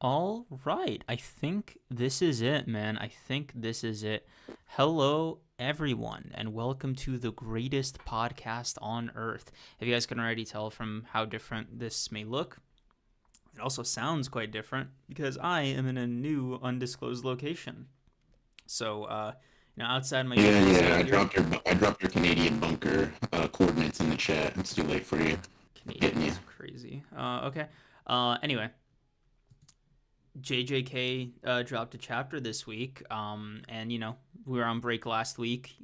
All right. I think this is it, man. I think this is it. Hello, everyone, and welcome to the greatest podcast on earth. If you guys can already tell from how different this may look, it also sounds quite different because I am in a new undisclosed location. So, outside my Yeah, usual yeah. setup here, I dropped your Canadian bunker coordinates in the chat. It's too late for you. Canadian Getting you. is crazy. Okay. Anyway, JJK dropped a chapter this week, and we were on break last week.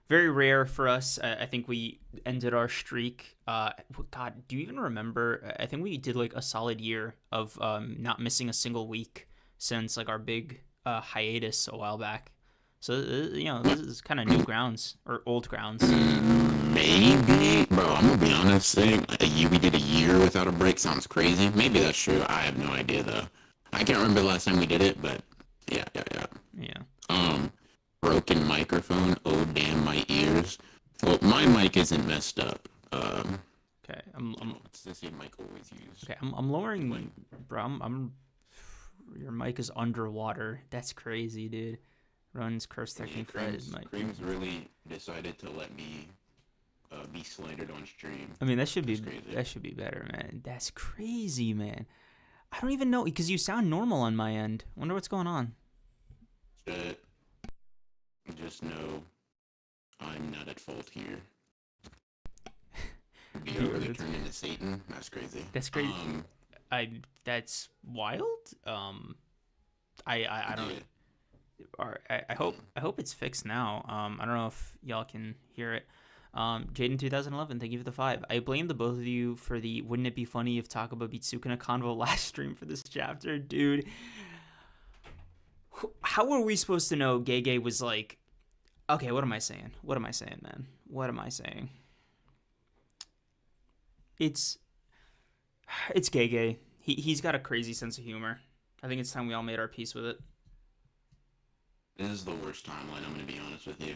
Very rare for us. I think we ended our streak. God, do you even remember? I think we did like a solid year of not missing a single week since like our big hiatus a while back. So this is kind of new grounds or old grounds. Maybe, bro. I'm gonna be honest. Saying we did a year without a break sounds crazy. Maybe that's true. I have no idea though. I can't remember the last time we did it, but yeah, yeah, yeah. Yeah. Um, Broken microphone. Oh damn, my ears. Well, my mic isn't messed up. Okay. What's the same mic always use? Okay. I'm lowering, bro. Your mic is underwater. That's crazy, dude. Runs curse technique Fred mic. Creams really decided to let me be slandered on stream. I mean, that should be better, man. That's crazy, man. I don't even know because you sound normal on my end. Wonder what's going on. But just know I'm not at fault here. Be overly turned into Satan. That's crazy. That's crazy. That's wild. I don't. Yeah. I hope it's fixed now. I don't know if y'all can hear it. Jaden 2011, thank you for the 5. I blame the both of you for the wouldn't it be funny if Takaba beat Sukuna convo last stream for this chapter, dude. How were we supposed to know Gege was like, okay, what am I saying? What am I saying, man? What am I saying? It's Gege. He's got a crazy sense of humor. I think it's time we all made our peace with it. This is the worst timeline, I'm gonna be honest with you.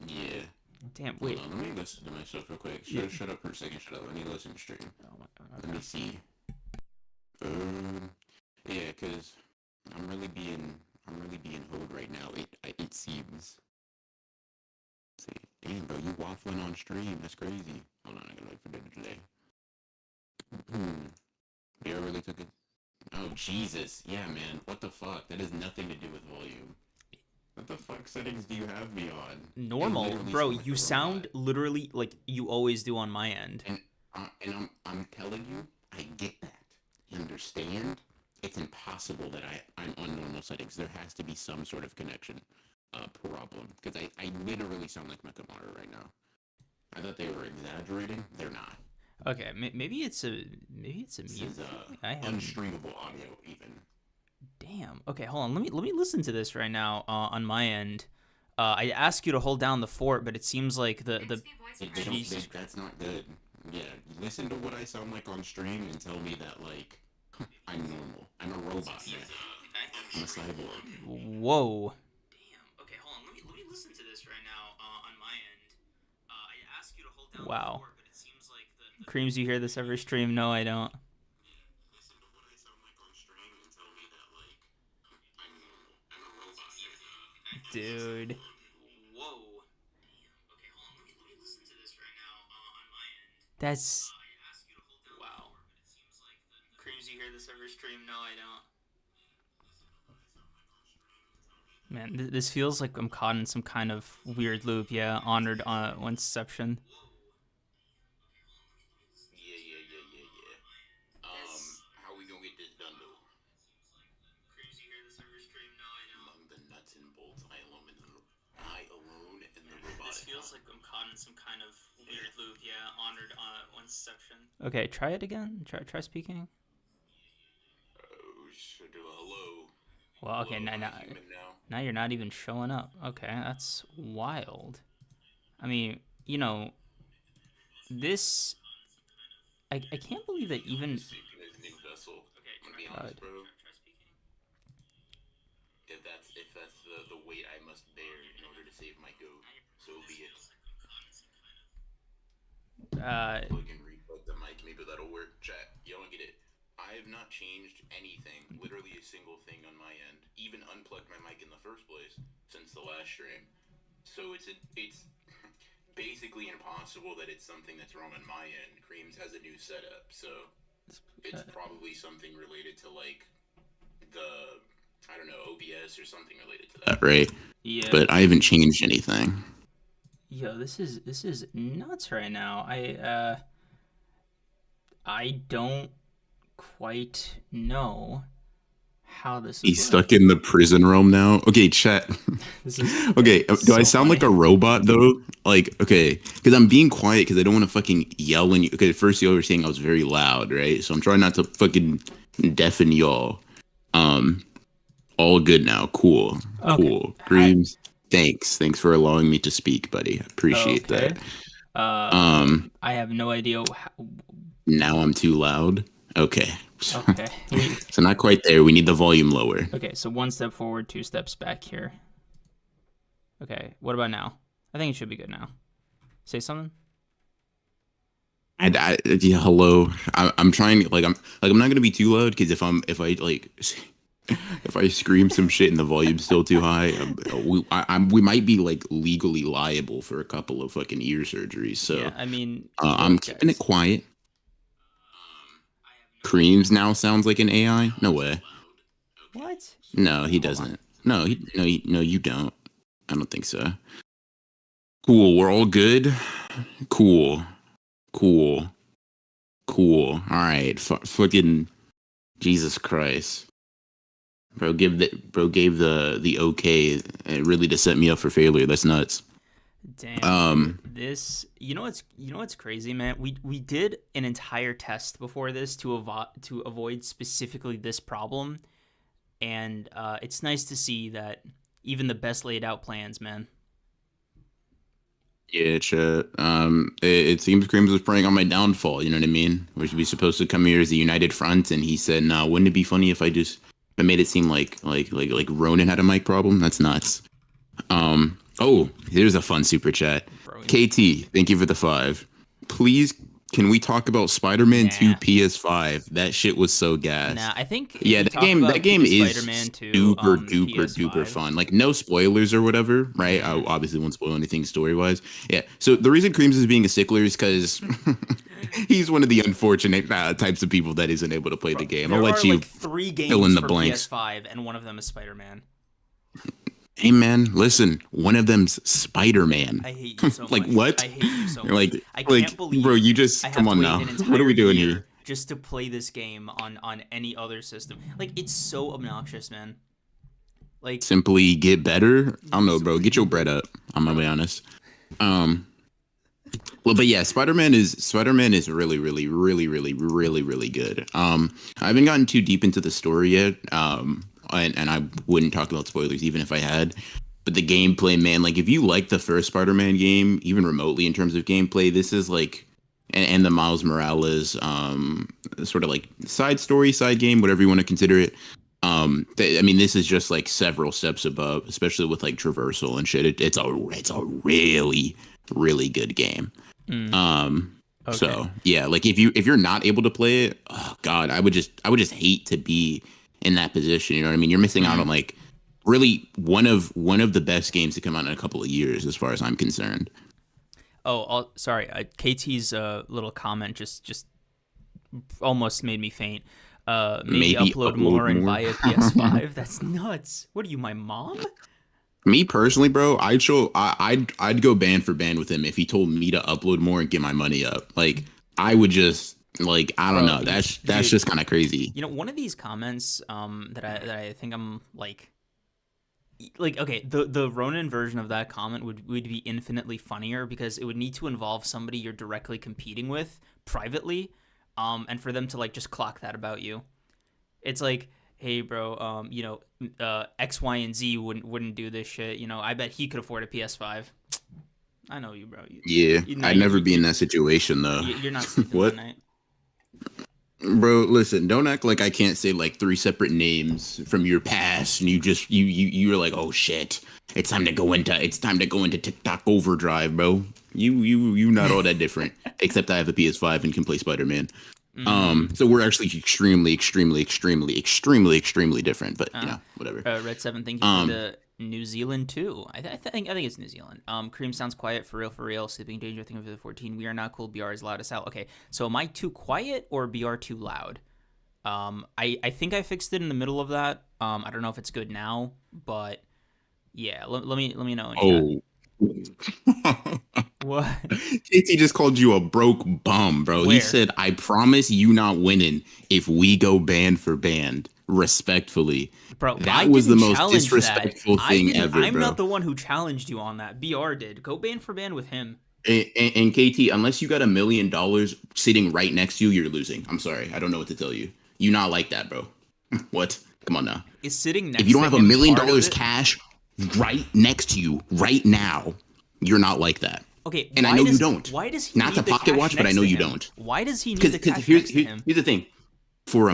Yeah. Damn, wait. Hold on, let me listen to myself real quick. Shut up for a second, shut up. Let me listen to stream. Oh my god. Let me see. Yeah, cause I'm really being hoed right now. It seems. Let's see, damn, bro, you waffling on stream. That's crazy. Hold on, I gotta wait for dinner today. Bear really took it. Oh Jesus, yeah, man. What the fuck? That has nothing to do with volume. What the fuck settings do you have me on? Normal, bro. You sound literally like you always do on my end. And I'm telling you, I get that. You understand? It's impossible that I'm on normal settings. There has to be some sort of connection problem because I literally sound like Mekamaru right now. I thought they were exaggerating. They're not. Okay, maybe it's a This mute. is I have unstreamable audio even. Damn. Okay, hold on. Let me listen to this right now on my end. I ask you to hold down the fort, but it seems like That's not good. Yeah, listen to what I sound like on stream and tell me that like I'm normal. I'm a robot, man. I'm a cyborg. Whoa. Damn. Okay, hold on. Let me listen to this right now on my end. I ask you to hold down the fort, but it seems like the Creams, you hear this every stream? No, I don't. Dude. Whoa. Okay, hold on. Let me listen to this right now on my end. That's wow. Creams, you hear this every stream? No, I don't. Man, this feels like I'm caught in some kind of weird loop. Yeah, honored on Inception. Yeah. How we gonna get this done though? Creams, you hear this every stream? No, I don't. Among the nuts and bolts, I alone in the robotic. This feels like I'm caught in some kind of weird loop. Yeah, honored on Inception. Okay, try it again. Try speaking. Should do a hello. Well, okay, now you're not even showing up. Okay, that's wild. I mean, this. I can't believe that even. Okay, I'm gonna be honest, bro. If that's the weight I must bear in order to save my goat, so be it. Plug and replug the mic, maybe that'll work. Chat, y'all don't get it. I have not changed anything, literally a single thing on my end. Even unplugged my mic in the first place since the last stream. So it's basically impossible that it's something that's wrong on my end. Creams has a new setup, so it's probably something related to like the I don't know OBS or something related to that, right? Yeah. But I haven't changed anything. Yo, this is nuts right now. I don't quite know how this is He's stuck in the prison realm now. Okay, chat. This is Okay, do so I sound like a funny. robot though? Like, okay, because I'm being quiet because I don't want to fucking yell when you. Okay, first you were saying I was very loud, right? So I'm trying not to fucking deafen y'all. Um, all good now. Cool, Okay. cool. Dreams. Thanks for allowing me to speak, buddy. I appreciate Okay. that. Um, I have no idea. How, now I'm too loud. Okay. okay. So not quite there. We need the volume lower. Okay. So one step forward, two steps back here. Okay. What about now? I think it should be good now. Say something. Yeah, hello. I'm trying I'm not gonna be too loud because if I like if I scream some shit and the volume's still too high, we might be like legally liable for a couple of fucking ear surgeries. So Yeah, I mean, I'm keeping it quiet. Creams now sounds like an AI. No way. What? No, he doesn't. No, no, you don't. I don't think so. Cool. We're all good. Cool. Cool. Cool. All right. Fucking Jesus Christ. Bro gave the okay really to set me up for failure. That's nuts. Damn. This, you know what's crazy, man? We did an entire test before this to avoid specifically this problem, and it's nice to see that even the best laid out plans, man. Yeah, chat. It seems Creams was preying on my downfall. You know what I mean? We're supposed to come here as a united front, and he said, "Nah, wouldn't it be funny if I made it seem like Ronan had a mic problem? That's nuts." Oh, here's a fun super chat. Bro, KT, thank you for the 5. Please, can we talk about Spider-Man 2 nah. PS5? That shit was so gas. Nah, I think Yeah, that game is Spider-Man 2, super duper PS5. duper fun. Like no spoilers or whatever, right? I obviously won't spoil anything story wise. Yeah. So the reason Creams is being a stickler is because he's one of the unfortunate types of people that isn't able to play the game. I'll let you like 3 games fill in the for blanks. PS5, and one of them is Spider-Man. Hey man, listen. One of them's Spider-Man. I hate you so much. Like what? I hate you so much. Like I can't believe, bro, you just come on now. What are we doing here? Just to play this game on any other system. Like, it's so obnoxious, man. Like, simply get better. I don't know, bro. Get your bread up. I'm gonna be honest. Well, but yeah, Spider-Man is really, really, really, really, really, really good. I haven't gotten too deep into the story yet. And I wouldn't talk about spoilers even if I had. But the gameplay, man, like if you like the first Spider-Man game, even remotely in terms of gameplay, this is like, and the Miles Morales, sort of like side game, whatever you want to consider it. I mean, this is just like several steps above, especially with like traversal and shit. It's a really, really good game. okay. So yeah, like if you're not able to play it, oh god, I would just hate to be in that position. You know what I mean? You're missing out on like really one of the best games to come out in a couple of years, as far as I'm concerned. Oh, sorry. KT's little comment just almost made me faint. Maybe upload more and buy a PS5. That's nuts. What are you, my mom? Me personally, bro, I'd go band for band with him if he told me to upload more and get my money up. Like I would just like I don't know. That's just kind of crazy. You know, one of these comments that I think I'm like okay, the Ronin version of that comment would be infinitely funnier because it would need to involve somebody you're directly competing with privately, and for them to like just clock that about you. It's like, hey bro, X, Y, and Z wouldn't do this shit. You know, I bet he could afford a PS5. I know you, bro. I'd never be in that situation though. You're not sleeping what? tonight. Bro, listen, don't act like I can't say like 3 separate names from your past and you're like, oh shit. It's time to go into TikTok overdrive, bro. You not all that different. Except I have a PS5 and can play Spider-Man. Mm-hmm. So we're actually extremely, extremely, extremely, extremely, extremely different. But Uh, whatever. Red Seven, thank you for Um, the New Zealand too. I think it's New Zealand. Cream sounds quiet for real, for real. Sleeping Danger, I think of the 14. We are not cool. BR is loud as hell. Okay, so am I too quiet or BR too loud? I think I fixed it in the middle of that. I don't know if it's good now, but yeah, let me know in chat. oh. What? JT just called you a broke bum, bro. He Where? said, I promise you not winning if we go band for band, respectfly. Bro, I That was the didn't most challenge that. disrespectful I thing didn't. ever, I'm not bro. the one who challenged you on that. BR did. Go band for band with him. And KT, unless you got $1 million sitting right next to you, you're losing. I'm sorry. I don't know what to tell you. You not like that, bro. What? Come on now. Is sitting If you next don't to have a him million part of dollars it? cash right next to you right now, you're not like that. Okay, And I why know you does don't. why does he Not to need the pocket cash watch, but I next know to you him? don't. Why does he need Because the cash here's next to him? here's the thing. For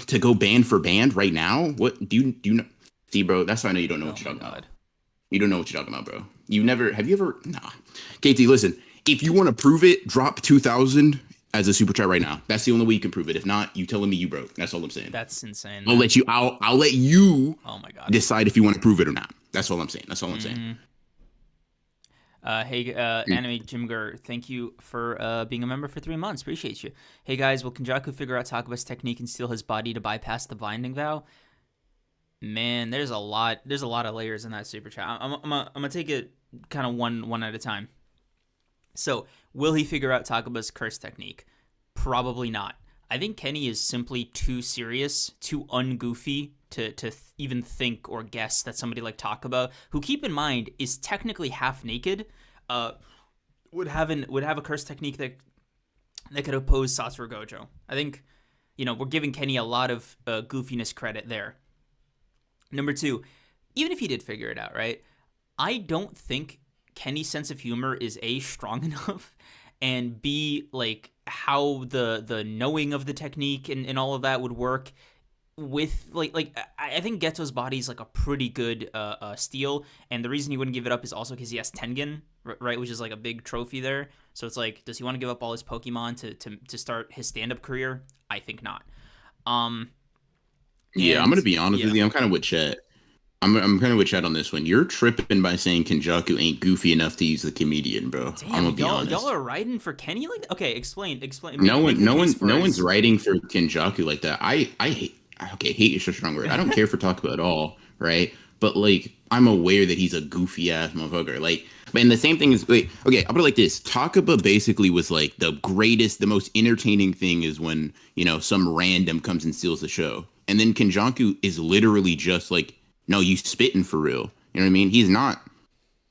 to go band for band right now, what do you know? See, bro, that's why I know you don't know Oh what you're my talking about. god. You don't know what you're talking about, bro. You never have you ever nah. KT, listen, if you want to prove it, drop 2,000 as a super chat right now. That's the only way you can prove it. If not, you telling me you broke. That's all I'm saying. That's insane, I'll man. let you I'll let you Oh my god. decide if you want to prove it or not. That's all I'm saying. That's all I'm saying. Mm-hmm. Hey, Anime Jimger, thank you for being a member for 3 months. Appreciate you. Hey guys, will Kenjaku figure out Takaba's technique and steal his body to bypass the binding vow? Man, there's a lot. There's a lot of layers in that super chat. I'm gonna take it kind of one at a time. So, will he figure out Takaba's curse technique? Probably not. I think Kenny is simply too serious, too ungoofy to even think or guess that somebody like Takaba, who keep in mind is technically half naked, uh, would have a curse technique that could oppose Satoru Gojo. I think we're giving Kenny a lot of goofiness credit there. Number two, even if he did figure it out, right? I don't think Kenny's sense of humor is A, strong enough, and B, like how the knowing of the technique and all of that would work with I think Geto's body is like a pretty good steal, and the reason he wouldn't give it up is also because he has Tengen, right, which is like a big trophy there. So it's like, does he want to give up all his Pokemon to start his stand up career? I think not. Um, Yeah, I'm and gonna be honest with yeah, you. I'm kind of with Chet. I'm kind of with Chet on this one. You're tripping by saying Kinjaku ain't goofy enough to use the comedian, bro. I'm damn, gonna be y'all honest. are riding for Kenny like that? Okay, explain, No make one, the no case one, for no one's his. writing for Kinjaku like that. I hate. Okay, hate is such a strong word. I don't care for Takaba at all, right? But like, I'm aware that he's a goofy ass motherfucker. Like, and the same thing is, wait, okay, I'll put it like this: Takaba basically was like the greatest, the most entertaining thing is when some random comes and steals the show, and then Kinjaku is literally just like, no, you spitting for real. You know what I mean? He's not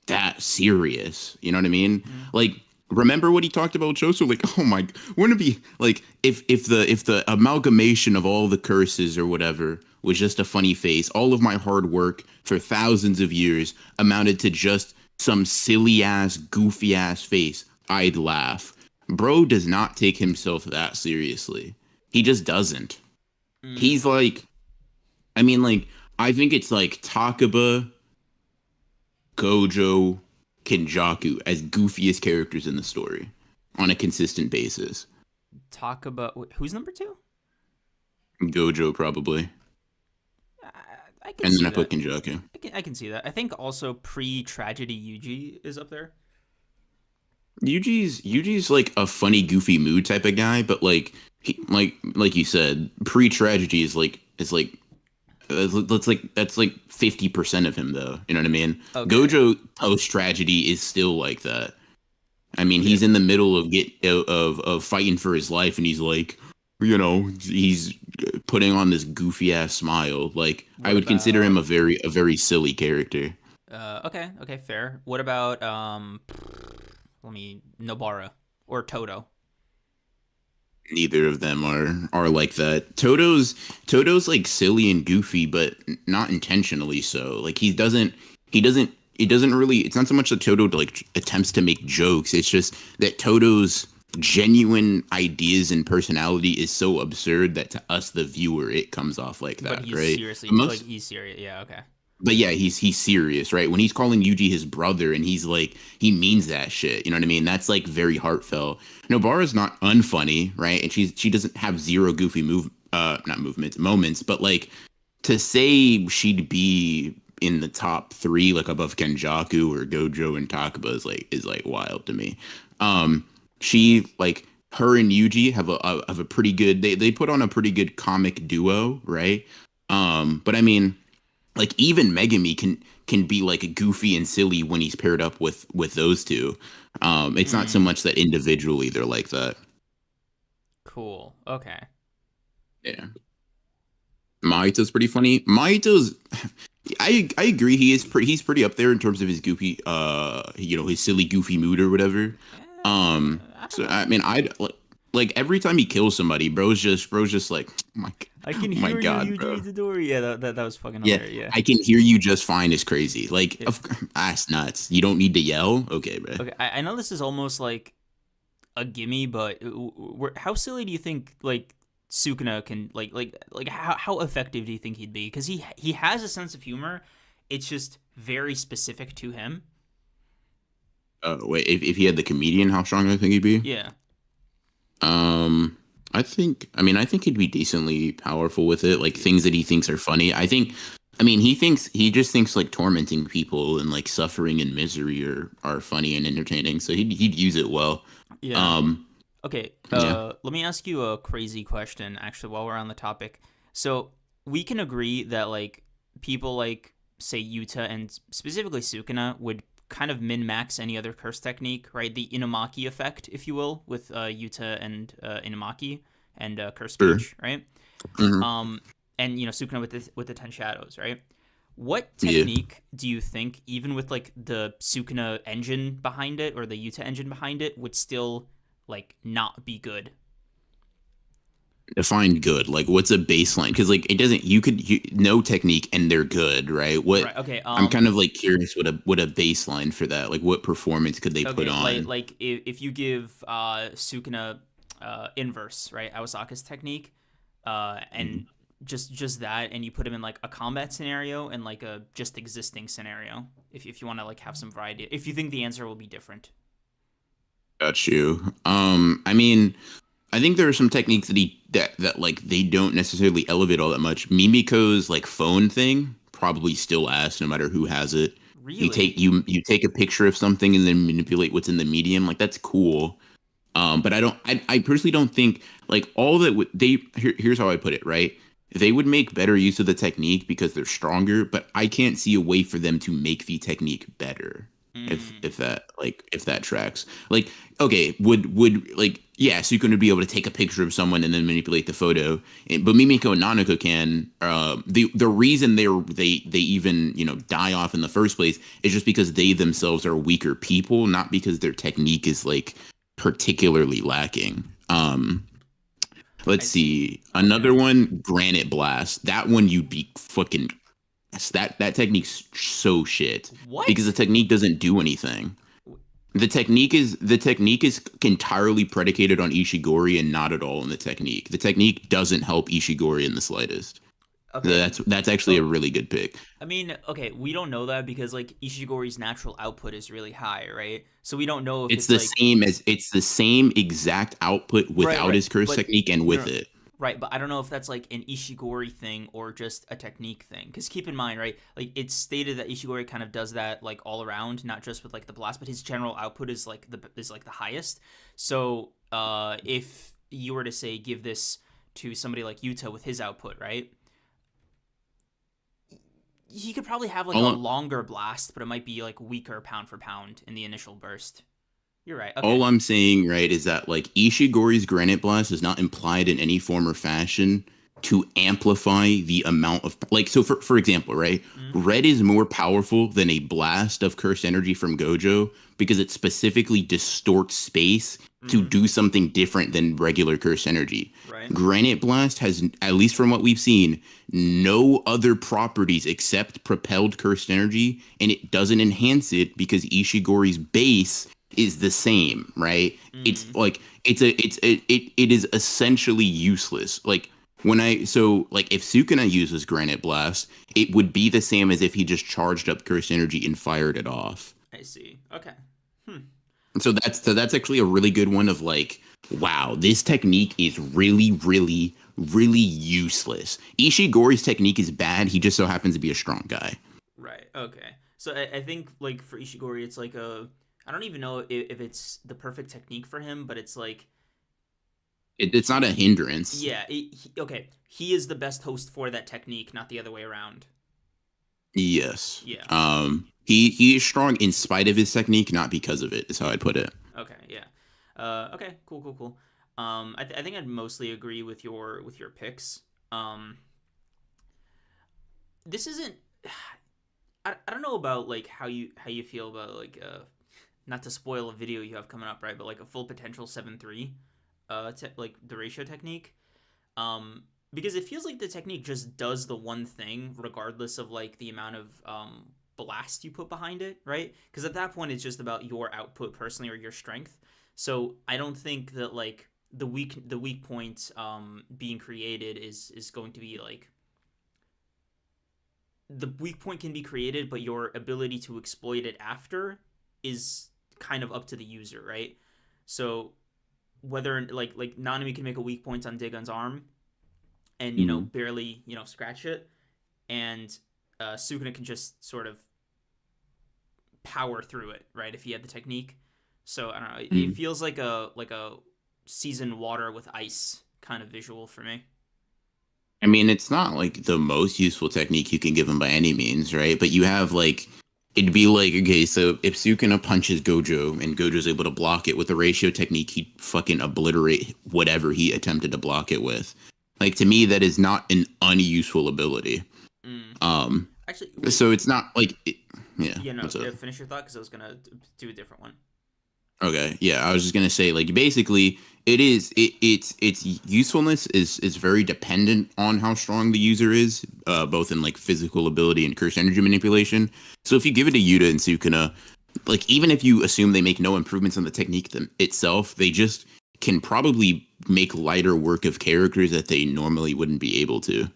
that serious. You know what I mean? Mhm. Like, remember what he talked about Choso? Like, oh my, wouldn't it be like if the amalgamation of all the curses or whatever was just a funny face, all of my hard work for thousands of years amounted to just some silly ass, goofy ass face, I'd laugh. Bro does not take himself that seriously. He just doesn't. Mm. He's like, I mean, like, I think it's like Takaba, Gojo, Kinjaku as goofiest characters in the story on a consistent basis. Talk about who's number two? Gojo probably, I, I can and then see I put that. Kinjaku. I can see that. I think also pre-tragedy Yuji is up there. Yuji's like a funny, goofy mood type of guy, but like like you said, pre-tragedy is like that's like 50% of him though. You know what I mean? Okay. Gojo post tragedy is still like that. I mean, Okay. he's in the middle of fighting for his life, and he's like, he's putting on this goofy ass smile. Like, I What would consider him about a very silly character. okay, fair. What about let me Nobara or Toto? Neither of them are like that. Toto's like silly and goofy, but not intentionally so. Like he doesn't it doesn't really it's not so much that Toto like attempts to make jokes. It's just that Toto's genuine ideas and personality is so absurd that to us the viewer it comes off like But that, he's right? seriously like Most he's serious. Yeah, okay. but yeah, he's serious, right? When he's calling Yuji his brother and he's like he means that shit. You know what I mean? That's like very heartfelt. Nobara's not unfunny, right? And she doesn't have zero goofy not movements, moments, but like to say she'd be in the top three, like above Kenjaku or Gojo and Takaba is like wild to me. Um, she like her and Yuji have a pretty good they put on a pretty good comic duo, right? But I mean, like even Megami can be like goofy and silly when he's paired up with those two. It's not so Mm, much that individually they're like that. cool. Okay. Yeah. Maito's pretty funny. Maito's I agree he's pretty up there in terms of his goofy his silly goofy mood or whatever. I don't So know. I mean I like every time he kills somebody, bro's just like I can oh my hear you, god, bro. Yuji Itadori. Yeah, that was fucking Yeah, hilarious. Yeah. I can hear you just fine is crazy. Like Yeah. that's nuts. You don't need to yell. Okay, bro. Okay, I know this is almost like a gimme, but how silly do you think like Sukuna can like how effective do you think he'd be? Because he has a sense of humor. It's just very specific to him. Wait, if he had the comedian, how strong do I think he'd be? Yeah. Um, I think he'd be decently powerful with it. Like things that he thinks are funny. I mean, he just thinks like tormenting people and like suffering and misery are funny and entertaining. So he'd use it well. Yeah. Um, Okay. yeah, Let me ask you a crazy question. Actually, while we're on the topic, so we can agree that like people like say Yuta and specifically Sukuna would kind of min max any other curse technique, right? The Inumaki effect, if you will, with Yuta and Inumaki and curse sure. speech, right? Hmm. Um, and Sukuna with the Ten Shadows, right? What Yeah. technique do you think, even with like the Sukuna engine behind it or the Yuta engine behind it, would still like not be good? Define good. Like, what's a baseline? Because like it doesn't. No technique and they're good, right? What Right. Okay. I'm kind of like curious what a baseline for that. Like, what performance could they put Okay. Like on? like if you give Sukuna inverse, right, Awasaka's technique, and just that, and you put him in like a combat scenario and like a just existing scenario. If you want to like have some variety, if you think the answer will be different. Got you. I mean, I think there are some techniques that like they don't necessarily elevate all that much. Mimiko's like phone thing probably still ass no matter who has it. Really? You take a picture of something and then manipulate what's in the medium. Like that's cool. But I personally don't think like all that would here's how I put it, right? They would make better use of the technique because they're stronger, but I can't see a way for them to make the technique better. Mm. If that tracks. Like, okay, would like yeah, so you can be able to take a picture of someone and then manipulate the photo. But Mimiko and Nanako can. The reason they even die off in the first place is just because they themselves are weaker people, not because their technique is like particularly lacking. I Let's see. see. Okay. Another one, Granite Blast. That one you'd be fucking that technique's so shit because the What? technique doesn't do anything. The technique is entirely predicated on Ishigori and not at all on the technique. The technique doesn't help Ishigori in the slightest. Okay. That's actually a Oh, really good pick. I mean, okay, we don't know that because like Ishigori's natural output is really high, right? So we don't know if it's like It's the same exact output right, without right. his curse But technique and no, with no, it. right, but I don't know if that's like an Ishigori thing or just a technique thing. Because keep in mind, right, like it's stated that Ishigori kind of does that like all around, not just with like the blast, but his general output is like the highest. So if you were to say give this to somebody like Yuta with his output, right? He could probably have like a All, longer blast, but it might be like weaker pound for pound in the initial burst. You're right. Okay. All I'm saying, right, is that like Ishigori's Granite Blast is not implied in any form or fashion to amplify the amount of like so for example, right? Mm-hmm. Red is more powerful than a blast of cursed energy from Gojo because it specifically distorts space to Mm-hmm. do something different than regular cursed energy. Right. Granite Blast has, at least from what we've seen, no other properties except propelled cursed energy, and it doesn't enhance it because Ishigori's base is the same, right? It's Mm. like it is essentially useless. Like If Sukuna uses Granite Blast, it would be the same as if he just charged up cursed energy and fired it off. I see. Okay. Hmm. So that's actually a really good one of like, wow, this technique is really, really, really useless. Ishigori's technique is bad. He just so happens to be a strong guy. Right. Okay. So I think like for Ishigori, it's like a I don't even know if it's the perfect technique for him, but it's like It's not a hindrance. yeah. Okay. He is the best host for that technique, not the other way around. Yes. Yeah. He is strong in spite of his technique, not because of it, is how I'd put it. Okay. Yeah. Okay. Cool. Cool. Cool. I think I'd mostly agree with your picks. Um, this isn't. I don't know about like how you feel about like not to spoil a video you have coming up, right? But like a full potential 7-3 like the ratio technique. Because it feels like the technique just does the one thing regardless of like the amount of blast you put behind it, right? Because at that point it's just about your output personally or your strength. So I don't think that like the weak point being created is going to be like the weak point can be created, but your ability to exploit it after is kind of up to the user, right? So whether like Nanami can make a weak point on Dagon's arm and Mhm. barely scratch it, and Sukuna can just sort of power through it, right? If he had the technique. So I don't know. It Mhm. feels like a seasoned water with ice kind of visual for me. I mean, it's not like the most useful technique you can give him by any means, right? But you have like, it'd be like, okay, so if Sukuna punches Gojo and Gojo's able to block it with the ratio technique, he'd fucking obliterate whatever he attempted to block it with. Like to me, that is not an unuseful ability. Mm. Um, Actually, wait. so it's not like, yeah, Yeah, no. what's up? Finish your thought because I was gonna do a different one. Okay, yeah, I was just gonna say, like, basically, its usefulness is very dependent on how strong the user is, both in like physical ability and curse energy manipulation. So if you give it to Yuta and Sukuna, like, even if you assume they make no improvements on the technique itself, they just can probably make lighter work of characters that they normally wouldn't be able to.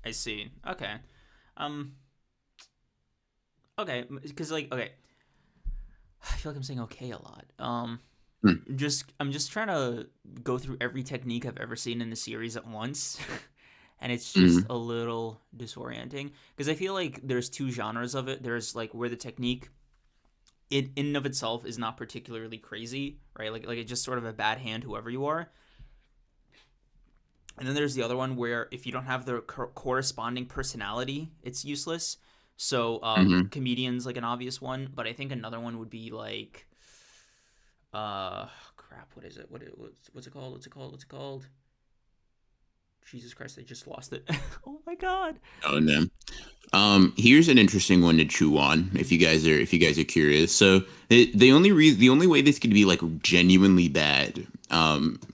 I see. Okay. Um. Okay. Because like okay, I feel like I'm saying okay a lot. Hmm. I'm just trying to go through every technique I've ever seen in the series at once. And it's just Mhm. a little disorienting because I feel like there's two genres of it. There's like where the technique in and of itself is not particularly crazy, right? Like it's just sort of a bad hand whoever you are. And then there's the other one where if you don't have the corresponding personality, it's useless. So Mhm. comedians like an obvious one, but I think another one would be like crap, what is it? What's it called? What's it called? What's it called? Jesus Christ, I just lost it. Oh my god. Oh no. Here's an interesting one to chew on if you guys are curious. So the only way this could be like genuinely bad,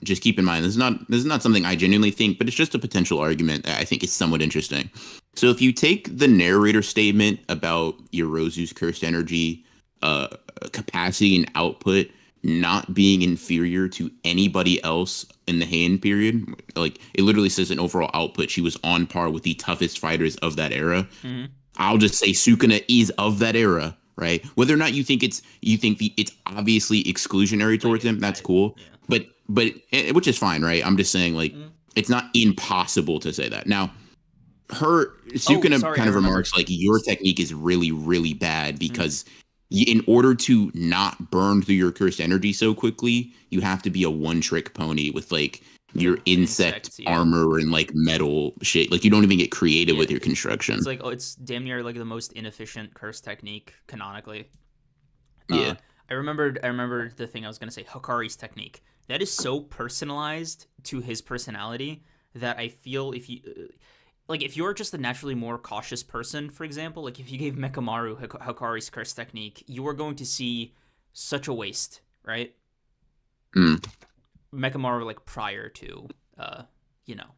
just keep in mind this is not something I genuinely think, but it's just a potential argument that I think is somewhat interesting. So if you take the narrator statement about Yorozu's cursed energy, uh, capacity and output not being inferior to anybody else in the Heian period, like it literally says in overall output, she was on par with the toughest fighters of that era. Mm-hmm. I'll just say Sukuna is of that era, right? Whether or not it's obviously exclusionary towards Like him, that's I cool. yeah. But which is fine, right? I'm just saying like Mm-hmm. it's not impossible to say that. Now, her Oh, Sukuna sorry, I kind of remembered. remarks like your technique is really really bad because in order to not burn through your cursed energy so quickly, you have to be a one trick pony with like your The insect insects, yeah. armor and like metal shit. Like you don't even get creative Yeah, with your it's construction. like oh, it's damn near like the most inefficient curse technique canonically. Uh, Yeah. I remembered the thing I was gonna say. Hikari's technique that is so personalized to his personality that I feel if you like if you're just a naturally more cautious person, for example, like if you gave Mekamaru Hikari's curse technique, you are going to see such a waste, right? Mm, Mekamaru like prior to uh, you know,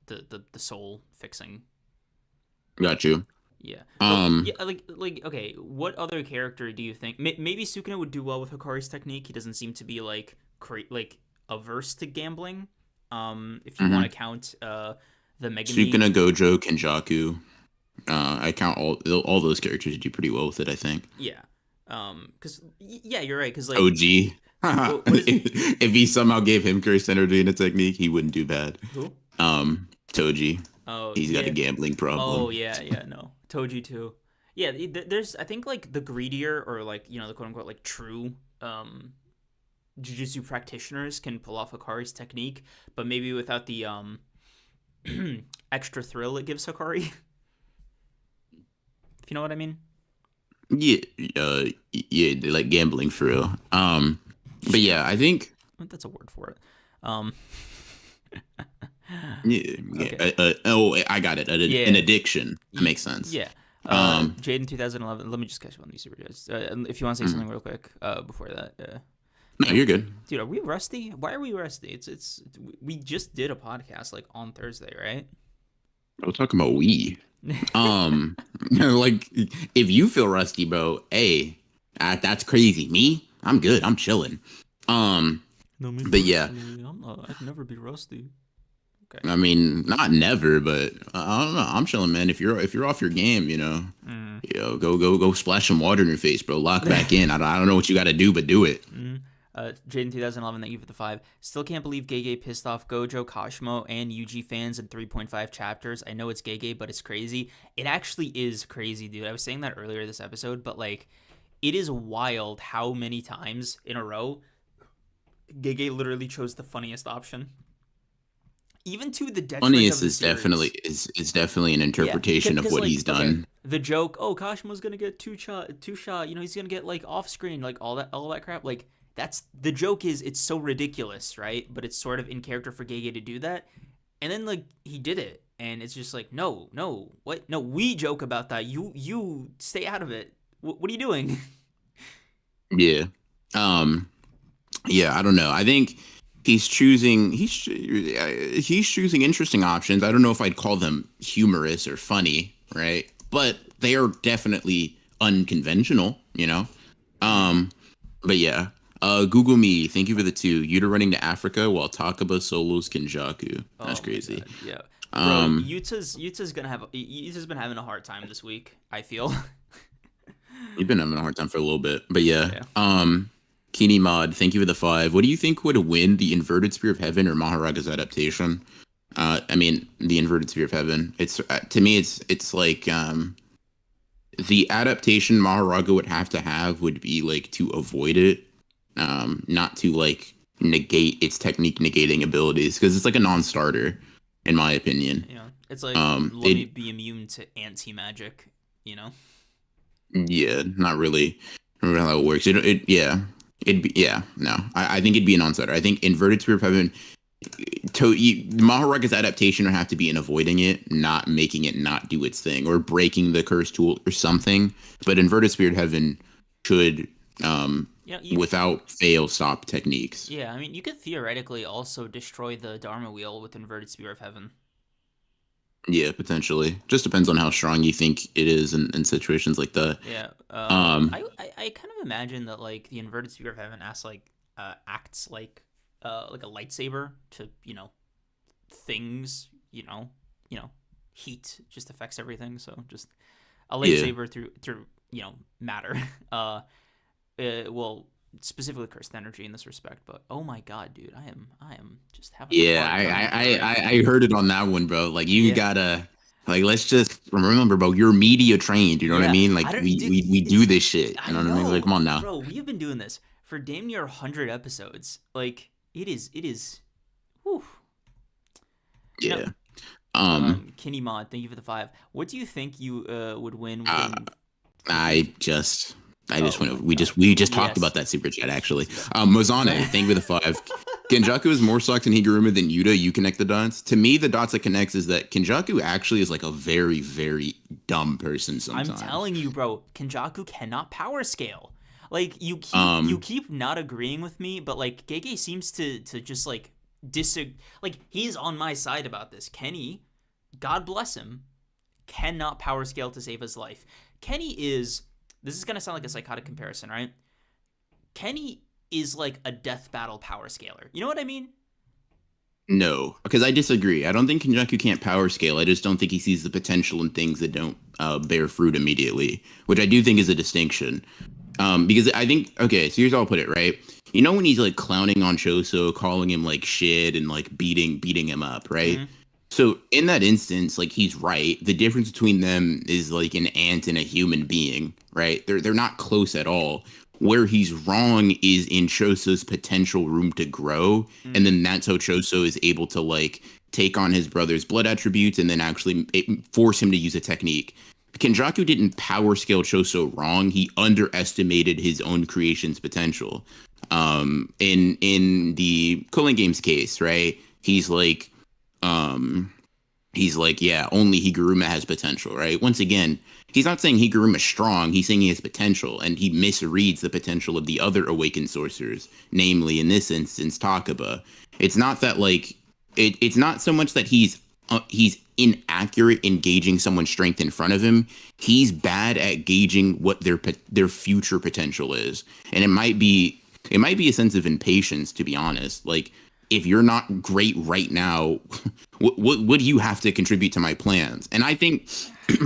the soul fixing. got you. Yeah, but Um, yeah, like okay, what other character do you think? Maybe Sukuna would do well with Hikari's technique. He doesn't seem to be like like averse to gambling. If you want Mm-hmm. to count the Megami. Sukuna, Gojo, Kenjaku. I count all those characters do pretty well with it, I think. Yeah. Cause yeah, you're right. Cause like, OG. what is If he somehow gave him cursed energy in a technique, he wouldn't do bad. who? Toji. Oh He's got a yeah. gambling Oh problem. yeah, yeah. No, Toji too. Yeah, there's I think like the greedier or like the quote unquote like true jujutsu practitioners can pull off Hikari's technique, but maybe without the extra thrill it gives Hikari. If you know what I mean. Yeah, yeah, like gambling for real. But Sure, yeah, I think that's a word for it. Um, yeah, yeah. okay. Oh, I got it. An Yeah. addiction. That makes sense. Yeah. Um, Jade 2011. Let me just catch up on these super chats. If you want to say mm. something real quick, before that, No, you're good. dude, are we rusty? Why are we rusty? It's we just did a podcast like on Thursday, right? We're talking about we. Um, like if you feel rusty, bro, hey, that's crazy. Me, I'm good. I'm chilling. Um, No, me but yeah, personally, I'm not. I'd never be rusty. Okay. I mean, not never, but I don't know. I'm chilling, man. If you're off your game, Mm. go splash some water in your face, bro. Lock back in. I don't know what you got to do, but do it. Mm. Jaden 2011, thank you for the 5. Still can't believe Gege pissed off Gojo, Kashimo, and Yuji fans in 3.5 chapters. I know it's Gege, but it's crazy. It actually is crazy, dude. I was saying that earlier this episode, but like, it is wild how many times in a row Gege literally chose the funniest option, even to the detriment of Funniest the is definitely series. is definitely an Yeah, interpretation of because what like, he's okay, done. the joke, oh, Kashimo's gonna get two shot, he's gonna get like off screen, like all that crap. Like that's the joke is it's so ridiculous, right? But it's sort of in character for Gege to do that, and then like he did it, and it's just like no, what? No, we joke about that. You stay out of it. What are you doing? Yeah. Um. Yeah. I don't know. I think he's choosing interesting options. I don't know if I'd call them humorous or funny, right? But they are definitely unconventional. Mm-hmm. Um. But yeah. Google me. Thank you for the 2. Yuta running to Africa while Takaba solos Kinjaku. That's Oh my crazy. god, yeah, bro. Um. Yuta's gonna have Yuta's been having a hard time this week. I feel. You've been having a hard time for a little bit, but yeah. Yeah. Kini Mod, thank you for the 5. What do you think would win, the Inverted Spear of Heaven or Maharaga's adaptation? I mean, the Inverted Spear of Heaven. It's to me, it's like the adaptation Maharaga would have to have would be like to avoid it, not to like negate its technique negating abilities because it's like a non-starter, in my opinion. It's like let me It be immune to anti magic. You know. Yeah, not really. I don't know how it works. Yeah. It'd be, yeah, no. I think it'd be a non-starter. I think Inverted Spirit of Heaven, Maharaga's adaptation would have to be in avoiding it, not making it not do its thing, or breaking the curse tool or something. But Inverted Spirit of Heaven should, without fail, stop techniques. Yeah, I mean, you could theoretically also destroy the Dharma wheel with Inverted Spear of Heaven. Yeah, potentially. Just depends on how strong you think it is in situations like that. Yeah. Um, I kind of imagine that like the Inverted Spear of Heaven acts like a lightsaber to things heat just affects everything. So just a yeah. lightsaber through matter. Well, specifically cursed energy in this respect. But oh my god, dude, I am just having a Yeah, hard I, time I, with it already. I heard it on that one, bro. Like you Yeah. gotta like let's just remember, bro, you're media trained, you know what I Yeah, mean? I Like don't. we do It's. this shit. You I know what I mean? Like, come know, on now. bro. We have been doing this for damn near 100 episodes. Like it is. It is. Whew. You know. Yeah. Um Kenny Mod, thank you for the 5. What do you think you would win uh within? I just I just Oh want my to god. we just talked about Yes. that super chat Yes. actually. Yes. Yeah. Mozane, thank you for the 5. Kenjaku is more sucks than Higuruma than Yuta. You connect the dots. To me, the dots that connects is that Kenjaku actually is like a very, very dumb person I'm sometimes. telling you, bro. Kenjaku cannot power scale. Like you Um, keep not agreeing with me, but like Gege seems to just like disagree. Like he's on my side about this. Kenny, God bless him, cannot power scale to save his life. Kenny is. This is gonna sound like a psychotic comparison, right? Kenny is like a death battle power scaler. You know what I mean? No, because I disagree. I don't think Kenjaku can't power scale. I just don't think he sees the potential in things that don't bear fruit immediately, which I do think is a distinction. Because I think, okay, so here's how I'll put it, right? You know when he's like clowning on Choso, calling him like shit and like beating him up, right? Mm-hmm. So in that instance, like he's right. The difference between them is like an ant and a human being, right? They're not close at all. Where he's wrong is in Choso's potential room to grow, and Mm. then that's how Choso is able to like take on his brother's blood attributes and then actually force him to use a technique. Kenjaku didn't power scale Choso wrong. He underestimated his own creation's potential. In the Cooling Games case, right? Um, he's like, yeah, only Higuruma has potential, right? Once again, he's not saying Higuruma's strong. He's saying he has potential, and he misreads the potential of the other awakened sorcerers, namely, in this instance, Takaba. It's not that like it's not so much that he's inaccurate in gauging someone's strength in front of him. He's bad at gauging what their future potential is, and it might be a sense of impatience, to be honest. Like if you're not great right now, what do you have to contribute to my plans? And I think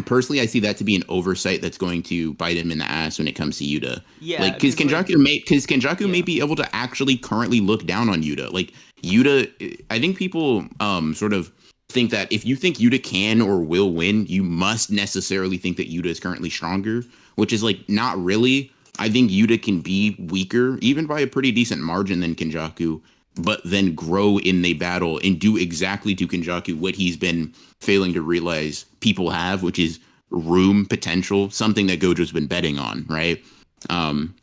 personally, I see that to be an oversight that's going to bite him in the ass when it comes to Yuta. Like, Yeah, because like Because Kenjaku may yeah. be able to actually currently look down on Yuta. Like Yuta, I think people sort of think that if you think Yuta can or will win, you must necessarily think that Yuta is currently stronger, which is like not really. I think Yuta can be weaker, even by a pretty decent margin than Kenjaku, but then grow in the battle and do exactly to Kinjaku what he's been failing to realize people have, which is room potential, something that Gojo's been betting on, right? Um,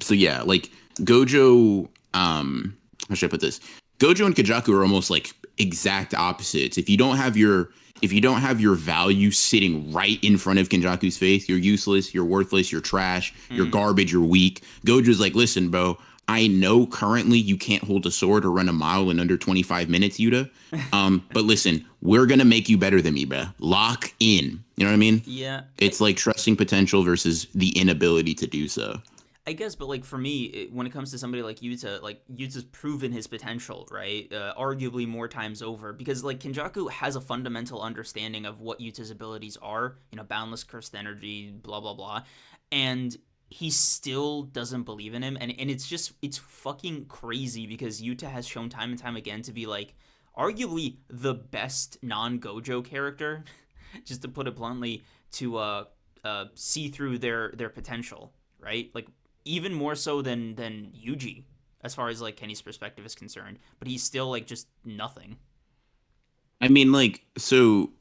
so yeah, like Gojo, how should I put this? Gojo and Kinjaku are almost like exact opposites. If you don't have your value sitting right in front of Kinjaku's face, you're useless, you're worthless, you're trash, you're Mm. garbage, you're weak. Gojo's like, listen, bro, I know currently you can't hold a sword or run a mile in under 25 minutes, Yuta. But listen, we're gonna make you better than me, bro. Lock in. You know what I mean? Yeah, It's like trusting potential versus the inability to do so. I guess, but like for me, when it comes to somebody like Yuta's proven his potential, right? Arguably more times over, because like Kinjaku has a fundamental understanding of what Yuta's abilities are. You know, boundless cursed energy, blah blah blah, and he still doesn't believe in him, and it's fucking crazy because Yuta has shown time and time again to be like arguably the best non Gojo character, just to put it bluntly, to see through their potential, right? Like even more so than Yuji, as far as like Kenny's perspective is concerned. But he's still like just nothing. I mean, like, so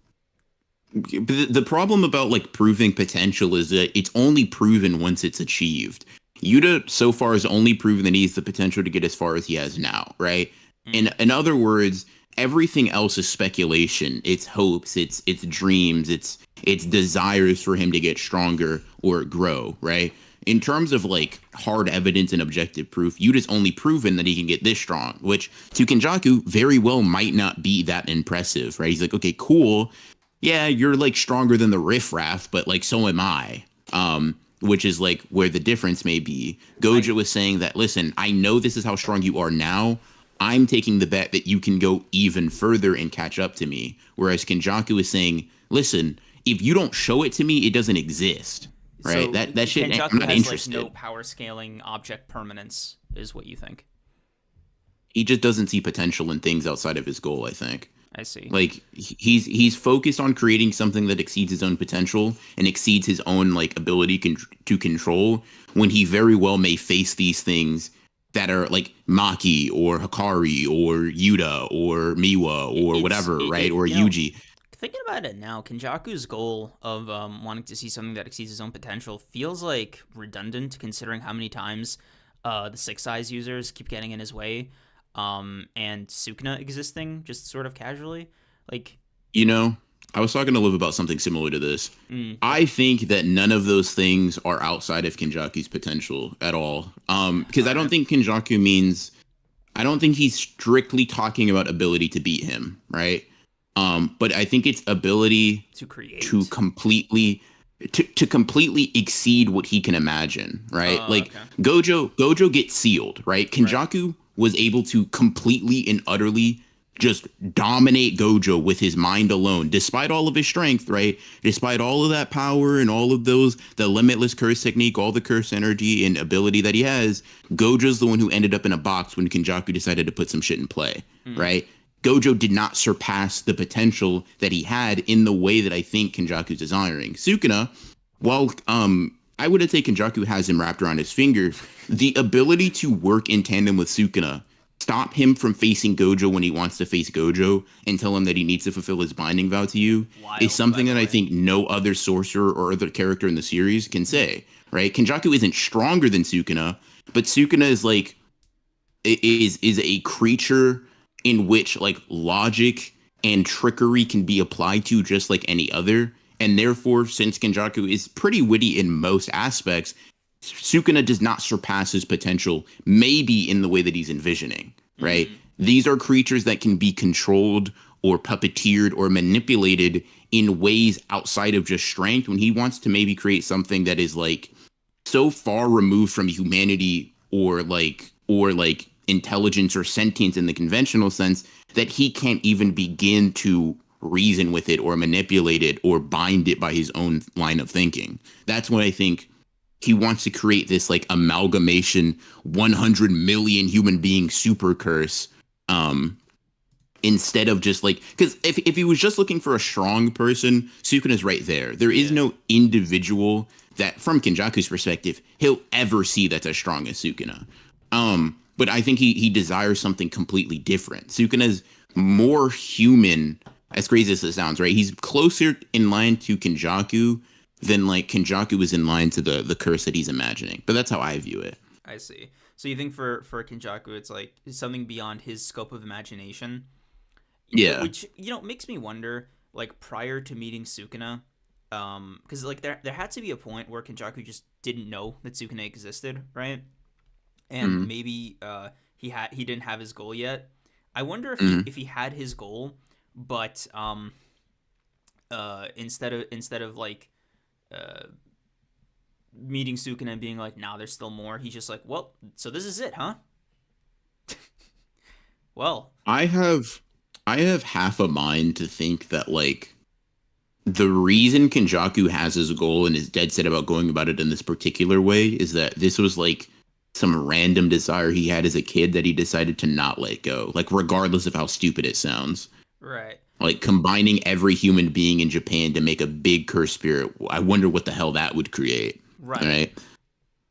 the problem about like proving potential is that it's only proven once it's achieved. Yuta so far has only proven that he has the potential to get as far as he has now, right? Mm. In other words, everything else is speculation. It's hopes, it's dreams, it's desires for him to get stronger or grow, right? In terms of like hard evidence and objective proof, Yuta's only proven that he can get this strong, which to Kinjaku very well might not be that impressive, right? He's like, okay, cool, yeah, you're like stronger than the riffraff, but like so am I. Which is like where the difference may be. I Gojo was saying that, listen, I know this is how strong you are now. I'm taking the bet that you can go even further and catch up to me. Whereas Kinjaku is saying, listen, if you don't show it to me, it doesn't exist. Right? So That shit, I'm Kenjaku not has like no interested. power scaling object permanence, is what you think? He just doesn't see potential in things outside of his goal, I think. I see. Like he's focused on creating something that exceeds his own potential and exceeds his own like ability to control, when he very well may face these things that are like Maki or Hikari or Yuta or Miwa or whatever, right? Or You know, Yuji. thinking about it now, Kenjaku's goal of wanting to see something that exceeds his own potential feels like redundant, considering how many times the Six Eyes users keep getting in his way, and Sukuna existing just sort of casually. Like, You know, I was talking to Liv about something similar to this. mm, I think that none of those things are outside of Kinjaku's potential at all. Because I okay, don't think Kinjaku means I don't think he's strictly talking about ability to beat him, right? But I think it's ability to to create. completely exceed what he can imagine, right? Like Okay, Gojo gets sealed, right? right. Kinjaku was able to completely and utterly just dominate Gojo with his mind alone, despite all of his strength, right? Despite all of that power and all of those, the limitless curse technique, all the curse energy and ability that he has, Gojo's the one who ended up in a box when Kenjaku decided to put some shit in play, right? Gojo did not surpass the potential that he had in the way that I think Kenjaku's desiring. Sukuna, while I would say Kenjaku has him wrapped around his finger, the ability to work in tandem with Sukuna, stop him from facing Gojo when he wants to face Gojo, and tell him that he needs to fulfill his binding vow to you, Wild, is something by the that I way. think no other sorcerer or other character in the series can say, right? Kenjaku isn't stronger than Sukuna, but Sukuna is like is a creature in which like logic and trickery can be applied to just like any other. And therefore, since Kenjaku is pretty witty in most aspects, Sukuna does not surpass his potential, maybe in the way that he's envisioning, right? These are creatures that can be controlled or puppeteered or manipulated in ways outside of just strength when he wants to maybe create something that is like so far removed from humanity or like intelligence or sentience in the conventional sense that he can't even begin to reason with it or manipulate it or bind it by his own line of thinking. That's what I think he wants to create, this like amalgamation 100 million human being super curse, instead of just like, because if he was just looking for a strong person, Sukuna's right there. There is no individual that, from Kenjaku's perspective, he'll ever see that's as strong as Sukuna. But I think he desires something completely different. Sukuna's more human, as crazy as it sounds, right? He's closer in line to Kinjaku than like Kinjaku is in line to the curse that he's imagining. But that's how I view it. I see. So you think for Kinjaku, it's like something beyond his scope of imagination, Yeah. which makes me wonder, like prior to meeting Sukuna, because like there had to be a point where Kinjaku just didn't know that Sukuna existed, right? And maybe he didn't have his goal yet. I wonder if he had his goal, but instead of like meeting Sukuna and being like, nah, there's still more, he's just like, well, so this is it, huh? Well, I have half a mind to think that like the reason Kinjaku has his goal and is dead set about going about it in this particular way is that this was like some random desire he had as a kid that he decided to not let go, like regardless of how stupid it sounds. right. Like combining every human being in Japan to make a big curse spirit. I wonder what the hell that would create. Right.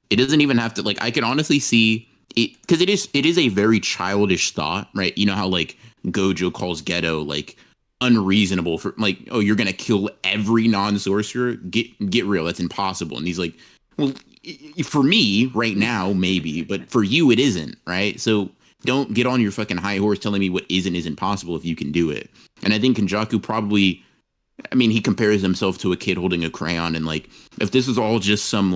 It doesn't even have to, like, I can honestly see it, because it is a very childish thought, right? You know how like Gojo calls Geto like unreasonable for like, oh, you're gonna kill every non-sorcerer? Get real, that's impossible. And he's like, well, for me right now maybe, but for you it isn't, right? So don't get on your fucking high horse telling me what isn't possible if you can do it. And I think Kenjaku probably, I mean, he compares himself to a kid holding a crayon, and like if this was all just some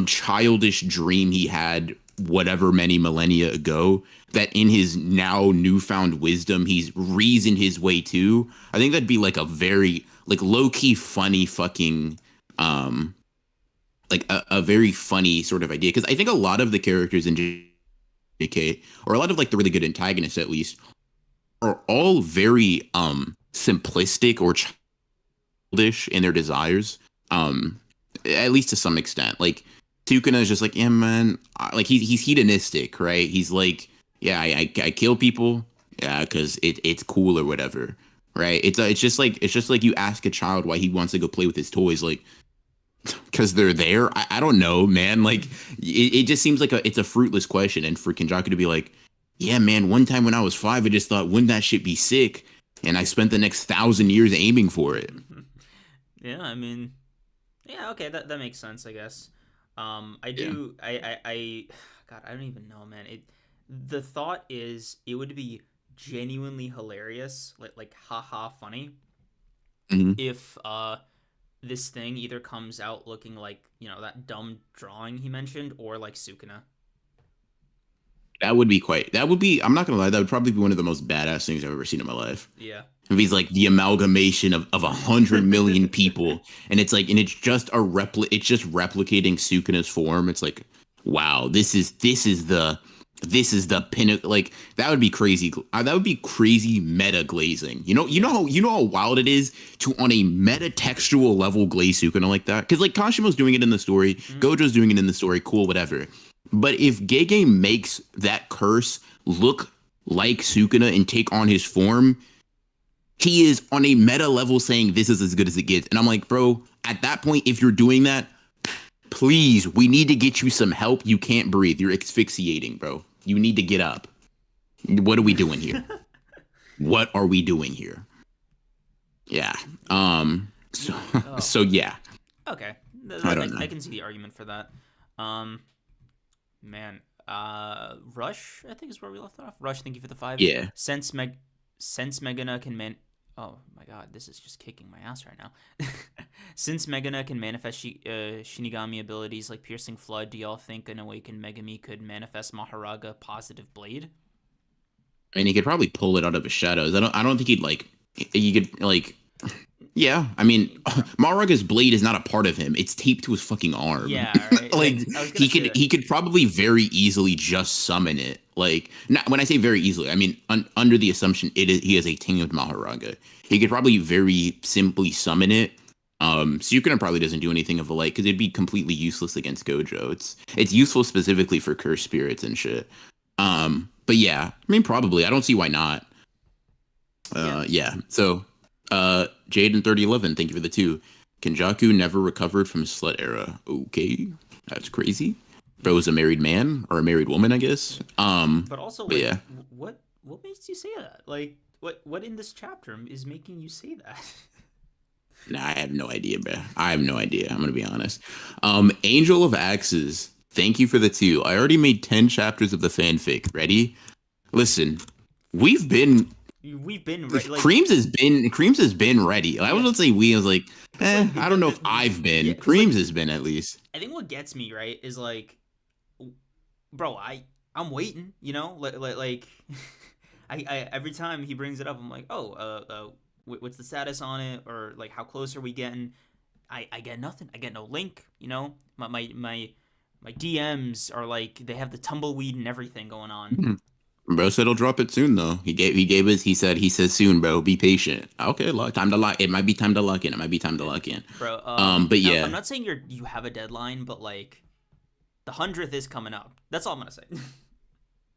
childish dream he had whatever many millennia ago, that in his now newfound wisdom he's reasoned his way to, I think that'd be like a very like low-key funny fucking like a very funny sort of idea. Because I think a lot of the characters in JJK, or a lot of like the really good antagonists at least, are all very simplistic or childish in their desires, at least to some extent. Like Sukuna is just like, yeah, man, like he's hedonistic, right? He's like, yeah, I kill people, yeah, because it's cool or whatever, right? It's just like you ask a child why he wants to go play with his toys, like because they're there. I don't know, man. Like it just seems like it's a fruitless question. And for Kinjaku to be like, yeah, man, one time when I was 5, I just thought, wouldn't that shit be sick? And I spent the next 1,000 years aiming for it. Yeah, I mean, yeah, okay, that makes sense, I guess. I Yeah. do, I God, I don't even know, man. The thought is, it would be genuinely hilarious, like haha funny, Mhm. if this thing either comes out looking like that dumb drawing he mentioned, or like Sukuna. That would be quite. That would be. I'm not gonna lie. That would probably be one of the most badass things I've ever seen in my life. Yeah. If he's like the amalgamation of 100 million people, and it's like, and it's just It's just replicating Sukuna's form. It's like, wow, this is this is the pinnacle. Like that would be crazy. That would be crazy meta glazing. You know how wild it is to on a meta textual level glaze Sukuna like that. Because like Kashimo's doing it in the story, Gojo's doing it in the story. Cool, whatever. But if Gege makes that curse look like Sukuna and take on his form, he is on a meta level saying this is as good as it gets. And I'm like, bro, at that point, if you're doing that, please, we need to get you some help. You can't breathe. You're asphyxiating, bro. You need to get up. What are we doing here? What are we doing here? Yeah. So, Oh, so yeah. okay. I don't know. I can see the argument for that. Um, man. Rush, I think is where we left off. Rush, thank you for the 5. Yeah. Since Megana can oh my god, this is just kicking my ass right now. Since Megana can manifest Shinigami abilities like Piercing Flood, do y'all think an awakened Megami could manifest Maharaga Positive Blade? And he could probably pull it out of his shadows. I don't think he could like yeah. I mean Maraga's blade is not a part of him. It's taped to his fucking arm. Yeah, right. Like he could probably very easily just summon it. Like not, when I say very easily, I mean under the assumption he has a tamed Maharaga. He could probably very simply summon it. Sukuna probably doesn't do anything of the like because it'd be completely useless against Gojo. It's useful specifically for cursed spirits and shit. But yeah, I mean probably. I don't see why not. Yeah. So Jade and 3011, thank you for the 2. Kenjaku never recovered from slut era. Okay, that's crazy. Bro was a married man or a married woman, I guess. But also, like, yeah. What makes you say that? Like, what in this chapter is making you say that? Nah, I have no idea, bro. I have no idea. I'm gonna be honest. Angel of Axes, thank you for the 2. I already made 10 chapters of the fanfic. Ready? Listen, we've been Like, Creams has been ready. I was gonna say we. I was like, I don't know if I've been. Yeah, Creams has been at least. I think what gets me right is like, bro, I'm waiting. You know, like I every time he brings it up, I'm like, oh, what's the status on it, or like how close are we getting? I get nothing. I get no link. You know, my DMs are like they have the tumbleweed and everything going on. Bro said he'll drop it soon though. He says soon, bro. Be patient. Okay, time to lock. It might be time to lock in. Bro. But yeah, I'm not saying you have a deadline, but like the 100th is coming up. That's all I'm gonna say.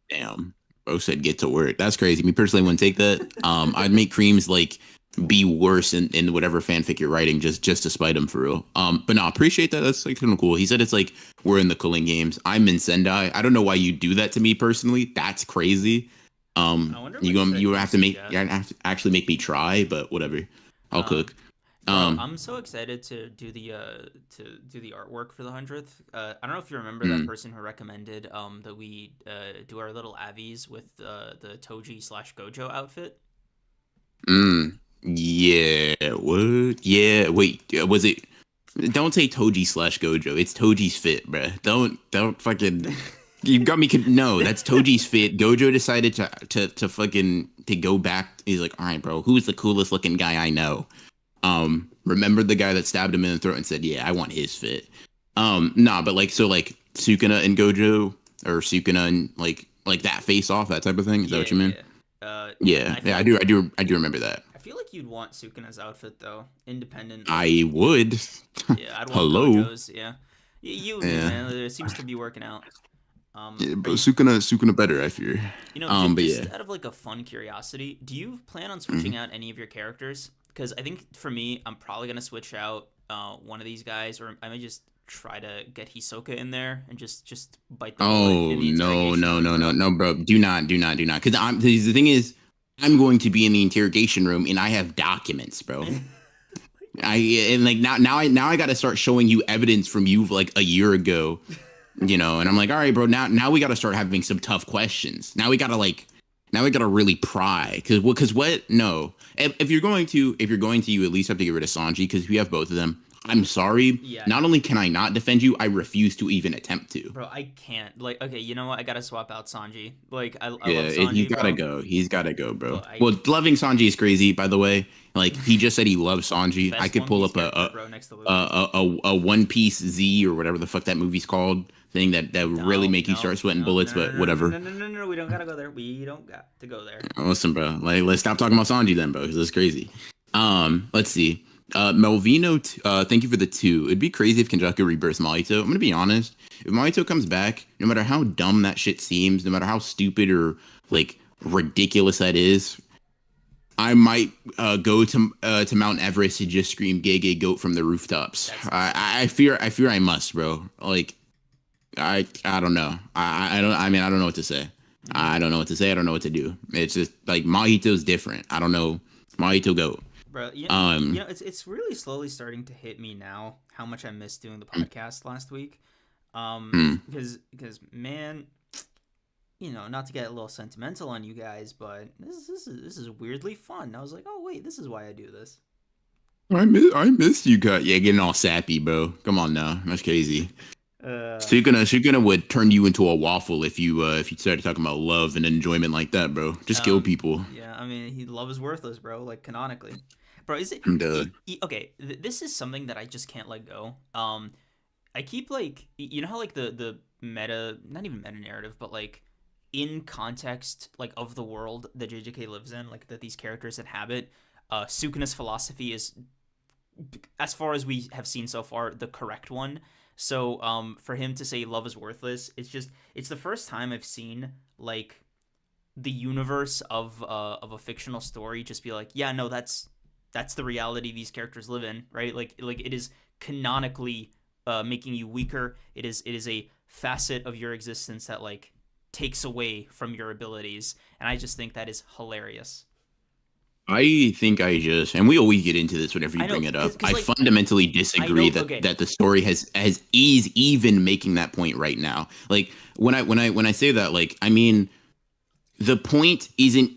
Damn. Bro said get to work. That's crazy. Me personally wouldn't take that. I'd make Creams like be worse in whatever fanfic you're writing just to spite him for real. But no, appreciate that. That's like kind of cool. He said it's like we're in the cooling games. I'm in Sendai. I don't know why you do that to me personally. That's crazy. You have to actually make me try, but whatever. I'll cook. Bro, I'm so excited to do the artwork for the 100th. I don't know if you remember that person who recommended that we do our little avies with the Toji/Gojo outfit. Yeah. What? Yeah. Wait. Was it? Don't say Toji/Gojo. It's Toji's fit, bruh. Don't fucking. You got me. No, that's Toji's fit. Gojo decided to fucking go back. He's like, all right, bro. Who's the coolest looking guy I know? Remembered the guy that stabbed him in the throat and said, yeah, I want his fit. Nah, but like Sukuna and Gojo, or Sukuna and like that face off, that type of thing. Is that what you mean? Yeah. I do remember that. I feel like you'd want Sukuna's outfit though, independent. I would. Yeah, I'd want Hello. Gojo's. Yeah, man. It seems to be working out. Yeah, but Sukuna better, I fear. You know, out of like a fun curiosity, do you plan on switching out any of your characters? Because I think for me, I'm probably gonna switch out one of these guys, or I may just try to get Hisoka in there and just bite the bullet. Oh no, bro! Do not. Because the thing is, I'm going to be in the interrogation room and I have documents, bro. Now I got to start showing you evidence from you like a year ago, you know. And I'm like, all right, bro. Now we got to start having some tough questions. Now we got to really pry because what? No, if you're going to, you at least have to get rid of Sanji because if you have both of them, I'm sorry. Yeah, Not only can I not defend you, I refuse to even attempt to. bro, I can't. Like, okay, you know what? I gotta swap out Sanji. Like, I Yeah, love he's Sanji, gotta bro, go. He's gotta go, bro. but I Well, loving Sanji is crazy, by the way. Like he just said he loves Sanji. I best could One pull Piece up character, bro, next to a Luffy. One Piece Z or whatever the fuck that movie's called thing that would really No, make you no, start sweating no, bullets, no, no, but no, no, whatever. no, no, no, no, no. We don't gotta go there. We don't got to go there. Listen, bro. Like, let's stop talking about Sanji then, bro, because it's crazy. Let's see. Melvino, thank you for the 2. It'd be crazy if Kenjaku rebirths Mahito. I'm gonna be honest. If Mahito comes back, no matter how dumb that shit seems, no matter how stupid or like ridiculous that is, I might go to Mount Everest to just scream "Gay Gay Goat" from the rooftops. That's insane. I fear I must, bro. Like I don't know. I don't. I mean, I don't know what to say. Mm-hmm. I don't know what to say. I don't know what to do. It's just like Mahito's different. I don't know. Mahito Goat. Bro, Um, it's really slowly starting to hit me now how much I missed doing the mm, podcast last week. mm. Because man, not to get a little sentimental on you guys, but this is weirdly fun. I was like, oh wait, this is why I do this. I missed you, cut. Yeah, getting all sappy, bro. Come on now, that's crazy. Uh, Sukuna would turn you into a waffle if you started talking about love and enjoyment like that, bro. Just kill people. yeah, I mean, love is worthless, bro. Like canonically, bro. Is it, I'm done. okay? This is something that I just can't let go. I keep like, how like the meta, not even meta narrative, but like in context like of the world that JJK lives in, like that these characters inhabit. Sukuna's philosophy is, as far as we have seen so far, the correct one. So for him to say love is worthless, it's the first time I've seen like the universe of a fictional story just be like, yeah, no, that's the reality these characters live in, right? Like it is canonically making you weaker. It is a facet of your existence that like takes away from your abilities, and I just think that is hilarious. I think and we always get into this whenever you I know, bring it up. cause I like fundamentally I disagree know. that Okay, the story has is even making that point right now. Like when I say that, like I mean the point isn't,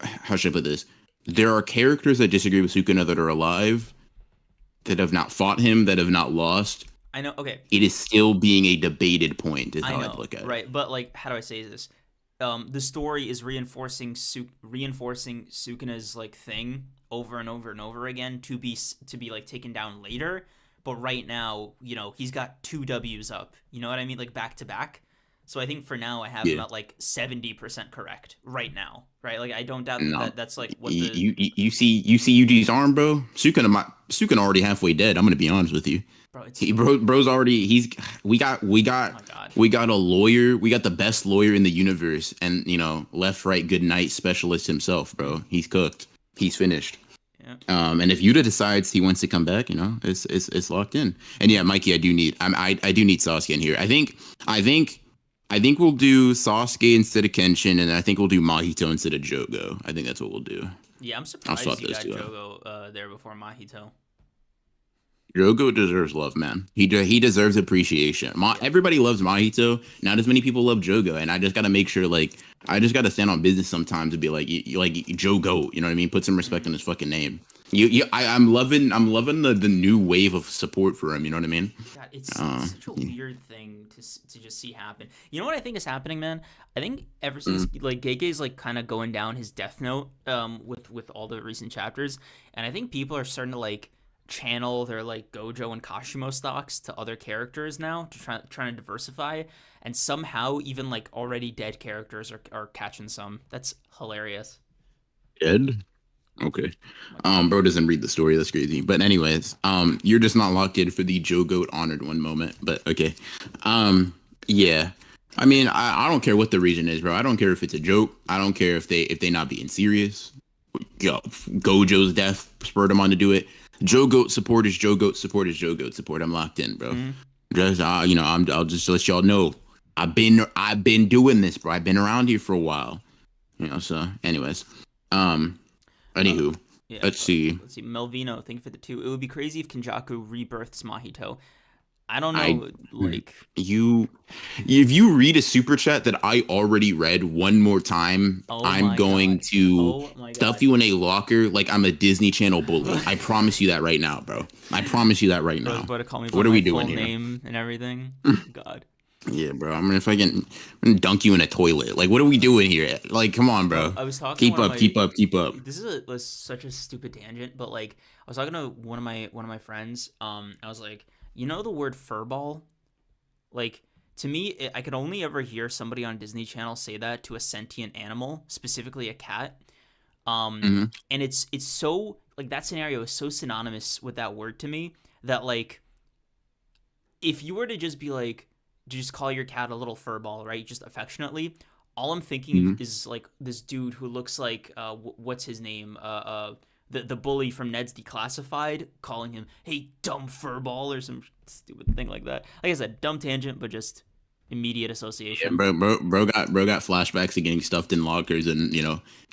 how should I put this? There are characters that disagree with Sukuna that are alive, that have not fought him, that have not lost. I know. Okay, It is still being a debated point, is I how I'd know, look at it. right? But like, how do I say this? The story is reinforcing Sukuna's like thing over and over and over again to be like taken down later. But right now, he's got two W's up. You know what I mean? Like back to back. So I think for now I have him Yeah. at like 70% correct right now, right? Like I don't doubt No. that's like what the You see Yuji's arm, bro. Sukuna already halfway dead. I'm gonna be honest with you. bro. It's Bro's already. He's oh my god. we got a lawyer. We got the best lawyer in the universe, and left, right, good night specialist himself, bro. He's cooked. He's finished. Yeah. And if Yuta decides he wants to come back, it's locked in. And yeah, Mikey, I do need Sasuke in here. I think we'll do Sasuke instead of Kenshin, and I think we'll do Mahito instead of Jogo. I think that's what we'll do. Yeah, I'm I'll surprised swap you those got two out. Jogo there before Mahito. Jogo deserves love, man. He deserves appreciation. Yeah. Everybody loves Mahito. Not as many people love Jogo, and I just got to make sure, like, I just got to stand on business sometimes to be like, like Jogo. You know what I mean? Put some respect Mm-hmm. on his fucking name. I'm loving the new wave of support for him. You know what I mean? God, it's Uh, such a weird thing to just see happen. You know what I think is happening, man? I think ever since mm, like Gege's like kind of going down his death note with all the recent chapters, and I think people are starting to like channel their like Gojo and Kashimo stocks to other characters now to trying to diversify, and somehow even like already dead characters are catching some. That's hilarious. Ed. Okay. Oh my god. Bro doesn't read the story. That's crazy. But anyways, you're just not locked in for the Joe Goat honored one moment. But okay. Yeah. I mean, I don't care what the reason is, bro. I don't care if it's a joke. I don't care if they not being serious. Yo, Gojo's death spurred him on to do it. Joe Goat support is Joe Goat support is Joe Goat support. I'm locked in, bro. Mhm. Just I'll just let y'all know. I've been doing this, bro. I've been around here for a while. So anyways. Um Uh, Anywho, yeah. let's see. Let's see. Melvino, thank you for the 2. It would be crazy if Kinjaku rebirths Mahito. I don't I know, like, you if you read a super chat that I already read one more time, oh I'm my going god. to Oh my stuff god. you in a locker like I'm a Disney Channel bully. I promise you that right now, bro. I promise you that right Bro's now. about to call me by What are my we full doing here? name and everything. God. Yeah, bro. I'm gonna dunk you in a toilet. Like, what are we doing here? Like, come on, Bro, bro. I was talking to Keep one of up, my keep up, keep up. this is was such a stupid tangent, but like I was talking to one of my friends. I was like, you know the word furball? Like to me, I could only ever hear somebody on Disney Channel say that to a sentient animal, specifically a cat. Um, Hmm. and it's so like that scenario is so synonymous with that word to me that like if you were to just be like just call your cat a little furball, right? Just affectionately. All I'm thinking of Hmm. is like this dude who looks like what's his name? The bully from Ned's Declassified, calling him "Hey dumb furball" or some stupid thing like that. Like I said, dumb tangent, but just immediate Yeah, association. bro got flashbacks of getting stuffed in lockers and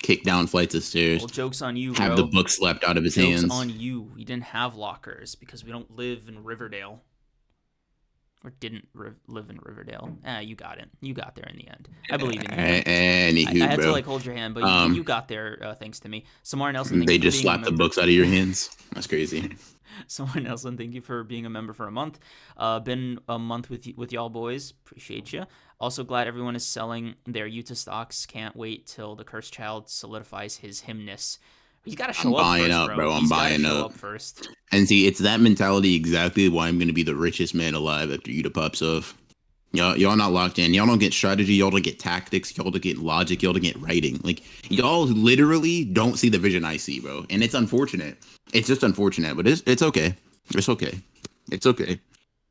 kicked down flights of Well, stairs, jokes on you, have the bro. book slapped out of his Jokes hands. on you. We didn't have lockers because we don't live in Riverdale. Or didn't live in Riverdale. You got it. You got there in the end. I believe in you, man. I Anywho, had to bro. like hold your hand, but you Um, got there thanks to me. Samar Nelson, thank you they for just being a slapped the member. books out of your hands. That's crazy. Samar Nelson, thank you for being a member for a month. Been a month with y'all boys. Appreciate you. Also glad everyone is selling their Utah stocks. Can't wait till the cursed child solidifies his himness. He's got to I'm show up buying first, up, bro. bro. I'm He's got to buying show up. up first. And see, it's that mentality exactly why I'm gonna be the richest man alive after Yuta pops off. Y'all not locked in. Y'all don't get strategy. Y'all don't get tactics. Y'all don't get logic. Y'all don't get writing. Like y'all literally don't see the vision I see, bro. And it's unfortunate. It's just unfortunate, but it's okay. It's okay. It's okay.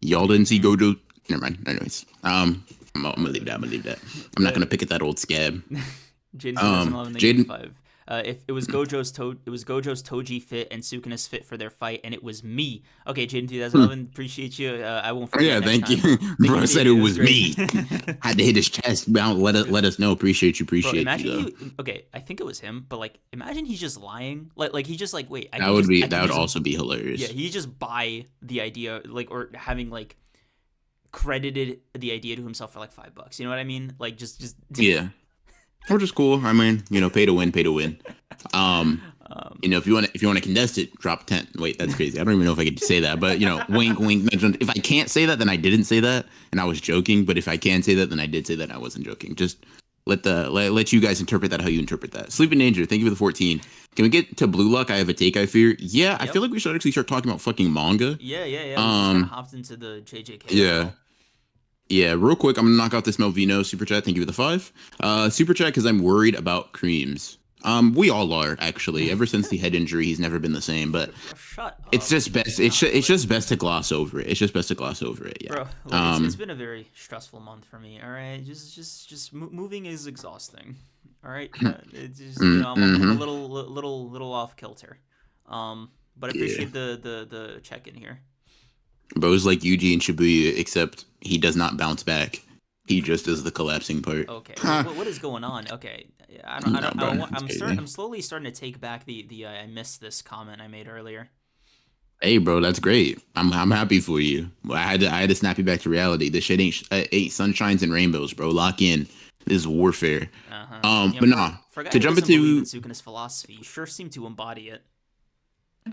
Y'all didn't see Mm-hmm. Gojo. Never mind. Anyways, I'm gonna leave that. I'm gonna leave that. I'm not gonna pick at that old scab. Jaden 2011, thank you for the Jaden. 5. If it was it was Gojo's Toji fit and Sukuna's fit for their fight, and it was me. Okay, Jaden 2011, appreciate you. I won't forget Yeah, next thank you. time, bro. Thank you Bro for the said it idea. It was was great. me. Had to hit his chest. Let us know. Bro, Appreciate you imagine though. he. Okay, I think it was him, but like, imagine he's just lying. Like he just like, wait, I That can would just, also be yeah, hilarious. he just buy the idea, like, or having like credited the idea to himself for like $5. You know what I mean? Like, just. Yeah. Which is cool. I mean, pay to win, pay to win. Um, um, if you want to contest it, drop 10. Wait, that's crazy. I don't even know if I could say that, but wink, wink. If I can't say that, then I didn't say that, and I was joking. But if I can say that, then I did say that, and I wasn't joking. Just let you guys interpret that how you interpret that. Sleeping Danger, thank you for the 14. Can we get to Blue Luck? I have a take. I fear. Yeah, I yep. feel like we should actually start talking about fucking manga. Yeah. We just kind of Um, hopped into the JJK yeah. world. Yeah, real quick, I'm gonna knock out this Melvino super chat. Thank you for the 5. Super chat because I'm worried about creams. We all are actually. Ever since the head injury, he's never been the same. But Bro, shut it's up. just best. It's just best to gloss over it. It's just best to gloss over it. Yeah. Bro, look, it's been a very stressful month for me. All right, just moving is exhausting. All right, it's just I'm a Mm-hmm. little off kilter. But I Yeah. appreciate the check in here. Bro's like Yuji and Shibuya, except he does not bounce back. He just does the collapsing part. Okay, Huh. what is going on? Okay, No, bro. It's crazy. I'm slowly starting to take back the I missed this comment I made earlier. Hey, bro, that's great. I'm happy for you. I had to snap you back to reality. This shit ain't sunshines and rainbows, bro. Lock in. This is warfare. But nah. For a guy To who jump doesn't believe in into, Sukuna's philosophy, you sure seem to embody it.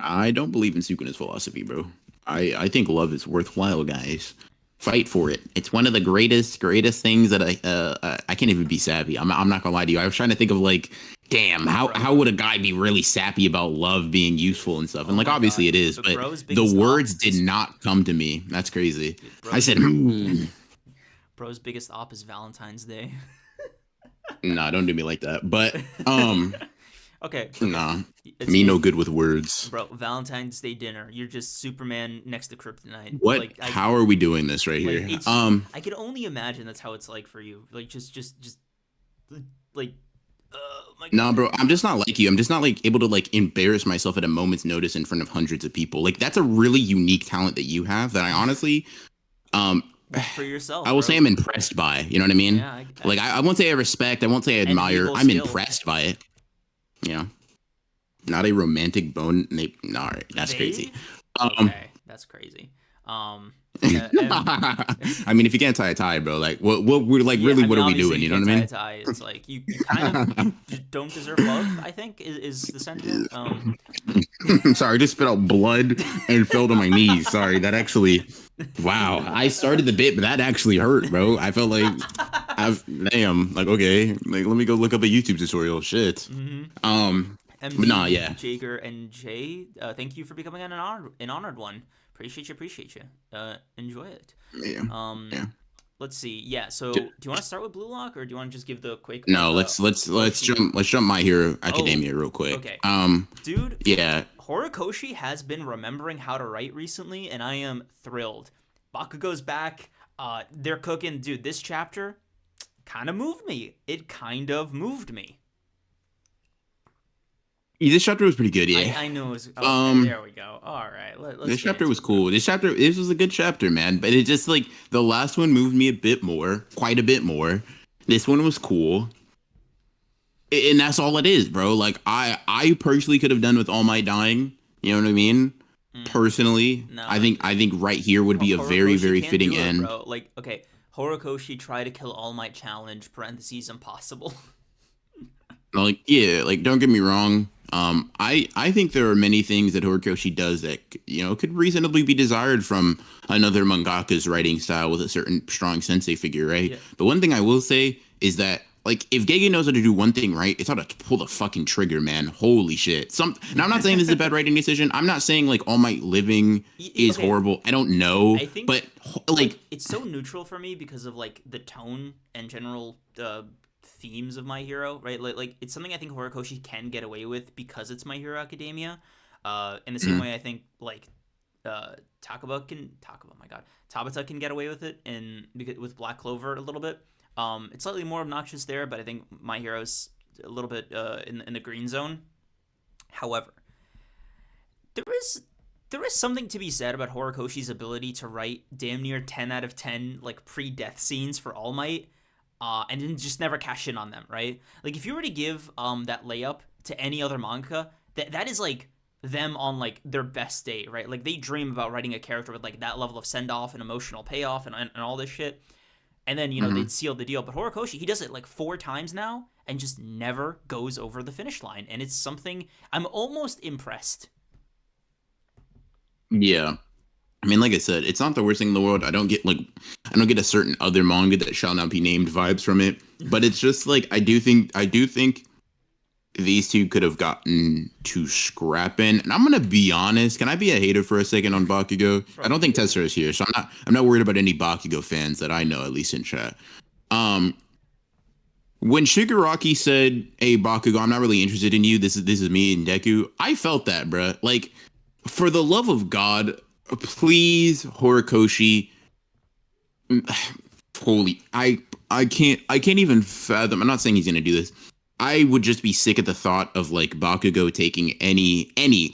I don't believe in Sukuna's philosophy, bro. I think love is worthwhile, guys. Fight for it. It's one of the greatest things that I can't even be sappy. I'm not gonna lie to you. I was trying to think of like, damn, how would a guy be really sappy about love being useful and stuff? And Oh like my obviously god. it is, But but bro's the biggest op words did is not come to me. That's crazy. I bro's said, bro's biggest op is Valentine's Day. nah, don't do me like that. But Okay. nah, It's me no good with words. bro, Valentine's Day dinner. You're just Superman next to Kryptonite. What? Like How are we doing this right like here? it's I could only imagine that's how it's like for you. Like just like my Nah, god. bro, I'm just not like you. I'm just not like able to like embarrass myself at a moment's notice in front of hundreds of people. Like that's a really unique talent that you have that I honestly, um, For yourself, I will say bro. I'm impressed by. You know what I mean? Yeah, Like I won't say I respect. I won't say I admire. enviable I'm skill. impressed by it. You know, not a romantic bone. All right, that's crazy. They Um, okay, that's crazy. And I mean, if you can't tie a tie, bro, like what we're like yeah, really I what mean, are we obviously doing? you You know can't what tie I a mean? tie. It's like you kind of don't deserve love, I think is the sentiment. I'm sorry, I just spit out blood and fell to my knees. Sorry, that actually wow. I started the bit, but that actually hurt, bro. I felt like I've damn, like okay, like let me go look up a YouTube tutorial. Shit. hmm Um, but nah, MD, yeah. Jager, and Jay, thank you for becoming an honored one. Appreciate you. Enjoy it. Yeah. Um, Yeah. let's see. Yeah. So, do you want to start with Blue Lock, or do you want to just give the quick like No, Oshi? let's jump My Hero Oh, Academia real quick. okay, dude. Yeah. Horikoshi has been remembering how to write recently, and I am thrilled. Bakugo's back. They're cooking, dude. This chapter kind of moved me. It kind of moved me. This chapter was pretty good, yeah. I knew it was. Okay, Um, there we go. All right, let's this get chapter into was it, bro. cool. This was a good chapter, man. But it just like the last one moved me a bit more, quite a bit more. This one was cool, and that's all it is, bro. Like I personally could have done with All Might dying. You know what I mean? Mm, Personally, no, I think right here would be a very Horikoshi very can't fitting do it, end. bro. Like, okay, Horikoshi try to kill All Might challenge (parentheses impossible). Like yeah, like don't get me wrong. I think there are many things that Horikoshi does that could reasonably be desired from another mangaka's writing style with a certain strong sensei figure, right? Yeah. But one thing I will say is that like if Gege knows how to do one thing right, it's how to pull the fucking trigger, man. Holy shit! Now I'm not saying this is a bad writing decision. I'm not saying like All Might living is Okay, horrible. I don't know, I think but like it's so neutral for me because of like the tone and general themes of My Hero, right? Like it's something I think Horikoshi can get away with because it's My Hero Academia. In the same way, I think like Takaba, my god, Tabata can get away with it in because with Black Clover a little bit. It's slightly more obnoxious there, but I think My Hero's a little bit in the green zone. However, there is something to be said about Horikoshi's ability to write damn near 10 out of 10 like pre-death scenes for All Might, and then just never cash in on them, right? Like if you were to give that layup to any other manga, that is like them on like their best day, right? Like they dream about writing a character with like that level of send off and emotional payoff and all this shit, and then mhm. they'd seal the deal. But Horikoshi, he does it like 4 times now and just never goes over the finish line, and it's something I'm almost impressed. Yeah. I mean, like I said, it's not the worst thing in the world. I don't get a certain other manga that shall not be named vibes from it. But it's just like I do think these two could have gotten to scrapping. And I'm gonna be honest. Can I be a hater for a second on Bakugo? I Bro, don't think Tessera is here, so I'm not worried about any Bakugo fans that I know, at least in chat. Um, when Shigaraki said, "Hey Bakugo, I'm not really interested in you. This is me and Deku," I felt that, bruh. Like, for the love of God, please, Horikoshi. Holy, I can't even fathom. I'm not saying he's gonna do this. I would just be sick at the thought of like Bakugo taking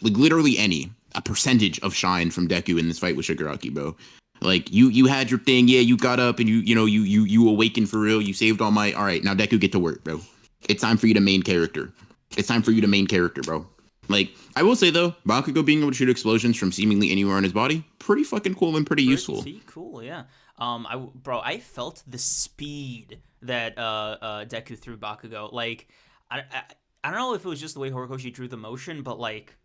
like literally any a percentage of shine from Deku in this fight with Shigaraki, bro. Like you had your thing, yeah, you got up and you awakened for real. You saved all right. Now Deku, get to work, bro. It's time for you to main character. It's time for you to main character, bro. Like I will say though, Bakugo being able to shoot explosions from seemingly anywhere on his body, pretty fucking cool and pretty useful. pretty cool, yeah. I felt the speed that Deku threw Bakugo. Like, I don't know if it was just the way Horikoshi drew the motion, but like,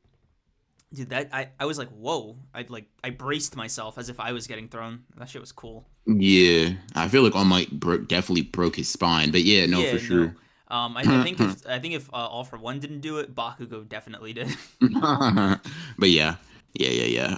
dude, I was like, whoa! I braced myself as if I was getting thrown. That shit was cool. Yeah, I feel like All Might definitely broke his spine, but yeah, no, for Yeah, no. sure. I think if All for One didn't do it, Bakugo definitely did. But yeah, yeah.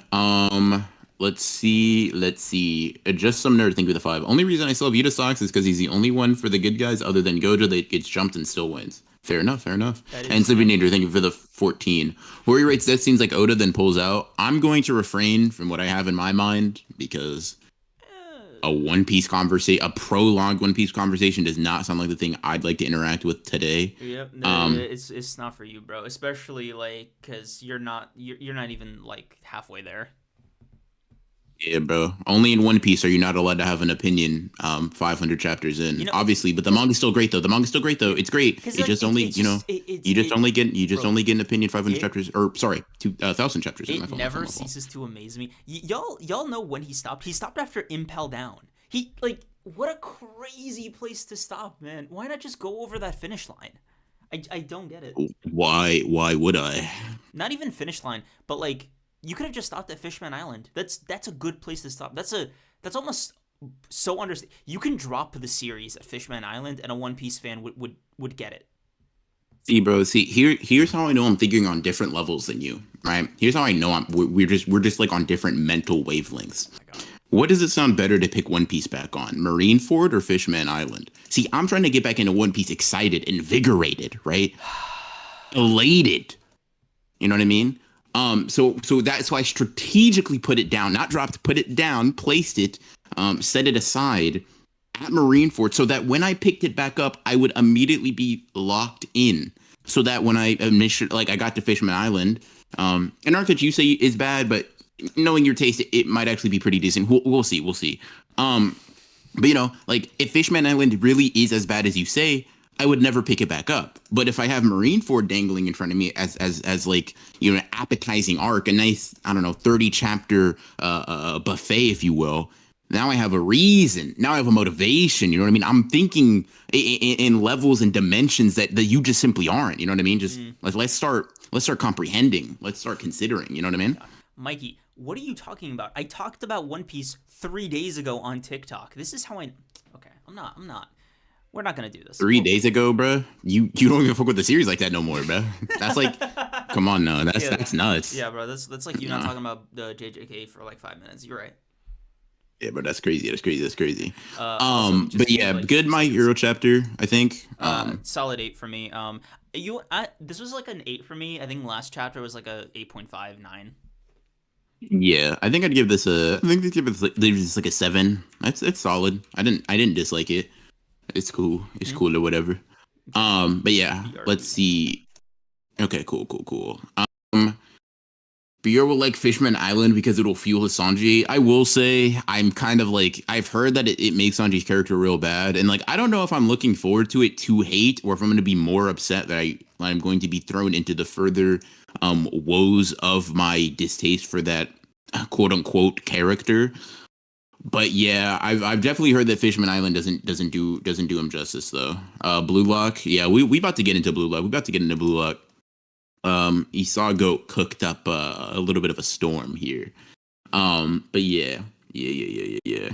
Let's see. Just some nerd think with a five. Only reason I still have Yuta socks is because he's the only one for the good guys other than Gojo that gets jumped and still wins. Fair enough, fair enough. That And is Sleeping Nature, thank you for the 14. Where he writes death scenes like Oda, then pulls out. I'm going to refrain from what I have in my mind because uh, a One Piece conversation, a prolonged One Piece conversation, does not sound like the thing I'd like to interact with today. Yep, no, Um, it's not for you, bro. Especially like because you're not even like halfway there. Yeah, bro. Only in One Piece are you not allowed to have an opinion. 500 chapters You in, know, it's obviously, but the because manga's still great though. The manga's still great though. It's great. because It like just only, it's just it's it you just bro. only get an opinion 500 It chapters, or sorry, 2,000 chapters in. My it fault. My fault. never My fault. ceases to amaze me. Y'all know when he stopped. He stopped after Impel Down. He like what a crazy place to stop, man. Why not just go over that finish line? I don't get it. Why? Why would I? Not even finish line, but like you could have just stopped at Fishman Island. That's a good place to stop. That's almost so understand. You can drop the series at Fishman Island, and a One Piece fan would get it. See, bro. See, here's how I know I'm thinking on different levels than you. Right? Here's how I know we're just like on different mental wavelengths. Oh my god. What does it sound better to pick One Piece back on, Marineford or Fishman Island? See, I'm trying to get back into One Piece excited, invigorated, right? Elated. You know what I mean? So that's why I strategically put it down, not dropped, put it down, placed it, set it aside at Marineford, so that when I picked it back up, I would immediately be locked in. So that when I initially, like, I got to Fishman Island, an arc that you say is bad, but knowing your taste, it might actually be pretty decent. We'll see, we'll see. But like if Fishman Island really is as bad as you say, I would never pick it back up. But if I have Marineford dangling in front of me as like an appetizing arc, a nice, I don't know, 30 chapter buffet, if you will. Now I have a reason. Now I have a motivation. You know what I mean? I'm thinking in levels and dimensions that you just simply aren't. You know what I mean? Just let's start comprehending. Let's start considering. You know what I mean? Mikey, what are you talking about? I talked about One Piece 3 days ago on TikTok. This is how I. Okay, I'm not. We're not gonna do this. 3 days ago, bro. You don't even fuck with the series like that no more, bro. That's like, come on, no, Yeah, that's nuts. yeah, bro. That's like you not Nah. talking about the JJK for like 5 minutes. You're right. Yeah, bro, that's crazy. That's crazy. That's crazy. Also, But just give me yeah, like good 30 My seconds. Hero chapter, I think. Solid 8 for me. This was like an 8 for me. I think last chapter was like a 8.59. Yeah, I think I'd give this a. I think I'd give this like a 7. It's solid. I didn't dislike it. It's cool. It's Hmm? cool or whatever. Okay. But yeah, let's BRB. see. Okay, cool. Beer will like Fishman Island because it'll fuel his Sanji. I will say I'm kind of like I've heard that it makes Sanji's character real bad, and like I don't know if I'm looking forward to it to hate or if I'm going to be more upset that I'm going to be thrown into the further woes of my distaste for that quote unquote character. But yeah, I've definitely heard that Fishman Island doesn't do him justice though. Blue Lock, yeah, we about to get into Blue Lock. We about to get into Blue Lock. Esau Goat cooked up a little bit of a storm here. But yeah. I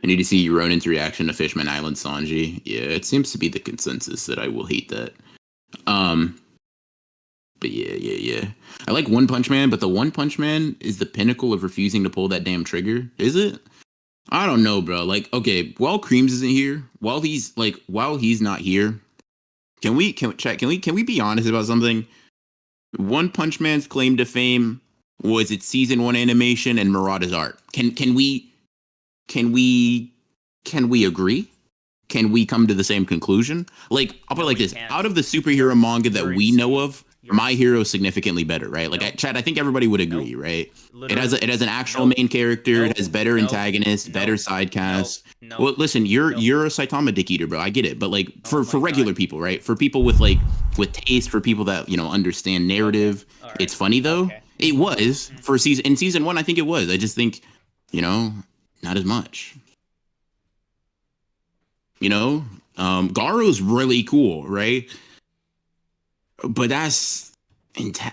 need to see Ronan's reaction to Fishman Island Sanji. Yeah, it seems to be the consensus that I will hate that. Um, but yeah. I like One Punch Man, but the One Punch Man is the pinnacle of refusing to pull that damn trigger. Is it? I don't know, bro. Like, okay, while Creams isn't here, while he's not here, can we be honest about something? One Punch Man's claim to fame was its season 1 animation and Murata's art. Can we agree? Can we come to the same conclusion? Like, I'll put it No, like we this: can't. out of the superhero manga that You're we know insane. of, You're My insane. Hero is significantly better, right? Like, Nope. Chad, I think everybody would Nope. agree, right? Literally. It has an actual Nope. main character. It Nope. has better Nope. antagonists, better Nope. side Nope. casts. Nope. Well, listen, you're Nope. you're a Saitama dick eater, bro. I get it, but like Oh for my regular god. people, right? For people with taste, for people that understand Okay. narrative, All it's right. funny though. Okay. It Mhm. was Mhm. for season 1. I think it was. I just think, you know, not as much. You know, Garo's really cool, right? But that's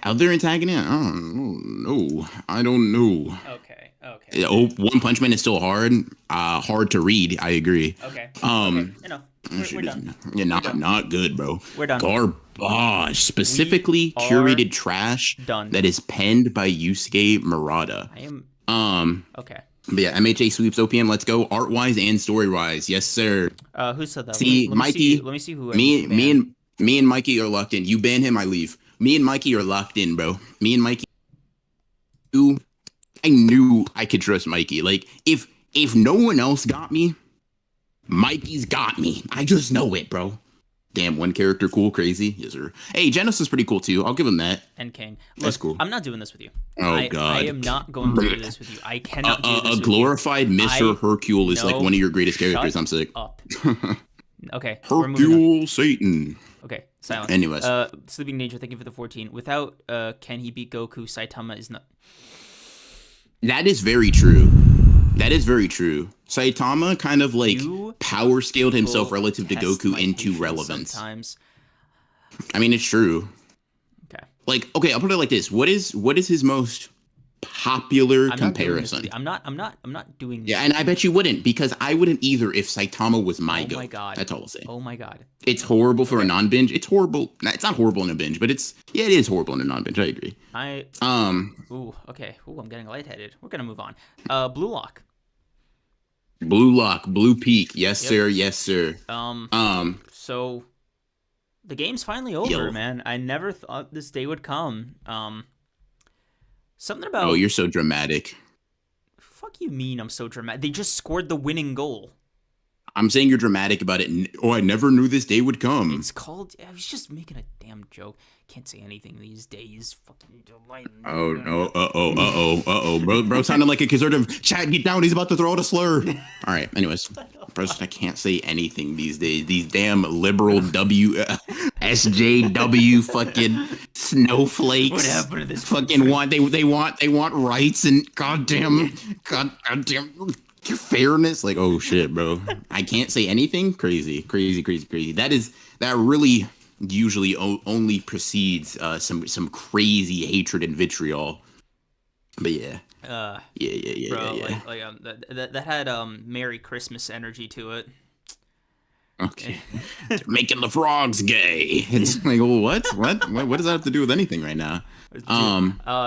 other antagonist. I don't know. I don't know. Okay. Okay. Yeah, oh, One Punch Man is still hard to read. I agree. Okay. Okay. Um, Enough. that We're shit is done. yeah, We're not done. not good, bro. We're done. Garbage. We Specifically are curated trash done. that is penned by Yusuke Murata. I am Um, okay. but yeah, MHA sweeps OPM. Let's go. Art wise and story wise, yes sir. Who said that? See, Let me see. Mikey, Let me see who I need to me me ban. and me and Mikey are locked in. You ban him, I leave. Me and Mikey are locked in, bro. Me and Mikey. I knew I could trust Mikey. Like if no one else got me, Mikey's got me. I just know it, bro. Damn, one character, cool, crazy. Yes, sir. Hey, Genos is pretty cool too. I'll give him that. And King. That's Look, cool. I'm not doing this with you. Oh I God. am not going to do this with you. I cannot do this A with you. glorified Mr. Hercule is like No, one of your greatest characters. shut I'm sick. up. Okay, we're moving on. Hercule Satan. Okay, silence. Anyways, Sleeping Nature, thank you for the 14. Without can he beat Goku? Saitama is not. that is very true. That is very true. Saitama kind of like You power scaled himself people relative to test Goku my into patience relevance. Sometimes. I mean, it's true. Okay. Like, okay, I'll put it like this. What is his most popular comparison? I'm not doing this. Yeah, and I bet you wouldn't, because I wouldn't either if Saitama was my goat. Oh my god. That's all I'll say. Oh my god. It's horrible for a non-binge. It's horrible. It's not horrible in a binge, but it is horrible in a non-binge. I agree. Ooh, okay. Ooh, I'm getting lightheaded. We're gonna move on. Blue Lock. Blue Lock, Blue Peak. Yes, Yep. sir. Yes, sir. So the game's finally over, man. I never thought this day would come. Something about. Oh, you're so dramatic. Fuck you mean I'm so dramatic? They just scored the winning goal. I'm saying you're dramatic about it. Oh, I never knew this day would come. It's called. I was just making a damn joke. Can't say anything these days. Fucking delight. Oh no! Bro sounded like a conservative. Chad, get down. He's about to throw out a slur. All right. Anyways, bro, I can't say anything these days. These damn liberal SJW fucking snowflakes. What happened to this fucking want they want rights and goddamn fairness. Like, oh shit, bro. I can't say anything. Crazy. That really usually only precedes some crazy hatred and vitriol. But yeah. Bro, yeah. That had Merry Christmas energy to it. Okay. Making the frogs gay. It's like, well, what does that have to do with anything right now?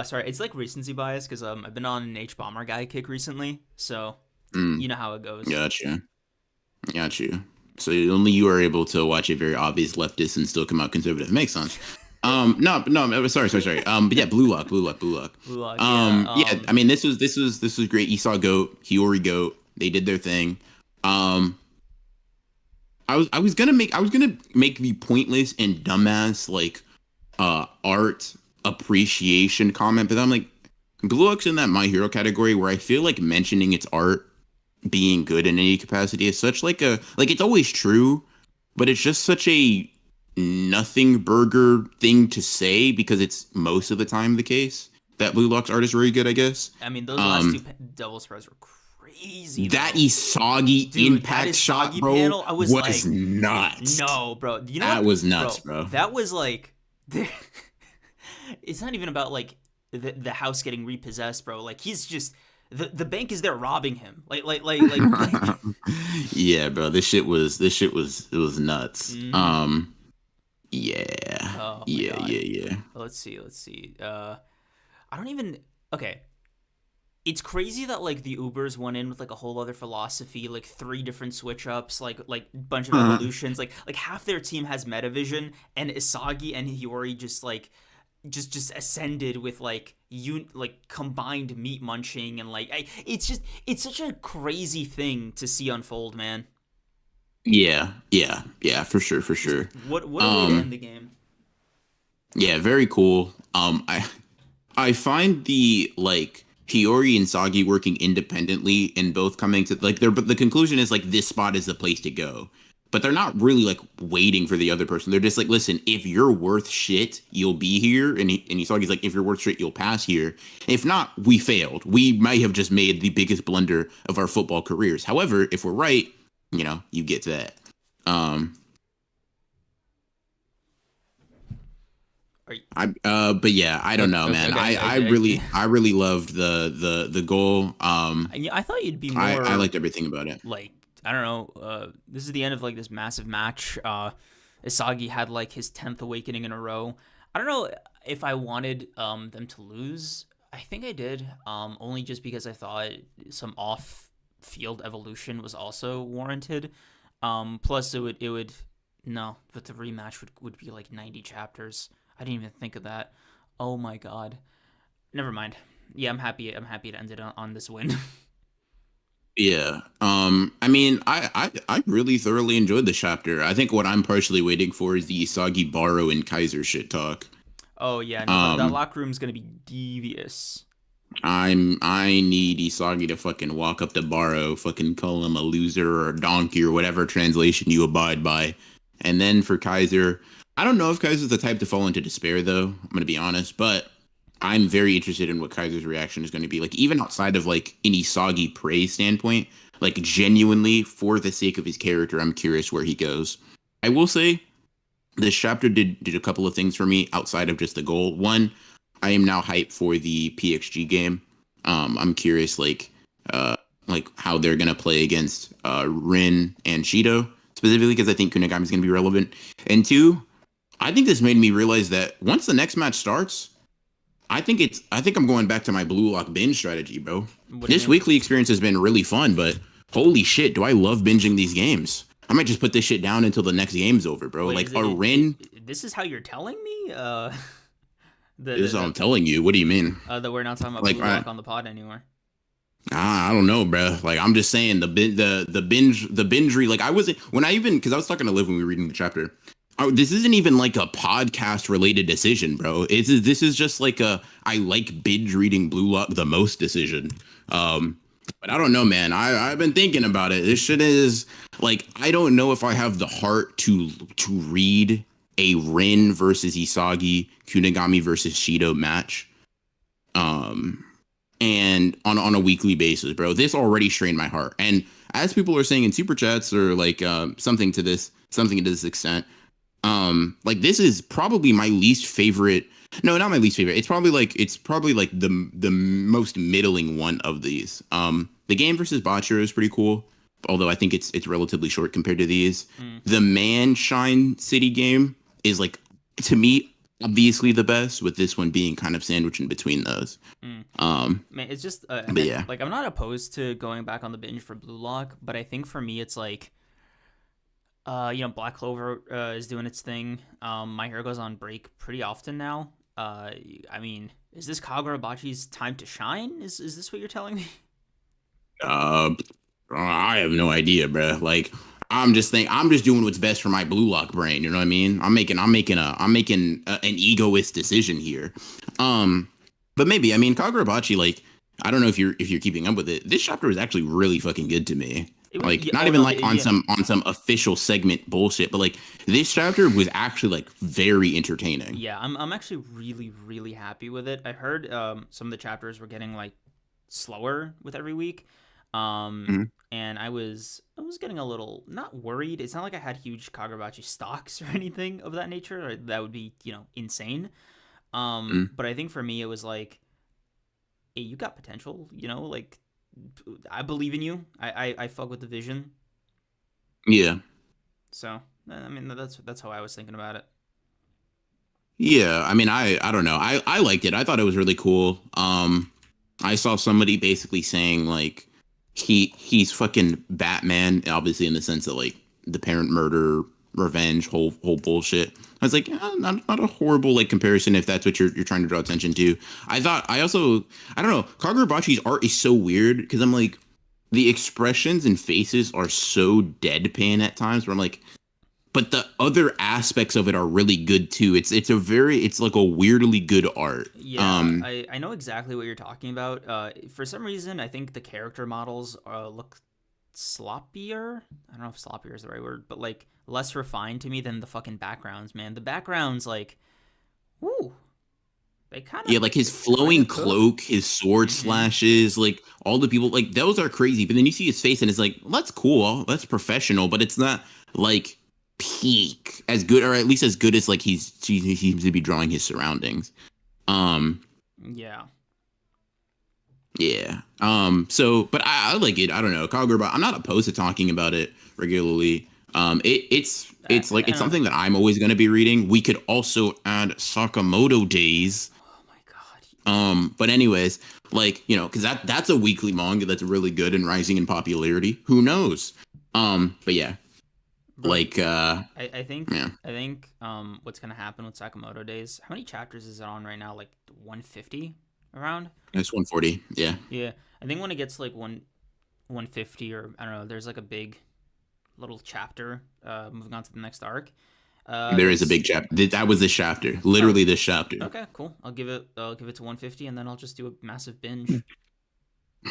Sorry, it's like recency bias because I've been on an H Bomber guy kick recently, so you know how it goes. Got you. So only you are able to watch a very obvious leftist and still come out conservative. Makes sense. No, sorry. But yeah, Blue Lock. Yeah, yeah. I mean, this was great. Esau goat, Hiyori goat. They did their thing. I was gonna make the pointless and dumbass like art appreciation comment, but I'm like, Blue Lock's in that My Hero category where I feel like mentioning its art being good in any capacity is such like it's always true, but it's just such a nothing burger thing to say because it's most of the time the case that Blue Lock's art is very good, I guess. I mean, those last two double spreads were crazy. That Isagi impact shot, bro, panel, I was like, nuts. No, bro. You know that was nuts, bro. That was like, it's not even about like the house getting repossessed, bro. Like he's just. The bank is there robbing him. Like yeah, bro. This shit was nuts. Mm-hmm. Yeah. Oh, yeah. Let's see. I don't even. Okay. It's crazy that like the Ubers went in with like a whole other philosophy, like 3 different switch ups, like bunch of evolutions. Like half their team has Metavision, and Isagi and Hiyori just ascended with like combined meat munching and like it's such a crazy thing to see unfold, man. Yeah, for sure. What a way to end the game. Yeah, very cool. I find the like Hiyori and Sagi working independently and both coming to like but the conclusion is like this spot is the place to go. But they're not really like waiting for the other person. They're just like, listen, if you're worth shit, you'll be here. And Isagi's like, if you're worth shit, you'll pass here. If not, we failed. We might have just made the biggest blunder of our football careers. However, if we're right, you get to that. But yeah, I don't know, man. I really loved the goal. I thought you'd be more. I liked everything about it. Like, I don't know. This is the end of like this massive match. Isagi had like his 10th awakening in a row. I don't know if I wanted them to lose. I think I did. Only just because I thought some off-field evolution was also warranted. Plus, but the rematch would be like 90 chapters. I didn't even think of that. Oh my god. Never mind. Yeah, I'm happy to end it on this win. Yeah. I mean, I really thoroughly enjoyed the chapter. I think what I'm partially waiting for is the Isagi Baro and Kaiser shit talk. Oh yeah, no, that Um, locker room's gonna be devious. I need Isagi to fucking walk up to Baro, fucking call him a loser or a donkey or whatever translation you abide by. And then for Kaiser, I don't know if Kaiser's the type to fall into despair though. I'm gonna be honest, but I'm very interested in what Kaiser's reaction is going to be. Like even outside of like an Isagi praise standpoint, like genuinely for the sake of his character, I'm curious where he goes. I will say this chapter did a couple of things for me outside of just the goal. One, I am now hyped for the PXG game. I'm curious like how they're gonna play against Rin and Shido specifically because I think Kunigami is gonna be relevant. And two, I think this made me realize that once the next match starts, I think I'm going back to my blue lock binge strategy, bro. What do you This mean? weekly experience has been really fun, but holy shit, do I love binging these games. I might just put this shit down until the next game's over, bro. Wait, Like is a Rin, this is how you're telling me? The this is what I'm telling you. What do you mean? that we're not talking about Like blue lock on the pod anymore. I don't know, bro. Like I'm just saying the binge like I wasn't when I even because I was talking to Liv when we were reading the chapter. This isn't even like a podcast related decision, bro. This is just like a I like binge reading Blue Lock the most decision. Um, but I don't know, man. I've been thinking about it. This shit is like I don't know if I have the heart to read a Rin versus Isagi, Kunigami versus Shido match. Um, and on a weekly basis, bro. This already strained my heart. And as people are saying in super chats or like something to this extent, like this is probably my least favorite. No, not my least favorite. It's probably like the most middling one of these. The game versus Botcher is pretty cool, although I think it's relatively short compared to these. Mm, The Man Shine City game is like to me obviously the best, with this one being kind of sandwiched in between those. mm. Um, Man, it's just but yeah. like I'm not opposed to going back on the binge for blue lock, but I think for me it's like Black Clover is doing its thing. My Hero goes on break pretty often now. I mean, is this Kagurabachi's time to shine? Is this what you're telling me? Uh, I have no idea, bro. Like, I'm just doing what's best for my blue lock brain. You know what I mean? I'm making an egoist decision here. Um, but maybe I mean Kagurabachi. Like, I don't know if you're keeping up with it. This chapter was actually really fucking good to me. It was Like, yeah, not oh even no, like yeah. on some official segment bullshit, but like this chapter was actually like very entertaining. Yeah, I'm actually really really happy with it. I heard some of the chapters were getting like slower with every week. Um Mhm. and I was getting a little not worried. It's not like I had huge Kagurabachi stocks or anything of that nature. Or that would be, insane. Mhm. But I think for me it was like, hey, you got potential, like I believe in you. I fuck with the vision. Yeah. So, I mean that's how I was thinking about it. Yeah, I mean, I don't know. I liked it. I thought it was really cool. I saw somebody basically saying like he's fucking Batman, obviously in the sense of like the parent murder, revenge, whole bullshit. I was like, not a horrible like comparison if that's what you're trying to draw attention to. I don't know. Kagurabachi's art is so weird because I'm like the expressions and faces are so deadpan at times where I'm like but the other aspects of it are really good too. It's like a weirdly good art. Yeah, I know exactly what you're talking about. For some reason, I think the character models look sloppier. I don't know if sloppier is the right word, but like less refined to me than the fucking backgrounds, man. The backgrounds, like, whoo, they Yeah, like his kind flowing of cook. cloak, his sword Mm-hmm. slashes, like all the people, like those are crazy. But then you see his face, and it's like, well, that's cool, that's professional, but it's not like peak as good, or at least as good as like he seems to be drawing his surroundings. Um, Yeah. Yeah. So, but I like it. I don't know. Kagura, I'm not opposed to talking about it regularly. It's like it's And something that I'm always going to be reading. We could also add Sakamoto Days. oh my god. But anyways, like because that's a weekly manga that's really good and rising in popularity. Who knows? But yeah, Bro, like I think yeah, what's gonna happen with Sakamoto Days? How many chapters is it on right now? Like 150 around? it's 140. Yeah. Yeah, I think when it gets to like 150, or I don't know. There's like a big little chapter moving on to the next arc. There is a That's big chapter. That was this chapter. oh, Literally this chapter. okay, cool. I'll give it to 150, and then I'll just do a massive binge.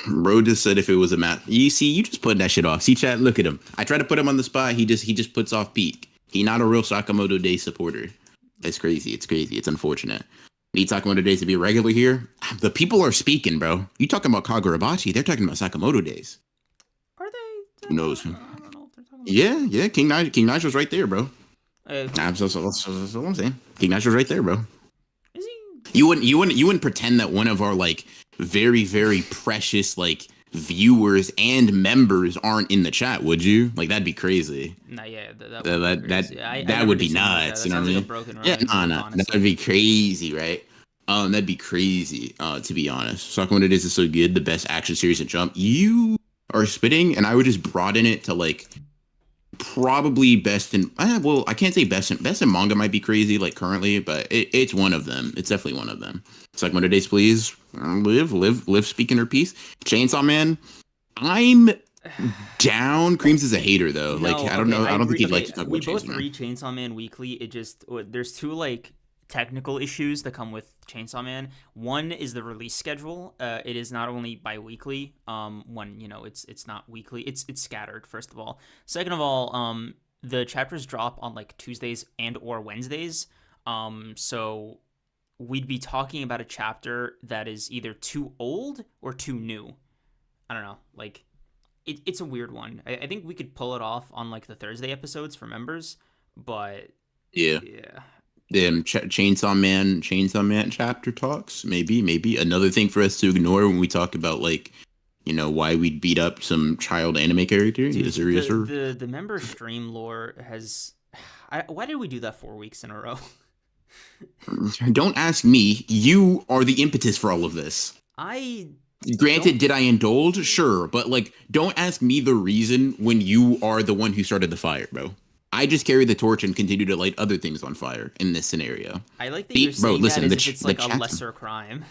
Bro just said if it was a map. You see, you just putting that shit off. See, chat, look at him. I try to put him on the spot. He just puts off peak. He not a real Sakamoto Day supporter. It's crazy. It's crazy. It's unfortunate. Need Sakamoto Days to be regular here. The people are speaking, bro. You talking about Kagurabachi? They're talking about Sakamoto Days. Are they? Who knows? I don't know what they're talking about. Yeah. King Nigel's right there, bro. That's what I'm saying. King Nigel's right there, bro. Is he? You wouldn't pretend that one of our like very very precious like viewers and members aren't in the chat, would you? Like that'd be crazy. Nah, yeah, That would be nuts. That You know what I sounds like a mean? broken Yeah, record, honestly. that'd be crazy, right? That'd be crazy. To be honest, Sakamoto Days is so good, the best action series in Jump. You are spitting, and I would just broaden it to like probably best in. Well, I can't say best in manga might be crazy like currently, but it's one of them. It's definitely one of them. Sakamoto Days, please live. Speak in her piece. Chainsaw Man. I'm down. Creams is a hater though. Like No, I don't okay, know. I don't think he'd like okay, to talk we about both Chainsaw Man. read Chainsaw Man weekly. It just there's two like technical issues that come with Chainsaw Man. One is the release schedule. It is not only bi-weekly. When it's not weekly. It's scattered. First of all. Second of all, the chapters drop on like Tuesdays and or Wednesdays. So we'd be talking about a chapter that is either too old or too new. I don't know. Like it's a weird one. I think we could pull it off on like the Thursday episodes for members, but Yeah. yeah, Chainsaw Man chapter talks. Maybe another thing for us to ignore when we talk about like, why we'd beat up some child anime character. dude, Yes, sir. the member stream lore has. Why did we do that 4 weeks in a row? Don't ask me. You are the impetus for all of this. I Granted, don't. did I indulge? Sure, but like, don't ask me the reason when you are the one who started the fire, bro. I just carry the torch and continue to light other things on fire in this scenario. I like that you're Bro, saying listen, that as if it's like a lesser crime.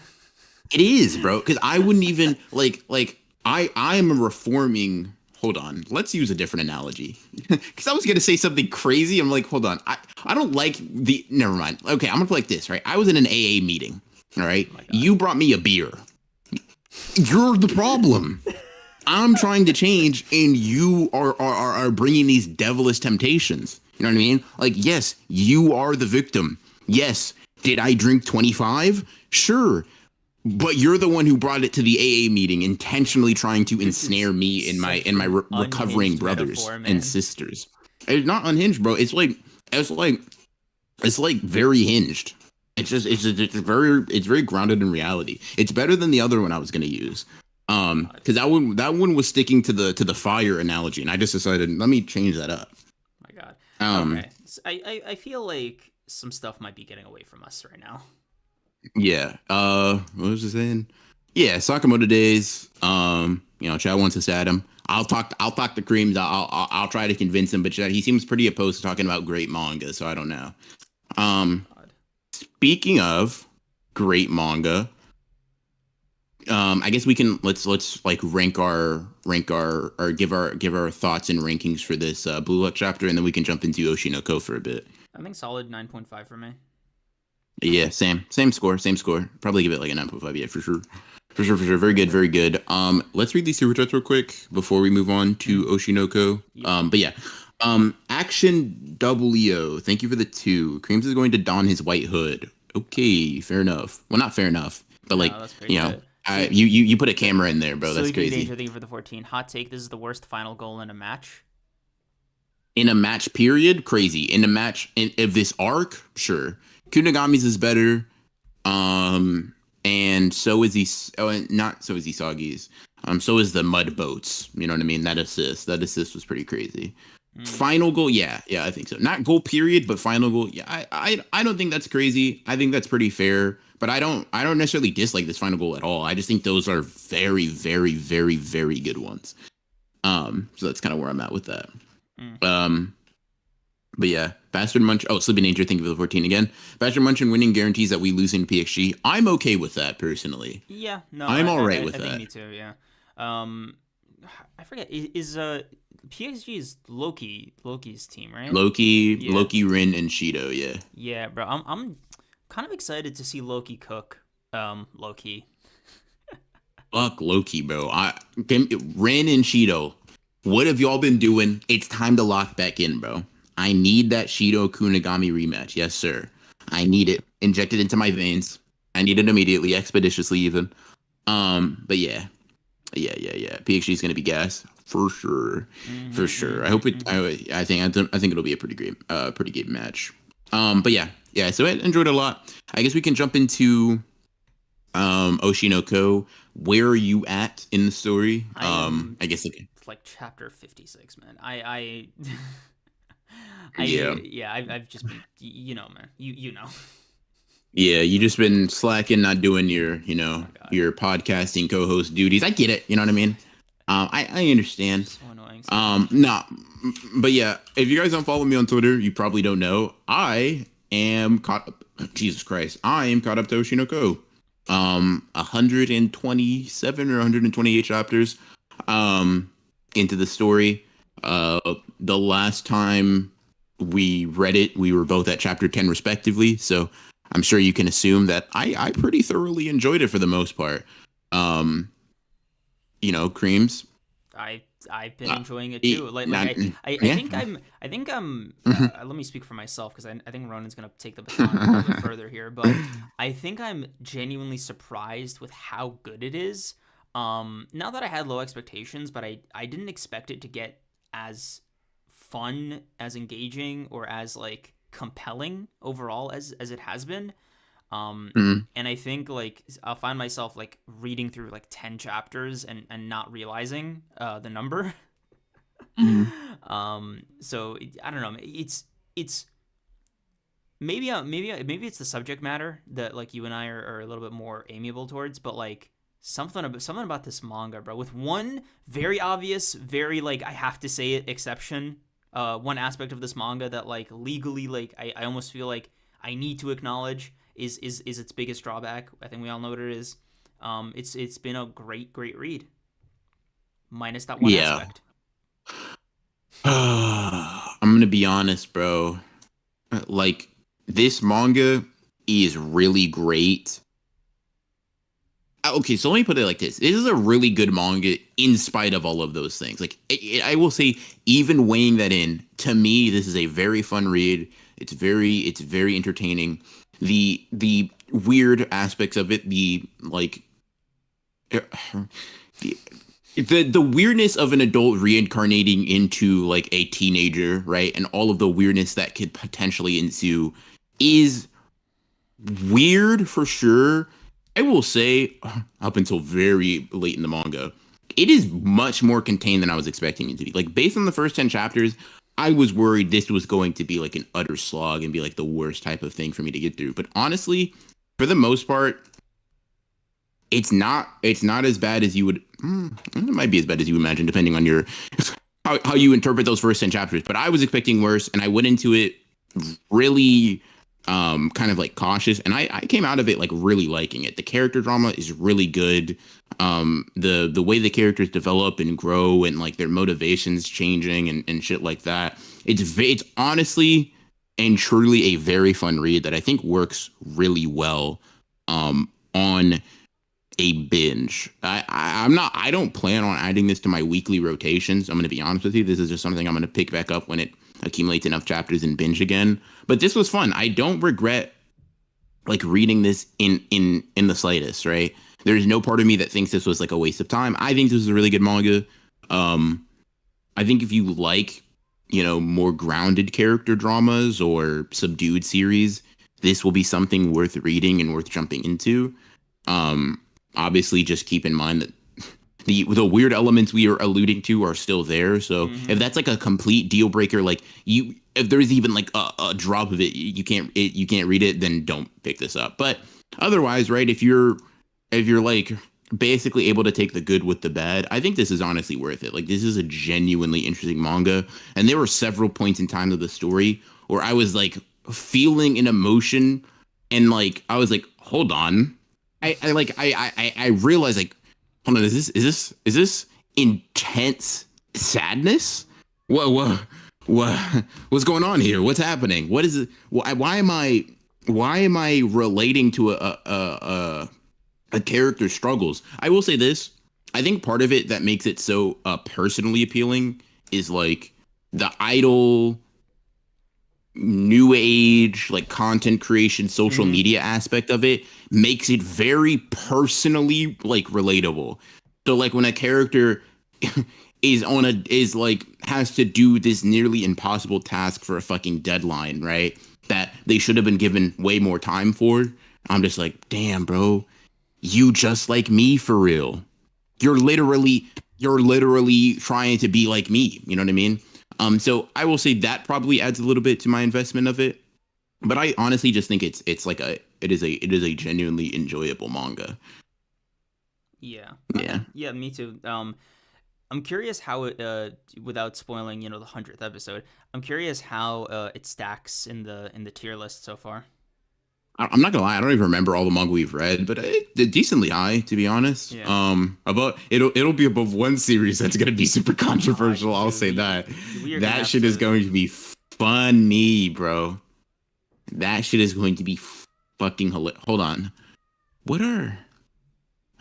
it is, bro, because I wouldn't even like I am reforming. Hold on, let's use a different analogy because I was gonna say something crazy. I'm like, hold on, I don't like the. Never mind. Okay, I'm gonna play like this, right? I was in an AA meeting. All right, Oh my God. you brought me a beer. You're the problem. I'm trying to change, and you are bringing these devilish temptations. You know what I mean? Like, yes, you are the victim. Yes, did I drink 25? Sure. But you're the one who brought it to the AA meeting, intentionally trying to ensnare me in my recovering brothers and sisters. It's not unhinged, bro. It's like very hinged. It's very grounded in reality. It's better than the other one I was gonna use. Because that one was sticking to the fire analogy, and I just decided let me change that up. Oh my God. Okay. So I feel like some stuff might be getting away from us right now. Yeah. What was I saying? Yeah, Sakamoto Days. Chad wants us at him. I'll talk to Creams. I'll try to convince him, but he seems pretty opposed to talking about great manga, so I don't know. God. Speaking of great manga, I guess we can let's like rank our or give our thoughts and rankings for this Blue Luck chapter, and then we can jump into Oshi no Ko for a bit. I think solid 9.5 for me. Yeah, same score. Probably give it like a 9.5. Yeah, for sure. Very good. Let's read these super chats real quick before we move on to Oshi no Ko. Yeah. But yeah. Action WO. Thank you for the 2. Creams is going to don his white hood. Okay, fair enough. Well, not fair enough, but like you put a camera in there, bro. That's crazy. Danger, thank you for the 14. Hot take: this is the worst final goal in a match. In a match period, crazy. In a match of this arc, sure. Kunigami's is better. And so is not so is Isagi's. So is the mud boats. You know what I mean? That assist was pretty crazy. Final goal, yeah, I think so. Not goal period, but final goal. Yeah, I don't think that's crazy. I think that's pretty fair. But I don't necessarily dislike this final goal at all. I just think those are very, very, very, very good ones. So that's kind of where I'm at with that. But yeah, Bastard Munch. Oh, Sleeping Danger. Thank you for the 14 again. Bastard Munch and winning guarantees that we lose in PXG. I'm okay with that personally. Yeah, no, I'm all right with that. I think me too. Yeah. I forget. Is PSG is Loki's team, right? Yeah. Loki, Rin, and Shido. Yeah. Yeah, bro. I'm kind of excited to see Loki cook. Loki. Fuck Loki, bro. Rin and Shido. What have y'all been doing? It's time to lock back in, bro. I need that Shido Kunigami rematch. Yes, sir. I need it injected into my veins. I need it immediately, expeditiously, even. But yeah, yeah. PhD is gonna be gas for sure, for sure. I hope it. I think it'll be a pretty good match. But yeah. So I enjoyed it a lot. I guess we can jump into Oshinoko. Where are you at in the story? I am I guess like chapter 56, man. yeah. Yeah. I've just been, you know, man. You know. Yeah, you just been slacking, not doing your, Oh my god. your podcasting co-host duties. I get it. You know what I mean? I understand. So annoying sometimes. No, but yeah, if you guys don't follow me on Twitter, you probably don't know. I am caught up. Jesus Christ, I am caught up to Oshinoko. 127 or 128 chapters, into the story. The last time we read it, we were both at chapter 10 respectively. So I'm sure you can assume that I pretty thoroughly enjoyed it for the most part. Creams. I've been Uh, enjoying it too. not, I yeah. think I'm Mhm. let me speak for myself because I think Ronan's gonna take the baton a little bit further here, but I think I'm genuinely surprised with how good it is. Now that I had low expectations, but I didn't expect it to get as fun, as engaging, or as like compelling overall as it has been. Um, Mhm. and I think like I'll find myself like reading through like 10 chapters and not realizing the number. Mhm. So I don't know. It's maybe it's the subject matter that like you and I are a little bit more amiable towards, but like something about this manga, bro. With one very obvious, very like I have to say it exception. One aspect of this manga that like legally like I almost feel like I need to acknowledge is its biggest drawback. I think we all know what it is. It's been a great read, minus that one Yeah. aspect. I'm gonna be honest, bro. Like, this manga is really great. Okay, so let me put it like this. This is a really good manga in spite of all of those things. Like, I will say, even weighing that in, to me, this is a very fun read. It's very entertaining. The weird aspects of it, the like the the weirdness of an adult reincarnating into like a teenager, right? And all of the weirdness that could potentially ensue is weird for sure. I will say, up until very late in the manga, it is much more contained than I was expecting it to be. Like, based on the first 10 chapters, I was worried this was going to be like an utter slog and be like the worst type of thing for me to get through. But honestly, for the most part, it's not as bad as you would. It might be as bad as you imagine, depending on your how you interpret those first 10 chapters. But I was expecting worse, and I went into it really kind of like cautious, and I came out of it like really liking it. The character drama is really good. The way the characters develop and grow, and like their motivations changing and shit like that. It's honestly and truly a very fun read that I think works really well on a binge. I'm not. I don't plan on adding this to my weekly rotations. I'm going to be honest with you. This is just something I'm going to pick back up when it accumulates enough chapters and binge again. But this was fun. I don't regret like reading this in the slightest. Right? There's no part of me that thinks this was like a waste of time. I think this is a really good manga. I think if you like, more grounded character dramas or subdued series, this will be something worth reading and worth jumping into. Um, Obviously, just keep in mind that the weird elements we are alluding to are still there. So if Mm-hmm. that's like a complete deal breaker, like if there's even like a drop of it, you can't read it, then don't pick this up. But otherwise, right? If you're like basically able to take the good with the bad, I think this is honestly worth it. Like, this is a genuinely interesting manga, and there were several points in time of the story where I was like feeling an emotion, and like I was like, hold on. I realized, like, hold on, is this intense sadness. What's going on here? What's happening? What is it? Why am I relating to a character's struggles? I will say this. I think part of it that makes it so personally appealing is like the idol new age like content creation social Mm-hmm. media aspect of it makes it very personally like relatable. So like when a character is like has to do this nearly impossible task for a fucking deadline, right, that they should have been given way more time for, I'm just like, damn bro, you just like me for real. You're literally trying to be like me. You know what I mean? So I will say that probably adds a little bit to my investment of it. But I honestly just think it's like it is a genuinely enjoyable manga. Yeah. Okay. Yeah. Yeah, me too. I'm curious how it, without spoiling, the 100th episode, I'm curious how it stacks in the tier list so far. I'm not gonna lie, I don't even remember all the manga we've read, but it's decently high, to be honest. Yeah. About it'll be above one series that's gonna be super controversial. I'll Dude, say that. we are gonna That have shit is to. going to be funny, bro. That shit is going to be fucking hilarious. Hold on. What are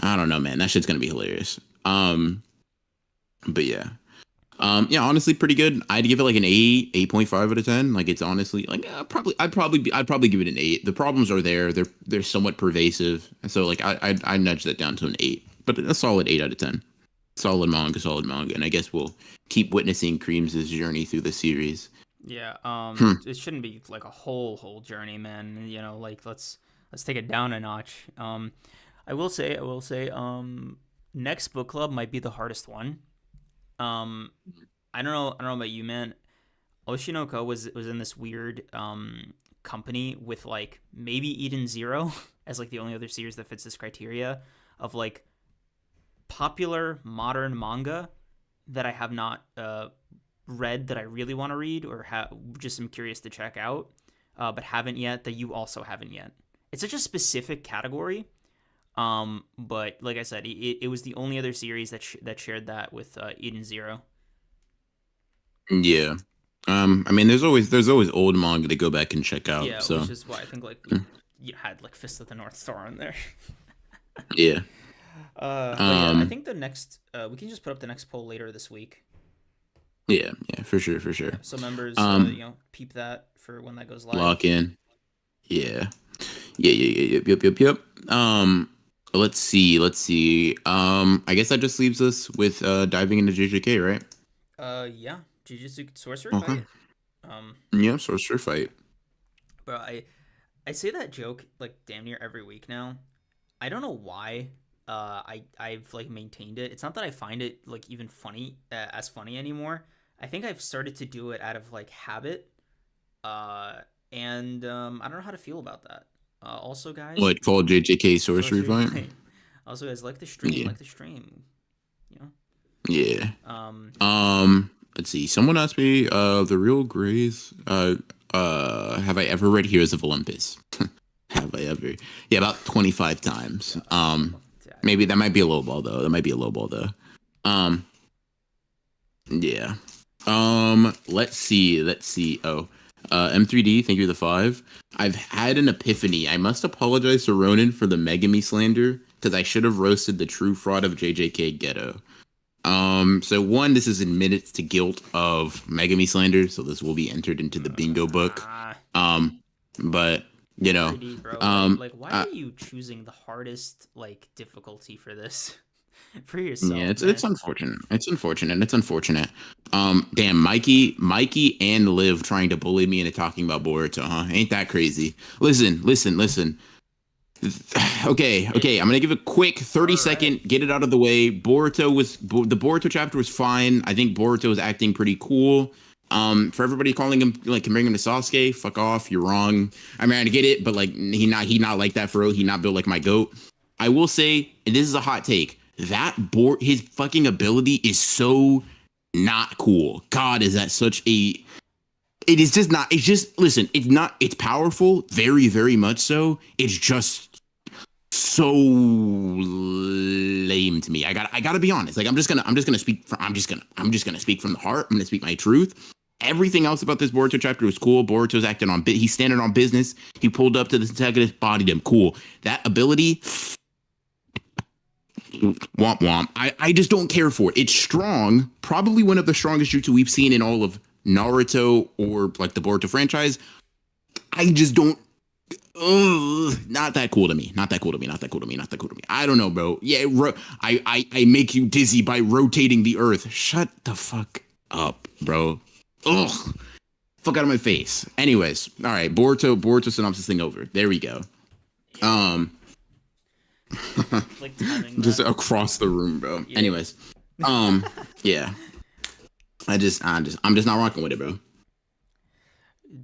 I don't know, man. That shit's gonna be hilarious. But yeah. Yeah, honestly, pretty good. I'd give it like an 8.5 out of 10. Like it's honestly like I'd probably give it an 8. The problems are there. They're somewhat pervasive. So like I nudge that down to an 8. But a solid 8 out of 10. Solid manga. And I guess we'll keep witnessing Creams' journey through the series. Yeah. Hmm. It shouldn't be like a whole journey, man. Like let's take it down a notch. I will say. Next book club might be the hardest one. Um, I don't know about you, man. Oshinoko was in this weird company with like maybe Eden Zero as like the only other series that fits this criteria of like popular modern manga that I have not read that I really want to read or just am curious to check out, but haven't yet that you also haven't yet. It's such a specific category. But like I said, it was the only other series that shared that with Eden Zero. Yeah. I mean there's always old manga to go back and check out. Yeah, So which is why I think like we you had like Fist of the North Star on there. yeah. But yeah, I Um think the next we can just put up the next poll later this week. yeah, for sure, for Yeah, sure. so members, Um peep that for when that goes live. lock in. Yeah. Yep. Let's see. I guess that just leaves us with diving into JJK, right? Yeah, Jujutsu Sorcerer Okay. fight. Um, Yeah, sorcerer fight. but I say that joke like damn near every week now. I don't know why. I've like maintained it. It's not that I find it like even funny as funny anymore. I think I've started to do it out of like habit. Uh, and I don't know how to feel about that. Also, guys, What called JJK sorcery sorcery fight? fight. Also, guys, like the stream, Yeah. like the stream. You Yeah. know. Let's see. Someone asked me, the real Grays, have I ever read Heroes of Olympus? Have I ever? Yeah, about 25 times. God, Maybe that might be a low ball though. That might be a low ball though. Um, yeah. Let's see. Oh, M3D, thank you for the 5. I've had an epiphany. I must apologize to Ronan for the Megami slander because I should have roasted the true fraud of JJK Ghetto. So one, this is admittance to guilt of Megami slander, so this will be entered into the bingo book. Ah, But you know, 3D, bro. um, Like, why uh, are you choosing the hardest like difficulty for this for yeah, yourself, it's man? unfortunate. It's unfortunate. Damn, Mikey, and Liv trying to bully me into talking about Boruto, huh? Ain't that crazy? Listen. Okay. I'm gonna give a quick All 30 right. second, get it out of the way. The Boruto chapter was fine. I think Boruto was acting pretty cool. For everybody calling him like comparing him to Sasuke, fuck off. You're wrong. I mean, I get it, but like he not like that for real. He not built like my goat. I will say, and this is a hot take. His fucking ability is so not cool. God, is that such a it is just not. It's just listen. It's not. It's powerful, very, very much so. It's just so lame lame to me. I gotta be honest. Like I'm just gonna speak from the heart. I'm gonna speak my truth. Everything else about this Boruto chapter was cool. Boruto's acting on he's standing on business. He pulled up to the antagonist, bodied him. Cool. That ability, womp womp. I just don't care for it. It's strong. Probably one of the strongest jutsu we've seen in all of Naruto or like the Boruto franchise. I just don't. Not that cool to me. Not that cool to me. Not that cool to me. Not that cool to me. I don't know, bro. Yeah, I make you dizzy by rotating the earth. Shut the fuck up, bro. Ugh. Fuck out of my face. Anyways, all right. Boruto synopsis thing over. There we go. Like just across the room, bro. Yeah. Anyways, yeah. I'm just not rocking with it,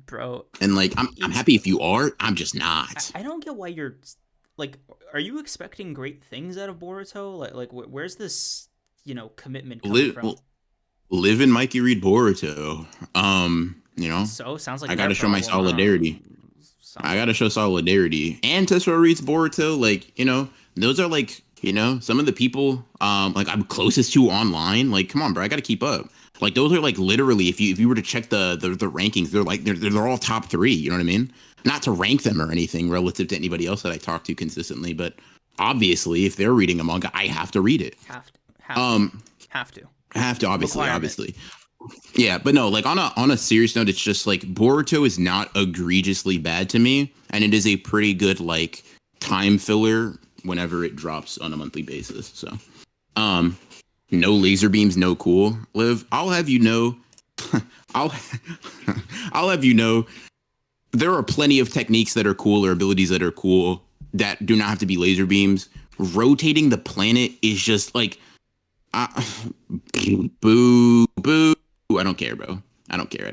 bro. And like, I'm happy if you are. I'm just not. I don't get why you're like. Are you expecting great things out of Boruto? Like where's this commitment coming from? Live in Mikey Reed Boruto. So sounds like I gotta show my solidarity. I gotta show solidarity. And Tesoro Reed's Boruto, like, those are like, some of the people like I'm closest to online. Like, come on, bro, I gotta keep up. Like those are like literally, if you were to check the rankings, they're like they're all top 3. You know what I mean? Not to rank them or anything relative to anybody else that I talk to consistently, but obviously, if they're reading a manga, I have to read it. Have to. Obviously. Yeah, but no, like on a serious note, it's just like Boruto is not egregiously bad to me, and it is a pretty good like time filler whenever it drops on a monthly basis. So, no laser beams, no cool. Liv, I'll have you know, I'll have you know, there are plenty of techniques that are cool or abilities that are cool that do not have to be laser beams. Rotating the planet is just like. Boo. I don't care, bro. I don't care.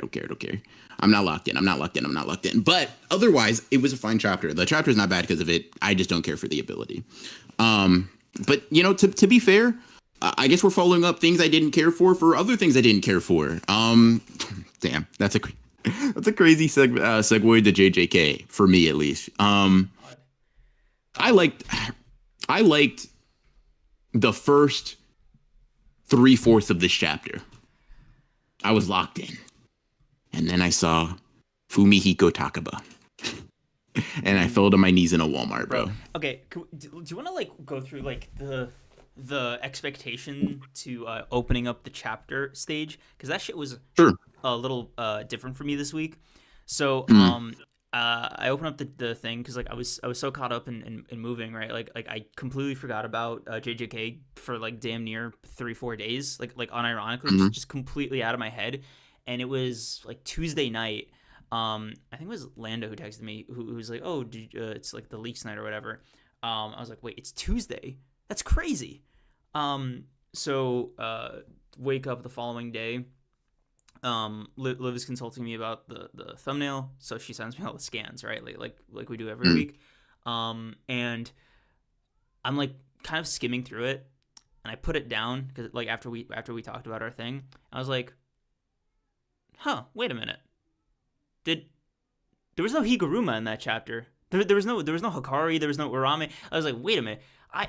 I'm not locked in. But otherwise, it was a fine chapter. The chapter is not bad because of it. I just don't care for the ability. But to be fair, I guess we're following up things I didn't care for other things I didn't care for. Damn, that's a crazy segue to JJK for me at least. I liked the first 3/4 of this chapter. I was locked in. And then I saw Fumihiko Takaba. And I fell to my knees in a Walmart, bro. Okay, do you want to like go through like the expectation to opening up the chapter stage? Because that shit was a little different for me this week. So I opened up the thing because like I was so caught up in moving, right? Like I completely forgot about JJK for like damn near 3-4 days, like unironically, just completely out of my head. And it was like Tuesday night. I think it was Lando who texted me, who was like, "Oh, it's like the leaks night or whatever." I was like, "Wait, it's Tuesday? That's crazy." So wake up the following day. Liv is consulting me about the thumbnail, so she sends me all the scans, right? Like we do every week. And I'm like kind of skimming through it, and I put it down because like after we talked about our thing, I was like, "Huh, wait a minute. There was no Higuruma in that chapter. There was no Hikari, there was no Urame." I was like, "Wait a minute.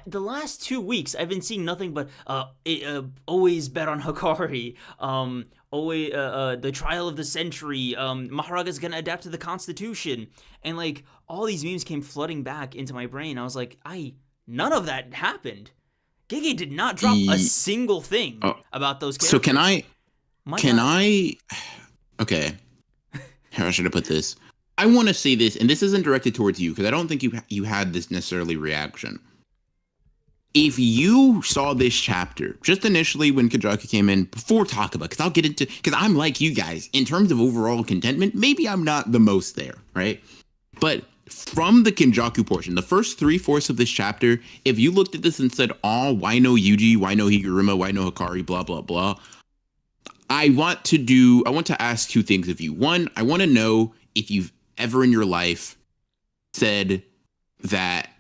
The last 2 weeks I've been seeing nothing but always bet on Hikari. Always the trial of the century. Maharaga's gonna adapt to the Constitution, and like all these memes came flooding back into my brain. I was like, none of that happened. Gege did not drop a single thing about those characters. So can I? Okay, how should I put this? I want to say this, and this isn't directed towards you because I don't think you had this necessarily reaction. If you saw this chapter just initially when Kenjaku came in before Takaba, because I'm like you guys in terms of overall contentment, maybe I'm not the most there, right? But from the Kinjaku portion, the first 3/4 of this chapter, if you looked at this and said, "Oh, why no Yuji? Why no Higuruma? Why no Hikari? Blah blah blah," I want to ask 2 things of you. One, I want to know if you've ever in your life said that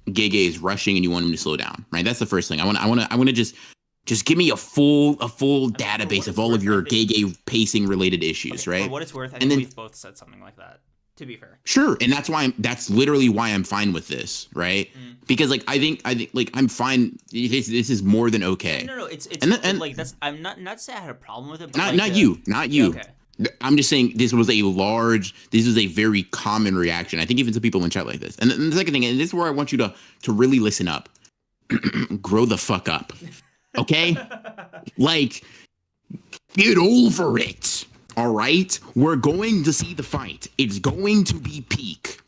Gege is rushing and you want him to slow down, right? That's the first thing. I want to just give me a full database of all of your Gege pacing related issues, right? For what it's worth, I think we've both said something like that. To be fair. Sure, and that's literally why I'm fine with this, right? Mm. Because like I think like I'm fine. This is more than No, okay. no, no. It's And fine. and Like that's I'm not to say I had a problem with it, but not you, not yeah, you. okay. I'm just saying this was a very common reaction. I think even some people in chat like this. And then the second thing, and this is where I want you to really listen up. Grow the fuck up. Okay? Like, get over it. All right? We're going to see the fight. It's going to be peak.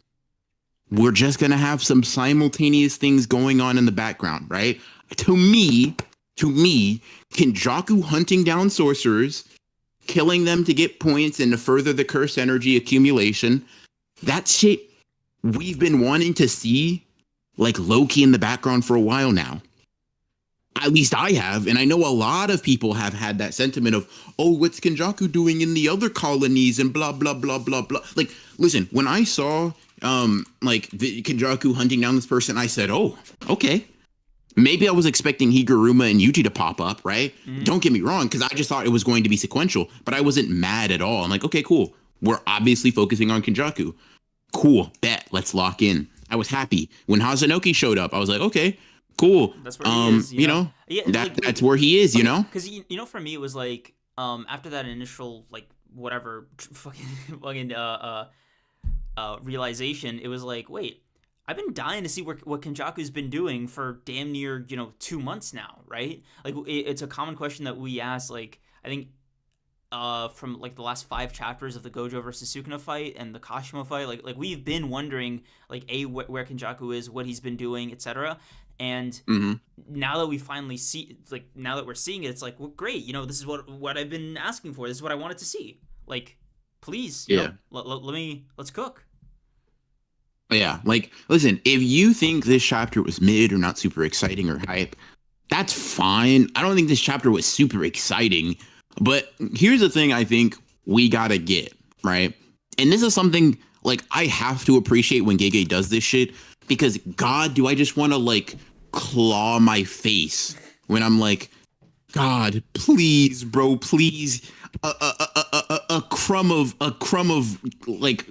We're just going to have some simultaneous things going on in the background, right? To me, Kinjaku hunting down sorcerers, killing them to get points and to further the curse energy accumulation, that shit we've been wanting to see like Loki in the background for a while now. At least I have, and I know a lot of people have had that sentiment of, oh, what's Kenjaku doing in the other colonies and blah blah blah blah blah. Like, listen, when I saw like the Kenjaku hunting down this person, I said, oh, okay. Maybe I was expecting Higuruma and Yuji to pop up, right? Mm-hmm. Don't get me wrong, because I just thought it was going to be sequential, but I wasn't mad at all. I'm like, okay, cool. We're obviously focusing on Kenjaku. Cool, bet, let's lock in. I was happy when Hazanoki showed up. I was like, okay, cool. That's where he is, You know, Yeah, that's where he is. You okay, know, because for me it was like after that initial like whatever fucking realization, it was like, wait, I've been dying to see what Kenjaku's been doing for damn near 2 months now, right? Like it's a common question that we ask. Like I think from like the last 5 chapters of the Gojo versus Sukuna fight and the Kashimo fight, like we've been wondering like where Kenjaku is, what he's been doing, etc. And mm-hmm. now that we finally see, like now that we're seeing it, it's like, well, great, this is what I've been asking for. This is what I wanted to see. Like, please, yeah. Let's cook. Yeah, like, listen, if you think this chapter was mid or not super exciting or hype, that's fine. I don't think this chapter was super exciting, but here's the thing I think we gotta get, right? And this is something, like, I have to appreciate when Gege does this shit, because, God, do I just want to, like, claw my face when I'm like, God, please, bro, please, a crumb of, like,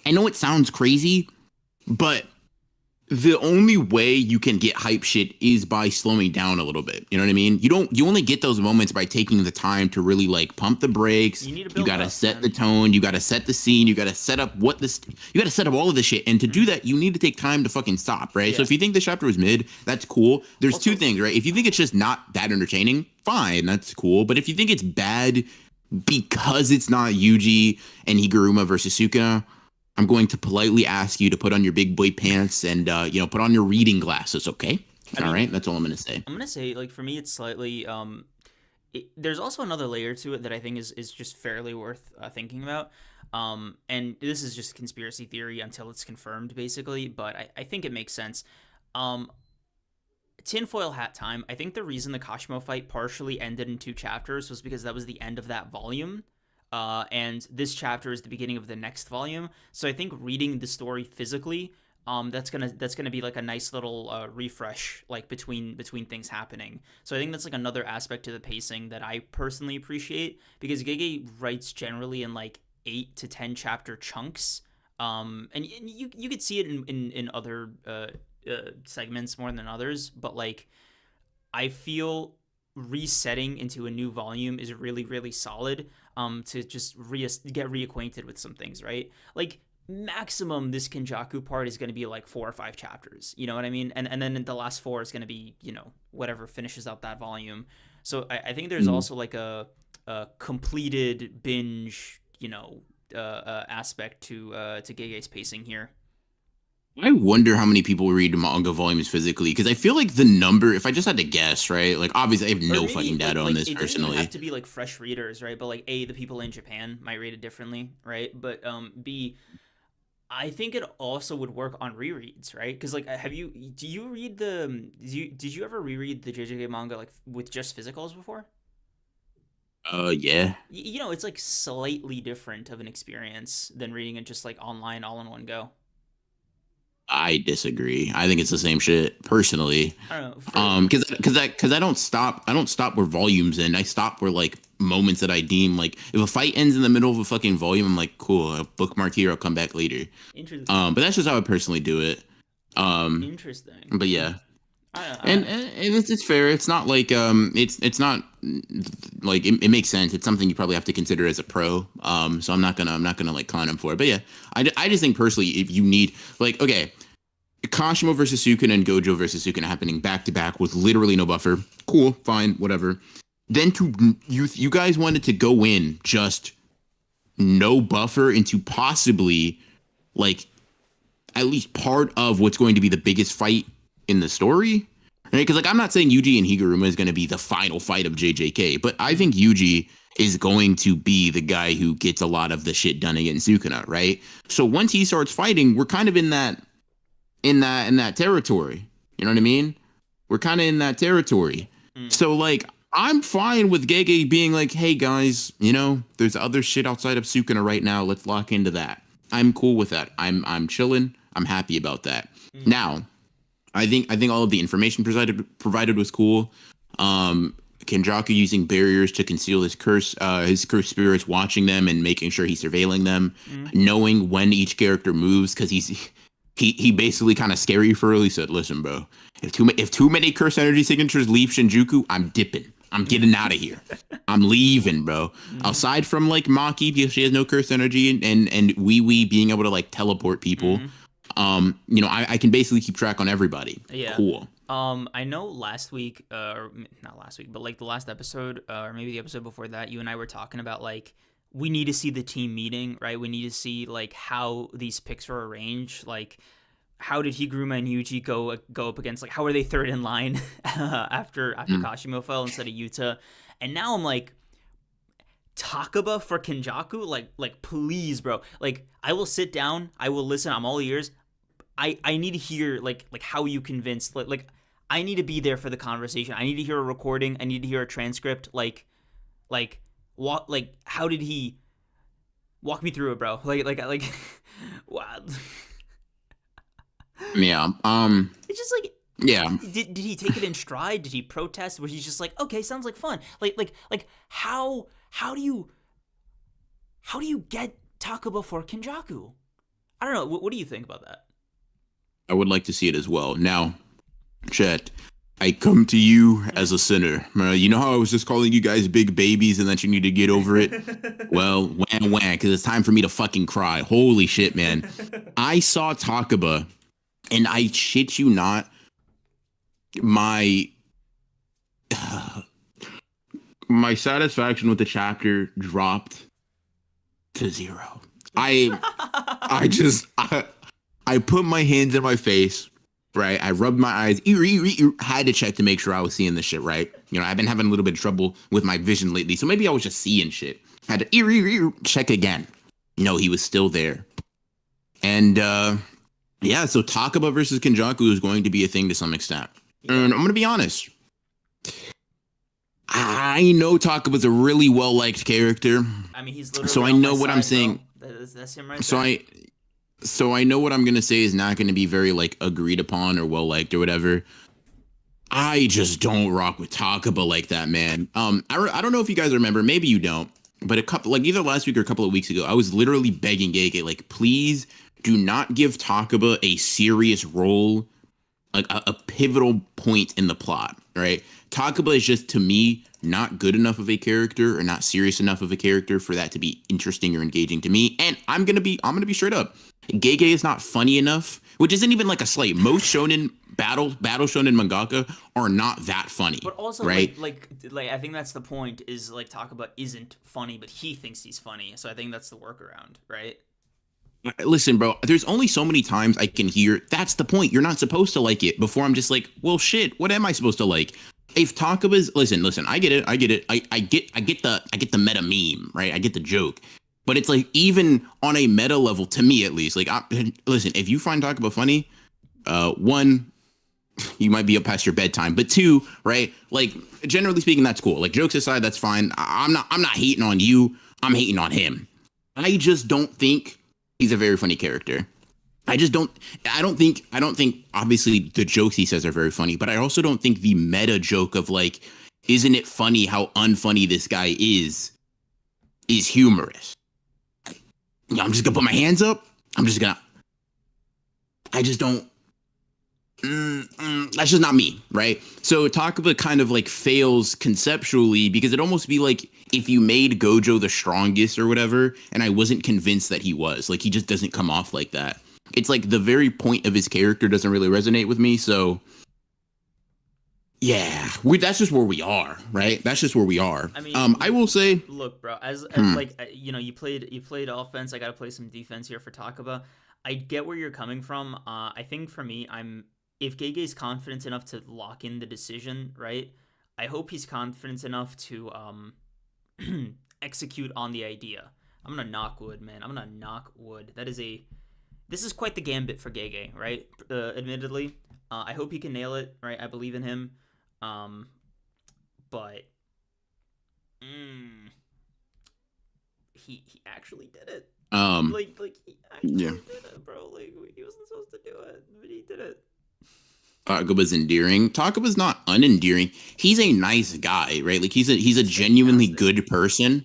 I know it sounds crazy, but the only way you can get hype shit is by slowing down a little bit. You know what I mean? You only get those moments by taking the time to really like pump the brakes. You need to You build gotta up, set man. the tone. You gotta set the scene. You gotta set up you gotta set up all of this shit. And to do that, you need to take time to fucking stop, right? Yeah. So if you think the chapter was mid, that's cool. There's Also, two things, right? If you think it's just not that entertaining, fine, that's cool. But if you think it's bad because it's not Yuji and Higuruma versus Sukuna, I'm going to politely ask you to put on your big boy pants and put on your reading glasses, okay? All right, that's all I'm gonna say. I'm gonna say, like, for me, it's slightly there's also another layer to it that I think is just fairly worth thinking about. And this is just conspiracy theory until it's confirmed, basically, but I think it makes sense. Tinfoil hat time. I think the reason the Kashimo fight partially ended in 2 chapters was because that was the end of that volume. And this chapter is the beginning of the next volume. So I think reading the story physically, that's gonna be like a nice little refresh, like between things happening. So I think that's like another aspect to the pacing that I personally appreciate, because Gege writes generally in like 8 to 10 chapter chunks. And you could see it in other segments more than others, but like I feel resetting into a new volume is really, really solid, to just get reacquainted with some things, right? Like maximum this Kinjaku part is going to be like 4 or 5 chapters, you know what I mean? And then the last 4 is going to be, whatever finishes out that volume. So I think there's also like a completed binge, aspect to Gege's pacing here. I wonder how many people read manga volumes physically, because I feel like the number, if I just had to guess, right? Like, obviously, I have no fucking data on this it personally. It doesn't have to be like fresh readers, right? But like, A, the people in Japan might read it differently, right? But B, I think it also would work on rereads, right? Because like, do you read did you ever reread the JJK manga like with just physicals before? Yeah. It's like slightly different of an experience than reading it just like online all in one go. I disagree. I think it's the same shit personally. I don't know. Because I don't stop where volumes end. I stop where like moments that I deem like if a fight ends in the middle of a fucking volume, I'm like, cool, a bookmark here. I'll come back later. Interesting. But that's just how I personally do it. Um, Interesting. but yeah, I, and it's fair. It's not like it's not like it makes sense. It's something you probably have to consider as a pro. So I'm not gonna like con him for it. But yeah, I just think personally, if you need like okay, Kashimo versus Sukuna and Gojo versus Sukuna happening back to back with literally no buffer. Cool, fine, whatever. Then you guys wanted to go in just no buffer into possibly like at least part of what's going to be the biggest fight in the story. Right? Because like I'm not saying Yuji and Higuruma is going to be the final fight of JJK, but I think Yuji is going to be the guy who gets a lot of the shit done against Sukuna, right? So once he starts fighting, we're kind of in that territory. You know what I mean? We're kind of in that territory. So like I'm fine with Gege being like, "Hey guys, there's other shit outside of Sukuna right now. Let's lock into that." I'm cool with that. I'm chilling. I'm happy about that. Now, I think all of the information provided was cool. Kenjaku using barriers to conceal his cursed spirits, watching them and making sure he's surveilling them, knowing when each character moves because he basically kind of scary for real. He said, "Listen, bro, if too many curse energy signatures leave Shinjuku, I'm dipping. I'm getting out of here. I'm leaving, bro." Aside from like Maki, because she has no curse energy, and Wee being able to like teleport people, I can basically keep track on everybody. Yeah. Cool. I know last week, or not last week, but like the last episode, or maybe the episode before that, you and I were talking about like we need to see the team meeting, right? We need to see like how these picks were arranged, like how did Higuruma and Yuji go up against, like how are they third in line after Kashimo fell instead of Yuta, and now I'm like Takaba for Kinjaku, like please, bro, like I will sit down, I will listen, I'm all ears. I need to hear like how you convinced like I need to be there for the conversation. I need to hear a recording. I need to hear a transcript. Like what like how did he walk me through it, bro? Like wow. Yeah. It's just like Yeah. did he take it in stride? Did he protest? Was he just like, okay, sounds like fun? Like how do you get Takaba for Kinjaku? I don't know. What do you think about that? I would like to see it as well. Now, Chet, I come to you as a sinner. You know how I was just calling you guys big babies and that you need to get over it? Well, wham, because it's time for me to fucking cry. Holy shit, man. I saw Takaba, and I shit you not, my satisfaction with the chapter dropped to zero. I put my hands in my face, right? I rubbed my eyes, had to check to make sure I was seeing this shit, right? I've been having a little bit of trouble with my vision lately, so maybe I was just seeing shit. Had to check again. He was still there. And yeah, so Takaba versus Kinjaku is going to be a thing to some extent. And I'm going to be honest. I know Takaba's a really well-liked character. I mean, he's literally so I know what I'm saying. That's him right there. So I know what I'm gonna say is not gonna be very like agreed upon or well liked or whatever. I just don't rock with Takaba like that, man. I don't know if you guys remember, maybe you don't, but a couple like either last week or a couple of weeks ago, I was literally begging Gege like, please do not give Takaba a serious role, like a pivotal point in the plot, right? Takaba is just to me not good enough of a character or not serious enough of a character for that to be interesting or engaging to me. And I'm gonna be straight up. Gege is not funny enough, which isn't even like a slight. Most shonen battle shonen mangaka are not that funny. But also, right? Like I think that's the point. Is like Takaba isn't funny, but he thinks he's funny. So I think that's the workaround, right? Listen, bro. There's only so many times I can hear. That's the point. You're not supposed to like it. Before I'm just like, well, shit. What am I supposed to like? If Takaba's listen. I get it. I get the meta meme, right? I get the joke. But it's like even on a meta level, to me at least, like listen, if you find Takaba funny, one, you might be up past your bedtime, but two, right? Like generally speaking, that's cool. Like jokes aside, that's fine. I'm not hating on you. I'm hating on him. I just don't think he's a very funny character. I just don't. I don't think. Obviously, the jokes he says are very funny, but I also don't think the meta joke of like, isn't it funny how unfunny this guy is humorous. I'm just gonna put my hands up. I'm just gonna. I just don't. That's just not me, right? So Takaba kind of like fails conceptually because it almost be like if you made Gojo the strongest or whatever, and I wasn't convinced that he was. Like he just doesn't come off like that. It's like the very point of his character doesn't really resonate with me. So yeah, that's just where we are, right? That's just where we are. I mean, I will say, look, bro, as like you know, you played offense. I got to play some defense here for Takaba. I get where you're coming from. I think for me, if Gege's confident enough to lock in the decision, right? I hope he's confident enough to execute on the idea. I'm gonna knock wood, man. I'm gonna knock wood. This is quite the gambit for Gege, right? Admittedly, I hope he can nail it, right? I believe in him, but he actually did it. Like he actually did it, bro. Like he wasn't supposed to do it, but he did it. Takaba's endearing. Takaba's not unendearing. He's a nice guy, right? Like he's a genuinely good person.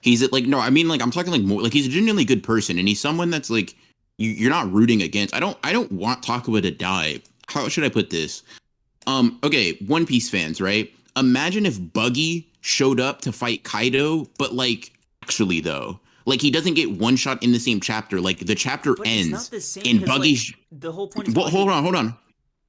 He's like no, I mean like I'm talking like more like he's a genuinely good person, and he's someone that's like you're not rooting against. I don't want Takaba to die. How should I put this? Okay, One Piece fans, right? Imagine if Buggy showed up to fight Kaido, but like actually though, like he doesn't get one shot in the same chapter. Like the chapter But ends it's not the same and because, Buggy. like, the whole point is Well, Buggy.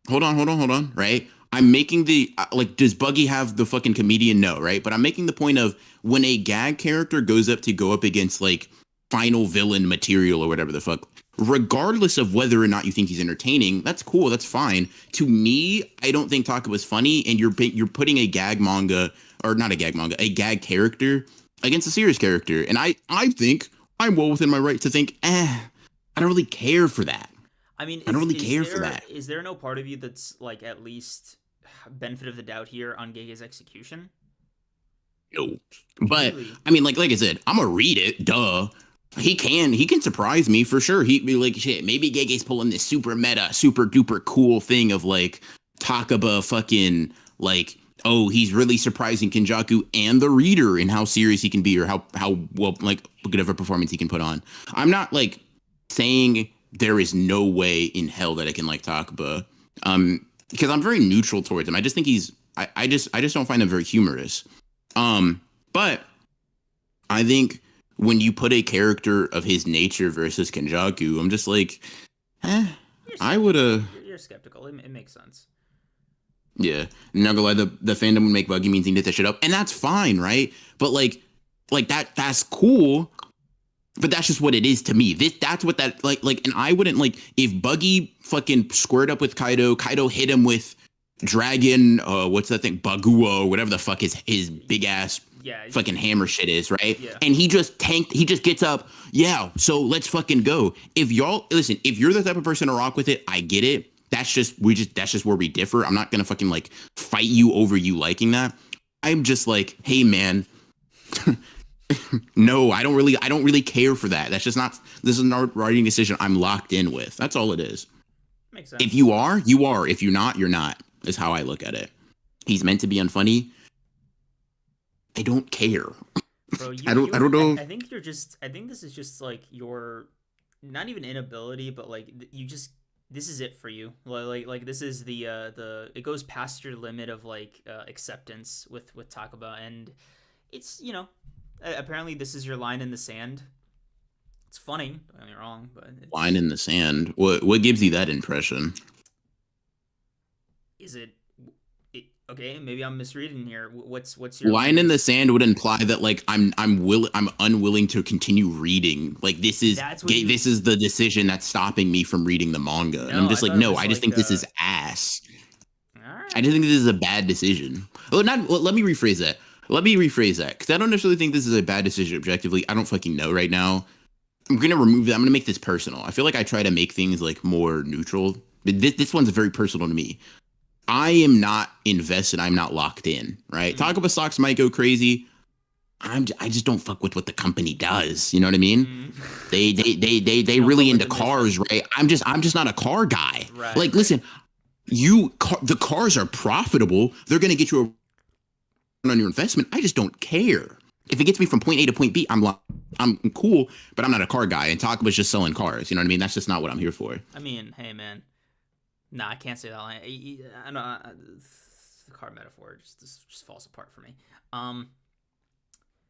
hold on, right? I'm making the like, does Buggy have the fucking comedian? No, right? But I'm making the point of when a gag character goes up against like final villain material or whatever the fuck, regardless of whether or not you think he's entertaining, that's cool, that's fine. To me, I don't think Takaba's funny, and you're putting a gag manga or not a gag manga, a gag character against a serious character, and I think I'm well within my right to think, I don't really care for that. I mean, I don't really care for that. Is there no part of you that's like at least benefit of the doubt here on Gege's execution? No, but Really? I mean, like I said, I'm gonna read it. Duh. He can surprise me for sure. He be like shit. Maybe Gege's pulling this super meta, super duper cool thing of like Takaba fucking like, oh, he's really surprising Kinjaku and the reader in how serious he can be or how well like good of a performance he can put on. I'm not like saying there is no way in hell that I can like Takaba. Because I'm very neutral towards him. I just think I just don't find him very humorous. But I think when you put a character of his nature versus Kenjaku, I'm just like, I would You're skeptical. It makes sense. Yeah, not gonna lie, the fandom would make Buggy means he knit that shit up, and that's fine, right? But like that's cool. But that's just what it is to me. That's what that like, and I wouldn't like if Buggy fucking squared up with Kaido hit him with Dragon, what's that thing, Bagua, or whatever the fuck his big ass fucking hammer shit is, right? Yeah. And he just gets up, yeah, so let's fucking go. If you're the type of person to rock with it, I get it. That's just where we differ. I'm not gonna fucking like fight you over you liking that. I'm just like, hey man, no, I don't really care for that. This is not a writing decision I'm locked in with. That's all it is. Makes sense. If you are, you are. If you're not, you're not. Is how I look at it. He's meant to be unfunny. I don't care. Bro, I don't know. I think this is just like your not even inability, but like this is it for you. Like this is the it goes past your limit of like acceptance with Takaba, and it's, you know, apparently this is your line in the sand. It's funny, don't get me wrong, but Line in the sand. What gives you that impression? Is it okay? Maybe I'm misreading here. What's your line in the sand would imply that like I'm unwilling to continue reading. Like this is the decision that's stopping me from reading the manga. No, and I'm just like, no, I just think this is ass. Right. I just think this is a bad decision. Let me rephrase that. Because I don't necessarily think this is a bad decision objectively. I don't fucking know right now. I'm gonna remove that. I'm gonna make this personal. I feel like I try to make things like more neutral, but this one's very personal to me. I am not invested. I'm not locked in. Right? Takaba stocks might go crazy. I just don't fuck with what the company does. You know what I mean? They You don't really fuck with into the mission. cars, right? I'm just not a car guy. Right, Like, right. listen, the cars are profitable. They're gonna get you a on your investment. I just don't care. If it gets me from point A to point B, I'm cool, but I'm not a car guy. And Takaba's just selling cars. You know what I mean? That's just not what I'm here for. I mean, hey man, nah, I can't say that line. I know the car metaphor just falls apart for me. Um,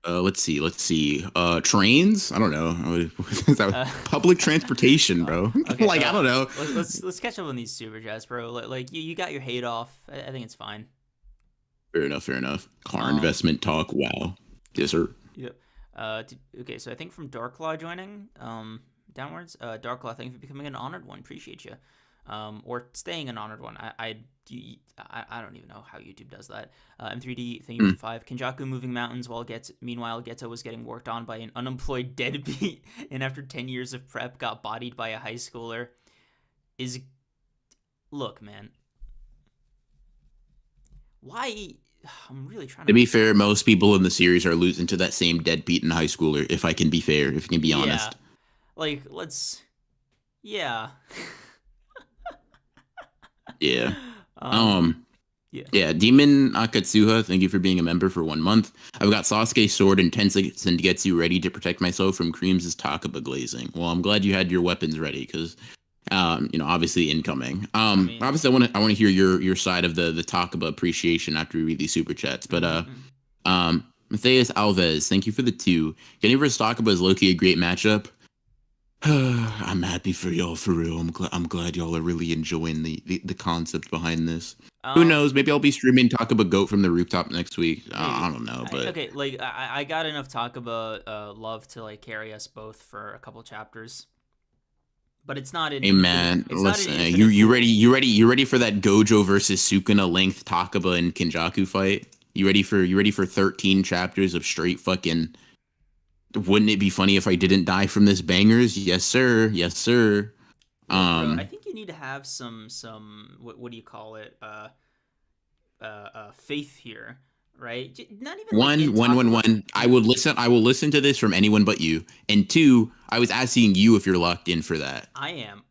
Let's see. Trains. I don't know. Is that uh, public transportation, bro? okay, Like I don't know. let's catch up on these super chats, bro. Like you got your hate off. I think it's fine. Fair enough. Fair enough. Car Um, investment talk. Wow. Yes, sir. yeah. Okay, so I think from Darklaw joining, downwards, Darklaw, thank you for becoming an honored one. Appreciate you. Or staying an honored one. I don't even know how YouTube does that. M3D, thank you for Mm. the 5. Kenjaku moving mountains meanwhile Geto was getting worked on by an unemployed deadbeat, and after 10 years of prep, got bodied by a high schooler. Is look, man, why? I'm really trying To to. be fair, most people in the series are losing to that same deadbeat in high schooler. If I can be fair, if I can be Yeah, honest. like let's. Yeah. Yeah. um. Um. Yeah. Yeah, Demon Akatsuha, thank you for being a member for 1 month. I've got Sasuke's sword and Tensetsu ready to protect myself from Creams' Takaba glazing. Well, I'm glad you had your weapons ready because, obviously incoming. I mean. Obviously I want to hear your side of the Takaba appreciation after we read these super chats. But Matthias Alves, thank you for the 2. Getting versus Takaba is low-key a great matchup. I'm happy for y'all for real. I'm glad y'all are really enjoying the concept behind this. Who knows? Maybe I'll be streaming Talk About Goat from the rooftop next week. I Maybe. don't know, but Okay, like I got enough talk about love to like carry us both for a couple chapters, but it's not an hey infinite. man, It's not an listen, infinite you pool. ready? You ready for that Gojo versus Sukuna length Takaba and Kinjaku fight? You ready for 13 chapters of straight fucking? Wouldn't it be funny if I didn't die from this bangers? Yes, sir. Yes, sir. Look, bro, I Um, think you need to have some what do you call it? Faith here, right? Not even like in Takaba. I would listen. I will listen to this from anyone but you. And 2, I was asking you if you're locked in for that. I am.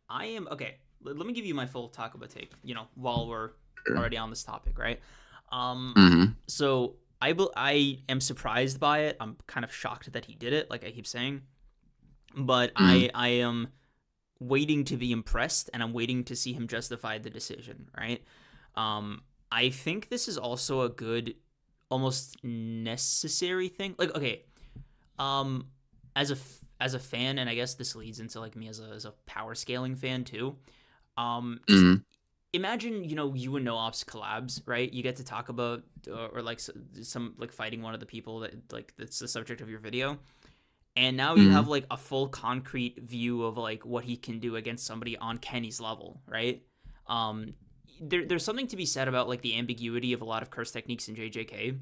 Okay, let me give you my full Takaba take. While we're Sure. already on this topic, right? Um, Mm-hmm. so I am surprised by it. I'm kind of shocked that he did it, like I keep saying. But Mm-hmm. I am waiting to be impressed, and I'm waiting to see him justify the decision, right? I think this is also a good, almost necessary thing. Like, okay, um, as a fan, and I guess this leads into like me as a power scaling fan too. Just Mm-hmm. imagine you and No Ops collabs, right? You get to talk about or like some like fighting one of the people that's the subject of your video, and now you have Mm-hmm. like a full concrete view of like what he can do against somebody on Kenny's level, right? Um, there's something to be said about like the ambiguity of a lot of curse techniques in JJK.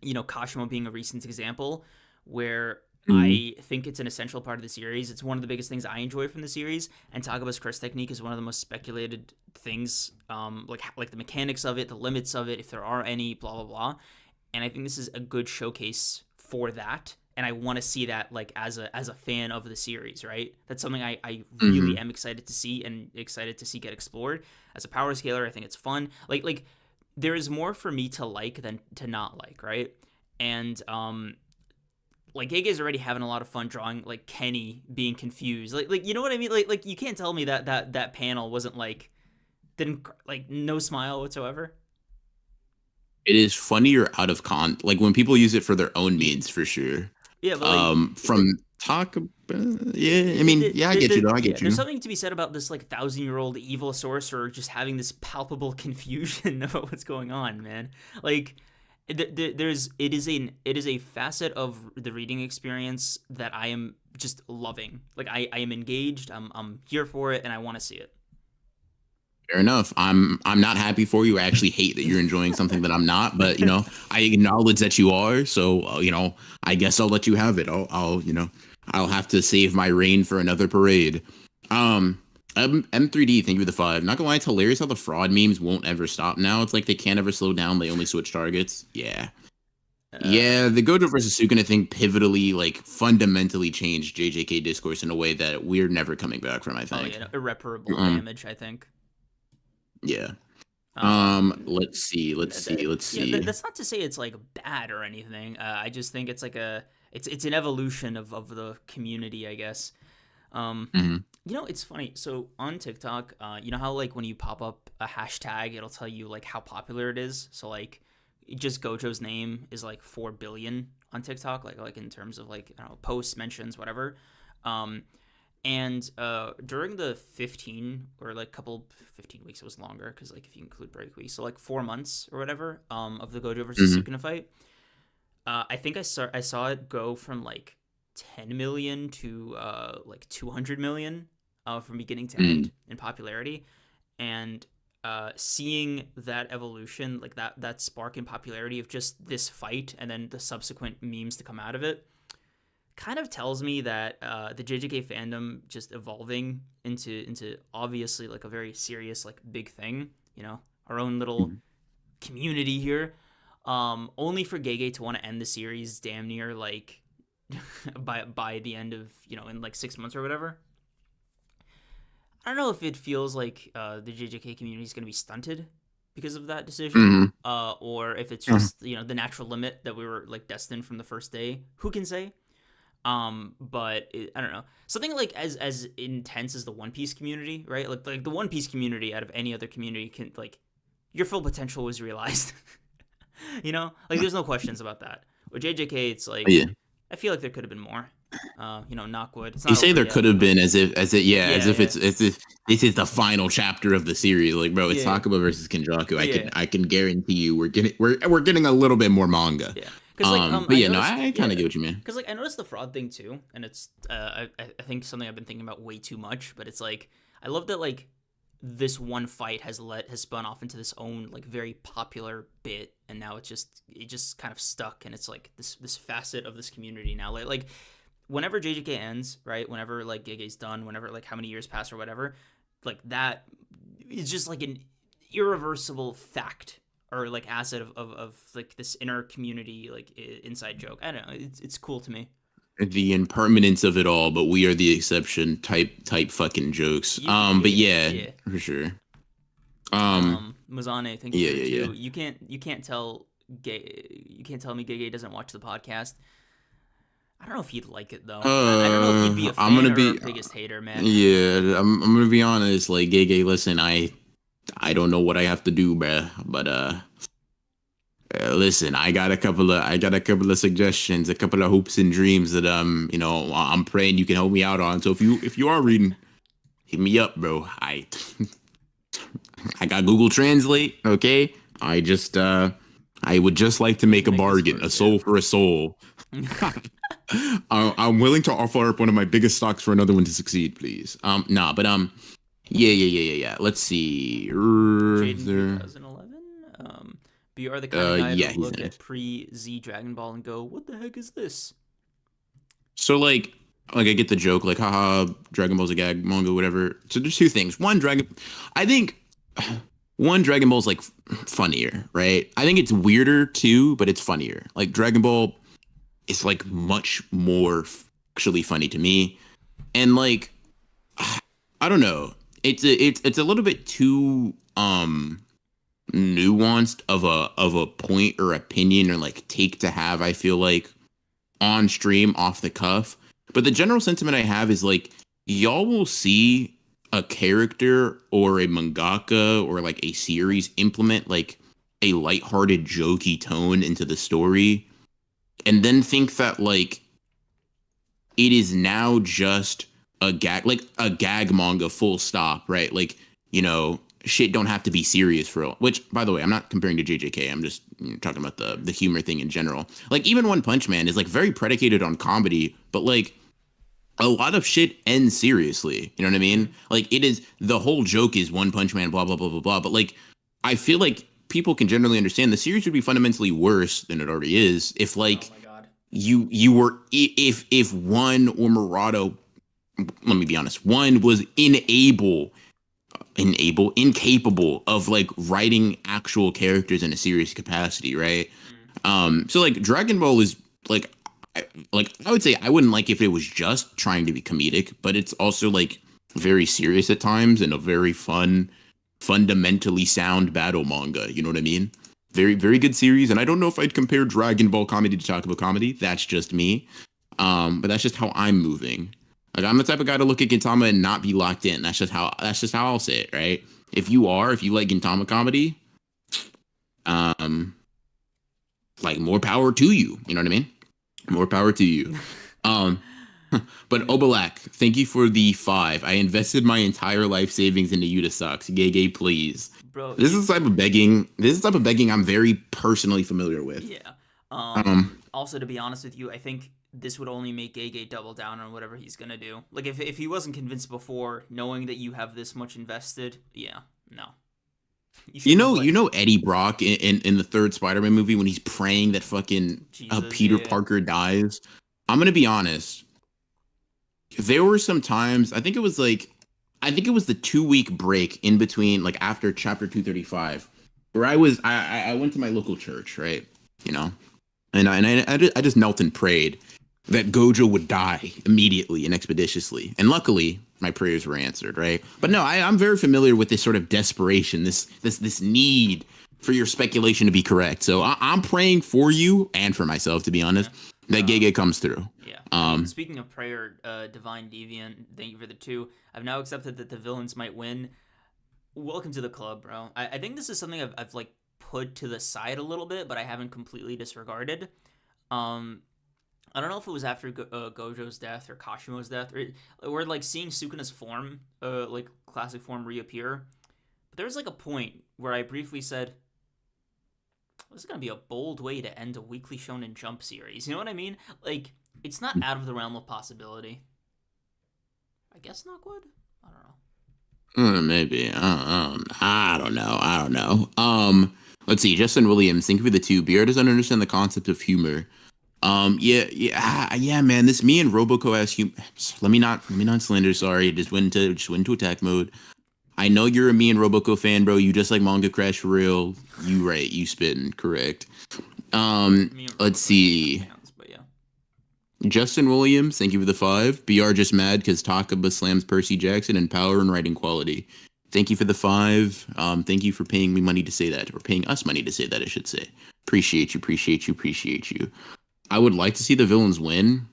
Kashimo being a recent example where Mm-hmm. I think it's an essential part of the series. It's one of the biggest things I enjoy from the series, and Takaba's curse technique is one of the most speculated things. Like the mechanics of it, the limits of it, if there are any, blah blah blah. And I think this is a good showcase for that. And I want to see that like as a fan of the series, right? That's something I really Mm-hmm. am excited to see and excited to see get explored. As a power scaler, I think it's fun. Like there is more for me to like than to not like, right? And like Gege's already having a lot of fun drawing like Kenny being confused. Like you know what I mean? Like you can't tell me that panel wasn't like didn't like no smile whatsoever. It is funnier out of like when people use it for their own means, for sure. Yeah, but like From talk, yeah. I mean, yeah, I get you though. I yeah, get there's you. something to be said about this like 1,000-year-old evil sorcerer just having this palpable confusion about what's going on, man. Like it is a facet of the reading experience that I am just loving. Like I am engaged. I'm here for it, and I want to see it. Fair enough. I'm not happy for you. I actually hate that you're enjoying something that I'm not, but I acknowledge that you are. So I guess I'll let you have it. I'll have to save my reign for another parade. M3D, thank you for the 5. Not gonna lie, it's hilarious how the fraud memes won't ever stop now. It's like they can't ever slow down. They only switch targets. Yeah. Yeah, the Gojo versus Sukuna thing pivotally, like, fundamentally changed JJK discourse in a way that we're never coming back from, I Oh think. yeah, no, irreparable Um, damage, I think. yeah. Um, Let's see. that's not to say it's like bad or anything. I just think it's like it's an evolution of the community, I guess. Um, Hmm. it's funny. So on TikTok, you know how like when you pop up a hashtag, it'll tell you like how popular it is. So like, just Gojo's name is like 4 billion on TikTok, like in terms of like I don't know posts, mentions, whatever. Um, and during the 15 or like couple 15 weeks, it was longer because like if you include break weeks, so like 4 months or whatever of the Gojo versus Hmm. Sukuna fight, I think I saw it go from like 10 million to like 200 million from beginning to Hmm. end in popularity, and seeing that evolution, like that spark in popularity of just this fight, and then the subsequent memes to come out of it, kind of tells me that the JJK fandom just evolving into obviously like a very serious like big thing. Our own little community here. Only for Gege to want to end the series damn near like by the end of in like 6 months or whatever. I don't know if it feels like the JJK community is going to be stunted because of that decision, Hmm. or if it's just the natural limit that we were like destined from the first day. Who can say? But I don't know, something like as intense as the One Piece community, right? Like the One Piece community out of any other community can like your full potential was realized. Like there's no questions about that. With JJK, it's like Yeah. I feel like there could have been more. Knock wood. It's You not say over there yet, could have but been as yeah, if yeah, it's as if this is the final chapter of the series. Like, bro, it's yeah, Takaba versus Kenjaku. yeah, I can guarantee you we're getting a little bit more manga. yeah. Because like But I yeah, no, noticed, I kind of yeah. get what you mean. Because like I noticed the fraud thing too, and it's I think something I've been thinking about way too much. But it's like I love that like this one fight has spun off into this own like very popular bit, and now it just kind of stuck, and it's like this facet of this community now. Like whenever JJK ends, right? Whenever like Gege's done, whenever like how many years pass or whatever, like that is just like an irreversible fact or like asset of like this inner community like inside joke. I don't know. It's cool to me. The impermanence of it all, but we are the exception type fucking jokes. But Yeah, yeah, yeah. for sure. Um, Mazane, thank you yeah, for the yeah, yeah. two. You can't tell me Gay doesn't watch the podcast. I don't know if he'd like it though. I don't know if he'd be a I'm fan gonna or a be biggest hater, man. yeah. I'm gonna be honest. Like, Gay, listen, I don't know what I have to do, bruh, but listen, I got a couple of suggestions, a couple of hopes and dreams that I'm praying you can help me out on. So if you are reading, hit me up, bro. I got Google Translate. Okay, I would just like to You make can a make this bargain, a work, yeah. soul for a soul. I'm willing to offer up one of my biggest stocks for another one to succeed, please. Nah, but yeah. Let's see. Jaden There, 2011. But you are the kind of guy to yeah, he's look in at it. pre Z Dragon Ball and go, "What the heck is this?" So like I get the joke, like haha, Dragon Ball's a gag manga, whatever. So there's two things. I think one Dragon Ball's like funnier, right? I think it's weirder too, but it's funnier. Like Dragon Ball is like much more actually funny to me, and like I don't know, it's a little bit too nuanced of a point or opinion or like take to have. I feel like on stream off the cuff. But the general sentiment I have is like y'all will see a character or a mangaka or like a series implement like a lighthearted jokey tone into the story and then think that like it is now just a gag manga full stop, right? Like, shit don't have to be serious for real. Which, by the way, I'm not comparing to JJK. I'm just talking about the humor thing in general. Like, even One Punch Man is like very predicated on comedy, but like a lot of shit ends seriously. You know what I mean? Mm-hmm. Like, it is the whole joke is One Punch Man, blah blah blah blah blah. But like, I feel like people can generally understand the series would be fundamentally worse than it already is if Oh like my god. you were if one or Murado, let me be honest, one was incapable of like writing actual characters in a serious capacity, right? So like Dragon Ball is like I would say I wouldn't like if it was just trying to be comedic, but it's also like very serious at times and a very fun, fundamentally sound battle manga. You know what I mean? Very very good series, and I don't know if I'd compare Dragon Ball comedy to Takaba comedy. That's just me. But that's just how I'm moving. Like I'm the type of guy to look at Gintama and not be locked in. That's just how I'll say it, right? If you like Gintama comedy, um, like more power to you. You know what I mean? More power to you. Um, but Obalak, thank you for the 5. I invested my entire life savings into you to sucks. Gay gay, please. Bro, This is the type of begging. This is the type of begging I'm very personally familiar with. yeah. Um, Also, to be honest with you, I think this would only make Gege double down on whatever he's gonna do. Like, if he wasn't convinced before, knowing that you have this much invested, yeah, no. you know Eddie Brock in the third Spider-Man movie when he's praying that fucking Jesus, Peter yeah. Parker dies. I'm gonna be honest. There were some times. I think it was the 2 week break in between, like after chapter 235, where I went to my local church, right? You know, I just knelt and prayed that Gojo would die immediately and expeditiously. And luckily, my prayers were answered, right? But no, I'm very familiar with this sort of desperation, this need for your speculation to be correct. So I'm praying for you and for myself, to be honest, that Gege comes through. Yeah. I mean, speaking of prayer, Divine Deviant, thank you for the 2. I've now accepted that the villains might win. Welcome to the club, bro. I think this is something I've like put to the side a little bit, but I haven't completely disregarded. I don't know if it was after Gojo's death or Kashimo's death, or like seeing Sukuna's form, like classic form, reappear. But there was like a point where I briefly said, "This is gonna be a bold way to end a weekly Shonen Jump series." You know what I mean? Like, it's not out of the realm of possibility. I guess Knockwood. I don't know. Maybe. I don't know. I don't know. Let's see. Justin Williams, thank you for the 2. BR doesn't understand the concept of humor. Yeah, man. This me and Roboco has humor. Let me not slander. Sorry, just went into attack mode. I know you're a me and Roboco fan, bro. You just like manga crash for real. You right. You spitting correct. Let's see. Fans, but yeah. Justin Williams, thank you for the 5. BR just mad because Takaba slams Percy Jackson and power and writing quality. Thank you for the 5. Thank you for paying me money to say that, or paying us money to say that, I should say. Appreciate you. I would like to see the villains win.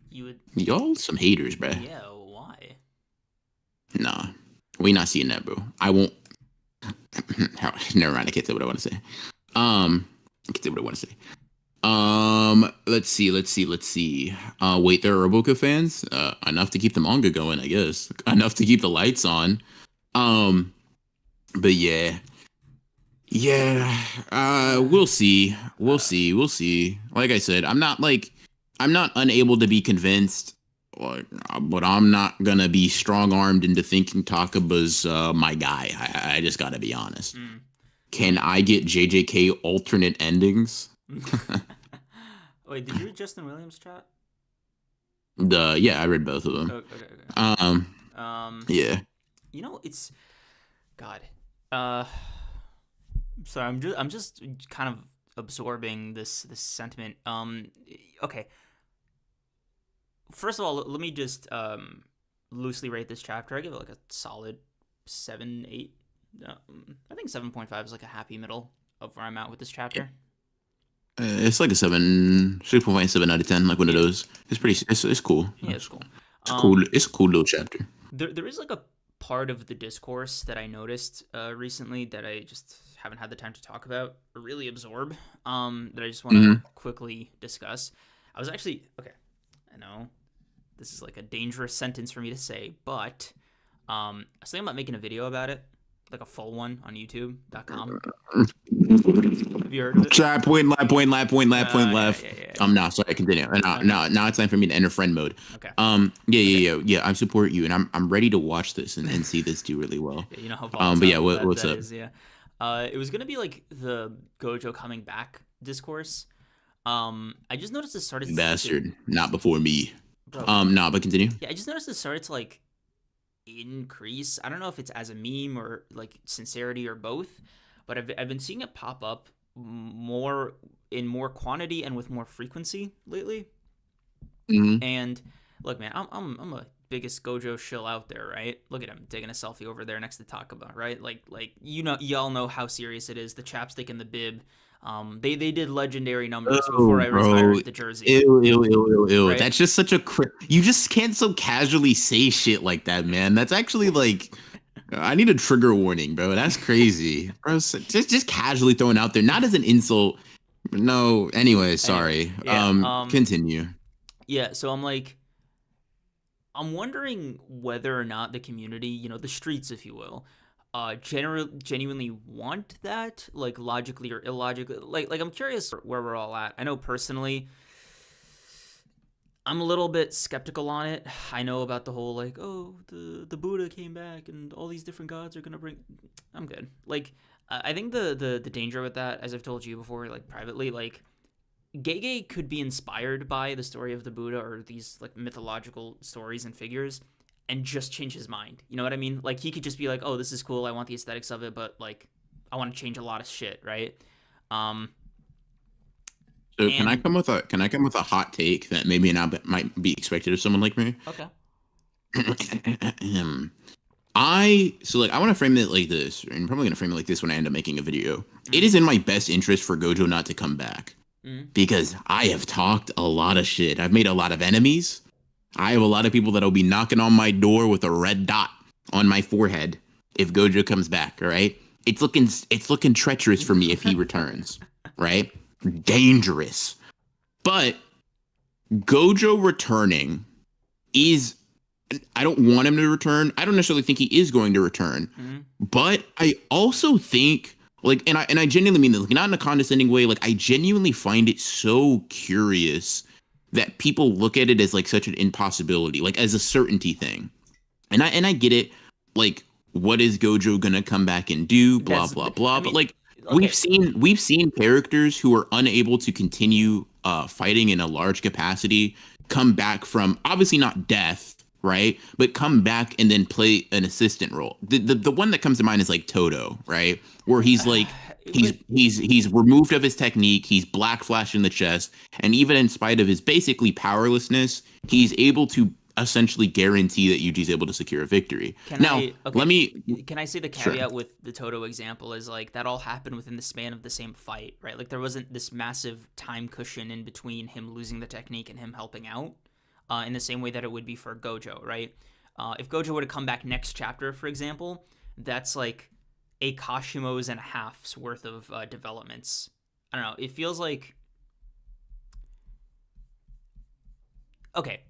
You would. Y'all some haters, bruh. Yeah. Why? Nah, we not seeing that, bro. I won't. Never mind. I can't say what I want to say. Let's see. Wait, there are Roboco fans. Enough to keep the manga going, I guess. Enough to keep the lights on. But yeah. We'll see. Like I said, I'm not unable to be convinced, but I'm not gonna be strong armed into thinking Takaba's my guy. I just gotta be honest. Can I get JJK alternate endings? Wait, did you read Justin Williams' chat? Yeah, I read both of them. Okay. Yeah. You know, it's God. Sorry, I'm just kind of absorbing this sentiment. Okay. First of all, let me just loosely rate this chapter. I give it like a solid 7, 8. I think 7.5 is like a happy middle of where I'm at with this chapter. It's like a 6.7 out of 10, like one of those. It's pretty. It's cool. Yeah, it's cool. It's a cool little chapter. There is like a part of the discourse that I noticed recently that I just haven't had the time to talk about or really absorb. That I just want to quickly discuss. I was actually okay. I know this is like a dangerous sentence for me to say, but I was thinking about making a video about it, like a full one on YouTube.com. Have you heard of it? Chat point, lap point. Yeah. No, sorry, continue. Now it's time for me to enter friend mode. Okay. Yeah. I support you, and I'm ready to watch this and see this do really well. Yeah, you know how volatile but yeah, what's that up? is, yeah. It was gonna be like the Gojo coming back discourse. I just noticed it started. Bastard, not before me. Bro. No, but continue. Yeah, I just noticed it started to like increase. I don't know if it's as a meme or like sincerity or both, but I've been seeing it pop up more in more quantity and with more frequency lately. Hmm. And look, man, I'm a biggest Gojo shill out there, right? Look at him taking a selfie over there next to Takaba, right? Like y'all know how serious it is. The chapstick and the bib. They did legendary numbers before Oh, I bro. retired the jersey, Ew, ew, ew, ew, ew. right? That's just such a you just can't so casually say shit like that, man. That's actually like I need a trigger warning, bro. That's crazy. Bro, just casually throwing out there, not as an insult. No, anyway, Anyway, sorry. yeah, Continue. yeah. So I'm like, I'm wondering whether or not the community, the streets, if you will, genuinely want that, like logically or illogically. Like I'm curious where we're all at. I know personally, I'm a little bit skeptical on it. I know about the whole like, oh, the Buddha came back and all these different gods are gonna bring. I'm good. Like, I think the danger with that, as I've told you before, like privately, like Gege could be inspired by the story of the Buddha or these like mythological stories and figures and just change his mind. You know what I mean? Like he could just be like, "Oh, this is cool. I want the aesthetics of it, but like I want to change a lot of shit, right?" Um So and can I come with a hot take that maybe not might be expected of someone like me? okay. I want to frame it like this, and I'm probably gonna frame it like this when I end up making a video. It Mhm. is in my best interest for Gojo not to come back Mhm. because I have talked a lot of shit. I've made a lot of enemies. I have a lot of people that'll be knocking on my door with a red dot on my forehead if Gojo comes back. All right, it's looking treacherous for me if he returns. Right, dangerous. But Gojo returning is I don't want him to return. I don't necessarily think he is going to return. Mhm. But I also think like and I genuinely mean this, like not in a condescending way, like I genuinely find it so curious that people look at it as like such an impossibility, like as a certainty thing. And I get it, like what is Gojo gonna come back and do, blah That's blah I blah. But mean, like okay. we've seen characters who are unable to continue fighting in a large capacity come back from obviously not death, right? But come back and then play an assistant role. The one that comes to mind is like Toto, right? Where he's like But he's removed of his technique, he's black flash in the chest, and even in spite of his basically powerlessness, he's able to essentially guarantee that Yuji's able to secure a victory. can Now, I let okay, me can I say the sure. caveat with the Toto example is like that all happened within the span of the same fight, right? Like there wasn't this massive time cushion in between him losing the technique and him helping out, in the same way that it would be for Gojo, right? If Gojo were to come back next chapter, for example, that's like a Kashimo's and a half's worth of developments. I don't know. It feels like okay.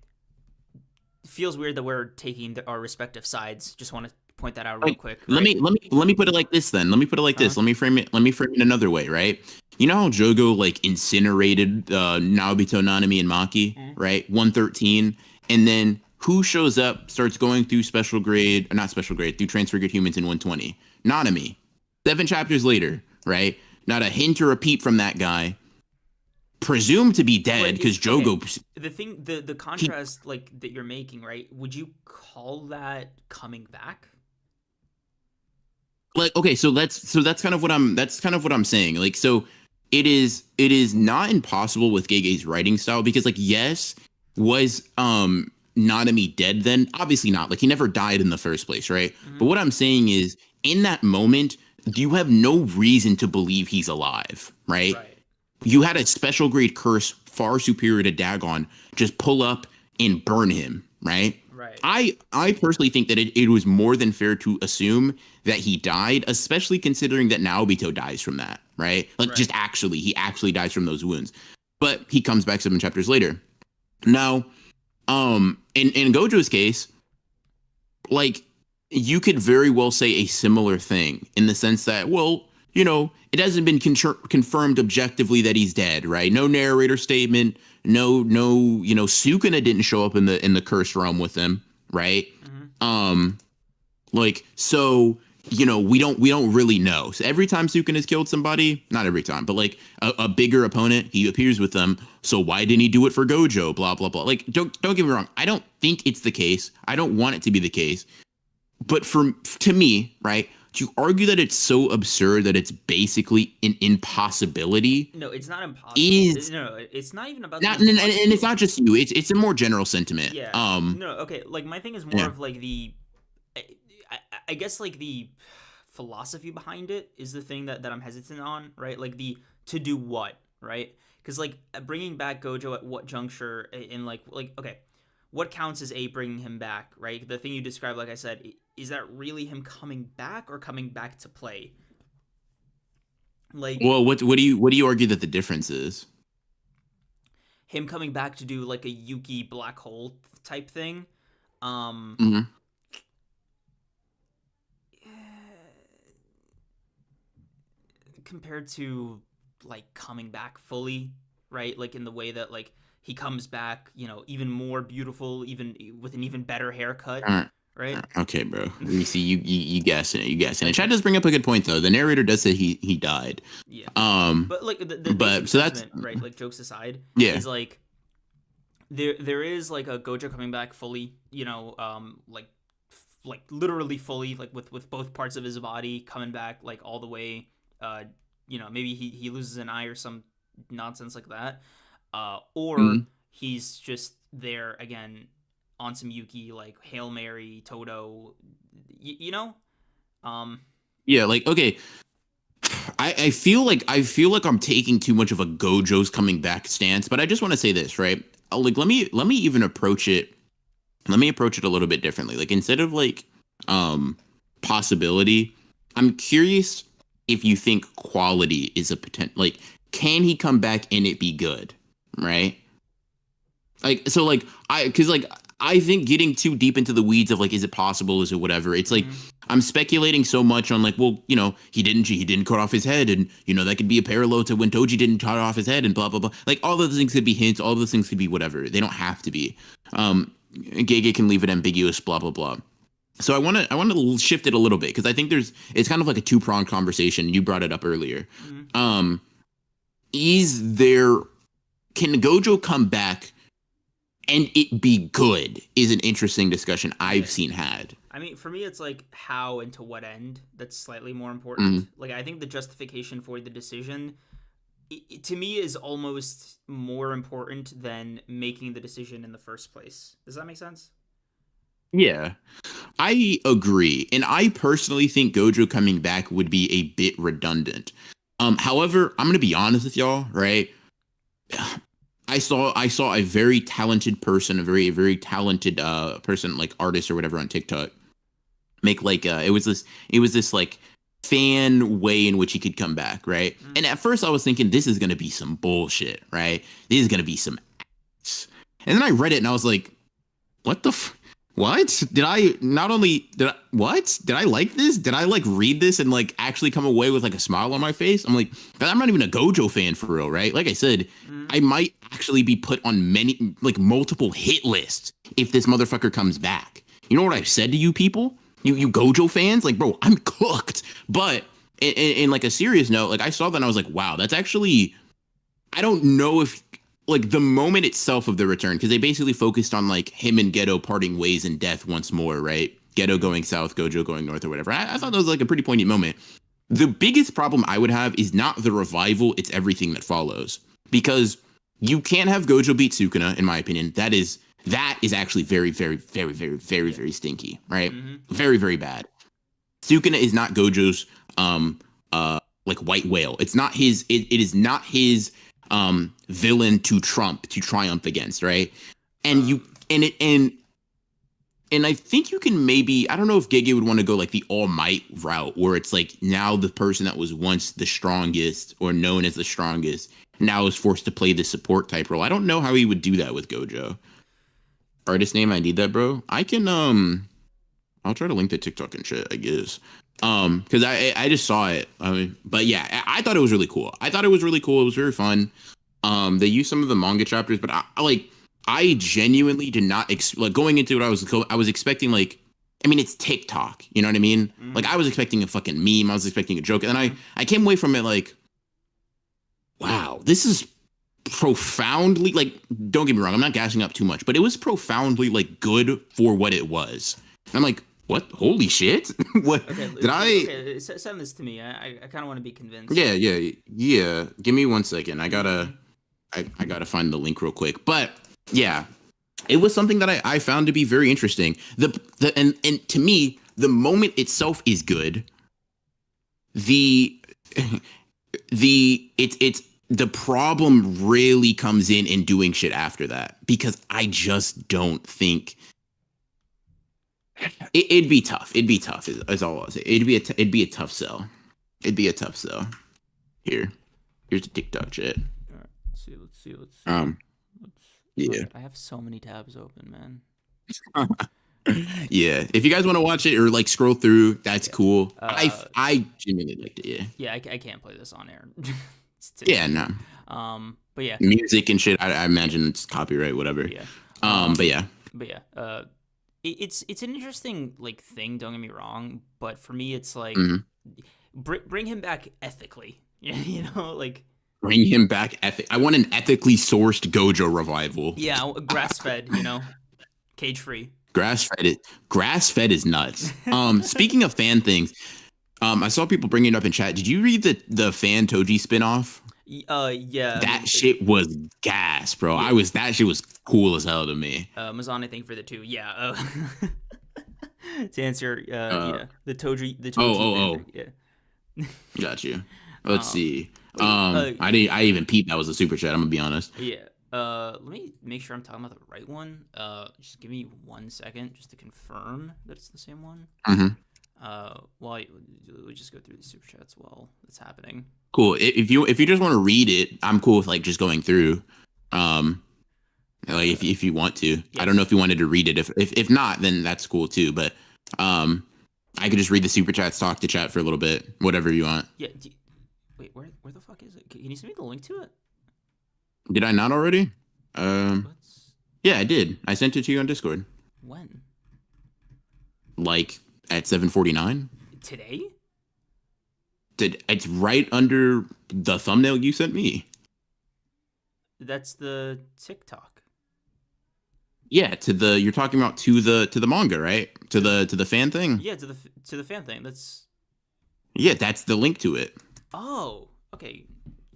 It feels weird that we're taking our respective sides. Just want to point that out real Like, quick, right? let me put it like this then. Let me put it like Uh huh. this. Let me frame it another way, right? You know how Jogo like incinerated Naobito, Nanami, and Maki, Mm-hmm. right? 113. And then who shows up, starts going through special grade, or not special grade, through transfigured humans in 120? Nanami. 7 chapters later, right? Not a hint or a peep from that guy. Presumed to be dead But because is okay. Jogo The he contrast like that you're making, right? Would you call that coming back? like okay, that's kind of what I'm saying. Like so it is not impossible with Gege's writing style because like yes, was Nanami dead then? Obviously not. Like he never died in the first place, right? But Mm-hmm. what I'm saying is in that moment, you have no reason to believe he's alive, right? Right. You had a special grade curse far superior to Dagon just pull up and burn him, right? Right. I personally think that it was more than fair to assume that he died, especially considering that Naobito dies from that, right? Like Right. just actually, he actually dies from those wounds. But he comes back 7 chapters later. Now, in Gojo's case, like you could very well say a similar thing in the sense that, well, you know, it hasn't been confirmed objectively that he's dead, right? No narrator statement, no, you know, Sukuna didn't show up in the cursed realm with him, right? Mm-hmm. Um, like so, you know, we don't really know. So every time Sukuna's killed somebody, not every time, but like a bigger opponent, he appears with them. So why didn't he do it for Gojo? Blah blah blah. Like don't get me wrong. I don't think it's the case. I don't want it to be the case. But to me, right, to argue that it's so absurd that it's basically an impossibility No, it's not impossible. is No, it's not even about the not, and it's impossibility. not just you. It's a more general sentiment. Yeah. No, okay. Like my thing is more Yeah. of like I, I guess like the philosophy behind it is the thing that I'm hesitant on, right? Like the to do what, right? Because like bringing back Gojo at what juncture in like okay, what counts as a bringing him back, right? The thing you described, like I said, is that really him coming back or coming back to play? Like Well, what do you argue that the difference is? him coming back to do like a Yuki black hole type thing. Um, Hmm. compared to like coming back fully, right? Like in the way that like he comes back, even more beautiful, even with an even better haircut, right? Okay, bro. You see, you guessing it. You guessing it. Chad Okay, does bring up a good point though. The narrator does say he died. yeah. Um, But like the basic but so that's sentiment, right? Like jokes aside, yeah. is like there is like a Gojo coming back fully, like literally fully, like with both parts of his body coming back like all the way. Maybe he loses an eye or some nonsense like that, or Mhm. he's just there again on some Yuki like Hail Mary Toto, you know. Um, Yeah, like okay. I feel like I'm taking too much of a Gojo's coming back stance, but I just want to say this, right? Like let me even approach it. Let me approach it a little bit differently. Like instead of like possibility, I'm curious if you think quality is a potential. Like, can he come back and it be good, right? Like so like because like I think getting too deep into the weeds of like is it possible, is it whatever, it's like mm-hmm. I'm speculating so much on like, well, he didn't cut off his head, and that could be a parallel to when Toji didn't cut off his head, and blah blah blah. Like all those things could be hints, all those things could be whatever, they don't have to be. Gege can leave it ambiguous, blah blah blah. So I want to shift it a little bit because I think it's kind of like a two-pronged conversation. You brought it up earlier. Mm-hmm. um is there can Gojo come back and it be good is an interesting discussion I've Yeah. seen had. I mean, for me, it's like how and to what end that's slightly more important. Mm. Like, I think the justification for the decision, to me, is almost more important than making the decision in the first place. Does that make sense? Yeah, I agree. And I personally think Gojo coming back would be a bit redundant. However, I'm gonna be honest with y'all, right? I saw a very talented person, a very talented person, like artist or whatever on TikTok, make like it was this like fan way in which he could come back, right? Mm. And at first I was thinking this is gonna be some bullshit, right? This is gonna be some ass. And then I read it and I was like, what the what did I not only did I what did I like this, did I like read this and like actually come away with like a smile on my face? I'm like, I'm not even a Gojo fan for real, right? Like I said, Mm. I might actually be put on many like multiple hit lists if this motherfucker comes back. You know what I've said to you people, you Gojo fans, like bro, I'm cooked. But in like a serious note, like I saw that and I was like, wow, that's actually, I don't know if like the moment itself of the return, because they basically focused on like him and Geto parting ways in death once more, right? Geto going south, Gojo going north, or whatever. I thought that was like a pretty poignant moment. The biggest problem I would have is not the revival; it's everything that follows. Because you can't have Gojo beat Sukuna, in my opinion. That is actually very, very, very, very, very, Yeah. very stinky, right? Mm-hmm. Very, very bad. Sukuna is not Gojo's like white whale. It's not his. It is not his villain to triumph against, right? And you Um, and it and I think you can maybe, I don't know if Gege would want to go like the All Might route where it's like now the person that was once the strongest or known as the strongest now is forced to play the support type role. I don't know how he would do that with Gojo. Artist name, I need that, bro. I can I'll try to link the TikTok and shit, I guess. Because I just saw it. I mean, but yeah, I thought it was really cool. I thought it was really cool. It was very fun. They used some of the manga chapters, but I genuinely did not like going into it. I was expecting like, I mean, it's TikTok. You know what I mean? mm-hmm. Like I was expecting a fucking meme. I was expecting a joke, and then Mm-hmm. I came away from it like, wow, this is profoundly like. Don't get me wrong. I'm not gassing up too much, but it was profoundly like good for what it was. And I'm like, What? Holy shit! What Okay, did I? okay, send this to me. I kind of want to be convinced. Yeah, yeah, yeah. Give me 1 second. Mm-hmm. I gotta find the link real quick. But yeah, it was something that I found to be very interesting. And to me, the moment itself is good. The it's the problem really comes in doing shit after that, because I just don't think it'd be tough. It'd be tough. Is all I'll say. It'd be a tough sell. It'd be a tough sell. Here's the TikTok chat. All right, let's see. Um, Let's. yeah. Fuck, I have so many tabs open, man. Yeah. If you guys want to watch it or like scroll through, that's Yeah. cool. I genuinely liked it. Yeah. Yeah, I can't play this on air. Yeah. No. But yeah. Music and shit. I imagine it's copyright, whatever. Yeah. But yeah. But yeah. It's an interesting like thing. Don't get me wrong, but for me, it's like bring him back ethically. You know, like bring him back. I want an ethically sourced Gojo revival. Yeah, grass fed. You know, cage free. Grass fed is nuts. Speaking of fan things, I saw people bringing it up in chat. Did you read the fan Toji spinoff? Yeah. That shit was gas, bro. Yeah. That shit was cool as hell to me. Mazan, I think for the 2. Yeah. To answer, yeah, the Toji. Oh. Yeah. Got you. Let's see. I even peeped that was a super chat. I'm gonna be honest. Yeah. Let me make sure I'm talking about the right one. Just give me 1 second just to confirm that it's the same one. While we just go through the super chats while it's happening. Cool. If you just want to read it, I'm cool with like just going through. Like if you want to. Yes. I don't know if you wanted to read it. If not, then that's cool too. But I could just read the super chats, talk to chat for a little bit, whatever you want. Yeah. Wait, where the fuck is it? Can you send me the link to it? Did I not already? Yeah, I did. I sent it to you on Discord. When? Like at 7:49. Today? It's right under the thumbnail you sent me. That's the TikTok. Yeah, you're talking about to the manga, right? To the fan thing. Yeah, to the fan thing. Yeah, that's the link to it. Oh, okay.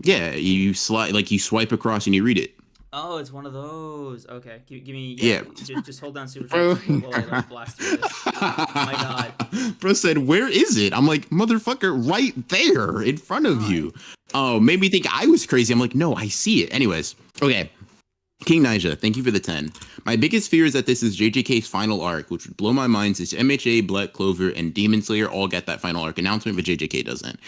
Yeah, you swipe across and you read it. Oh, it's one of those. Okay, give me. Yeah. Just hold down super chat while I like blast through this. Oh my god. Bro said, "Where is it?" I'm like, "Motherfucker, right there in front of you." Oh, made me think I was crazy. I'm like, "No, I see it." Anyways, okay. King Nija, thank you for the 10. My biggest fear is that this is JJK's final arc, which would blow my mind since MHA, Black Clover, and Demon Slayer all get that final arc announcement, but JJK doesn't.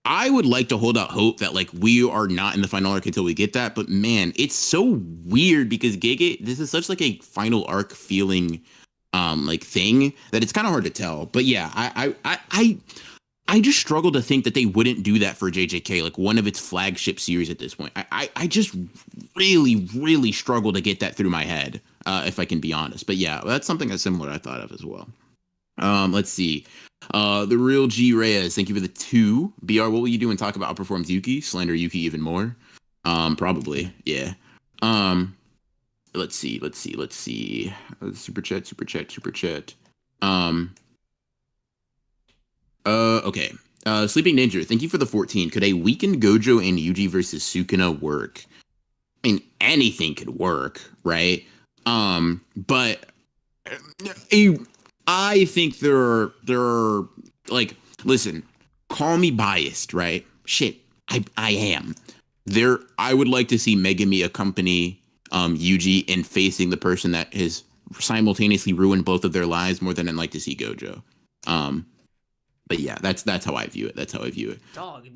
I would like to hold out hope that like we are not in the final arc until we get that, but man, it's so weird because Gege, this is such like a final arc feeling like thing that it's kind of hard to tell. But yeah, I just struggle to think that they wouldn't do that for JJK, like one of its flagship series at this point. I just really struggle to get that through my head, if I can be honest. But yeah, that's something that's similar I thought of as well. Let's see. The real G Reyes, thank you for the 2. BR, what will you do and talk about outperforms Yuki? Slander Yuki even more? Probably, yeah. Let's see. Super chat. Okay. Sleeping Ninja, thank you for the 14. Could a weakened Gojo and Yuji versus Sukuna work? I mean, anything could work, right? But I think there are like, listen, call me biased, right? Shit, I am. I would like to see Megami accompany Yuji in facing the person that has simultaneously ruined both of their lives more than I'd like to see Gojo. But yeah, that's how I view it. Dog,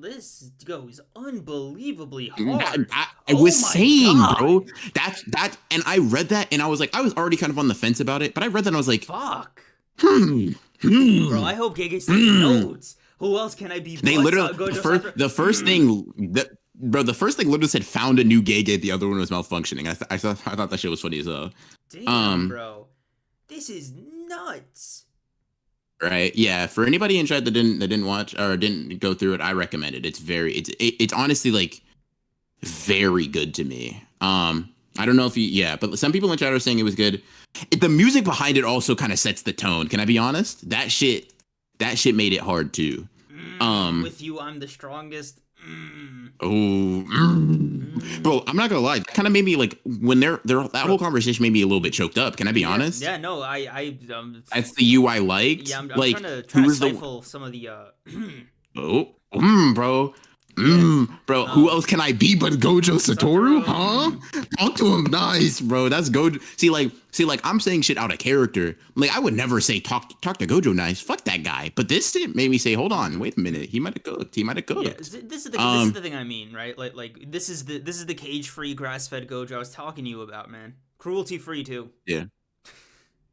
this goes unbelievably hard. I was saying, God. Bro, that, and I read that, and I was like, I was already kind of on the fence about it, but I read that, and I was like, fuck. Bro, I hope Gege's taking notes. Who else can I be? They literally the first thing literally said found a new Gege. The other one was malfunctioning. I thought that shit was funny as hell. Damn, bro, this is nuts. Right. Yeah. For anybody in chat that didn't watch or didn't go through it, I recommend it. It's honestly like very good to me. I don't know if you, yeah, but some people in chat are saying it was good. The music behind it also kind of sets the tone. Can I be honest? That shit made it hard too. With you, I'm the strongest. Oh, bro, I'm not gonna lie. That kind of made me like when that whole conversation made me a little bit choked up. Can I be honest? Yeah, no, That's the you I liked. yeah, I'm Like, trying who to is the stifle some of the oh, bro. yeah, Bro, who else can I be but Gojo Satoru? Satoru. Huh? Talk to him nice, bro. That's Gojo. See, like I'm saying shit out of character. Like I would never say talk to Gojo nice. Fuck that guy. But this shit made me say, hold on, wait a minute. He might have cooked. He might have Yeah, cooked. this is the thing I mean, right? Like this is the cage free grass fed Gojo I was talking to you about, man. Cruelty free too. Yeah.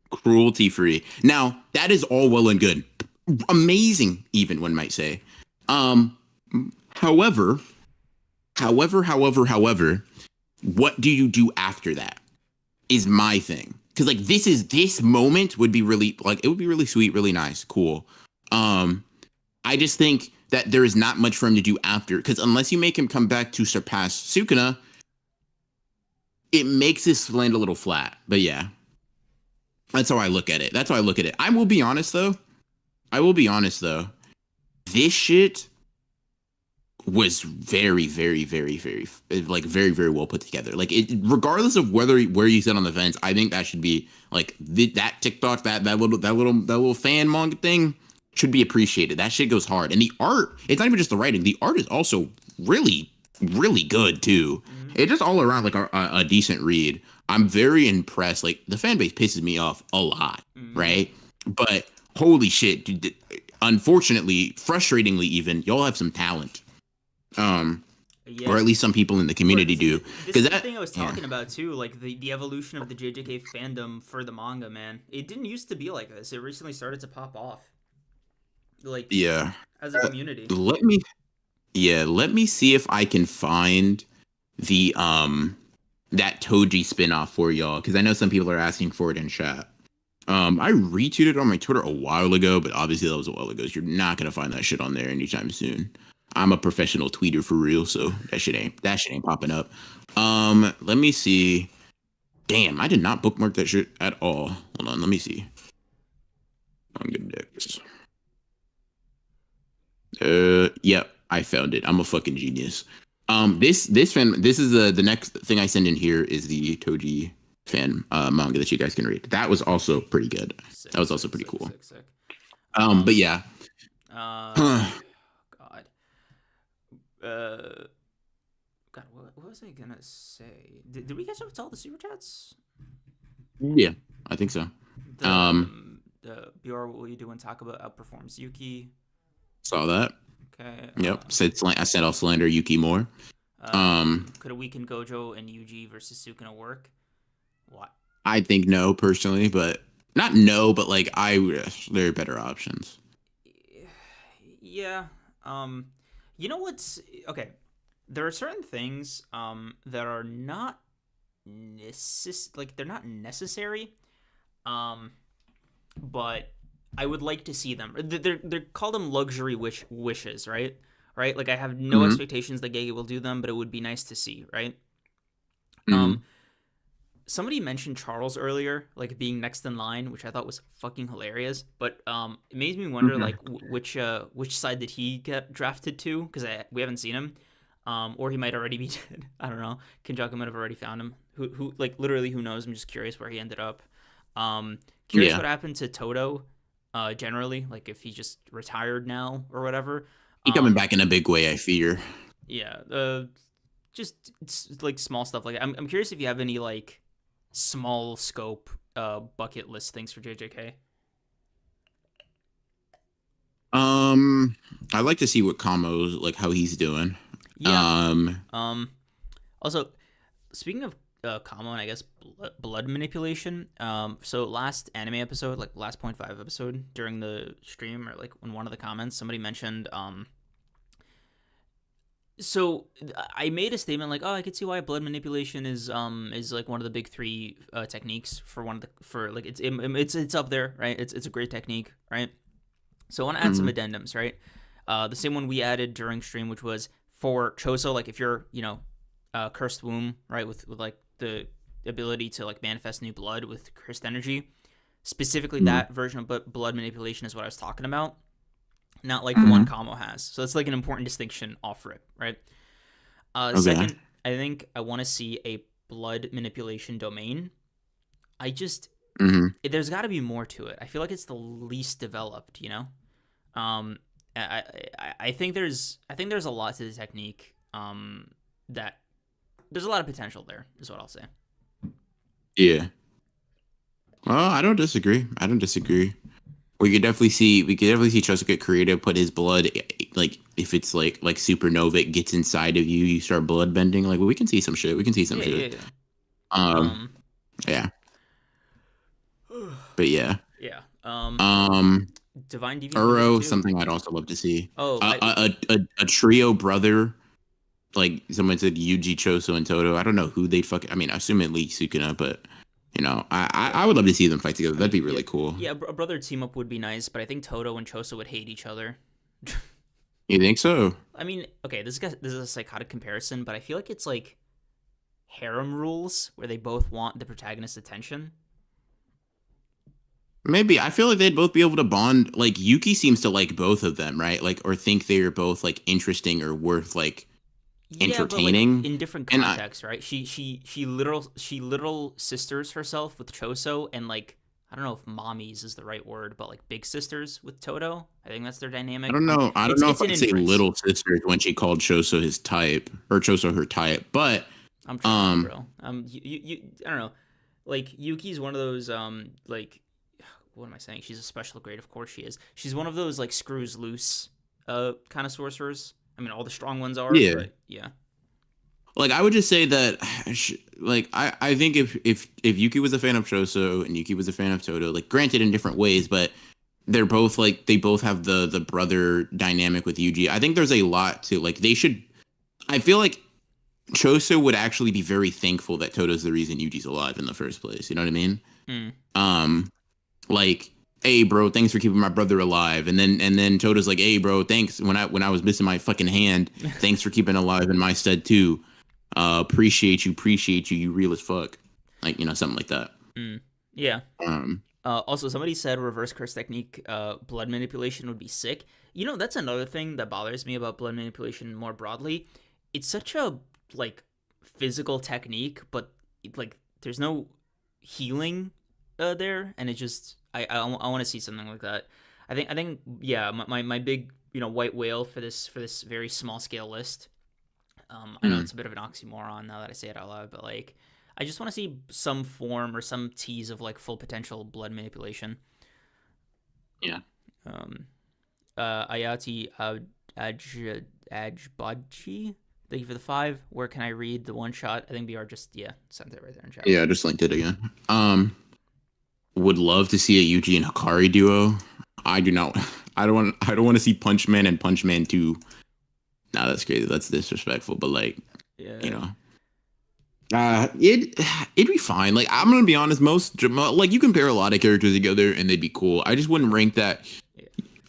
Cruelty free. Now, that is all well and good. Amazing, even one might say. Um, however, however, what do you do after that? Is my thing. Because like this moment would be really like it would be really sweet, really nice, cool. I just think that there is not much for him to do after. Because unless you make him come back to surpass Sukuna, it makes this land a little flat. But yeah. That's how I look at it. I will be honest though. This shit was very, very, very, very, like very, very well put together. Like it, regardless of where you sit on the fence, I think that should be like that TikTok, that little fan manga thing should be appreciated. That shit goes hard, and the art. It's not even just the writing. The art is also really, really good too. It's just all around like a decent read. I'm very impressed. Like the fan base pisses me off a lot, right? But holy shit, dude, unfortunately, frustratingly, even y'all have some talent. Yeah. Or at least some people in the community do. This is the thing I was talking about too, like the evolution of the JJK fandom for the manga, man. It didn't used to be like this. It recently started to pop off. Like Yeah. as a community. Let me see if I can find the that Toji spinoff for y'all, because I know some people are asking for it in chat. I retweeted it on my Twitter a while ago, but obviously that was a while ago. So you're not gonna find that shit on there anytime soon. I'm a professional tweeter for real, so that shit ain't popping up. Let me see. Damn, I did not bookmark that shit at all. Hold on, let me see. Manga Dex. Yep, I found it. I'm a fucking genius. This is the next thing I send in here is the Toji fan manga that you guys can read. That was also pretty good. That was also pretty cool. Sick. But yeah. God. God, what was I gonna say? Did we catch up to all the super chats? Yeah, I think so. The BR, what will you do when Takaba outperforms Yuki? Saw that. Okay. Yep. I said I'll slander Yuki more. Could a weakened Gojo and Yuji versus Sukuna work? What? I think no, personally, but not no, but like there are better options. Yeah. You know what's okay? There are certain things that are not they're not necessary. But I would like to see them. They're call them luxury wishes, right? Right? Like I have no expectations that Gege will do them, but it would be nice to see, right? Somebody mentioned Charles earlier, like being next in line, which I thought was fucking hilarious. But it made me wonder, like, which side did he get drafted to? Because we haven't seen him, or he might already be dead. I don't know. Kinjaku might have already found him. Who like literally who knows? I'm just curious where he ended up. Curious what happened to Toto. Generally, like if he just retired now or whatever. He coming back in a big way, I fear. Yeah. Just it's like small stuff like that. I'm curious if you have any like small scope bucket list things for JJK. I'd like to see what Kamo's like how he's doing. Yeah. Also, speaking of Kamo and I guess blood manipulation. So last anime episode, like last 0.5 episode during the stream or like in one of the comments, somebody mentioned so I made a statement like, oh, I could see why blood manipulation is like one of the big three techniques for like it's up there, right? It's a great technique, right? So I want to add some addendums, right? The same one we added during stream, which was for Choso, like if you're cursed womb, right, with like the ability to like manifest new blood with cursed energy. Specifically, that version of blood manipulation is what I was talking about, not like the one Kamo has. So it's like an important distinction off rip, right? Okay. Second, I think I want to see a blood manipulation domain. I just there's got to be more to it. I feel like it's the least developed, you know. I think there's a lot to the technique. That there's a lot of potential there, is what I'll say. Yeah. Well, I don't disagree. We could definitely see Choso get creative, put his blood, like if it's like supernova, it gets inside of you, you start blood bending. Like we can see some shit. Yeah. Yeah. But yeah. Yeah. Divine Deviant Uro, something I'd also love to see. Oh, a trio brother, like someone said Yuji, Choso, and Todo. I don't know who they'd I mean, I assume at least Sukuna, but you know, I would love to see them fight together. That'd be really cool. Yeah, a brother team up would be nice, but I think Todo and Choso would hate each other. You think so? I mean, okay, this is a psychotic comparison, but I feel like it's like harem rules where they both want the protagonist's attention. Maybe. I feel like they'd both be able to bond. Like Yuki seems to like both of them, right? Like, or think they're both like interesting or worth like entertaining, but, like, in different contexts, right? She literal sisters herself with Choso, and like I don't know if mommies is the right word, but like big sisters with Todo. I think that's their dynamic. I don't know if I'd say little sisters when she called Choso his type or Choso her type, but I'm trying, bro. You I don't know. Like Yuki's one of those like what am I saying? She's a special grade, of course she is. She's one of those like screws loose kind of sorcerers. I mean, all the strong ones are. Yeah. But yeah. Like I would just say that, like I think if Yuki was a fan of Choso and Yuki was a fan of Todo, like granted in different ways, but they're both like they both have the brother dynamic with Yuji. I think there's a lot to like they should. I feel like Choso would actually be very thankful that Todo's the reason Yuji's alive in the first place. You know what I mean? Like, hey bro, thanks for keeping my brother alive. And then Todo's like, hey bro, thanks when I was missing my fucking hand, thanks for keeping alive in my stead too. Appreciate you, you real as fuck. Like, you know, something like that. Yeah. Also somebody said reverse curse technique, blood manipulation would be sick. You know, that's another thing that bothers me about blood manipulation more broadly. It's such a like physical technique, but like there's no healing there, and it just I want to see something like that. I think yeah, my big, you know, white whale for this very small scale list. I know it's a bit of an oxymoron now that I say it out loud, but like I just want to see some form or some tease of like full potential blood manipulation. Yeah. Ayati Ajbaji, thank you for the 5. Where can I read the one shot? I think BR just sent it right there in chat. Yeah, I just linked it again. Would love to see a Yuji and Hikari duo. I don't want to see Punch Man and Punch Man 2. Nah, that's crazy. That's disrespectful. But like, you know, it'd be fine. Like I'm gonna be honest, like you compare a lot of characters together and they'd be cool. I just wouldn't rank that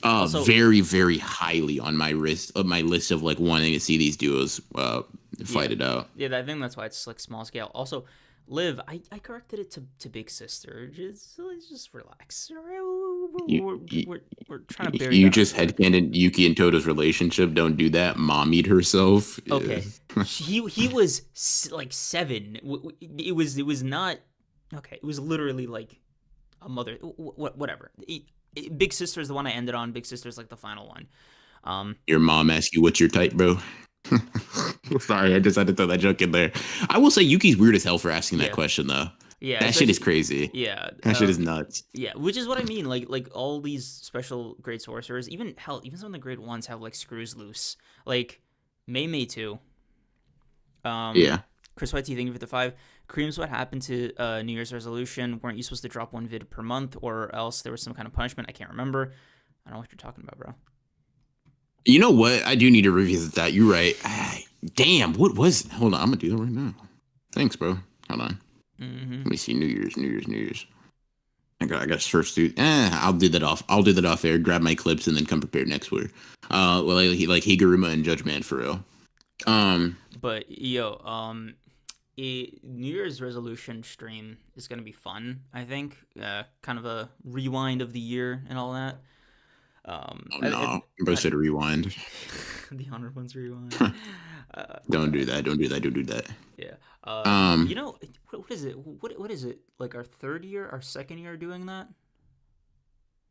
also, very very highly on my list of like wanting to see these duos fight it out. Yeah, I think that's why it's like small scale. Also, Liv, I corrected it to Big Sister. Just relax. We're trying to bury you just headcanon Yuki and Todo's relationship. Don't do that. Mom eat herself. Okay. he was like 7. It was not okay. It was literally like a mother. Whatever. Big Sister is the one I ended on. Big Sister is like the final one. Your mom asked you what's your type, bro. Sorry, I just had to throw that joke in there. I will say Yuki's weird as hell for asking that question, though. Yeah, that shit is crazy. Yeah, that shit is nuts. Yeah, which is what I mean. Like all these special grade sorcerers, even some of the grade 1s have like screws loose. Like Mei too. Yeah. Chris White, thank you for the 5. Creams, what happened to New Year's resolution? Weren't you supposed to drop 1 vid per month, or else there was some kind of punishment? I can't remember. I don't know what you're talking about, bro. You know what? I do need to revisit that. You're right. Damn, what was it? Hold on, I'm gonna do that right now. Thanks, bro. Hold on. Let me see. New Year's. I got to search through. I'll do that off air. Grab my clips and then come prepared next week. Well, like Higuruma and Judge Man for real. But yo, New Year's resolution stream is gonna be fun. I think kind of a rewind of the year and all that. Oh no, bro said rewind. The honored ones rewind. Don't do that. Don't do that. Don't do that. Yeah. Um, You know what is it? What is it? Like our third year, our second year doing that?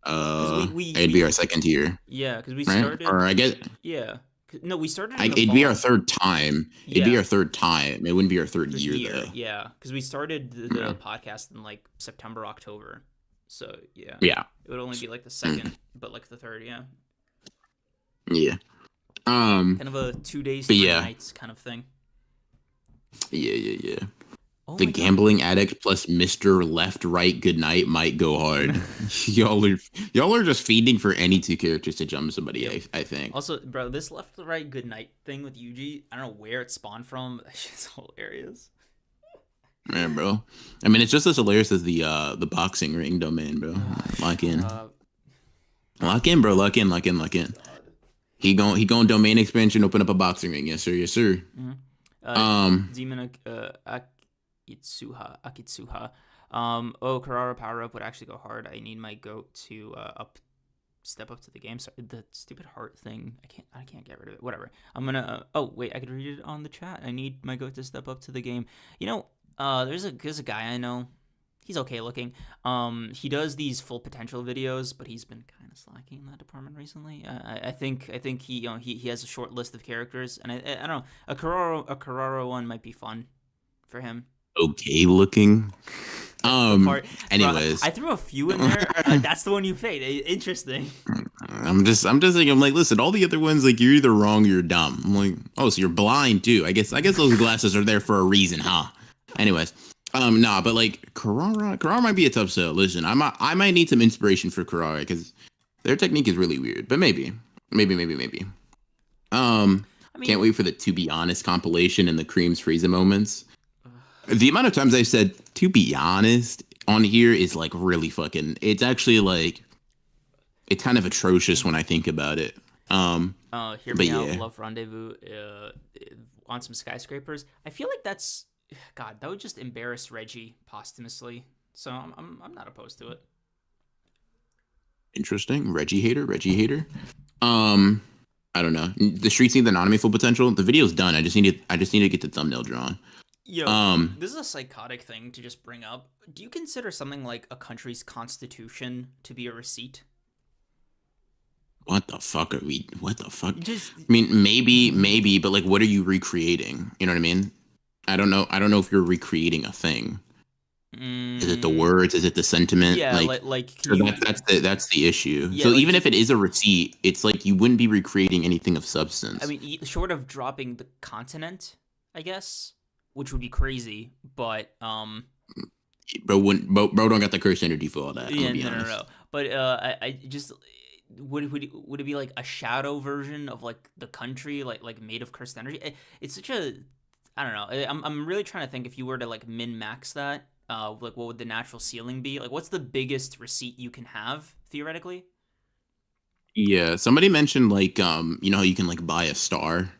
Because it'd be our second year, yeah, because we right? Or started. I guess Yeah. No, we started in the it'd be our fall. third time. It'd be Yeah, our third time. It wouldn't be our third third year year. though. Yeah, because we started Yeah. the podcast in like September, October. So yeah, Yeah. it would only be like the Mm. second, but like the third. Yeah, Yeah. kind of a 2 days, But 3 nights kind of thing. yeah. Oh The my god. gambling addict plus Mr. Left Right Goodnight might go hard. y'all are just feeding for any two characters to jump somebody. Yep. I think. Also, bro, this left to right good night thing with Yuji, I don't know where it spawned from. But that shit's hilarious. Yeah, bro. I mean, it's just as hilarious as the boxing ring domain, bro. Lock in. Lock in, bro. Lock in. God. He going domain expansion, open up a boxing ring. Yes, sir. Yes, sir. Demon Akitsuha. Oh, Karara power up would actually go hard. I need my goat to step up to the game. Sorry, the stupid heart thing. I can't get rid of it. Whatever. I'm gonna. Oh wait, I could read it on the chat. I need my goat to step up to the game. You know, there's a guy I know. He's okay looking. He does these full potential videos, but he's been kind of slacking in that department recently. I think he he has a short list of characters, and I don't know, a Kararo one might be fun for him. Okay looking. Part, Anyways, bro, I threw a few in there. That's the one you picked. Interesting. I'm just thinking. I'm like, listen, all the other ones, like, you're either wrong or you're dumb. I'm like, oh, so you're blind too. I guess those glasses are there for a reason, huh? Anyways, nah, but like Karara might be a tough sell. Listen, I might need some inspiration for Karara because their technique is really weird. But maybe. I mean, Can't wait for the To Be Honest compilation and the Creams Frieza moments. The amount of times I've said "to be honest" on here is like really fucking. It's actually like, it's kind of atrocious when I think about it. Hear Me Out, Love Rendezvous, on some skyscrapers. I feel like that's, God, that would just embarrass Reggie posthumously. So I'm not opposed to it. Interesting. Reggie hater. I don't know. The Streets Need the Anonymous full potential. The video's done. I just need to get the thumbnail drawn. Yo, this is a psychotic thing to just bring up. Do you consider something like a country's constitution to be a receipt? What the fuck are we? What the fuck? Just, I mean, maybe, but like, what are you recreating? You know what I mean? I don't know if you're recreating a thing. Is it the words? Is it the sentiment? Yeah, so that's the issue. Yeah, so like, even if it is a receipt, it's like you wouldn't be recreating anything of substance. I mean, short of dropping the continent, I guess, which would be crazy, but bro don't got the curse energy for all that. yeah, no. But I just would it be like a shadow version of like the country, like made of cursed energy? It's such a, I don't know. I'm really trying to think, if you were to like min max that, like what would the natural ceiling be? Like, what's the biggest receipt you can have theoretically? Yeah, somebody mentioned like you know how you can like buy a star.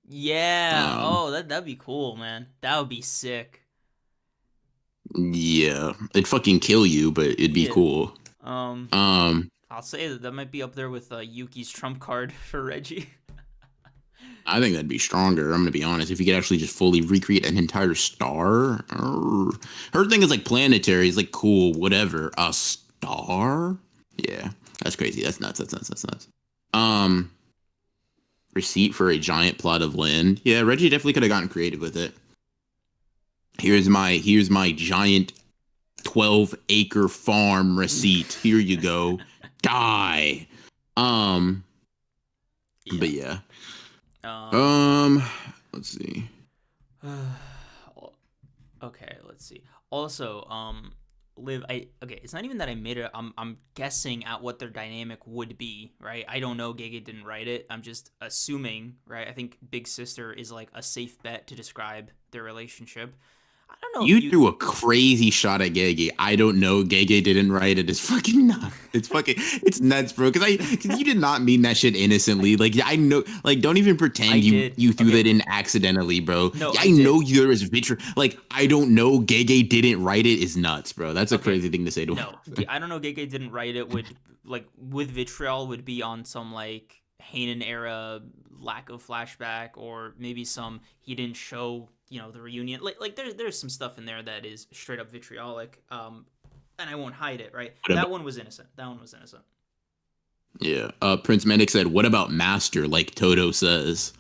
Yeah. Oh, that'd be cool, man. That would be sick. Yeah, it'd fucking kill you, but it'd be cool. I'll say that might be up there with Yuki's trump card for Reggie. I think that'd be stronger. I'm gonna be honest. If you could actually just fully recreate an entire star, her thing is like planetary. It's like cool, whatever. A star? Yeah, that's crazy. That's nuts. That's nuts. Receipt for a giant plot of land. Yeah, Reggie definitely could have gotten creative with it. Here's my giant 12-acre farm receipt. Here you go. Die. But yeah. Let's see. Okay, let's see. Also, Liv, okay, it's not even that I made it. I'm guessing at what their dynamic would be, right? I don't know. Gege didn't write it. I'm just assuming, right? I think Big Sister is like a safe bet to describe their relationship. I don't know if You you. threw a crazy shot at Gege. I don't know. Gege didn't write it. It's fucking nuts. It's nuts, bro. Cause you did not mean that shit innocently. Like, I know, like, don't even I pretend did. you threw Okay. that in accidentally, bro. No, Yeah, I I know did. there is vitriol. Like, I don't know. Gege didn't write it is nuts, bro. That's a Okay. crazy thing to say to him. No, I don't know. Gege didn't write it. Would like with vitriol would be on some like Hanan era lack of flashback, or maybe some he didn't show the reunion. Like there's some stuff in there that is straight up vitriolic. And I won't hide it. Right. What That about, one was innocent. That one was innocent. yeah. Prince Medic said, "What about Master?" Like Toto says.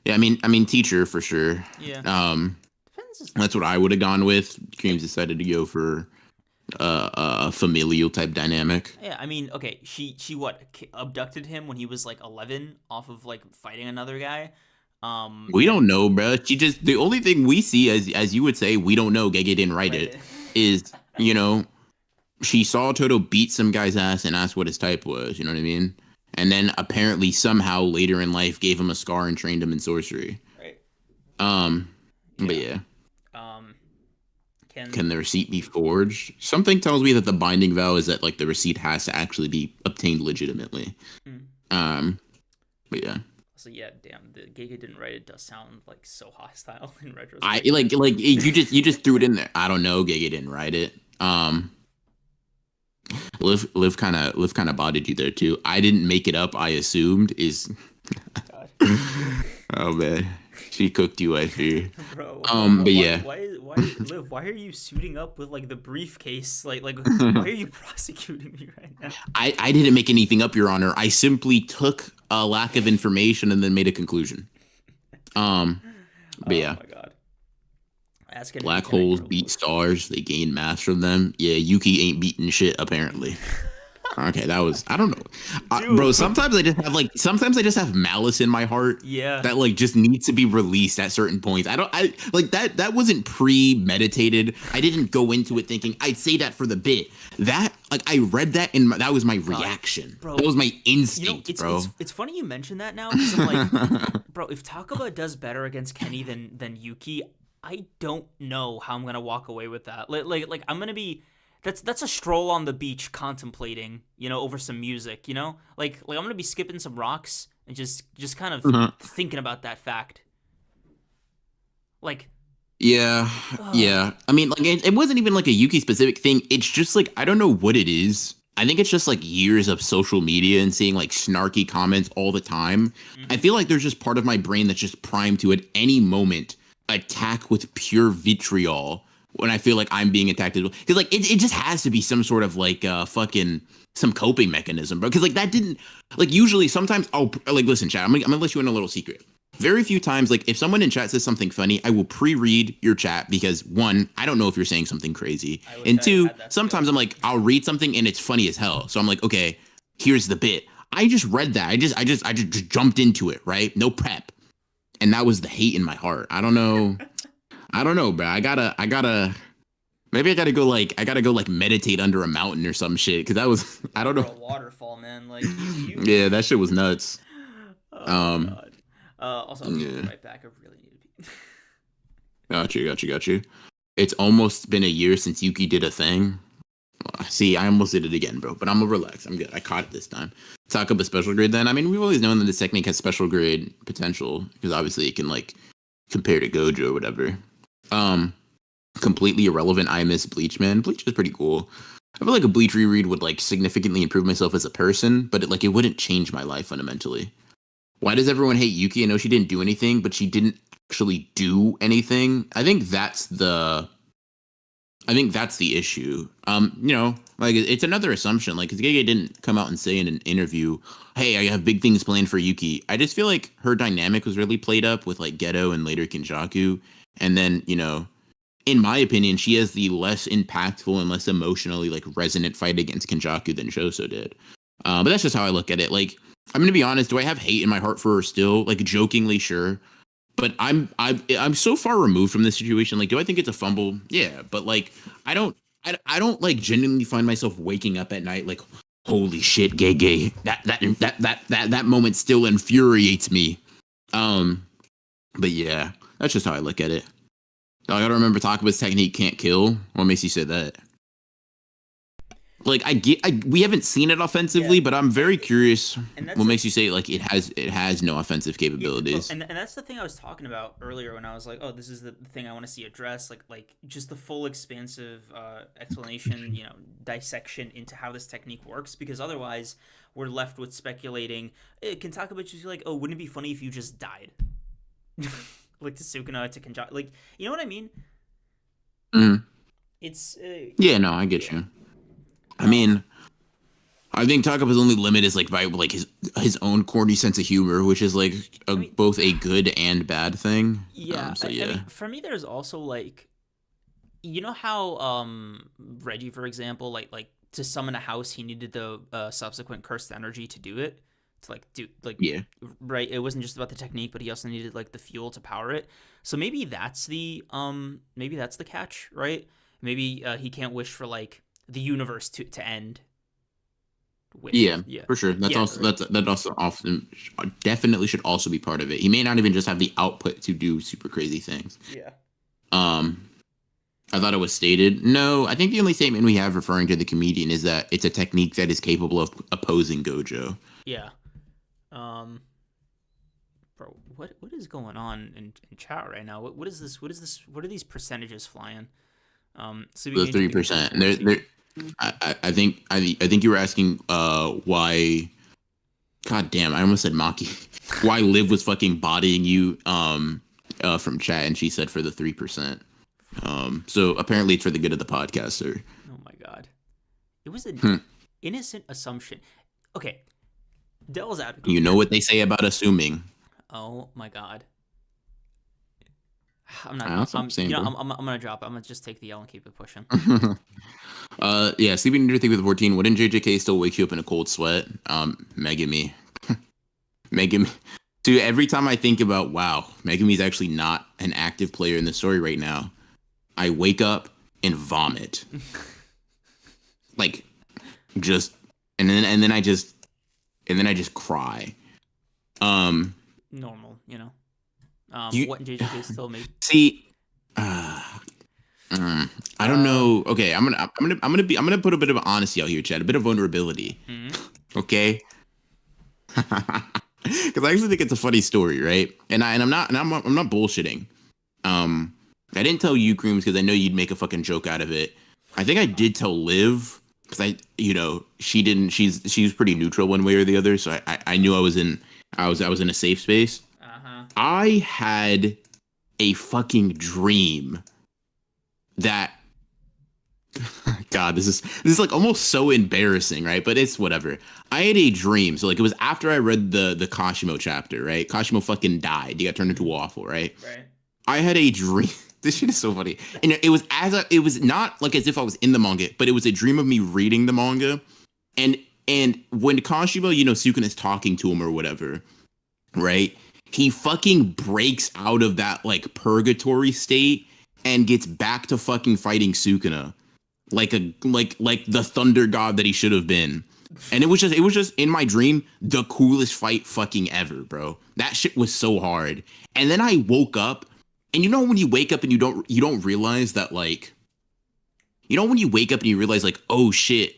Yeah, I mean, teacher for sure. Yeah. Um, Depends. that's what I would have gone with. Creams decided to go for a familial type dynamic. Yeah, I mean, okay, she what abducted him when he was like 11 off of like fighting another guy. We And don't know, bro. She just the only thing we see as you would say, we don't know. Gege didn't write right. it. Is she saw Toto beat some guy's ass and asked what his type was. You know what I mean? And then apparently somehow later in life gave him a scar and trained him in sorcery. Right. Um, but Yeah. yeah. Um Can can the receipt be forged? Something tells me that the binding vow is that like the receipt has to actually be obtained legitimately. mm, Um, but yeah. so yeah, damn, the Giga didn't write it does sound like so hostile in I retrospect. like you just threw it in there. I don't know. Giga didn't write it. Liv kind of bodied you there too. I didn't make it up. I assumed is. God. Oh man, she cooked you. I fear. Bro, But yeah. why Liv, why are you suiting up with like the briefcase? Like why are you prosecuting me right now? I didn't make anything up, Your Honor. I simply took a lack of information and then made a conclusion. But Oh yeah. my god. Ask anything, Black can I holes grow beat stars. They gain mass from them. Yeah, Yuki ain't beating shit apparently. Okay, that was I don't know, bro. Dude. Sometimes I just have malice in my heart Yeah. that like just needs to be released at certain points. I like that. That wasn't premeditated. I didn't go into it thinking I'd say that for the bit. That like I read that and that was my reaction. Bro, That was my you know, instinct, bro. it's funny you mention that now because I'm like, bro, if Takaba does better against Kenny than Yuki, I don't know how I'm gonna walk away with that. Like I'm gonna be. That's a stroll on the beach contemplating, over some music, Like I'm gonna be skipping some rocks and just kind of Mhm. thinking about that fact. Like, Yeah, ugh, yeah. I mean, like it wasn't even like a Yuki specific thing. It's just like I don't know what it is. I think it's just like years of social media and seeing like snarky comments all the time. I mhm. feel like there's just part of my brain that's just primed to at any moment attack with pure vitriol when I feel like I'm being attacked as well. Because like it just has to be some sort of like fucking some coping mechanism, bro. Because like that didn't like usually sometimes I'll like listen, chat. I'm gonna let you in a little secret. Very few times, like if someone in chat says something funny, I will pre-read your chat because one, I don't know if you're saying something crazy, I wish and I two, had that skill. sometimes I'm like, I'll read something and it's funny as hell. So I'm like, okay, here's the bit. I just read that. I just jumped into it, right? No prep, and that was the hate in my heart. I don't know. I don't know, bro. Maybe I gotta go like meditate under a mountain or some shit because that was I don't Under know. a waterfall, man. Like you. Yeah, that shit was nuts. Oh Um, god. Also, I'll be yeah. right back. I really need to pee. Got you. It's almost been a year since Yuki did a thing. See, I almost did it again, bro. But I'm gonna relax. I'm good. I caught it this time. Talk about special grade then. I mean, we've always known that this technique has special grade potential because obviously it can like compare to Gojo or whatever. Um, Completely irrelevant. I miss Bleach, man. Bleach is pretty cool. I feel like a Bleach reread would like significantly improve myself as a person, but it wouldn't change my life fundamentally. Why does everyone hate Yuki? I know she didn't do anything, but she didn't actually do anything. I think that's the issue. Like it's another assumption. Like, because Gege didn't come out and say in an interview, "Hey, I have big things planned for Yuki." I just feel like her dynamic was really played up with like Geto and later Kinjaku, and then in my opinion, she has the less impactful and less emotionally like resonant fight against Kinjaku than Shoso did. But that's just how I look at it. Like, I'm gonna be honest. Do I have hate in my heart for her still? Like, jokingly, sure. But I'm so far removed from this situation. Like, do I think it's a fumble? Yeah, but like, I don't I don't like genuinely find myself waking up at night like, holy shit, gay. That moment still infuriates me. Um, but yeah, that's just how I look at it. I gotta remember Takaba's technique can't kill. What makes you say that? Like we haven't seen it offensively, Yeah, but I'm very curious. and What that's makes you say like it has no offensive yeah, bro, capabilities? and that's the thing I was talking about earlier when I was like, oh, this is the thing I want to see addressed, like just the full expansive explanation, dissection into how this technique works, because otherwise we're left with speculating. Can Takaba just be like, oh, wouldn't it be funny if you just died, like to Sukuna, to Kenjaku, like you know what I mean? Mm. It's Yeah, no, I get yeah. you. I Um, mean, I think Takaba's only limit is like by like his own corny sense of humor, which is like I mean, both a good and bad thing. yeah. So I mean, yeah, for me, there's also like you know how Reggie, for example, like to summon a house, he needed the subsequent cursed energy to do it. To like do like yeah, right, it wasn't just about the technique, but he also needed like the fuel to power it. So maybe that's the catch, right? Maybe he can't wish for like the universe to end with yeah, yeah. for sure. That's Yeah, also right. that also often definitely should also be part of it. He may not even just have the output to do super crazy things. Yeah. Um, I thought it was stated. No, I think the only statement we have referring to the comedian is that it's a technique that is capable of opposing Gojo. Yeah. Um bro, what is going on in chat right now? What is this? What is this? What are these percentages flying? Sleeping The Angel three because of percent. 14. I think you were asking why. God damn, I almost said Maki. Why Liv was fucking bodying you from chat, and she said for the 3%. So apparently it's for the good of the podcast, sir. Oh my god. It was an Hmm. innocent assumption. Okay, devil's advocate You know here. what they say about assuming. Oh my god. I'm not. That's what I'm saying, bro. I'm gonna drop it. I'm gonna just take the L and keep it pushing. Yeah, sleeping near thing with 14. Wouldn't JJK still wake you up in a cold sweat? Megami. Megami. Dude, every time I think about, wow, Megami's actually not an active player in the story right now, I wake up and vomit. Like, just, and then I just cry. Um, Normal, you know. you What JJK still made? see, uh, I don't Uh, know. Okay, I'm gonna put a bit of honesty out here, Chad, a bit of vulnerability. mm, Okay, because I actually think it's a funny story, right? I'm not bullshitting. I didn't tell you, Creams, because I know you'd make a fucking joke out of it. I think I did tell Liv because she didn't. She's pretty neutral one way or the other, so I knew I was in a safe space. uh-huh. I had a fucking dream that God, this is like almost so embarrassing, right? But it's whatever. I had a dream. So like it was after I read the Kashimo chapter, right? Kashimo fucking died. He got turned into a waffle, right? Right. I had a dream. This shit is so funny. And it was not like as if I was in the manga, but it was a dream of me reading the manga. And and when Kashimo, Sukuna is talking to him or whatever, right? He fucking breaks out of that like purgatory state and gets back to fucking fighting Sukuna like the thunder god that he should have been. And it was just in my dream the coolest fight fucking ever, bro. That shit was so hard. And then I woke up, and when you wake up and you don't realize that like when you wake up and you realize like, oh shit,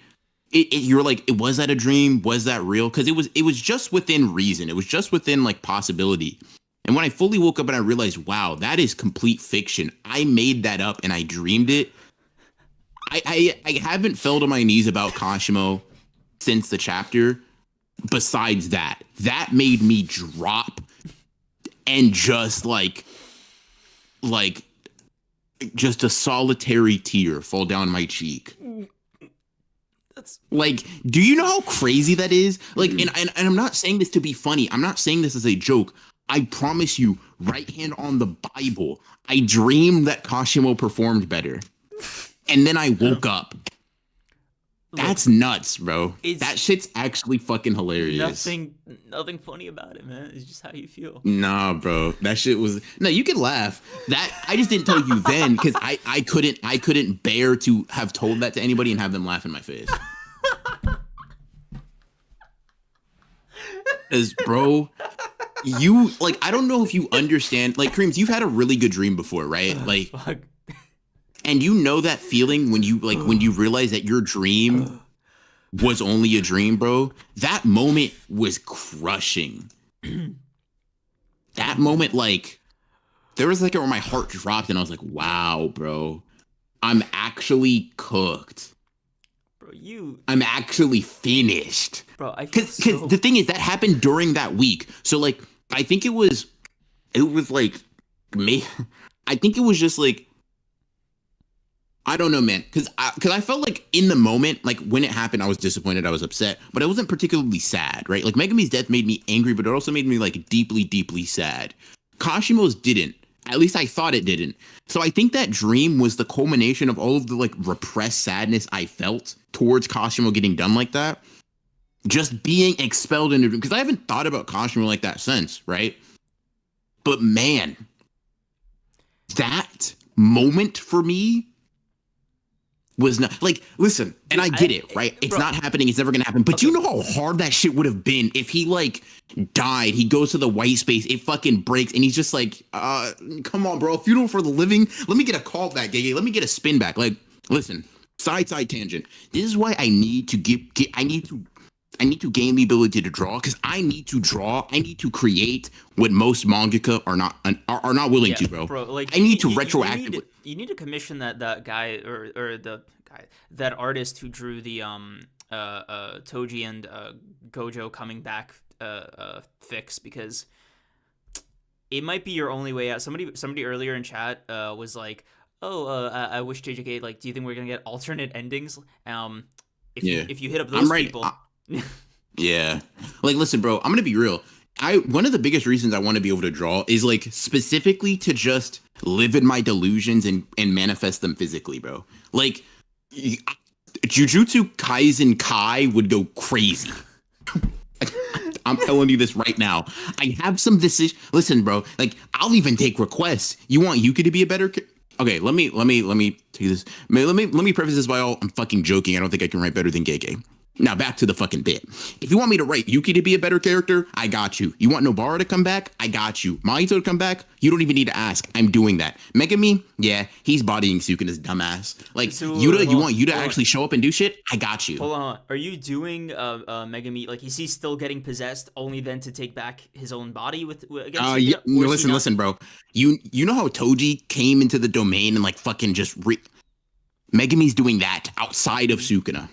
you're like, was that a dream? Was that real? Because it was just within reason. It was just within like possibility. And when I fully woke up and I realized, wow, that is complete fiction. I made that up and I dreamed it. I haven't fell to my knees about Kashimo since the chapter. Besides that made me drop and just like just a solitary tear fall down my cheek. That's Like, do you know how crazy that is? Like, and I'm not saying this to be funny. I'm not saying this as a joke. I promise you, right hand on the Bible, I dreamed that Kashimo performed better. And then I woke up. look. That's nuts, bro. It's That shit's actually fucking hilarious. nothing funny about it, man. It's just how you feel. Nah, bro. That shit was no. You can laugh. That I just didn't tell you then because I couldn't bear to have told that to anybody and have them laugh in my face. Because, bro, you like I don't know if you understand. Like Creams, you've had a really good dream before, right? Like, Fuck. and you know that feeling when you realize that your dream was only a dream, bro. That moment was crushing. That moment, like, there was like where my heart dropped, and I was like, "Wow, bro, I'm actually cooked. Bro, you. I'm actually finished." Bro, I feel Because so. the thing is that happened during that week. So like, I think it was like me. I think it was just like I don't know, man. Because I felt like in the moment, like when it happened, I was disappointed, I was upset, but I wasn't particularly sad, right? Like Megami's death made me angry, but it also made me like deeply, deeply sad. Kashimo's didn't. At least I thought it didn't. So I think that dream was the culmination of all of the like repressed sadness I felt towards Kashimo getting done like that. Just being expelled in a dream. Because I haven't thought about Kashimo like that since, right? But man, that moment for me was not like, listen, and I get it, right? It's Bro, not happening. It's never going to happen. But okay. you know how hard that shit would have been if he like died. He goes to the white space. It fucking breaks. And he's just like, come on, bro. Funeral for the living. Let me get a call back, Gege. Let me get a spin back. Like, listen, side tangent. This is why I need to I need to gain the ability to draw because I need to draw. I need to create what most mangaka are not willing to, bro. Like I need to retroactively. You need to commission that guy or the guy, that artist who drew the Toji and Gojo coming back fix, because it might be your only way out. Somebody earlier in chat was like, "Oh, I wish JJK, like, do you think we're gonna get alternate endings? If you hit up those people." Yeah. Like, listen, bro, I'm gonna be real. One of the biggest reasons I want to be able to draw is like specifically to just live in my delusions and manifest them physically, bro. Like Jujutsu Kaisen Kai would go crazy. I'm telling you this right now. I have some decision. Listen, bro. Like I'll even take requests. You want Yuki to be a better? Okay, let me take this. Let me preface this by all. I'm fucking joking. I don't think I can write better than Gege. Now back to the fucking bit. If you want me to write Yuki to be a better character, I got you. You want Nobara to come back? I got you. Mahito to come back? You don't even need to ask. I'm doing that. Megami? Yeah, he's bodying Sukuna's dumbass. Like, So, Yuta, you want Yuta to actually show up and do shit? I got you. Hold on. Are you doing Megami, like, is he still getting possessed only then to take back his own body with against Yeah, listen, bro. You know how Toji came into the domain and like fucking just Megami's doing that outside of Sukuna.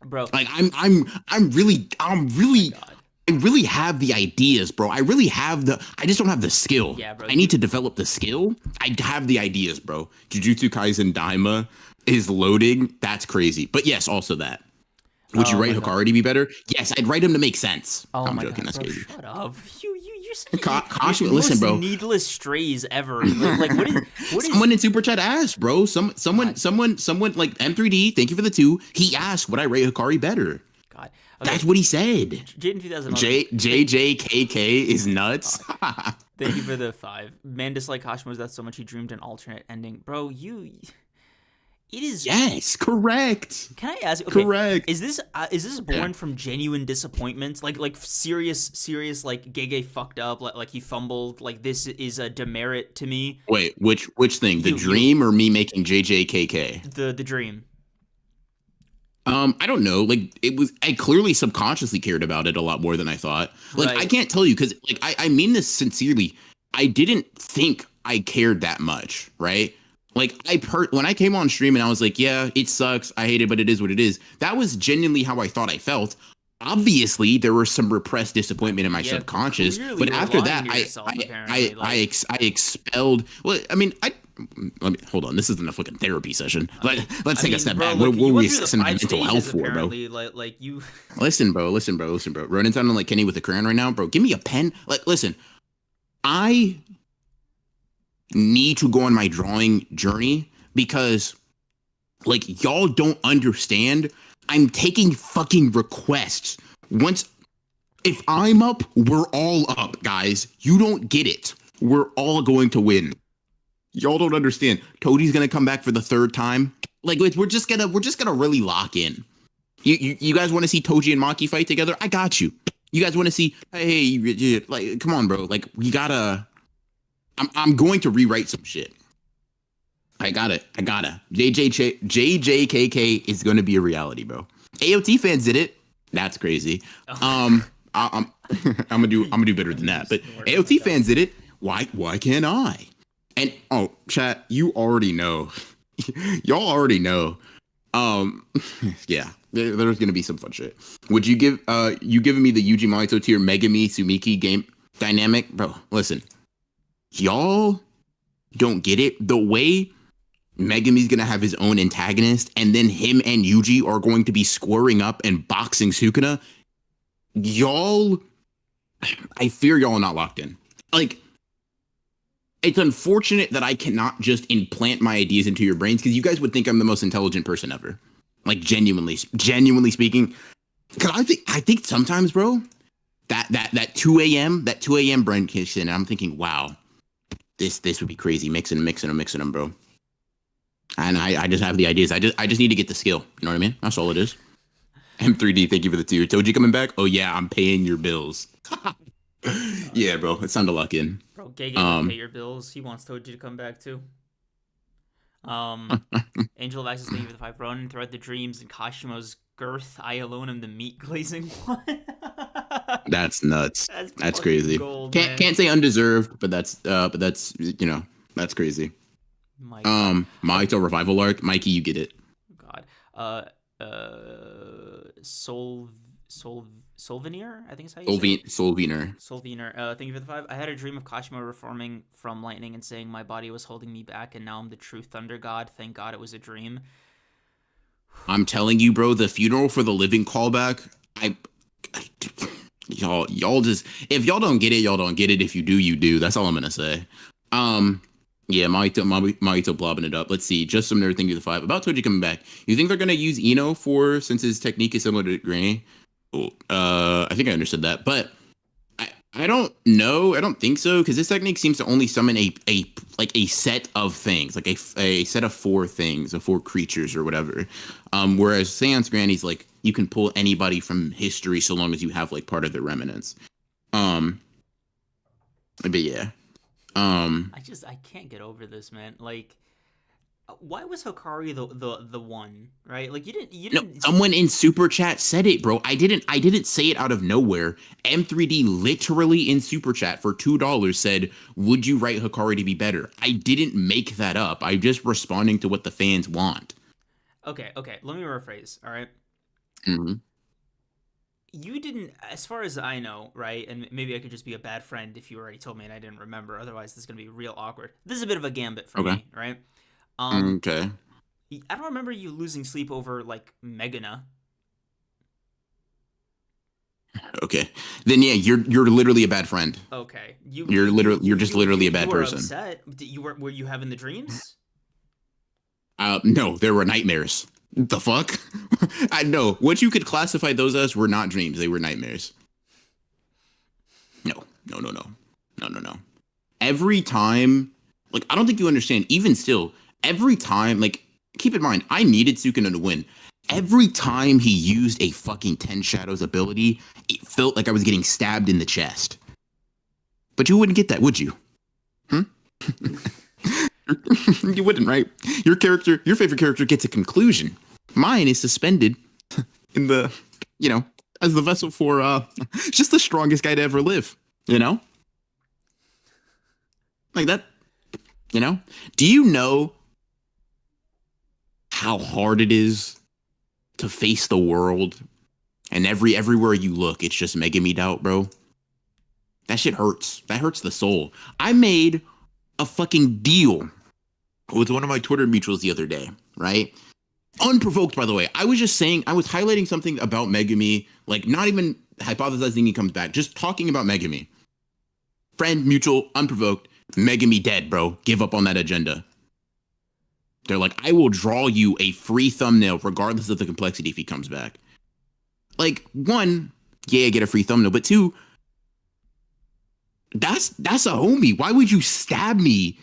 Bro, like I really have the ideas, bro. I just don't have the skill. Yeah, bro. I need to develop the skill. I have the ideas, bro. Jujutsu Kaisen Daima is loading. That's crazy. But yes, also that. Would you write Hikari to be better? Yes, I'd write him to make sense. I'm joking. That's crazy. Shut up. You're listen, bro. Needless strays ever. Like what is someone in super chat asked, bro? Someone like M3D. Thank you for the 2. He asked, would I rate Hikari better? God, okay. That's what he said. Jaden 2011. JJK is nuts. Thank you for the 5. Man disliked Kashimo's death so much he dreamed an alternate ending, bro. It is. Yes, correct. Can I ask? Okay, correct. Is this born from genuine disappointment? Like serious like Gege fucked up, like he fumbled. Like this is a demerit to me. Wait, which thing? The dream or me making JJKK? The dream. I don't know. Like I clearly subconsciously cared about it a lot more than I thought. Like right. I can't tell you because like I mean this sincerely. I didn't think I cared that much, right? Like when I came on stream and I was like, yeah, it sucks. I hate it, but it is what it is. That was genuinely how I thought I felt. Obviously, there was some repressed disappointment in my subconscious, but after that, I expelled. Well, I mean, let me hold on. This isn't a fucking therapy session. Let's take a step back. What were we assessing my mental health for, bro? Like you. Listen, bro. Running sounding like Kenny with a crayon right now, bro. Give me a pen. Like, listen, I need to go on my drawing journey because like y'all don't understand. I'm taking fucking requests. If I'm up, we're all up, guys. You don't get it. We're all going to win. Y'all don't understand. Toadi's gonna come back for the 3rd time. Like we're just gonna really lock in. You guys want to see Toji and Maki fight together? I got you. You guys want to see? Hey, like, come on, bro. Like, we gotta. I'm going to rewrite some shit. I got it. I gotta. JJKK is going to be a reality, bro. AOT fans did it. That's crazy. Oh. I'm gonna do better than that. But AOT fans did it. Why can't I? And oh, chat, you already know. Y'all already know. Um, yeah, there's gonna be some fun shit. Would you give you giving me the Yuji Maito tier Megami Sumiki game dynamic, bro? Listen, y'all don't get it. The way Megami's gonna have his own antagonist, and then him and Yuji are going to be squaring up and boxing Sukuna. Y'all, I fear y'all are not locked in. Like, it's unfortunate that I cannot just implant my ideas into your brains because you guys would think I'm the most intelligent person ever. Like, genuinely speaking. Because I think sometimes, bro, that 2 a.m. brain kicks in, and I'm thinking, wow, this would be crazy. Mixing them, bro. And I just have the ideas. I just need to get the skill. You know what I mean? That's all it is. M3D, thank you for the tier. Toji coming back? Oh yeah, I'm paying your bills. Yeah, bro, it's time to lock in. Bro, Gege will pay your bills. He wants Toji to come back too. Angel of Access, thank you for the 5 run. Throughout the dreams and Kashimo's girth, I alone am the meat glazing one. That's nuts. That's crazy. Gold, can't say undeserved, but that's that's crazy. Maito revival arc. Mikey, you get it. God. Solveneer, I think is how you say it. Solveneer. Thank you for the 5. I had a dream of Kashima reforming from lightning and saying my body was holding me back, and now I'm the true thunder god. Thank God it was a dream. I'm telling you, bro, the funeral for the living callback. Y'all just, if y'all don't get it, y'all don't get it. If you do, you do. That's all I'm gonna say. Yeah, Maito blobbing it up. Let's see. Just some nerd thing to the 5. About Toji coming back. You think they're going to use Ino since his technique is similar to Granny? Oh, I think I understood that. But I don't know. I don't think so. Because this technique seems to only summon a set of things. Like a set of 4 things, of 4 creatures or whatever. Whereas Seance Granny's like, you can pull anybody from history so long as you have like part of their remnants. But yeah. I can't get over this, man. Like, why was Hikari the one, right? Like, you didn't. No, someone in super chat said it, bro. I didn't say it out of nowhere. M3D literally in super chat for $2 said, "Would you write Hikari to be better?" I didn't make that up. I'm just responding to what the fans want. Okay. Let me rephrase. All right. Mm-hmm. You didn't, as far as I know, right? And maybe I could just be a bad friend if you already told me and I didn't remember. Otherwise, this is gonna be real awkward. This is a bit of a gambit for me, right? Okay. I don't remember you losing sleep over like Megana. Okay. Then yeah, you're literally a bad friend. Okay. You're just literally a bad person. Upset. Were you having the dreams? No, there were nightmares. The fuck? I know. What you could classify those as were not dreams. They were nightmares. No. Every time, like, I don't think you understand, even still, every time, like, keep in mind, I needed Sukuna to win. Every time he used a fucking 10 Shadows ability, it felt like I was getting stabbed in the chest. But you wouldn't get that, would you? You wouldn't, right? Your favorite character gets a conclusion. Mine is suspended in the, as the vessel for just the strongest guy to ever live, Like that, Do you know how hard it is to face the world and everywhere you look, it's just Megami doubt, bro? That shit hurts. That hurts the soul. I made a fucking deal with one of my Twitter mutuals the other day, right? Unprovoked, by the way. I was highlighting something about Megami, like not even hypothesizing he comes back, just talking about Megami. Friend, mutual, unprovoked, Megami dead, bro. Give up on that agenda. They're like, I will draw you a free thumbnail regardless of the complexity if he comes back. Like, 1, yeah, get a free thumbnail, but 2, that's a homie. Why would you stab me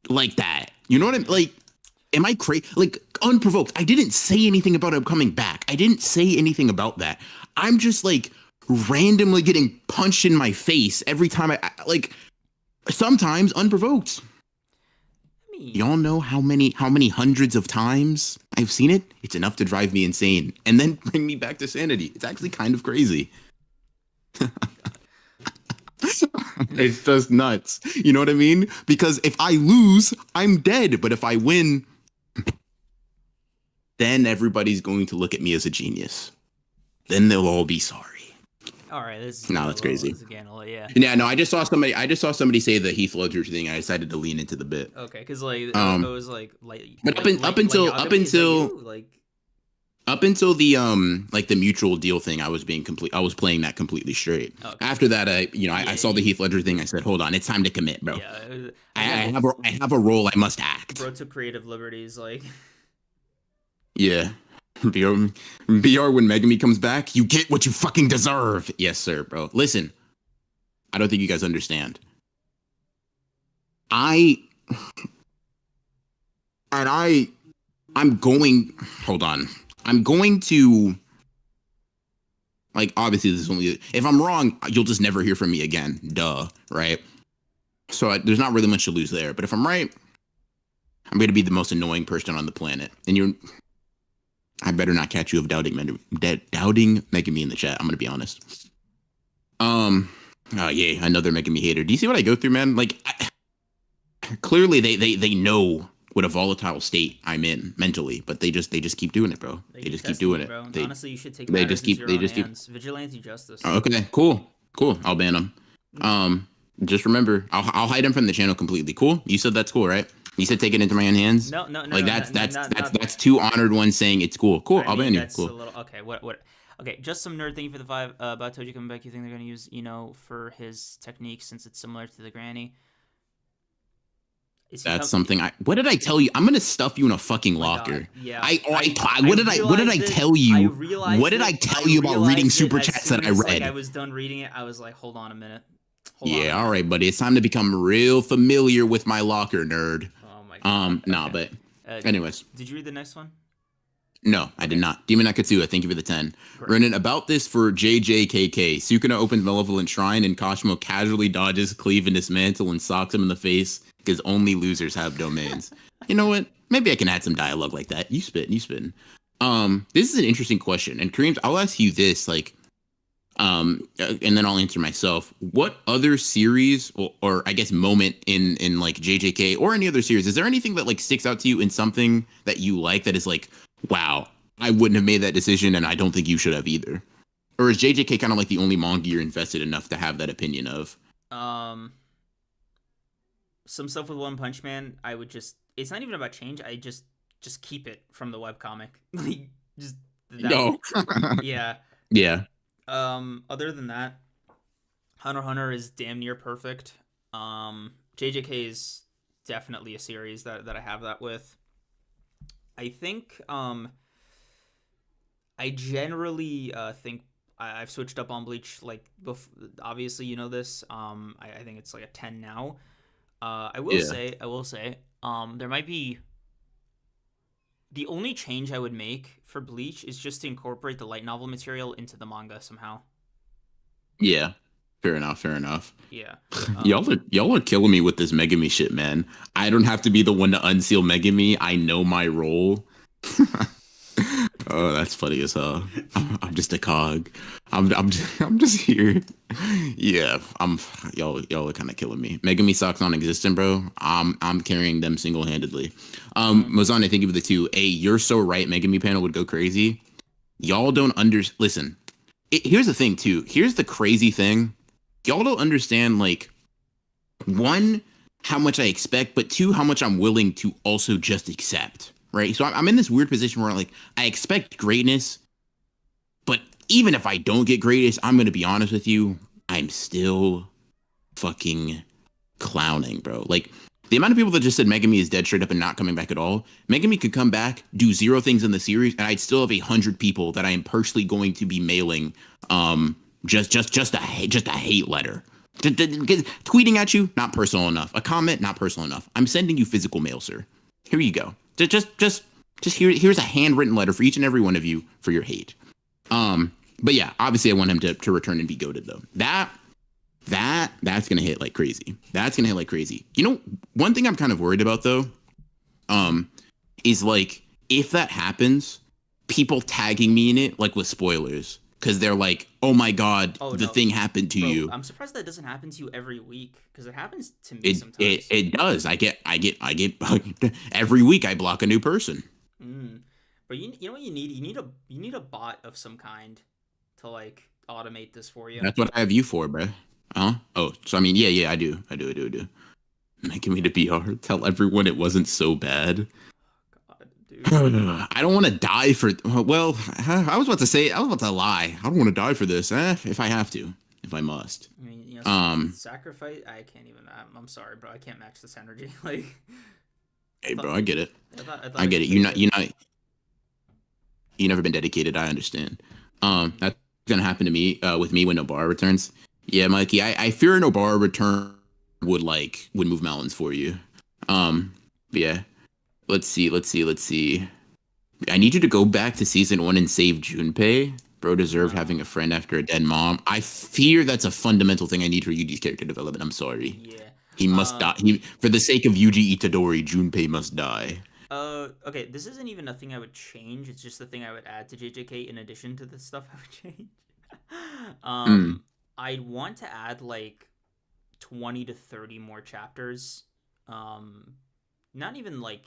like that? You know what I mean? Like, am I crazy? Like, unprovoked. I didn't say anything about him coming back. I didn't say anything about that. I'm just like, randomly getting punched in my face every time like sometimes unprovoked. I mean, Y'all know how many hundreds of times I've seen it? It's enough to drive me insane and then bring me back to sanity. It's actually kind of crazy. It's just nuts. You know what I mean? Because if I lose, I'm dead. But if I win, then everybody's going to look at me as a genius. Then they'll all be sorry. all right, this is No, that's crazy. This is getting a little, yeah. Yeah, no, I just saw somebody say the Heath Ledger thing. I decided to lean into the bit. Okay, because like it was like But up until the like the mutual deal thing, I was playing that completely straight. Okay. After that, I saw the Heath Ledger thing. I said, hold on, it's time to commit, bro. Yeah, I have a role. I must act. Bro took creative liberties, like. Yeah. BR when Megami comes back, you get what you fucking deserve. Yes, sir, bro. Listen, I don't think you guys understand. I'm going to, like, obviously this is only, if I'm wrong, you'll just never hear from me again. Duh, right? So there's not really much to lose there. But if I'm right, I'm going to be the most annoying person on the planet. And I better not catch you of doubting Megami in the chat. I'm gonna be honest. Oh yeah, another Megami hater. Do you see what I go through, man? Like, clearly they know what a volatile state I'm in mentally, but they just keep doing it, bro. They just keep doing it. Bro. Honestly, you should take they just keep vigilante justice. Okay, cool. I'll ban them. Just remember, I'll hide them from the channel completely. Cool. You said that's cool, right? You said take it into my own hands. No. Like that's two honored ones saying it's cool. Cool. I'll ban you. Cool. Okay. What? Okay. Just some nerd thing for the 5 about Toji coming back. You think they're gonna use for his technique since it's similar to the granny? That's something. What did I tell you? I'm gonna stuff you in a fucking locker. God. Yeah. What did I tell you? What did I tell you about reading super chats that I read? Like I was done reading it. I was like, hold on a minute. All right, buddy. It's time to become real familiar with my locker, nerd. Oh my god. Nah, but anyways. Did you read the next one? No, I did not. Demon Akatsuya, thank you for the 10. Renan, about this for JJKK. Sukuna opens Malevolent Shrine and Kashimo casually dodges Cleave in his mantle and socks him in the face because only losers have domains. You know what? Maybe I can add some dialogue like that. You spit. This is an interesting question. And Kareem, I'll ask you this, like, and then I'll answer myself. What other series or I guess moment in like JJK or any other series, is there anything that like sticks out to you in something that you like that is like, wow, I wouldn't have made that decision and I don't think you should have either? Or is JJK kind of like the only manga you're invested enough to have that opinion of? Some stuff with One Punch Man, I would it's not even about change. I just keep it from the webcomic. Like just no. Yeah. Yeah. Other than that, Hunter x Hunter is damn near perfect. JJK is definitely a series that I have that with. I think I generally think I've switched up on Bleach, like obviously you know this. I think it's like a 10 now. I will say there might be the only change I would make for Bleach is just to incorporate the light novel material into the manga somehow. Yeah. Fair enough. Yeah. Y'all are killing me with this Megami shit, man. I don't have to be the one to unseal Megami. I know my role. Oh, that's funny as hell. I'm just a cog. I'm just here. Yeah, y'all are kind of killing me. Megami socks non-existent, bro. I'm carrying them single-handedly. Mozan, I think of the two. You're so right. Megami panel would go crazy. Y'all don't listen. Here's the thing too. Here's the crazy thing. Y'all don't understand, like, one, how much I expect, but two, how much I'm willing to also just accept, right? So I'm in this weird position where, like, I expect greatness, but even if I don't get greatness, I'm going to be honest with you, I'm still fucking clowning, bro. Like, the amount of people that just said Megami is dead straight up and not coming back at all, Megami could come back, do 0 things in the series, and I'd still have 100 people that I am personally going to be mailing, just a hate letter. Tweeting at you, not personal enough. A comment, not personal enough. I'm sending you physical mail, sir. Here you go. Just here's a handwritten letter for each and every one of you for your hate. But yeah, obviously I want him to return and be goated though. That's gonna hit like crazy. That's gonna hit like crazy. You know, one thing I'm kind of worried about though, um, is like if that happens, people tagging me in it like with spoilers because they're like, "Oh my god, Oh the no, thing happened to bro, you." I'm surprised that doesn't happen to you every week because it happens to me It sometimes. it does. I get every week I block a new person. Mm. But you know what you need? You need a bot of some kind to like automate this for you. That's what I have you for, bruh. Huh? Oh, so I mean, yeah, I do. Making me to BR. Tell everyone it wasn't so bad. God, dude. I don't want to die for. Well, I was about to say. I was about to lie. I don't want to die for this. If I have to, if I must. I mean, you know, Um. sacrifice. I can't even. I'm sorry, bro. I can't match this energy. Like, I Hey, thought, bro. I get it. I thought I I get could it. fake it. You never been dedicated. I understand. That's gonna happen to me. With me when Nobara returns. Yeah, Mikey. I fear Nobara return would move mountains for you. Yeah. Let's see. I need you to go back to season one and save Junpei. Bro deserved having a No. friend after a dead mom. I fear that's a fundamental thing I need for Yuji's character development. I'm sorry. Yeah. He must die. For the sake of Yuji Itadori, Junpei must die. Okay, this isn't even a thing I would change. It's just the thing I would add to JJK in addition to the stuff I would change. Mm, um, I'd want to add like 20 to 30 more chapters. Um, not even like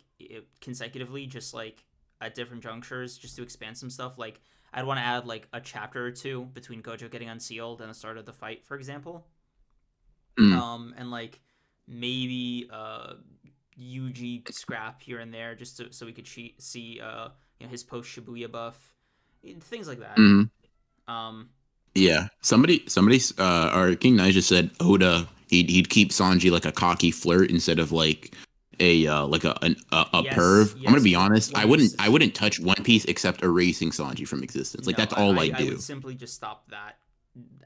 consecutively, just like at different junctures, just to expand some stuff. Like I'd want to add like a chapter or two between Gojo getting unsealed and the start of the fight, for example. mm, And like maybe Yuji scrap here and there just so we could see you know his post Shibuya buff, things like that. mm. Um, Yeah. Our King Nige said Oda, he'd keep Sanji like a cocky flirt instead of like a yes, perv. I'm gonna yes. be honest. When he's I wouldn't touch One Piece except erasing Sanji from existence. Like no, that's all I I would do. simply just stop that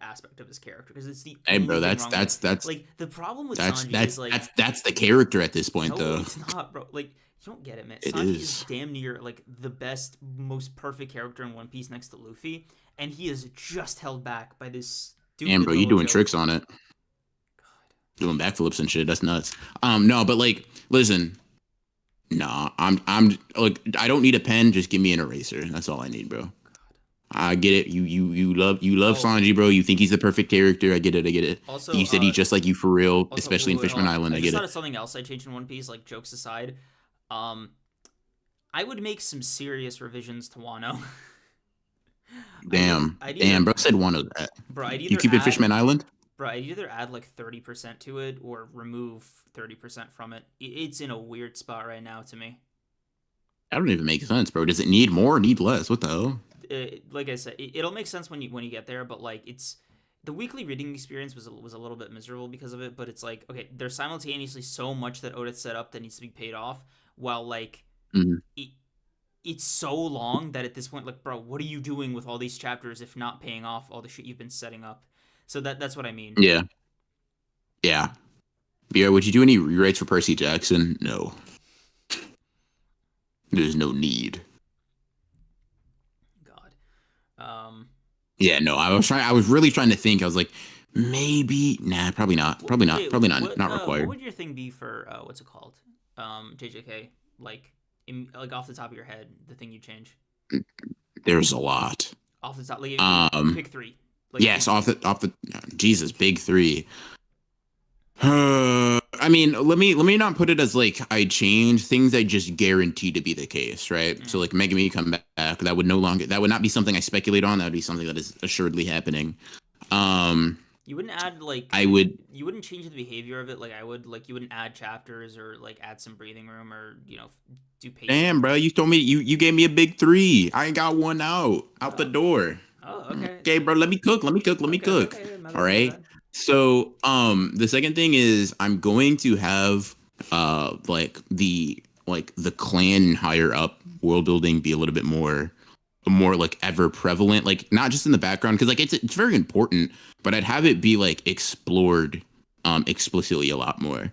aspect of his character because it's the Hey, only bro, thing wrong with it. that's Like the problem with that's Sanji is that's like that's that's the character at this point, no, though. it's not, bro. Like you don't get it, man. It Sanji is is. damn near like the best, most perfect character in One Piece next to Luffy, and he is just held back by this Damn, stupid bro, you little doing joke. tricks on it, God. doing backflips and shit. That's nuts. No, but like, listen, nah, I'm like, I don't need a pen. Just give me an eraser. That's all I need, bro. I get it. You love Oh, Sanji, bro. You think he's the perfect character. I get it. I get it. also, You said he's just like you for real, especially in wait, hold Fishman on. Island. I I just get thought it. of something else I changed in One Piece. Like jokes aside, um, I would make some serious revisions to Wano. I'd Damn, either, bro. Said one of that. bro, I'd You either keep it add, Fishman Island. bro, I'd either add like 30% to it or remove 30% from it. It's in a weird spot right now to me. That don't even make sense, bro. Does it need more or need less? What the hell? Like I said, it'll make sense when you get there, but like it's the weekly reading experience was a little bit miserable because of it. But it's like okay, there's simultaneously so much that Oda set up that needs to be paid off, while like Mhm. it, it's so long that at this point, like bro, what are you doing with all these chapters if not paying off all the shit you've been setting up? So that's what I mean. Yeah, yeah, yeah. Would you do any rewrites for Percy Jackson? No, there's no need. God. Um. Yeah, no. I was really trying to think. I was like, maybe. Nah, probably not. Probably not. Wait. Probably not. Not What required. would your thing be for what's it called? JJK. Like like off the top of your head, the thing you change There's a lot. off the top. Like Um. pick three. Like Yes. Off the. Jesus. Big three. I mean, let me not put it as like I change things I just guarantee to be the case, right? So mm. like making me come back, that would not be something I speculate on. That would be something that is assuredly happening. Um, You wouldn't add like I would. you wouldn't change the behavior of it like I would. Like you wouldn't add chapters or like add some breathing room or do pacing. Damn, bro, you told me you gave me a big three. I ain't got one out the Oh, door. oh, okay, Okay, bro, let me cook. Let me cook. okay. My All bad, my right. bad. So, the second thing is I'm going to have the clan higher up world building be a little bit more like ever prevalent, like not just in the background because like it's very important, but I'd have it be like explored explicitly a lot more.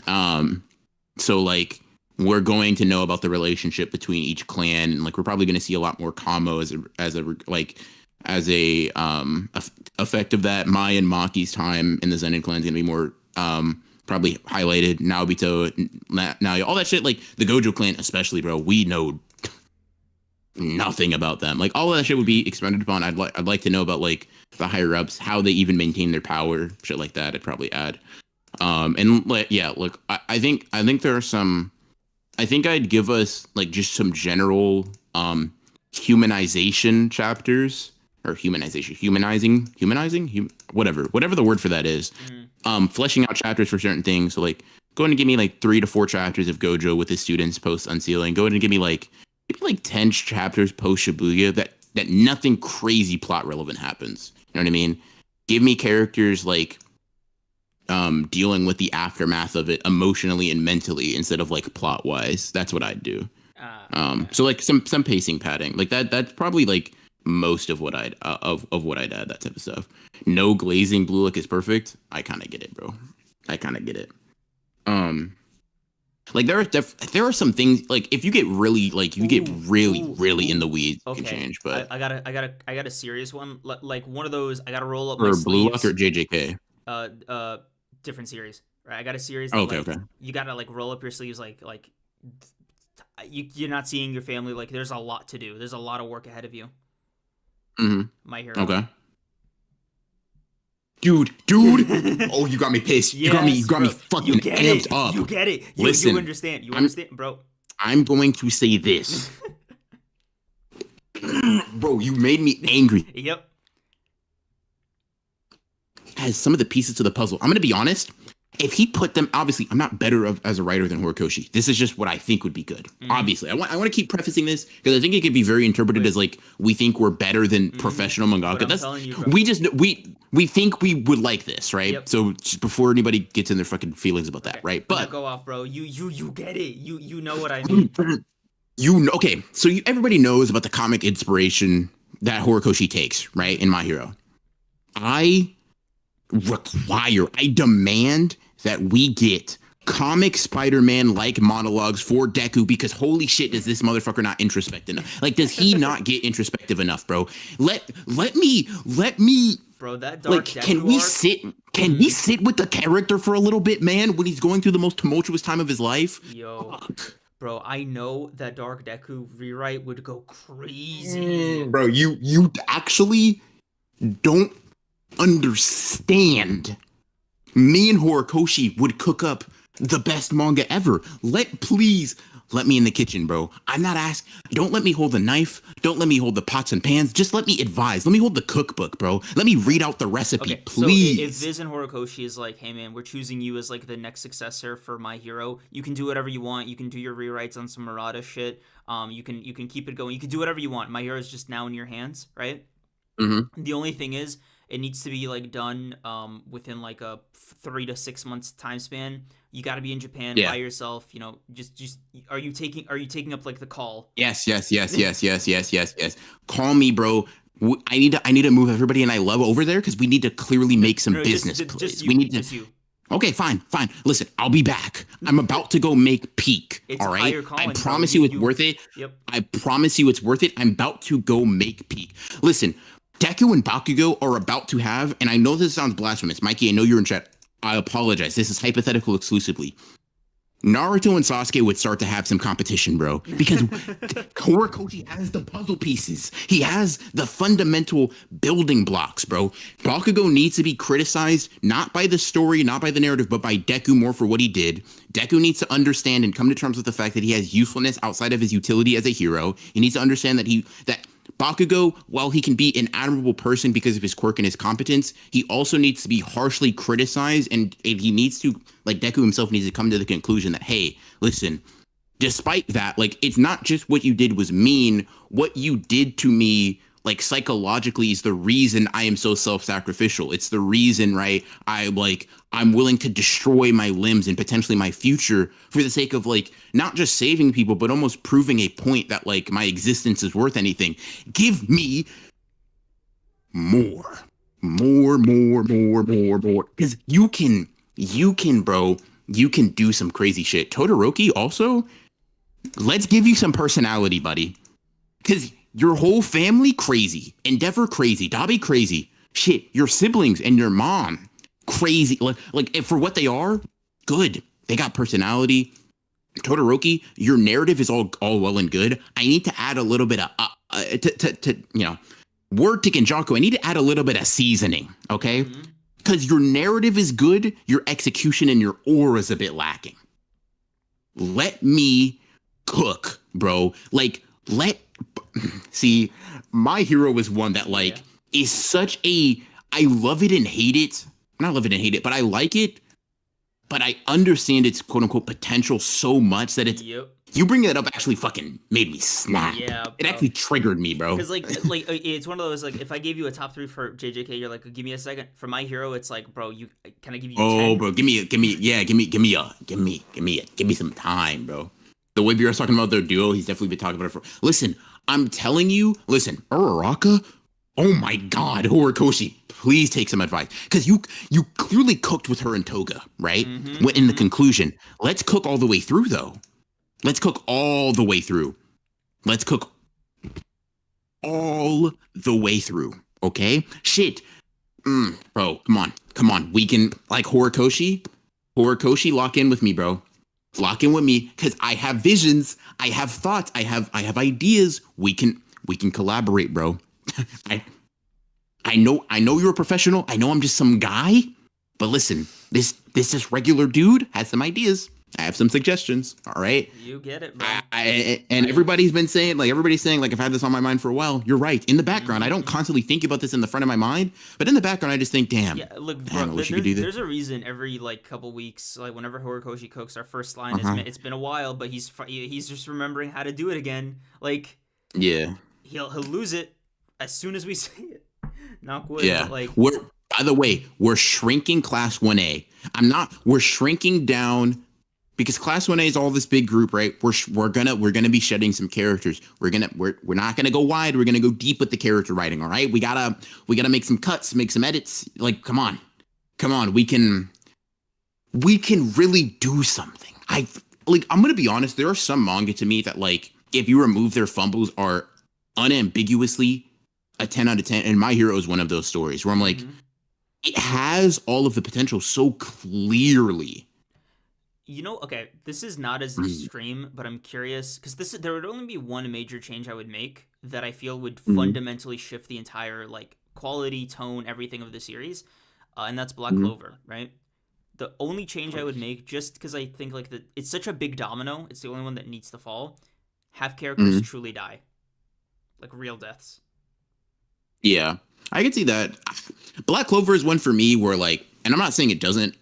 Um, so like we're going to know about the relationship between each clan, and like we're probably going to see a lot more Kamo as a like as a effect of that. Mai and Maki's time in the Zenin clan is gonna be more probably highlighted. Naobito, now all that shit, like the Gojo clan especially, bro. We know nothing about them. Like all of that shit would be expanded upon. I'd like to know about like the higher ups, how they even maintain their power, shit like that. I'd probably add. And like yeah, look, I think there are some. I think I'd give us like just some general humanization chapters or humanizing, whatever the word for that is. Fleshing out chapters for certain things. So like going to give me like 3 to 4 chapters of Gojo with his students post unsealing. Go ahead and give me like 10 chapters post Shibuya that nothing crazy plot relevant happens. You know what I mean? Give me characters like dealing with the aftermath of it emotionally and mentally instead of like plot wise. That's what I'd do. So like some pacing padding like that's probably like most of what I'd of what I'd add, that type of stuff. No glazing blue look is perfect. I kind of get it, bro. I kind of get it. Like there are some things like if you get really like you get really in the weeds, okay, you can change. But I got a serious one, like one of those. I gotta roll up my sleeves. Blue Lock or JJK. Different series, right? I got a series that, okay, like, okay. You gotta like roll up your sleeves, like you're not seeing your family. Like there's a lot to do. There's a lot of work ahead of you. My hero. Okay. Dude. Oh, you got me pissed. Yes, you got me fucking amped up. You get it. Listen, you understand. You understand, bro. I'm going to say this. Bro, you made me angry. Yep. As some of the pieces to the puzzle, I'm going to be honest. If he put them, obviously, I'm not better as a writer than Horikoshi. This is just what I think would be good. Obviously, I want to keep prefacing this because I think it could be very interpreted as like we think we're better than professional mangaka. That's we think we would like this, right? Yep. So just before anybody gets in their fucking feelings about that, right? But go off, bro. You get it. You know what I mean. Okay. So everybody knows about the comic inspiration that Horikoshi takes, right? In My Hero. I demand that we get comic Spider-Man like monologues for Deku because holy shit, does this motherfucker not introspect enough? Like, does he not get introspective enough, bro? Let me, bro. That dark like, Deku can we sit with the character for a little bit, man? When he's going through the most tumultuous time of his life. Yo, bro, I know that Dark Deku rewrite would go crazy. Bro, you actually don't understand. Me and Horikoshi would cook up the best manga ever. Please let me in the kitchen, bro. I'm not asking. Don't let me hold the knife. Don't let me hold the pots and pans. Just let me advise. Let me hold the cookbook, bro. Let me read out the recipe, please. So if Viz and Horikoshi is like, hey man, we're choosing you as like the next successor for My Hero, you can do whatever you want. You can do your rewrites on some Murata shit. You can keep it going. You can do whatever you want. My Hero is just now in your hands, right? The only thing is, it needs to be like done within like a 3 to 6 months time span. You got to be in Japan by yourself. You know, just are you taking up like the call? Yes. Call me, bro. I need to move everybody and I love over there because we need to clearly make some business plays. We need to. Okay, fine. Listen, I'll be back. I'm about to go make peak. All right. I promise you it's worth it. Yep. I promise you it's worth it. I'm about to go make peak. Listen. Deku and Bakugo are about to have, and I know this sounds blasphemous. Mikey, I know you're in chat. I apologize. This is hypothetical exclusively. Naruto and Sasuke would start to have some competition, bro. Because Horikoshi has the puzzle pieces. He has the fundamental building blocks, bro. Bakugo needs to be criticized, not by the story, not by the narrative, but by Deku more for what he did. Deku needs to understand and come to terms with the fact that he has usefulness outside of his utility as a hero. He needs to understand that Bakugo, while he can be an admirable person because of his quirk and his competence, he also needs to be harshly criticized, and he needs to, like, Deku himself needs to come to the conclusion that, hey, listen, despite that, like, it's not just what you did was mean. What you did to me, like, psychologically is the reason I am so self-sacrificial. It's the reason, right, I'm willing to destroy my limbs and potentially my future for the sake of, like, not just saving people, but almost proving a point that, like, my existence is worth anything. Give me more. Because you can, bro, you can do some crazy shit. Todoroki also, let's give you some personality, buddy. Because Your whole family crazy. Endeavor crazy. Dabi crazy. Shit, your siblings and your mom crazy. Like for what they are, good. They got personality. Todoroki, your narrative is all well and good. I need to add a little bit of word to Kenjaku. I need to add a little bit of seasoning, okay? Because your narrative is good, your execution and your aura is a bit lacking. Let me cook, bro. See, My Hero is one that is such a, I love it and hate it. Not love it and hate it, but I like it. But I understand its quote unquote potential so much that it's, you bring that up actually fucking made me snap. Yeah, it actually triggered me, bro. Because it's one of those, like, if I gave you a top 3 for JJK, you're like, give me a second. For My Hero, it's like, bro, can I give you 10? Bro, give me some time, bro. The way BR's talking about their duo, he's definitely been talking about it for. Listen, I'm telling you, Uraraka, oh my God, Horikoshi, please take some advice. Because you clearly cooked with her and Toga, right? In the conclusion. Let's cook all the way through, though. Let's cook all the way through. Okay? Shit. Bro, come on. We can, like, Horikoshi, lock in with me, bro. Lock in with me, because I have visions, I have thoughts, I have ideas. We can collaborate, bro. I know you're a professional. I know I'm just some guy, but listen, this just regular dude has some ideas. I have some suggestions. All right, you get it, bro. Everybody's saying like I've had this on my mind for a while. You're right. In the background, I don't constantly think about this in the front of my mind, but in the background, I just think, damn. Yeah, look, bro, I wish you could do this. There's a reason every couple weeks, like whenever Horikoshi cooks, our first line is, "It's been a while," but he's just remembering how to do it again. Like, yeah, he'll lose it as soon as we say it. Not good. Yeah. By the way, we're shrinking Class 1A. We're shrinking down because Class 1A is all this big group, right? We're gonna be shedding some characters. We're not gonna go wide. We're gonna go deep with the character writing. All right. We gotta make some cuts, make some edits. Like, come on. We can really do something. I'm gonna be honest. There are some manga to me that, like, if you remove their fumbles, are unambiguously a 10 out of 10, and My Hero is one of those stories where I'm like, it has all of the potential so clearly. Okay, this is not as extreme, but I'm curious, because there would only be one major change I would make that I feel would fundamentally shift the entire, like, quality, tone, everything of the series, and that's Black Clover, right? The only change I would make, just because I think, like, it's such a big domino, it's the only one that needs to fall, have characters truly die. Like, real deaths. Yeah, I can see that. Black Clover is one for me where, like, and I'm not saying it doesn't.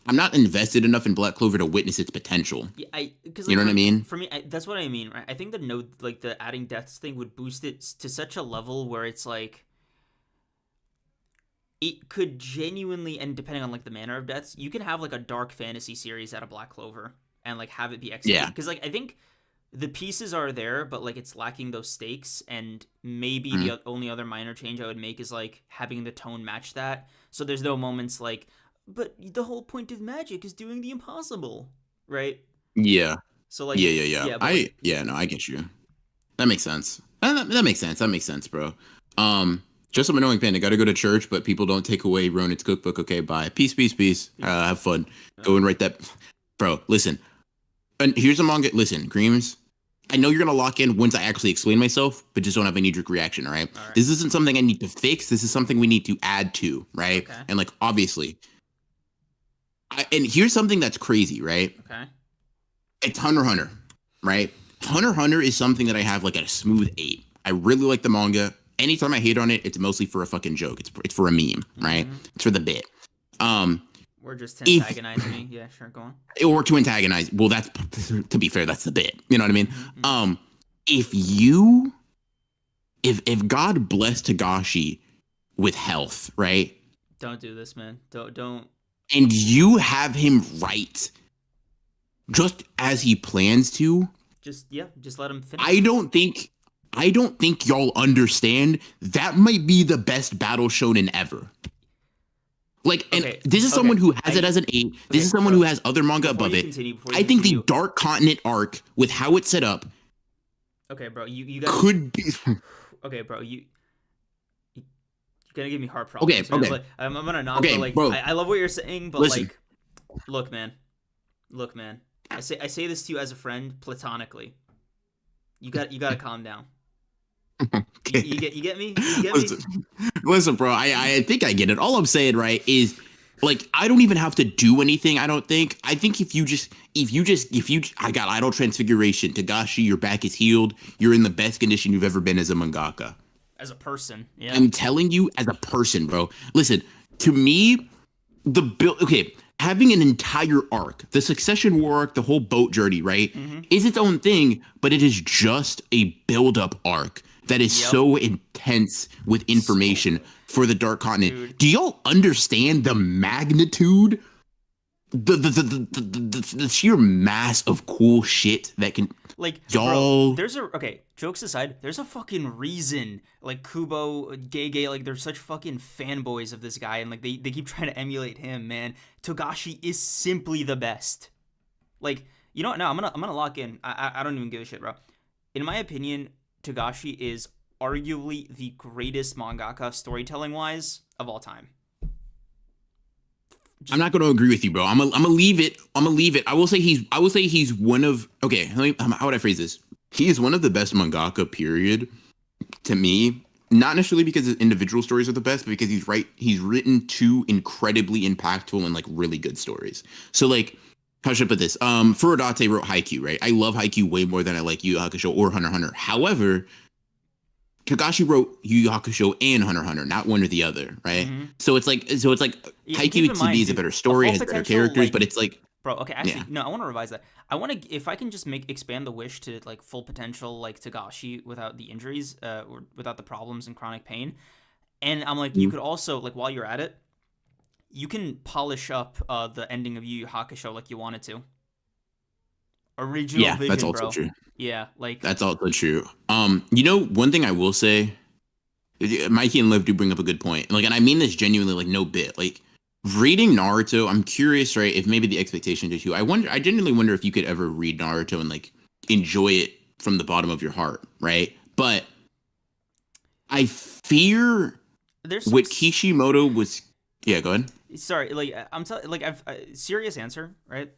I'm not invested enough in Black Clover to witness its potential. Yeah, because, like, you know what I mean? For me, that's what I mean, right? I think the adding deaths thing would boost it to such a level where it's like, it could genuinely, and depending on, like, the manner of deaths, you can have, like, a dark fantasy series out of Black Clover and, like, have it be executed. Because, like, I think the pieces are there, but, like, it's lacking those stakes, and maybe the only other minor change I would make is, like, having the tone match that, so there's no moments like, but the whole point of magic is doing the impossible, right? Yeah. So, like, yeah. I get you. That makes sense. That makes sense, bro. Just some annoying panda. Got to go to church, but people don't take away Ronit's cookbook. Okay, bye. Peace. Have fun. Go and write that, bro. Listen, and here's a manga. Listen, Creams. I know you're gonna lock in once I actually explain myself, but just don't have a knee-jerk reaction, all right? This isn't something I need to fix. This is something we need to add to, right? Okay. And, like, obviously, and here's something that's crazy, right? Okay. It's Hunter x Hunter, right? Hunter x Hunter is something that I have, like, at a smooth 8. I really like the manga. Anytime I hate on it, it's mostly for a fucking joke. It's for a meme, right? It's for the bit. Or just to antagonize me. Yeah, sure, go on. Or to antagonize. Well, that's, to be fair, that's the bit. You know what I mean? If God blessed Tagashi with health, right? Don't do this, man. Don't. And you have him write just as he plans to. Just let him finish. I don't think y'all understand. That might be the best battle shonen ever. Like, and this is someone who has it as an 8. This is someone who has other manga above it. I think the Dark Continent arc, with how it's set up, Okay, bro. You got Could be. okay, bro. You're gonna give me heart Okay, problems, man. okay, Like I'm gonna knock, but okay, like bro. I love what you're saying, but Listen. like, look, man. Look, man. I say this to you as a friend, platonically. You gotta calm down. Okay. You get me? You get me? Listen, listen, bro. I think I get it. All I'm saying, right, is like I don't even have to do anything. I don't think. I think if you I got idle transfiguration, Tagashi, your back is healed. You're in the best condition you've ever been as a mangaka. As a person, yeah. I'm telling you, as a person, bro. Listen, to me, the build. Okay, having an entire arc, the Succession War arc, the whole boat journey, right, Mm-hmm. is its own thing, but it is just a build-up arc that is Yep. so intense with So information good, for the Dark Continent. dude. Do y'all understand the magnitude, the sheer mass of cool shit that can Like, bro, y'all? there's a okay. Jokes aside, there's a fucking reason. Like Kubo, Gege, like they're such fucking fanboys of this guy, and like they keep trying to emulate him. Man, Togashi is simply the best. Like, you know what? No, I'm gonna lock in. I don't even give a shit, bro. In my opinion, Togashi is arguably the greatest mangaka storytelling wise of all time. I'm Just not going to agree with you, bro. I'm gonna leave it. I'm gonna leave it. I will say he's one of. Okay, how would I phrase this? He is one of the best mangaka. Period. To me, not necessarily because his individual stories are the best, but because he's written two incredibly impactful and like really good stories. So like, how should I put this? Furodate wrote Haikyuu, right? I love Haikyuu way more than I like Yu Yu Hakusho or Hunter x Hunter. However, Kagashi wrote Yu Yu Hakusho and Hunter x Hunter, not one or the other, right? mm-hmm. So it's like Yeah, and keep Haikyuu in to me mind, is a dude, better a story, full has better potential characters, like but it's like bro, okay, yeah, actually, no, I want to revise that. I want to, if I can just expand the wish to like full potential, like Togashi without the injuries, or without the problems and chronic pain. And I'm like, you mm, could also, like, while you're at it, you can polish up the ending of Yu Yu Hakusho like you wanted to. Original yeah, that's vision, also bro. true. Yeah, like, That's also true. One thing I will say, Mikey and Liv do bring up a good point. Like, and I mean this genuinely, like no bit. Like reading Naruto, I'm curious, right? If maybe the expectations are too. I genuinely wonder if you could ever read Naruto and like enjoy it from the bottom of your heart, right? But I fear there's some. what Kishimoto was. Yeah, go ahead. Sorry, like, like, I've serious answer, right?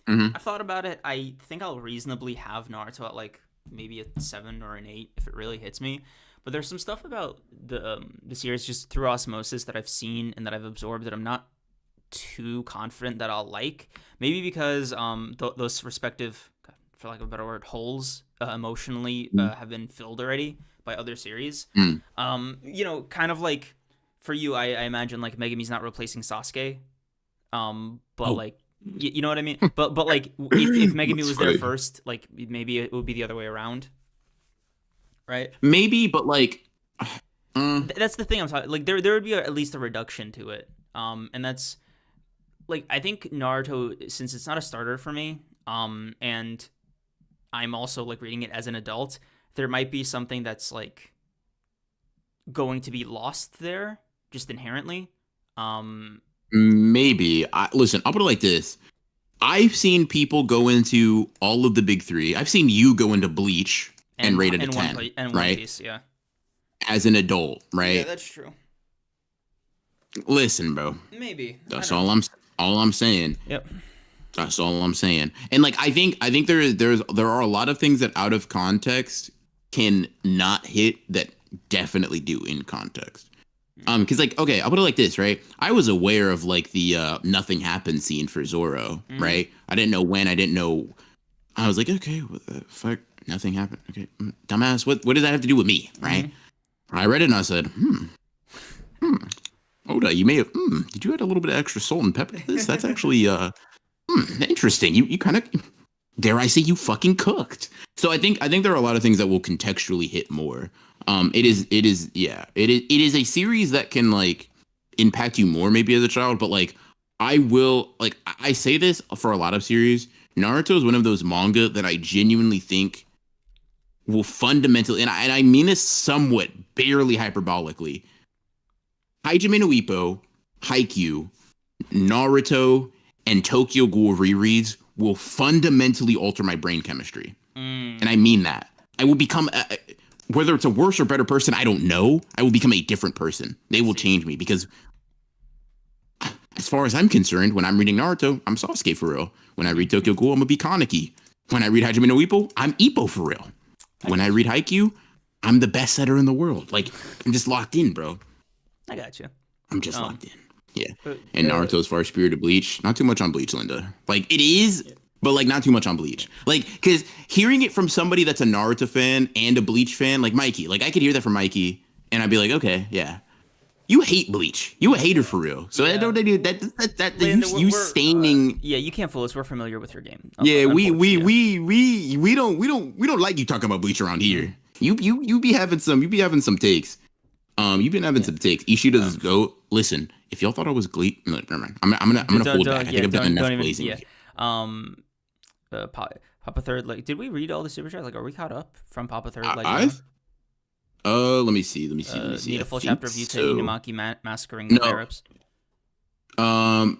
Hmm. I've thought about it. I think I'll reasonably have Naruto at like maybe a 7 or an 8 if it really hits me. But there's some stuff about the series just through osmosis that I've seen and that I've absorbed that I'm not too confident that I'll like. Maybe because those respective, for lack of a better word, holes emotionally have been filled already by other series. Mm. Kind of like for you, I imagine like Megumi's not replacing Sasuke. But Oh, like you know what I mean. But like if Megumi that's was there funny. first, like maybe it would be the other way around, right? Maybe, but like, That's the thing I'm talking. Like there would be at least a reduction to it. And that's like I think Naruto, since it's not a starter for me, and I'm also like reading it as an adult, there might be something that's like going to be lost there just inherently. Um, maybe. Listen, I'll put it like this. I've seen people go into all of the big three. I've seen you go into Bleach and rate it a 10, One right? Piece, yeah. As an adult, Yeah, right? that's true. Listen, bro. Maybe. I That's don't know. all I'm saying. Yep. That's all I'm saying. And like I think there are a lot of things that out of context can not hit that definitely do in context. Because like, okay, I'll put it like this, right? I was aware of like the nothing happened scene for Zoro, Mm-hmm. right? I didn't know when, I didn't know. I was like, okay, what the fuck? Nothing happened. Okay, dumbass. What does that have to do with me, right? Mm-hmm. I read it and I said, Oda, you may have. Did you add a little bit of extra salt and pepper to this? That's actually interesting. You kind of, dare I say, you fucking cooked. So I think there are a lot of things that will contextually hit more. It is a series that can like impact you more maybe as a child, but like I say this for a lot of series. Naruto is one of those manga that I genuinely think will fundamentally, and I mean this somewhat barely hyperbolically. Hajime no Ippo, Haikyuu, Naruto, and Tokyo Ghoul rereads will fundamentally alter my brain chemistry. Mm. And I mean that. I will become whether it's a worse or better person, I don't know. I will become a different person. They will change me because, as far as I'm concerned, when I'm reading Naruto, I'm Sasuke for real. When I read Tokyo Ghoul, I'm gonna be Kaneki. When I read Hajime no Ippo, I'm Ippo for real. When I read Haikyuu, I'm the best setter in the world. Like, I'm just locked in, bro. I got you. I'm just locked in. Yeah. And Naruto, as far as Spirit of Bleach, not too much on Bleach, Linda. Like, it is, but like not too much on Bleach. Like, because hearing it from somebody that's a Naruto fan and a Bleach fan, like Mikey, like I could hear that from Mikey, and I'd be like, okay, yeah. You hate Bleach. You a hater for real. So I don't do that. You staining. Yeah, you can't fool us. We're familiar with your game. Yeah, we don't like you talking about Bleach around here. You be having some takes. You've been having some takes. Ishida's GOAT. Listen, if y'all thought I was Glee, no, never mind. I'm gonna hold back. I think I've done enough blazing. Papa Third Leg. Did we read all the super chats? Like, are we caught up from Papa Third Leg? Let me see. Need a full chapter of Yuta Inumaki massacring the Arabs. No.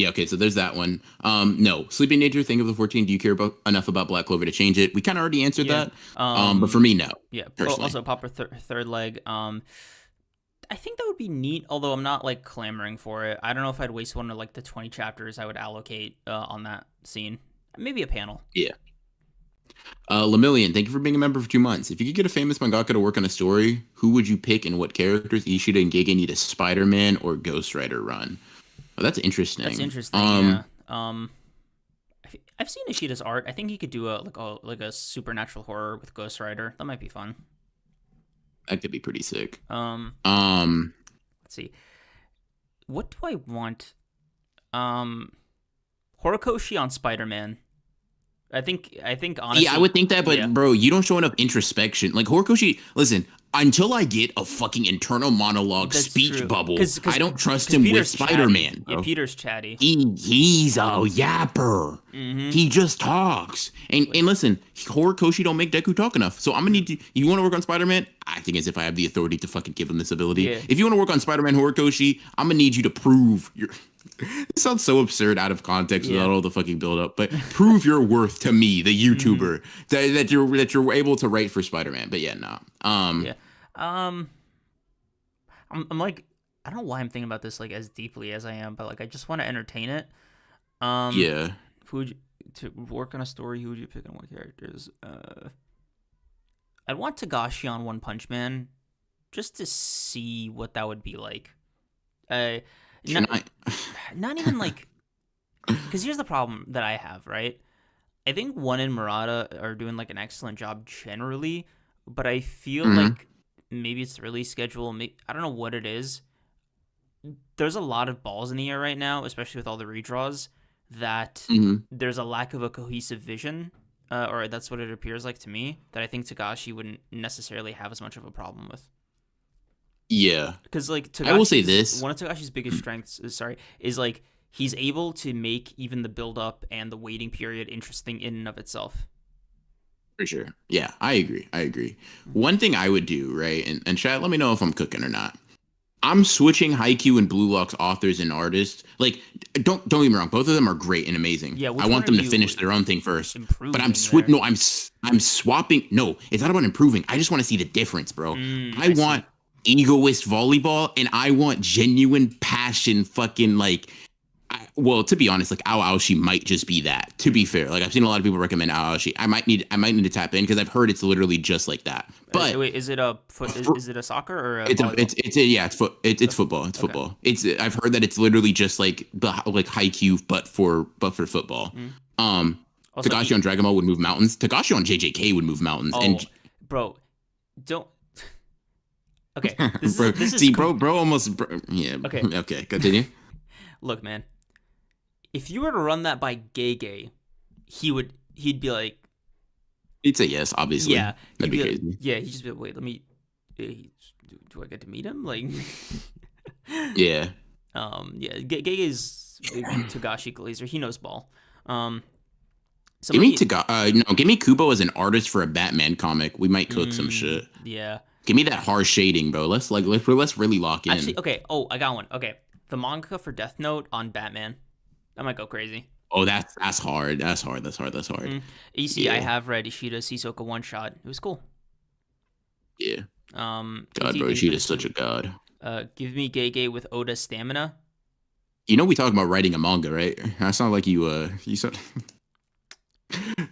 Okay. So there's that one. No. Sleeping Nature, Thing of the 14. Do you care enough about Black Clover to change it? We kind of already answered that. But for me, no. Yeah. Also, Papa Third Leg. I think that would be neat, although I'm not like clamoring for it. I don't know if I'd waste one of like the 20 chapters I would allocate on that scene. Maybe a panel. Yeah. Lemillion, thank you for being a member for 2 months. If you could get a famous mangaka to work on a story, who would you pick and what characters? Ishida and Gege need a Spider-Man or Ghost Rider run. Oh, that's interesting. Yeah. I've seen Ishida's art. I think he could do a supernatural horror with Ghost Rider. That might be fun. That could be pretty sick. Let's see. What do I want? Horikoshi on Spider-Man. I think honestly. Yeah, I would think that, but bro, you don't show enough introspection. Like Horikoshi, listen, until I get a fucking internal monologue speech bubble, I don't trust him with Spider-Man. Yeah, Peter's chatty. He's a yapper. Mm-hmm. He just talks. And listen, Horikoshi don't make Deku talk enough. So I'm gonna need you want to work on Spider-Man? Acting as if I have the authority to fucking give him this ability. Yeah. If you want to work on Spider-Man Horikoshi, I'm gonna need you to prove your. This sounds so absurd out of context without all the fucking build up, but prove your worth to me, the YouTuber, that you're able to write for Spider-Man. But yeah, no. I'm like, I don't know why I'm thinking about this like as deeply as I am, but like I just want to entertain it. Who would you, to work on a story? Who would you pick and what characters? I'd want Tagashi on One Punch Man, just to see what that would be like. Not even like, because here's the problem that I have, right? I think One and Murata are doing like an excellent job generally, but I feel like maybe it's the release schedule. I don't know what it is. There's a lot of balls in the air right now, especially with all the redraws, that there's a lack of a cohesive vision, or that's what it appears like to me, that I think Tagashi wouldn't necessarily have as much of a problem with. Yeah, because like I will say this: one of Tagashi's biggest strengths is like he's able to make even the build up and the waiting period interesting in and of itself. For sure, yeah, I agree. One thing I would do, right, and chat, let me know if I'm cooking or not. I'm switching Haikyuu and Blue Lock's authors and artists. Like, don't get me wrong, both of them are great and amazing. Yeah, I want them to finish their own thing first. But I'm switching. No, I'm swapping. No, it's not about improving. I just want to see the difference, bro. I want egoist volleyball, and I want genuine passion. Fucking like, well, to be honest, like Aoshi might just be that. To be fair, like I've seen a lot of people recommend Aoshi. I might need to tap in because I've heard it's literally just like that. But wait, is it a soccer or a volleyball? It's football. It's football. I've heard that it's literally just like Haikyuu, but for football. Tagashi on Dragon Ball would move mountains. Tagashi on JJK would move mountains. And bro, don't. Okay, bro, almost. Yeah. Okay. Continue. Look, man. If you were to run that by Gege, he'd be like. He'd say yes, obviously. Yeah, that'd be crazy. Like, yeah, he'd just be like, wait, let me. Do I get to meet him? Like. Yeah. Yeah. Gege is Tagashi Glazer. He knows ball. Give me Kubo as an artist for a Batman comic. We might cook some shit. Yeah. Give me that harsh shading, bro. Let's really lock in. Actually, okay. Oh, I got one. Okay, the manga for Death Note on Batman. That might go crazy. Oh, that's hard. That's hard. That's hard. That's hard. EC, I Yeah. have read Ishida's Hisoka one shot. It was cool. Yeah. AT, God, bro, thank you for the Sheeta's such a soup. god. Give me Gege with Oda stamina. You know we talk about writing a manga, right? That's not like you said.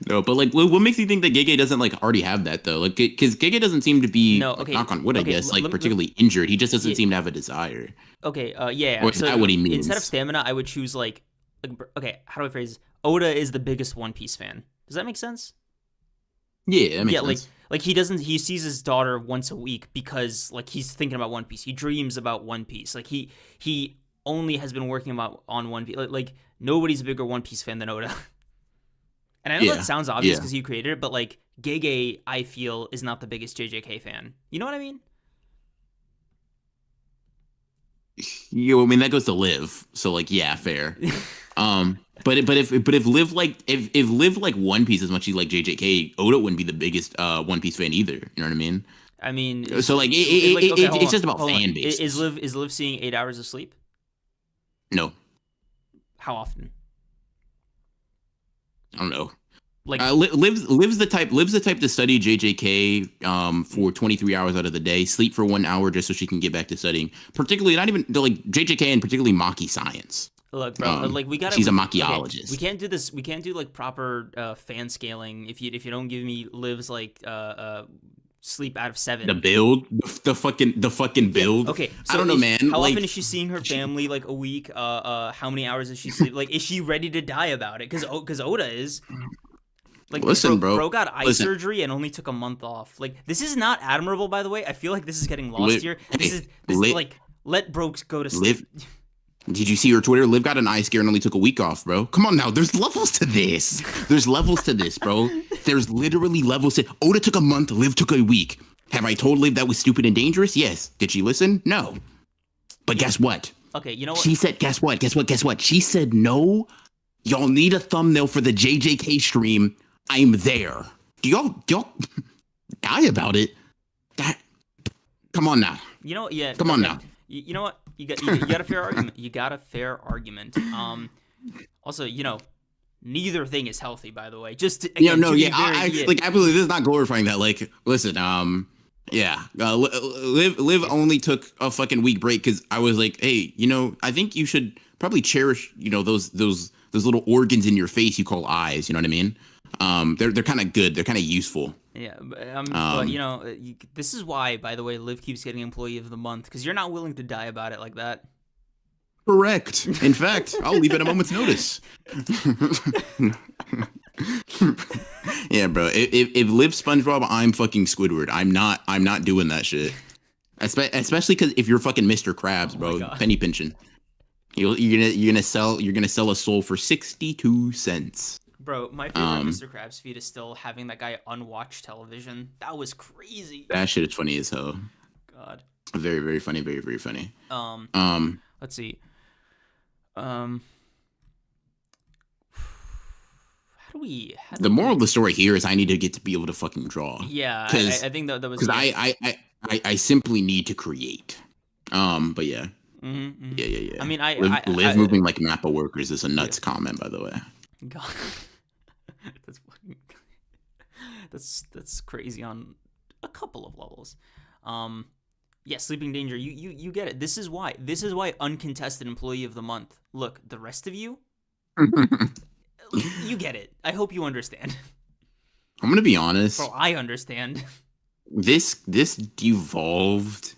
No, but like, what makes you think that Gege doesn't like already have that though? Like, because Gege doesn't seem to be No, like, okay, knock on wood, I okay. guess, like particularly injured. He just doesn't Yeah, seem to have a desire, okay. Yeah. or is that So what he instead of means? stamina, I would choose okay. How do I phrase this? Oda is the biggest One Piece fan. Does that make sense? Yeah, that makes Yeah, sense. he doesn't he sees his daughter once a week because like he's thinking about One Piece. He dreams about One Piece. Like he only has been working about on One Piece. Like nobody's a bigger One Piece fan than Oda. And I know that Yeah, sounds obvious yeah. because you created it, but like Gege, I feel is not the biggest JJK fan. You know what I mean? You, I mean, that goes to Live, so like, yeah, fair. But if Live like if Live like One Piece as much as you like JJK, Oda wouldn't be the biggest One Piece fan either. You know what I mean? I mean, So like, like okay, hold it's on, just about hold on. fan Is bases. Liv seeing 8 hours of sleep? No, How often? I don't know. Like Lives the type to study JJK for 23 hours out of the day, sleep for 1 hour just so she can get back to studying. Particularly, not even like JJK and particularly Maki science. look, bro, like we gotta. She's a Okay, we machiologist. can't do this. We can't do like proper fan scaling if you don't give me Liv's like sleep out of The 7. build, the fucking Yeah. build. Okay. I So don't know, man. how Like, often is she seeing her family? Like a week? How many hours does she sleep? Like, is she ready to die about it? Because Oda is. Like, listen, bro. bro got eye Listen, surgery and only took a month off. Like, this is not admirable, by the way. I feel like this is getting lost live, here. hey, This live, like let bro go to live. sleep. Did you see her Twitter? Liv got an eye scare and only took a week off, bro. Come on now. There's levels to this. There's levels to this, bro. There's literally levels to Oda took a month, Liv took a week. Have I told Liv that was stupid and dangerous? Yes. Did she listen? No. But Yeah. guess what? Okay, you know what? She said, guess what? Guess what? Guess what? She said, no. Y'all need a thumbnail for the JJK stream. I'm there. Do y'all die about it? That, come on now. You know, yeah. Come on Okay. now. You know what? You got a fair argument. You got a fair argument. Also, neither thing is healthy, by the way. Just to, Yeah, again, no, to yeah, be very, yeah. like absolutely. This is not glorifying that. Like, listen, yeah, Liv only took a fucking week break because I was like, hey, I think you should probably cherish, those little organs in your face you call eyes. You know what I mean? They're kind of good. They're kind of useful. Yeah, but Um, this is why, by the way, Liv keeps getting Employee of the Month because you're not willing to die about it like that. Correct. In fact, I'll leave at a moment's notice. Yeah, bro. If Liv SpongeBob, I'm fucking Squidward. I'm not doing that shit. Especially because if you're fucking Mr. Krabs, Oh my bro, God. penny pinching. You're gonna sell a soul for 62 cents. Bro, my favorite Um, Mr. Krabs feed is still having that guy unwatch television. That was crazy. that shit is funny as hell. God. Very, very funny. Very, very funny. Um, Um, let's see. How do the we moral of the story here is I need to get to be able to fucking draw. Yeah, Because I think that was because I simply need to create. But yeah. Mm-hmm. Yeah. I mean, Live moving like Mappa workers is a nuts comment, by the way. God, that's fucking, that's crazy on a couple of levels. Yeah, Sleeping Danger. You get it. This is why uncontested Employee of the Month. Look, the rest of you, you get it. I hope you understand. I'm gonna be honest. Bro, I understand. This devolved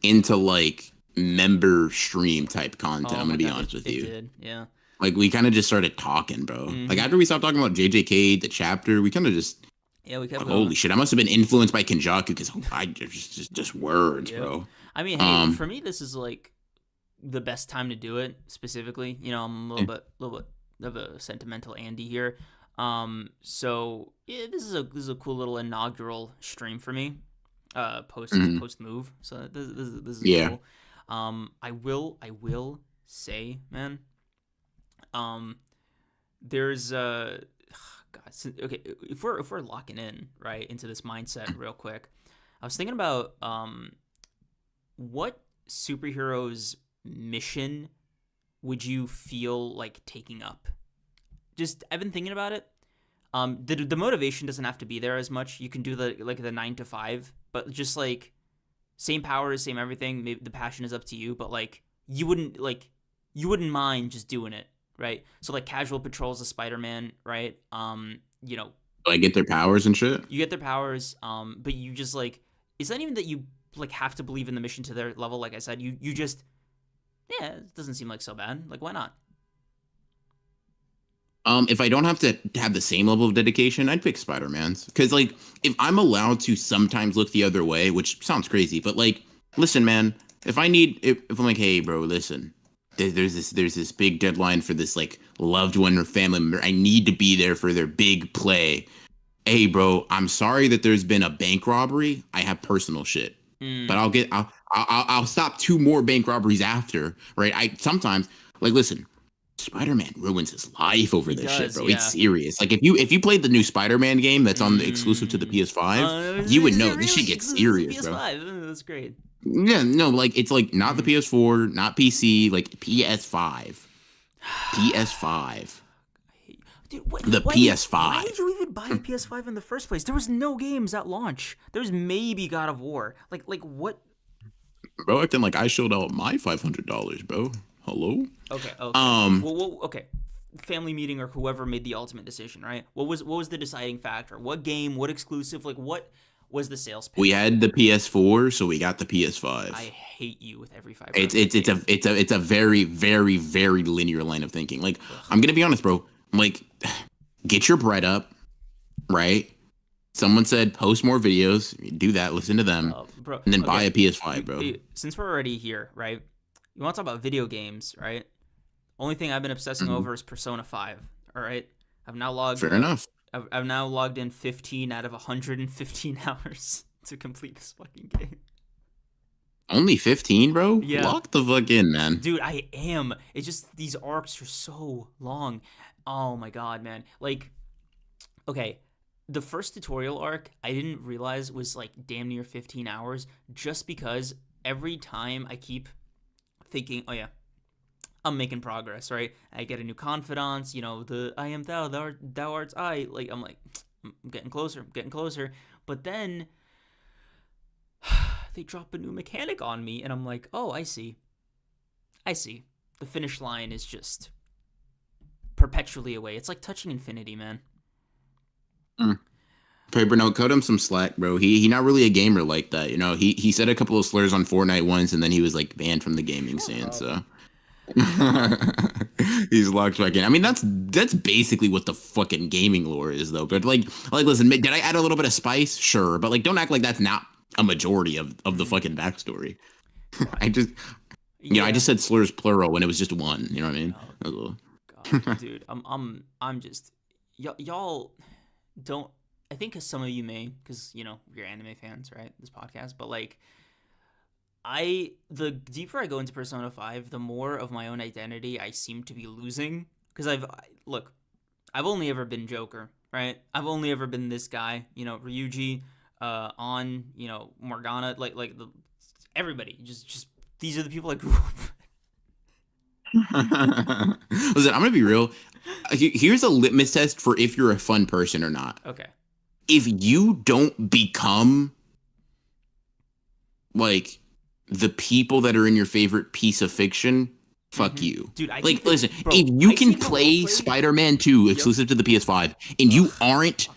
into like member stream type content. I'm my gonna be God, honest with it you. did. Yeah. Like we kind of just started talking, bro. Mhm. Like after we stopped talking about JJK, the chapter, we kind of just Yeah, we kept like, going. holy shit. I must have been influenced by Kinjaku because I just words, Yeah. bro. I mean, hey, for me, this is like the best time to do it. Specifically, I'm a little bit of a sentimental Andy here. So yeah, this is a cool little inaugural stream for me. Post move. So this is Yeah. cool. I will say, man. There's God. Okay, if we're locking in right into this mindset real quick, I was thinking about what superhero's mission would you feel like taking up just I've been thinking about it. The motivation doesn't have to be there as much. You can do the 9 to 5, but just like same powers, same everything. Maybe the passion is up to you, but like you wouldn't mind just doing it, right? So like casual patrols of Spider-Man, right? You know, Like get their powers and shit. you get their powers, but you just like it's not even that you like have to believe in the mission to their level. Like I said, you just it doesn't seem like so bad. Like why not? If I don't have to have the same level of dedication, I'd pick Spider-Man's. Because like, if I'm allowed to sometimes look the other way, which sounds crazy, but like, listen, man, if I'm like, hey, bro, listen, there's this big deadline for this like loved one or family member. I need to be there for their big play. Hey, bro, I'm sorry that there's been a bank robbery. I have personal shit, but I'll stop 2 more bank robberies after, right? I sometimes like listen. Spider-Man ruins his life over this shit, bro. Yeah. It's serious. Like if you played the new Spider-Man game that's on the exclusive to the PS5, you would know this shit gets serious, bro. PS5. That's great. Yeah, no, like it's like not the PS4, not PC, like PS5. PS5. Dude, The PS5. Why did you even buy a PS5 in the first place? There was no games at launch. There was maybe God of War. Like what? Bro, acting like I showed out my $500, bro. Hello? Okay. Okay. Family meeting or whoever made the ultimate decision, right? What was the deciding factor? What game? What exclusive? Like what was the sales pitch? We had the PS4, so we got the PS5. I hate you with every fiber. It's a very very very linear line of thinking. Like I'm gonna be honest, bro. Like, get your bread up, right? Someone said post more videos. Do that. Listen to them, bro, and then buy a PS5, bro. Since we're already here, right? You want to talk about video games, right? Only thing I've been obsessing over is Persona 5. All right, I've now logged. Fair enough. I've now logged in 15 out of 115 hours to complete this fucking game. Only 15, bro? Yeah. Lock the fuck in, man. Dude, I am. It's just these arcs are so long. Oh my god, man. Like, okay, the first tutorial arc I didn't realize was like damn near 15 hours just because every time I keep thinking, oh yeah, I'm making progress, right? I get a new confidant, the I am thou, thou art I. Like, I'm like, I'm getting closer. But then they drop a new mechanic on me, and I'm like, oh, I see. The finish line is just perpetually away. It's like touching infinity, man. Paper note, cut him some slack, bro. He not really a gamer like that, He said a couple of slurs on Fortnite once, and then he was like banned from the gaming scene. So he's locked back in. I mean, that's basically what the fucking gaming lore is, though. But like, listen, did I add a little bit of spice? Sure, but like, don't act like that's not a majority of the fucking backstory. I just, I just said slurs plural when it was just one. You know what I mean? Oh, God, dude, I'm just y'all don't. I think some of you may, because you're anime fans, right? This podcast, but like, the deeper I go into Persona 5, the more of my own identity I seem to be losing. Because I've only ever been Joker, right? I've only ever been this guy, Ryuji, Morgana, like everybody. Just these are the people I grew up with. Listen, I'm gonna be real. Here's a litmus test for if you're a fun person or not. Okay. If you don't become like the people that are in your favorite piece of fiction, fuck you. Dude, listen, if you can play Spider-Man 2 exclusive to the PS5 and you aren't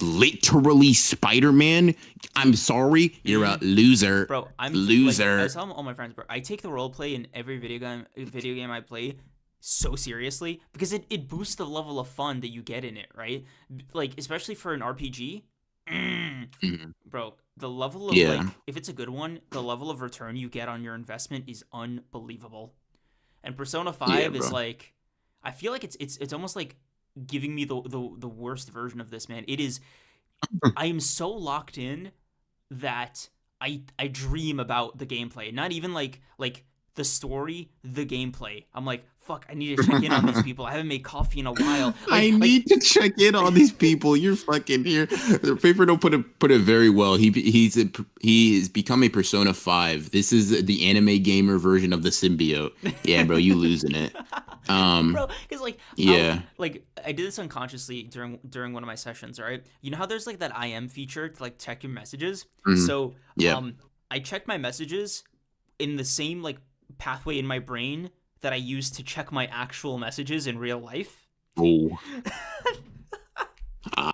literally Spider-Man, I'm sorry, you're a loser. Bro, I'm loser. I tell all my friends, bro, I take the role play in every video game I play so seriously because it boosts the level of fun that you get in it, right? Like, especially for an RPG. Bro, the level of like, if it's a good one, the level of return you get on your investment is unbelievable. And Persona 5 is like, I feel like it's almost like giving me the worst version of this, man. It is. I am so locked in that I dream about the gameplay, not even like the story, the gameplay. I'm like, fuck, I need to check in on these people. I haven't made coffee in a while. I need to check in on these people. You're fucking here. The paper don't put it very well. He's become a Persona 5. This is the anime gamer version of the symbiote. Yeah, bro, you losing it. Um, Bro, because like yeah. I did this unconsciously during one of my sessions, right? You know how there's like that IM feature to like check your messages? Mm, So yep. I checked my messages in the same like pathway in my brain that I use to check my actual messages in real life. Oh, ah,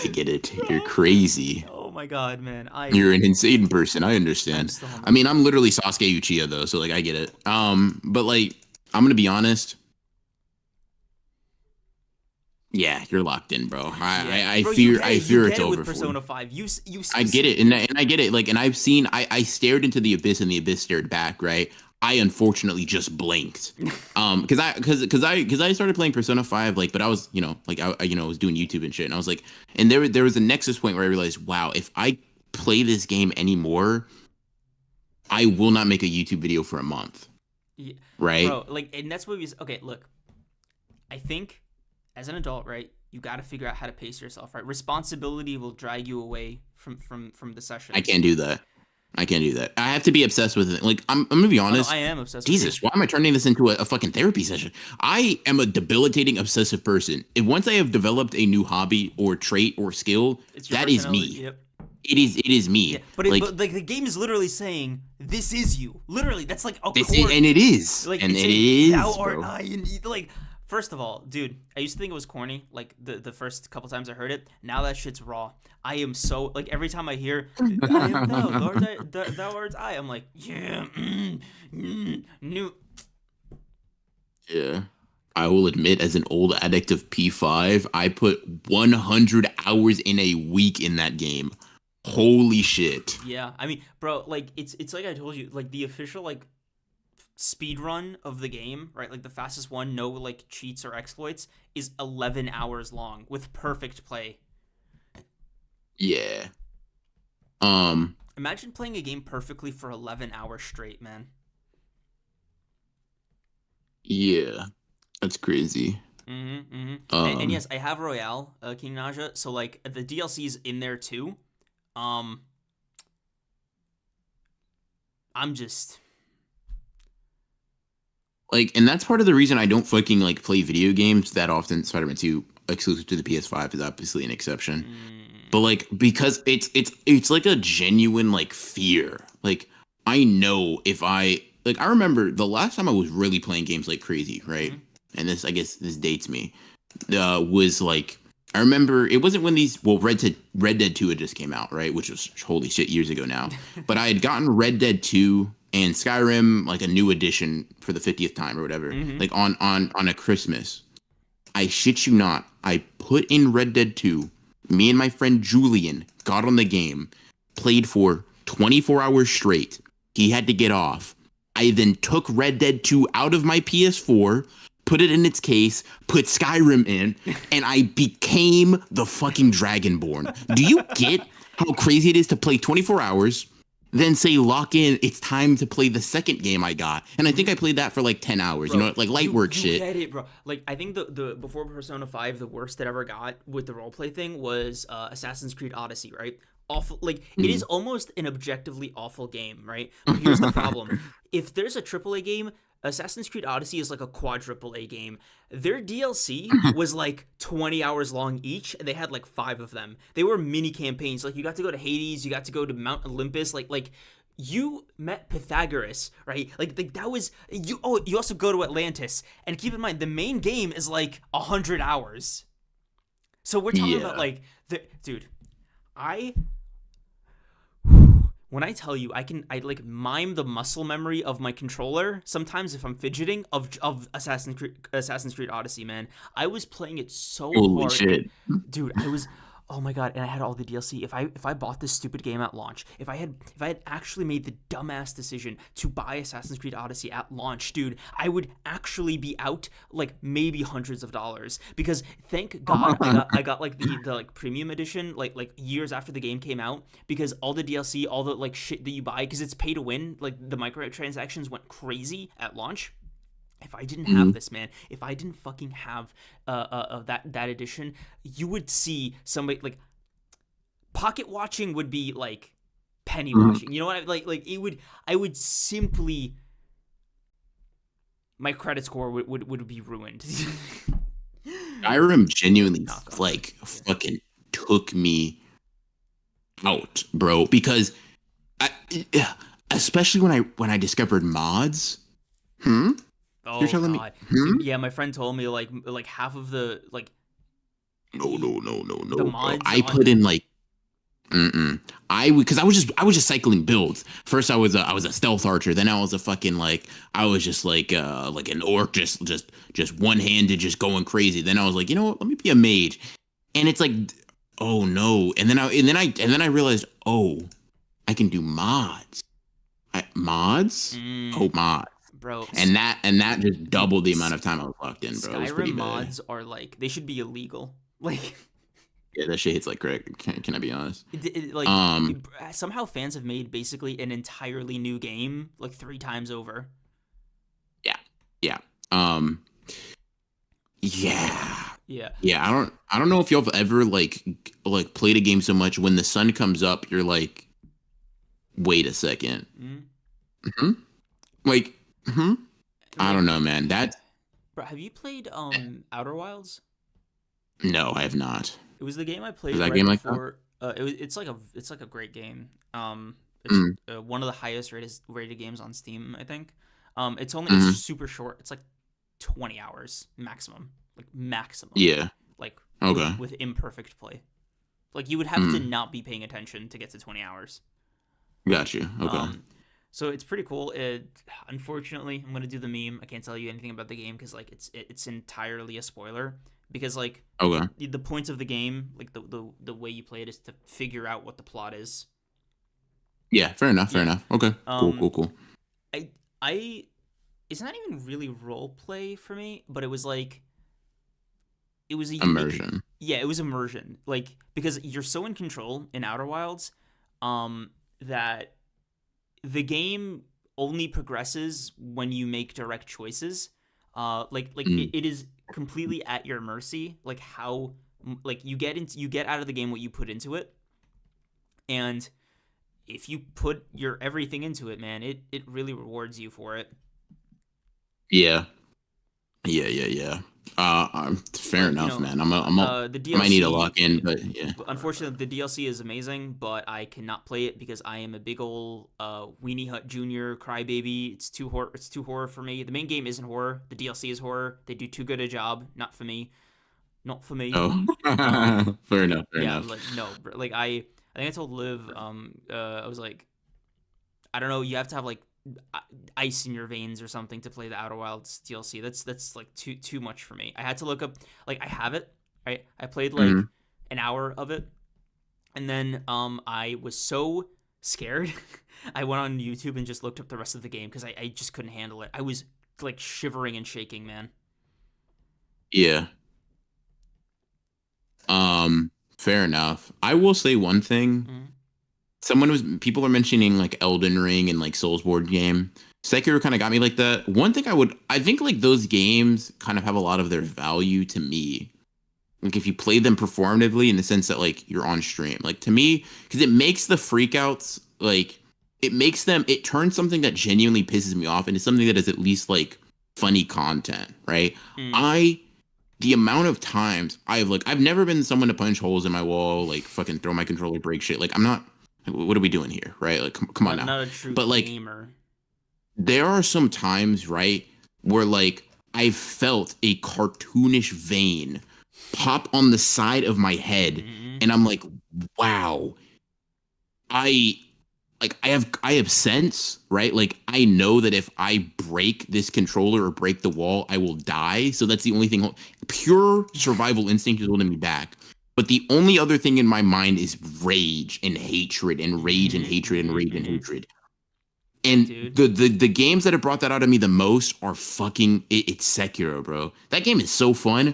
I get it. You're Bro. crazy. Oh my god, man. You're an insane person. I I'm understand. still on I the mean, I'm literally Sasuke Uchiha though, so like I get it. But like I'm gonna be honest. Yeah, you're locked in, bro. Yeah. I Bro, you fear get it. You it's get it with over for you. Persona 5. You I get it, specifically. and I get it. Like, and I've seen. I stared into the abyss, and the abyss stared back. Right. I unfortunately just blinked. Because I started playing Persona 5, like, but I was, like I was doing YouTube and shit, and I was like, and there was a nexus point where I realized, wow, if I play this game anymore, I will not make a YouTube video for a month. Yeah. Right. Bro, like, and that's what we. Okay, look. I think as an adult, right, you got to figure out how to pace yourself, right? Responsibility will drag you away from the I sessions. can't do that. I can't do that. I have to be obsessed with it. Like, I'm gonna be Oh no, honest. I am obsessed with it. Jesus, why am I turning this into a fucking therapy session? I am a debilitating obsessive person. If once I have developed a new hobby or trait or skill, It's your that is personality. me. Yep. It is Yeah, me. but like the game is literally saying this is you. Literally, that's like a This is, core. and it is. Like And it's it saying thou is, art bro. I, and like first of all, dude, I used to think it was corny. Like the first couple times I heard it. Now that shit's raw. I am so like every time I hear I am thou art I. I'm like yeah, new. Yeah. I will admit, as an old addict of P5, I put 100 hours in a week in that game. Holy shit. Yeah, I mean, bro, like it's like I told you, like the official like speed run of the game, right? Like the fastest one, no like cheats or exploits, is 11 hours long with perfect play. Yeah. Um, Imagine playing a game perfectly for 11 hours straight, man. yeah. That's crazy. And Um, yes, I have Royale, King Naja. So like the DLC's in there too. Um, I'm just like, and that's part of the reason I don't fucking like play video games that often. Spider-Man 2 exclusive to the PS5 is obviously an exception. But like because it's like a genuine like fear. Like I know if I remember the last time I was really playing games like crazy, right? mm, And this I guess this dates me. Was like I remember it wasn't when these Red Dead 2 had just came out, right? Which was holy shit years ago now. But I had gotten Red Dead 2 and Skyrim like a new edition for the 50th time or whatever, mm-hmm. like on a Christmas. I shit you not. I put in Red Dead 2. Me and my friend Julian got on the game, played for 24 hours straight. He had to get off. I then took Red Dead 2 out of my PS4, put it in its case, put Skyrim in, and I became the fucking Dragonborn. Do you get how crazy it is to play 24 hours, then say lock in, it's time to play the second game I got? And I think I played that for like 10 hours, Bro, like light work you shit. get it, bro. Like I think the before Persona 5, the worst that ever got with the roleplay thing was Assassin's Creed Odyssey, right? Awful. Like it is Mhm. almost an objectively awful game, right? But here's the problem: if there's a AAA game, Assassin's Creed Odyssey is like a quadruple A game. Their DLC was like 20 hours long each, and they had like 5 of them. They were mini campaigns. Like you got to go to Hades, you got to go to Mount Olympus, like you met Pythagoras, right? Like that was you. Oh, you also go to Atlantis, and keep in mind the main game is like 100 hours. So we're talking about Yeah. like the dude. I when I tell you I like mime the muscle memory of my controller sometimes if I'm fidgeting of Assassin's Creed Odyssey, man. I was playing it so Holy hard, shit. dude. I was oh my god, and I had all the DLC. If I bought this stupid game at launch, if I had actually made the dumbass decision to buy Assassin's Creed Odyssey at launch, dude, I would actually be out like maybe hundreds of dollars because thank God I got like the like premium edition like years after the game came out because all the DLC, all the like shit that you buy because it's pay to win, like the microtransactions went crazy at launch. If I didn't have Mhm. this, man, if I didn't fucking have that edition, you would see somebody like pocket watching would be like penny Mhm. watching. You know what? Like it would. I would simply my credit score would be ruined. Skyrim genuinely Knock on wood. like Yeah. fucking took me out, bro, because I, yeah, especially when I discovered mods. Hmm? You're Oh telling me? God, Hmm? dude. Yeah, my friend told me like half of the like No, no, no, no, the no, bro. mods I on. put in like mm-mm. Because I was just cycling builds. First I was a stealth archer. Then I was a fucking I was just like an orc, just one handed, just going crazy. Then I was like, you know what? Let me be a mage. And it's like, oh no. And then I realized, oh, I can do mods. Mods? Oh, Mm, mods. bro, And that just dude, doubled the amount of time I was locked in, bro. It was Skyrim pretty bad. mods are like they should be illegal. Like, Yeah, that shit hits like crack. Can I be honest? like Um, somehow fans have made basically an entirely new game like 3 times over. yeah, yeah. Um, yeah. Yeah. Yeah, I don't know if y'all have ever like played a game so much when the sun comes up, you're like, wait a second. Mm. Hmm. Like, hmm. I Like, don't know, man. That bro, have you played Outer Wilds? no, I have not. It was the game I Is played that right game like that? before. It's like a great game. It's Mm, one of the highest rated games on Steam, I think. It's hmm. super short. It's like 20 hours maximum, like maximum, Yeah. like Okay. with imperfect play. Like you would have to Mm, not be paying attention to get to 20 hours. got you. Okay. Um, so it's pretty cool. Unfortunately, I'm gonna do the meme. I can't tell you anything about the game because like it's entirely a spoiler. Because like Okay. the points of the game, like the way you play it is to figure out what the plot is. Yeah. Fair enough. Fair Yeah. enough. Okay. Cool. Um, Cool. Cool. I I it's not even really role play for me, but it was a unique. Immersion. Yeah, it was immersion. Like because you're so in control in Outer Wilds, that the game only progresses when you make direct choices. Mm, it is completely at your mercy. Like how like you get out of the game what you put into it, and if you put your everything into it, man, it really rewards you for it. yeah. Yeah. Yeah. Yeah. Fair But you enough, know, man. the I might need to DLC. lock in, but yeah. Unfortunately, the DLC is amazing, but I cannot play it because I am a big ol' Weenie Hut Junior crybaby. It's too horror. It's too horror for me. The main game isn't horror. The DLC is horror. They do too good a job. Not for me. Not for me. Oh, Um, fair enough. Fair yeah, enough. like no, like I think I told Liv. I was like, I don't know. You have to have like ice in your veins or something to play the Outer Wilds DLC. That's like too much for me. I had to look up. Like I have it. Right. I played like Mhm. an hour of it, and then I was so scared. I went on YouTube and just looked up the rest of the game because I just couldn't handle it. I was like shivering and shaking, man. Yeah. Fair enough. I will say one thing. Mm-hmm. People are mentioning like Elden Ring and like Soulsborne game. Sekiro kind of got me like that. One thing I think like those games kind of have a lot of their value to me. Like if you play them performatively in the sense that like you're on stream. Like to me, because it makes the freakouts like it turns something that genuinely pisses me off into something that is at least like funny content, right? Mm. I the amount of times I've never been someone to punch holes in my wall, like fucking throw my controller, break shit. Like I'm not. What are we doing here, right? Like come on now. Not a true But like gamer. there are some times, right, where like I felt a cartoonish vein pop on the side of my head, Mm-hmm. and I'm like, wow, I I have sense, right? Like I know that if I break this controller or break the wall, I will die. So that's the only thing. Pure survival instinct is holding me back. But the only other thing in my mind is rage and hatred and rage and Mm-hmm, hatred and mm-hmm, rage and mm-hmm. hatred. And Dude. the games that have brought that out of me the most are it's Sekiro, bro. That game is so fun.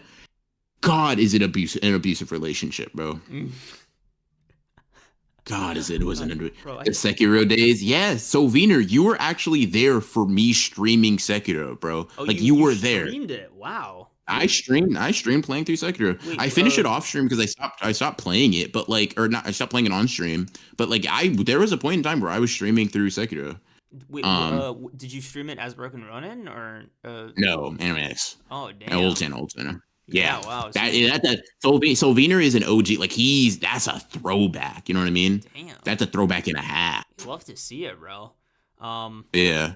God, is it an abusive relationship, bro? Mm. God, is it was Uh, an bro, the Sekiro days? Yes. So Wiener, you were actually there for me streaming Sekiro, bro. oh, Like you you you were there. streamed it. Wow. I streamed playing through Sekiro. Wait, I finished it off stream because I stopped playing it, but like or not I stopped playing it on stream. But like there was a point in time where I was streaming through Sekiro. Wait, Um, did you stream it as Broken Ronin or no, animes. Oh Old damn. channel, old channel. Yeah, Yeah, wow. So that you that Solvener is an OG. Like that's a throwback. You know what I mean? damn. That's a throwback and a half. Love to see it, bro. Um Yeah.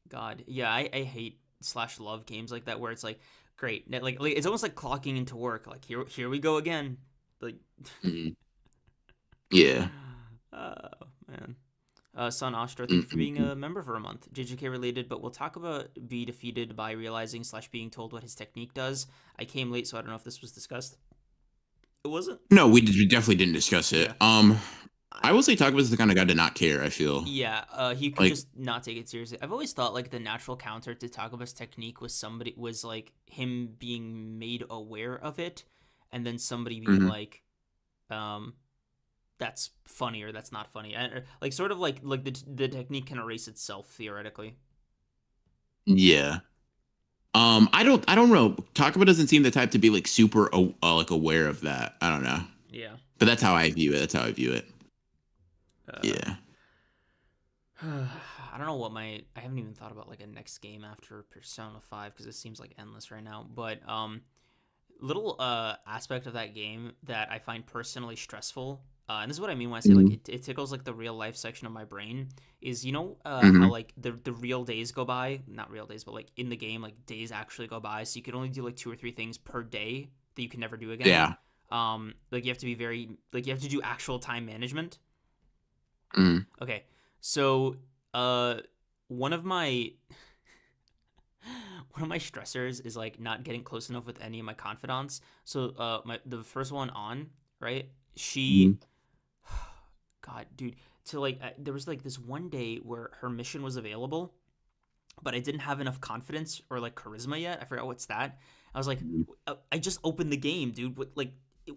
God. Yeah, I hate slash love games like that where it's like great. Like it's almost like clocking into work. Like here we go again. Like Mhm. Yeah. oh man. Son Ostro, thank you for being Mm-mm-mm. a member for a month. JJK related, but will Takaba be defeated by realizing slash being told what his technique does? I came late, so I don't know if this was discussed. It wasn't. No, we definitely didn't discuss it. Yeah. I I, will say Takaba's the kind of guy to not care. I feel yeah. He could like, just not take it seriously. I've always thought like the natural counter to Takaba's technique was like him being made aware of it, and then somebody being mhm. like, um, that's funny or that's not funny. Like sort of like the technique can erase itself theoretically. Yeah. I don't know. Takaba doesn't seem the type to be like super like aware of that. I don't know, Yeah. but that's how I view it. That's how I view it. Uh, Yeah. I don't know what I haven't even thought about like a next game after Persona 5 because it seems like endless right now. But little aspect of that game that I find personally stressful, and this is what I mean when I say like Hmm. it tickles like the real life section of my brain, is how Hmm. like the real days go by, not real days, but like in the game like days actually go by, so you can only do like 2 or 3 things per day that you can never do again. Yeah. Like you have to be very like you have to do actual time management. Mm. Okay, so uh, one of my one of my stressors is like not getting close enough with any of my confidants. So the first one on right, she, Mhm. God, dude, to like there was like this one day where her mission was available, but I didn't have enough confidence or like charisma yet. I forgot what's that. I was like, I just opened the game, dude. What like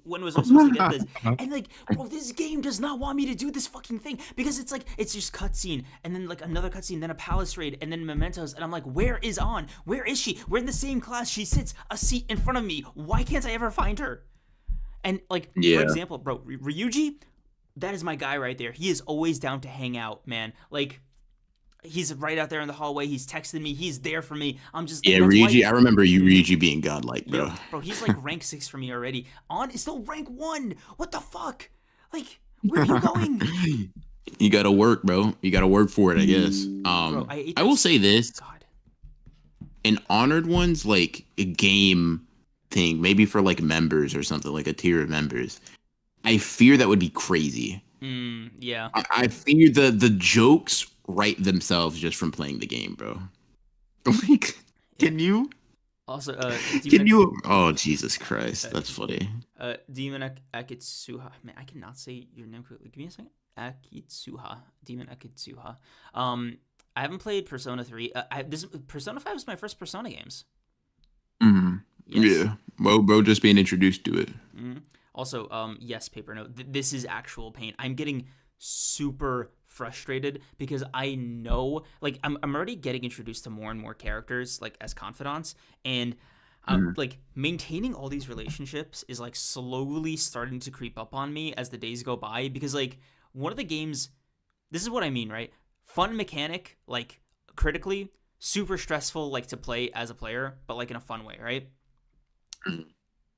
when was I supposed to get this? And like, bro, this game does not want me to do this fucking thing because it's like it's just cutscene and then like another cutscene, then a palace raid, and then mementos, and I'm like, where is On? Where is she? We're in the same class. She sits a seat in front of me. Why can't I ever find her? And like, for Yeah. example, bro, Ryuji, that is my guy right there. He is always down to hang out, man. Like he's right out there in the hallway. He's texting me. He's there for me. I'm just like Yeah, that's why. Ryuji. I remember you, Mhm. Ryuji being godlike, bro. Yep, bro. He's like rank 6 for me already. On is still rank 1. What the fuck? Like, where are you going, You gotta work, bro. You gotta work for it, I guess. bro? I ate I that. will say this: God. in honored ones, like a game thing, maybe for like members or something, like a tier of members. I fear that would be crazy. Yeah. I fear the jokes write themselves just from playing the game, bro. Like, Yeah. can you? Also, Can you? Oh, Jesus Christ, uh, that's funny. Demon Akitsuha. Man, I cannot say your name correctly. Give me a second. Akitsuha. Demon Akitsuha. I haven't played Persona 3. This Persona 5 is my first Persona games. Hmm. Yes. Yeah, bro, just being introduced to it. Mhm. Also, yes, paper note. This is actual pain. I'm getting super frustrated because I know, like, I'm already getting introduced to more and more characters, like, as confidants, and Mhm. like maintaining all these relationships is like slowly starting to creep up on me as the days go by because like one of the games, this is what I mean, right? Fun mechanic, like critically, super stressful, like to play as a player, but like in a fun way, right?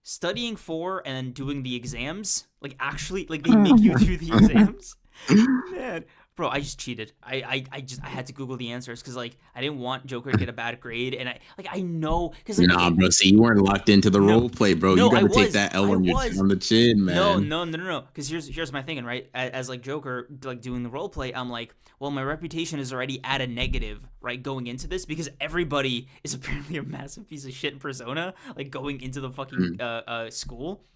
Studying for and then doing the exams, like actually, like they make you do the exams. Man, bro, I just cheated. I had to Google the answers because like I didn't want Joker to get a bad grade, and I know because like Nah, okay, bro. See, you weren't locked into the no, role play, bro. You no, got to take that L I on your was. on the chin, No, man. no, no, no, no. Because here's my thinking, right? As like Joker, like doing the role play, I'm like, well, my reputation is already at a negative, right? Going into this because everybody is apparently a massive piece of shit in Persona, like going into the fucking Mm. school.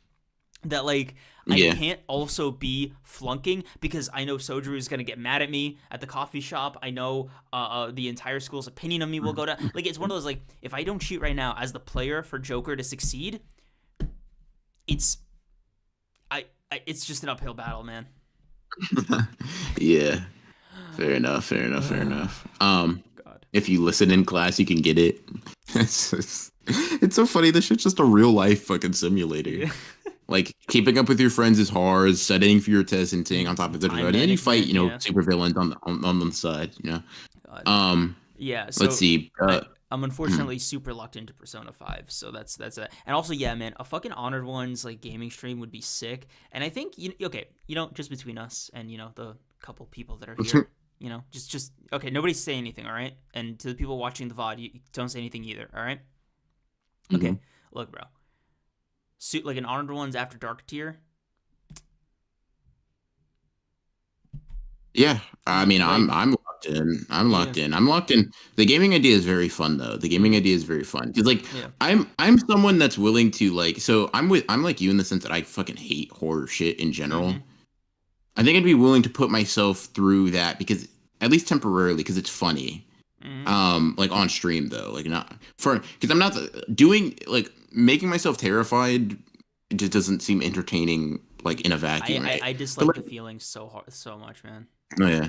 That like I Yeah. can't also be flunking because I know Sojiru is gonna get mad at me at the coffee shop. I know the entire school's opinion of me will go down. Like it's one of those like if I don't cheat right now as the player for Joker to succeed, it's it's just an uphill battle, man. Yeah. Fair enough. Fair enough. Fair enough. God. If you listen in class, you can get it. It's so funny. This shit's just a real life fucking simulator. Yeah. Like keeping up with your friends is hard. Studying for your tests and thing on top of it, Time and then you fight, management, yeah. super villains on the side. God. Um, Yeah, let's so see. I'm unfortunately super locked into Persona 5, so that's it. And also, yeah, man, a fucking Honored Ones like gaming stream would be sick. And I think okay, just between us and the couple people that are here, just okay, nobody say anything, all right? And to the people watching the VOD, you don't say anything either, all right? Okay, Mhm. look, bro, suit like an Honored Ones After Dark tier. Yeah, I mean, I'm Like, I'm locked in. I'm yeah, locked in. I'm locked in. The gaming idea is very fun though. The gaming mm-hmm, idea is very fun because like yeah, I'm someone that's willing to like. So I'm like you in the sense that I fucking hate horror shit in mm-hmm, general. I think I'd be willing to put myself through that because at least temporarily because it's funny. mm-hmm. Like on stream though, like not for because I'm not doing like making myself terrified. It just doesn't seem entertaining like in a I, vacuum, I right? I But dislike the like, feeling so hard, so much, man. oh yeah.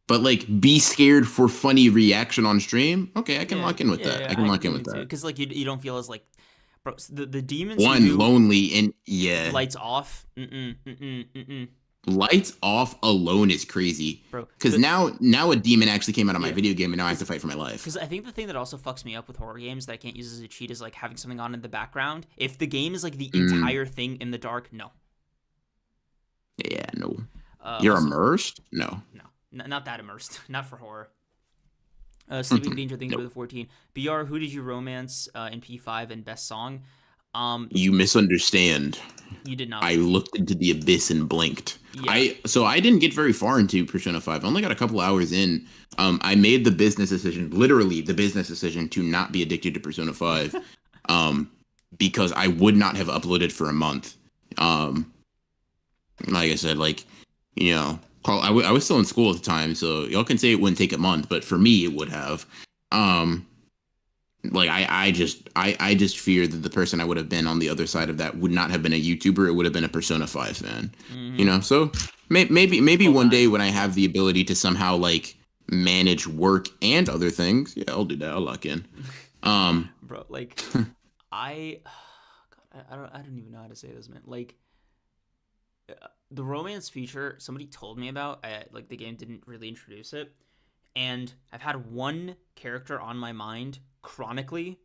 But like be scared for funny reaction on stream. Okay, I can Yeah, lock in with yeah, that. yeah. I can I lock in me with too. that. Because like you don't feel as like, bro. The demons who One do lonely and yeah, lights off. lights off alone is crazy. Bro. Because now a demon actually came out of my Yeah. video game and now I have to Because fight for my life. I think the thing that also fucks me up with horror games that I can't use as a cheat is like having something on in the background. If the game is like the Mm, entire thing in the dark, no. yeah, no. You're Also, immersed? No. no, not that immersed. Not for horror. Sleeping Mm-mm. Danger, thank you for Nope. the 14. BR, who did you romance in P5 and best song? You misunderstand. You did not. I looked into the abyss and blinked. Yeah. I didn't get very far into Persona 5. I only got a couple hours in. I made the business decision, literally the business decision to not be addicted to Persona 5. Um, because I would not have uploaded for a month. Um, like I said, like, I was still in school at the time, so y'all can say it wouldn't take a month, but for me it would have. Um, like I just fear that the person I would have been on the other side of that would not have been a YouTuber. It would have been a Persona 5 fan. Mm-hmm. So maybe Full one day time. when I have the ability to somehow like manage work and other things, yeah, I'll do that. I'll lock in. Um, Bro, like I God, I don't even know how to say this, man. Like the romance feature somebody told me about, like the game didn't really introduce it, and I've had one character on my mind chronically.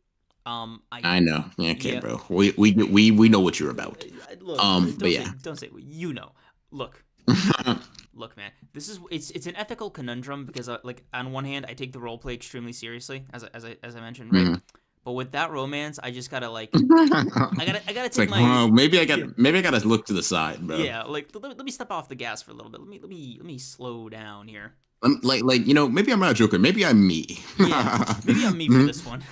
I I know. Yeah, okay, yeah. bro. We know what you're about. Look, But yeah. don't say Look, look, man. This is it's an ethical conundrum because like on one hand I take the role play extremely seriously as I mentioned, right? Mhm. But with that romance, I just gotta like I gotta It's take like, my oh, yeah. maybe I gotta look to the side, bro. Yeah, like let me step off the gas for a little bit. Let me slow down here. Maybe I'm not a Joker. Maybe I'm me. Yeah, maybe I'm me for this one,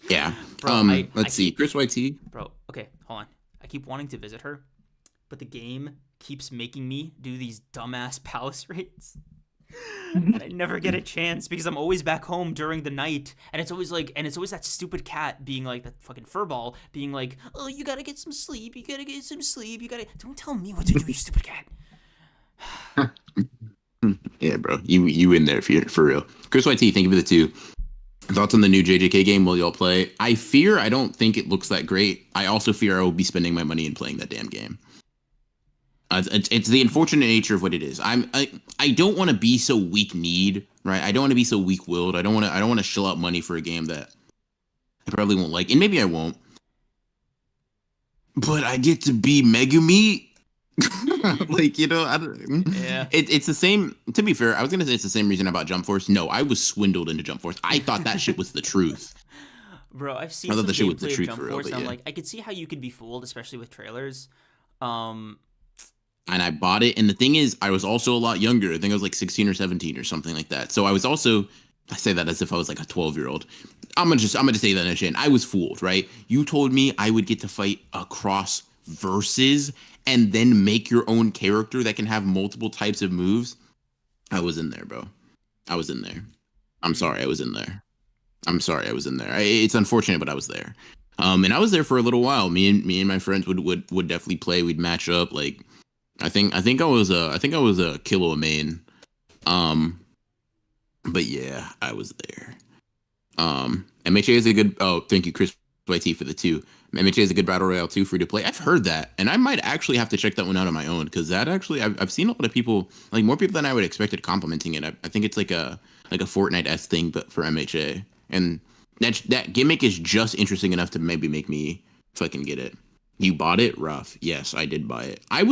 Yeah. bro. I Let's see. keep Chris White. bro. Okay, hold on. I keep wanting to visit her, but the game keeps making me do these dumbass palace raids. And I never get a chance because I'm always back home during the night, and it's always that stupid cat being like that fucking furball being like, oh, you gotta get some sleep, you gotta get some sleep, you gotta don't tell me what to do, you stupid cat. Yeah, bro. You in there for real. Chris White. Thank you for the 2. Thoughts on the new JJK game? Will y'all play? I don't think it looks that great. I also fear I will be spending my money in playing that damn game. It's the unfortunate nature of what it is. I don't want to be so weak kneed, right? I don't want to be so weak willed. I don't want to shell out money for a game that I probably won't like, and maybe I won't. But I get to be Megumi. Like I don't. Yeah, It's the same. To be fair, I was gonna say it's the same reason about Jump Force. No, I was swindled into Jump Force. I thought that shit was the truth. bro. I've I seen thought some the shit was the gameplay of truth Jump for real. Force, But and I'm yeah, like, I could see how you could be fooled, especially with trailers. Um, and I bought it. And the thing is, I was also a lot younger. I think I was like 16 or 17 or something like that. So I was also. I say that as if I was like a 12-year-old. I'm gonna say that in shit. I was fooled, right? You told me I would get to fight across verses and then make your own character that can have multiple types of moves. I was in there, bro. I was in there. I'm mm, sorry, I was in there. I'm sorry, I was in there. It's unfortunate, but I was there. And I was there for a little while. Me and my friends would definitely play. We'd match up. Like I think I was a Kilo main. Um, but yeah, I was there. MHA is a good. Oh, thank you, Chris YT for the 2. MHA is a good battle royale too, free to play. I've heard that, and I might actually have to check that one out on my own because that actually I've seen a lot of people, like more people than I would expected, complimenting it. I think it's like a Fortnite-esque thing, but for MHA, and that gimmick is just interesting enough to maybe make me fucking get it. You bought it, rough. Yes, I did buy it. I've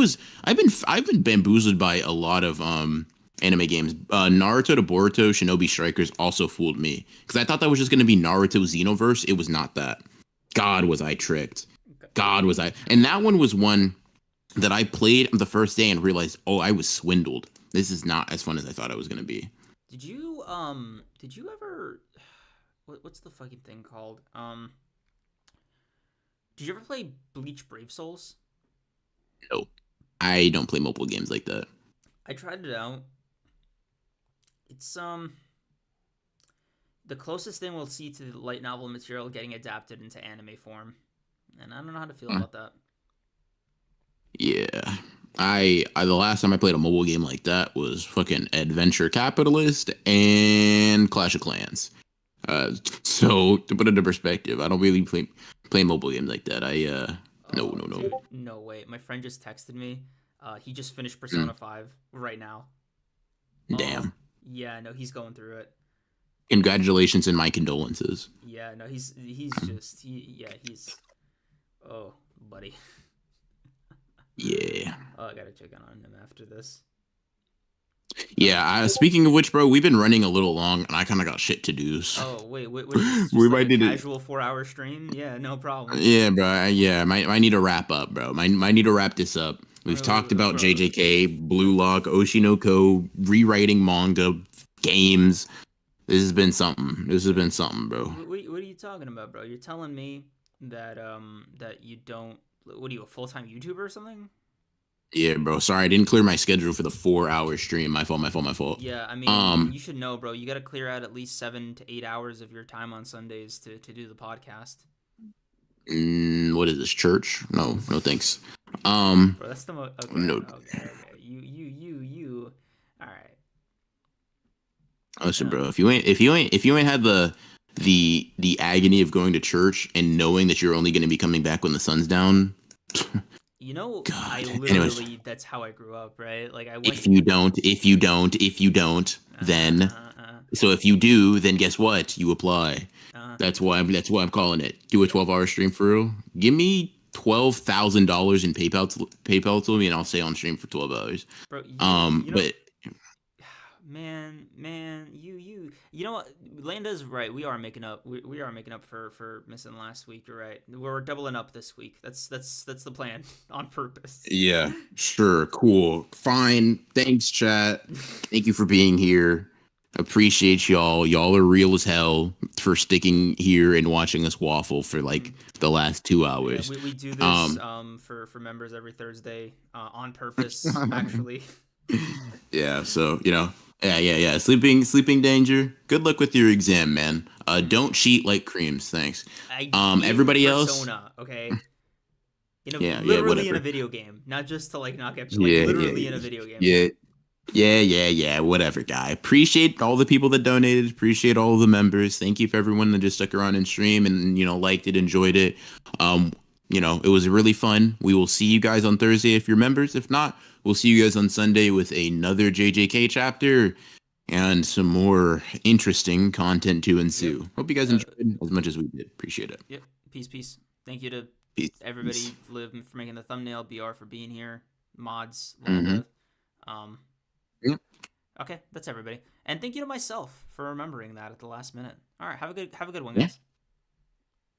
been bamboozled by a lot of anime games. Naruto to Boruto, Shinobi Strikers also fooled me because I thought that was just gonna be Naruto Xenoverse. It was not that. God, was I tricked. God, was I. And that one was one that I played the first day and realized, oh, I was swindled. This is not as fun as I thought it was going to be. Did you ever, what's the fucking thing called? Did you ever play Bleach Brave Souls? No, I don't play mobile games like that. I tried it out. It's, the closest thing we'll see to the light novel material getting adapted into anime form. And I don't know how to feel about that. Yeah. I the last time I played a mobile game like that was fucking Adventure Capitalist and Clash of Clans. So to put it into perspective, I don't really play mobile games like that. No. Dude, no way. My friend just texted me. He just finished Persona 5 right now. Damn. Yeah, no, he's going through it. Congratulations and my condolences. Yeah, no, he's oh, buddy. Yeah. Oh, I gotta check on him after this. Yeah. Speaking of which, bro, we've been running a little long, and I kind of got shit to do. So. Oh wait, what is this? Just we like might a need casual 4-hour stream? Yeah, no problem. Yeah, bro. Yeah, might need to wrap up, bro. Might need to wrap this up. We've talked about bro. JJK, Blue Lock, Oshi no Ko, rewriting manga, games. This has been something. Bro. What are you talking about, bro? You're telling me that that you don't. What are you, a full-time YouTuber or something? Yeah, bro. Sorry, I didn't clear my schedule for the 4-hour stream. My fault. Yeah, I mean, you should know, bro. You got to clear out at least 7 to 8 hours of your time on Sundays to do the podcast. What is this, church? No, thanks. Bro, that's the most. Okay, no. Okay. You. All right. Listen, bro. If you ain't had the agony of going to church and knowing that you're only going to be coming back when the sun's down. You know, God. I literally, Anyways, that's how I grew up, right? Like I went. If you don't, then so if you do, then guess what? You apply. That's why I'm calling it. Do a 12-hour stream for real. Give me $12,000 in PayPal to me, and I'll stay on stream for 12 hours. Bro, but man, you know what? Landa's right. We are making up. We are making up for missing last week. You're right. We're doubling up this week. That's the plan on purpose. Yeah, sure, cool, fine. Thanks, chat. Thank you for being here. Appreciate y'all. Y'all are real as hell for sticking here and watching us waffle for like the last 2 hours. Yeah, we do this for members every Thursday on purpose, actually. Yeah, so yeah. Sleeping danger. Good luck with your exam, man. Don't cheat like creams. Thanks. Everybody else. Okay. Literally in a video game, not just to like not get literally in a video game. Yeah. Whatever, guy. Appreciate all the people that donated. Appreciate all the members. Thank you for everyone that just stuck around and stream and liked it, enjoyed it. It was really fun. We will see you guys on Thursday if you're members. If not, we'll see you guys on Sunday with another JJK chapter and some more interesting content to ensue. Yep. Hope you guys enjoyed as much as we did. Appreciate it. Yep. Peace. Thank you to everybody, Liv for making the thumbnail, BR for being here, mods, Landa. Yep. Okay, that's everybody. And thank you to myself for remembering that at the last minute. All right, have a good one, guys. Yeah.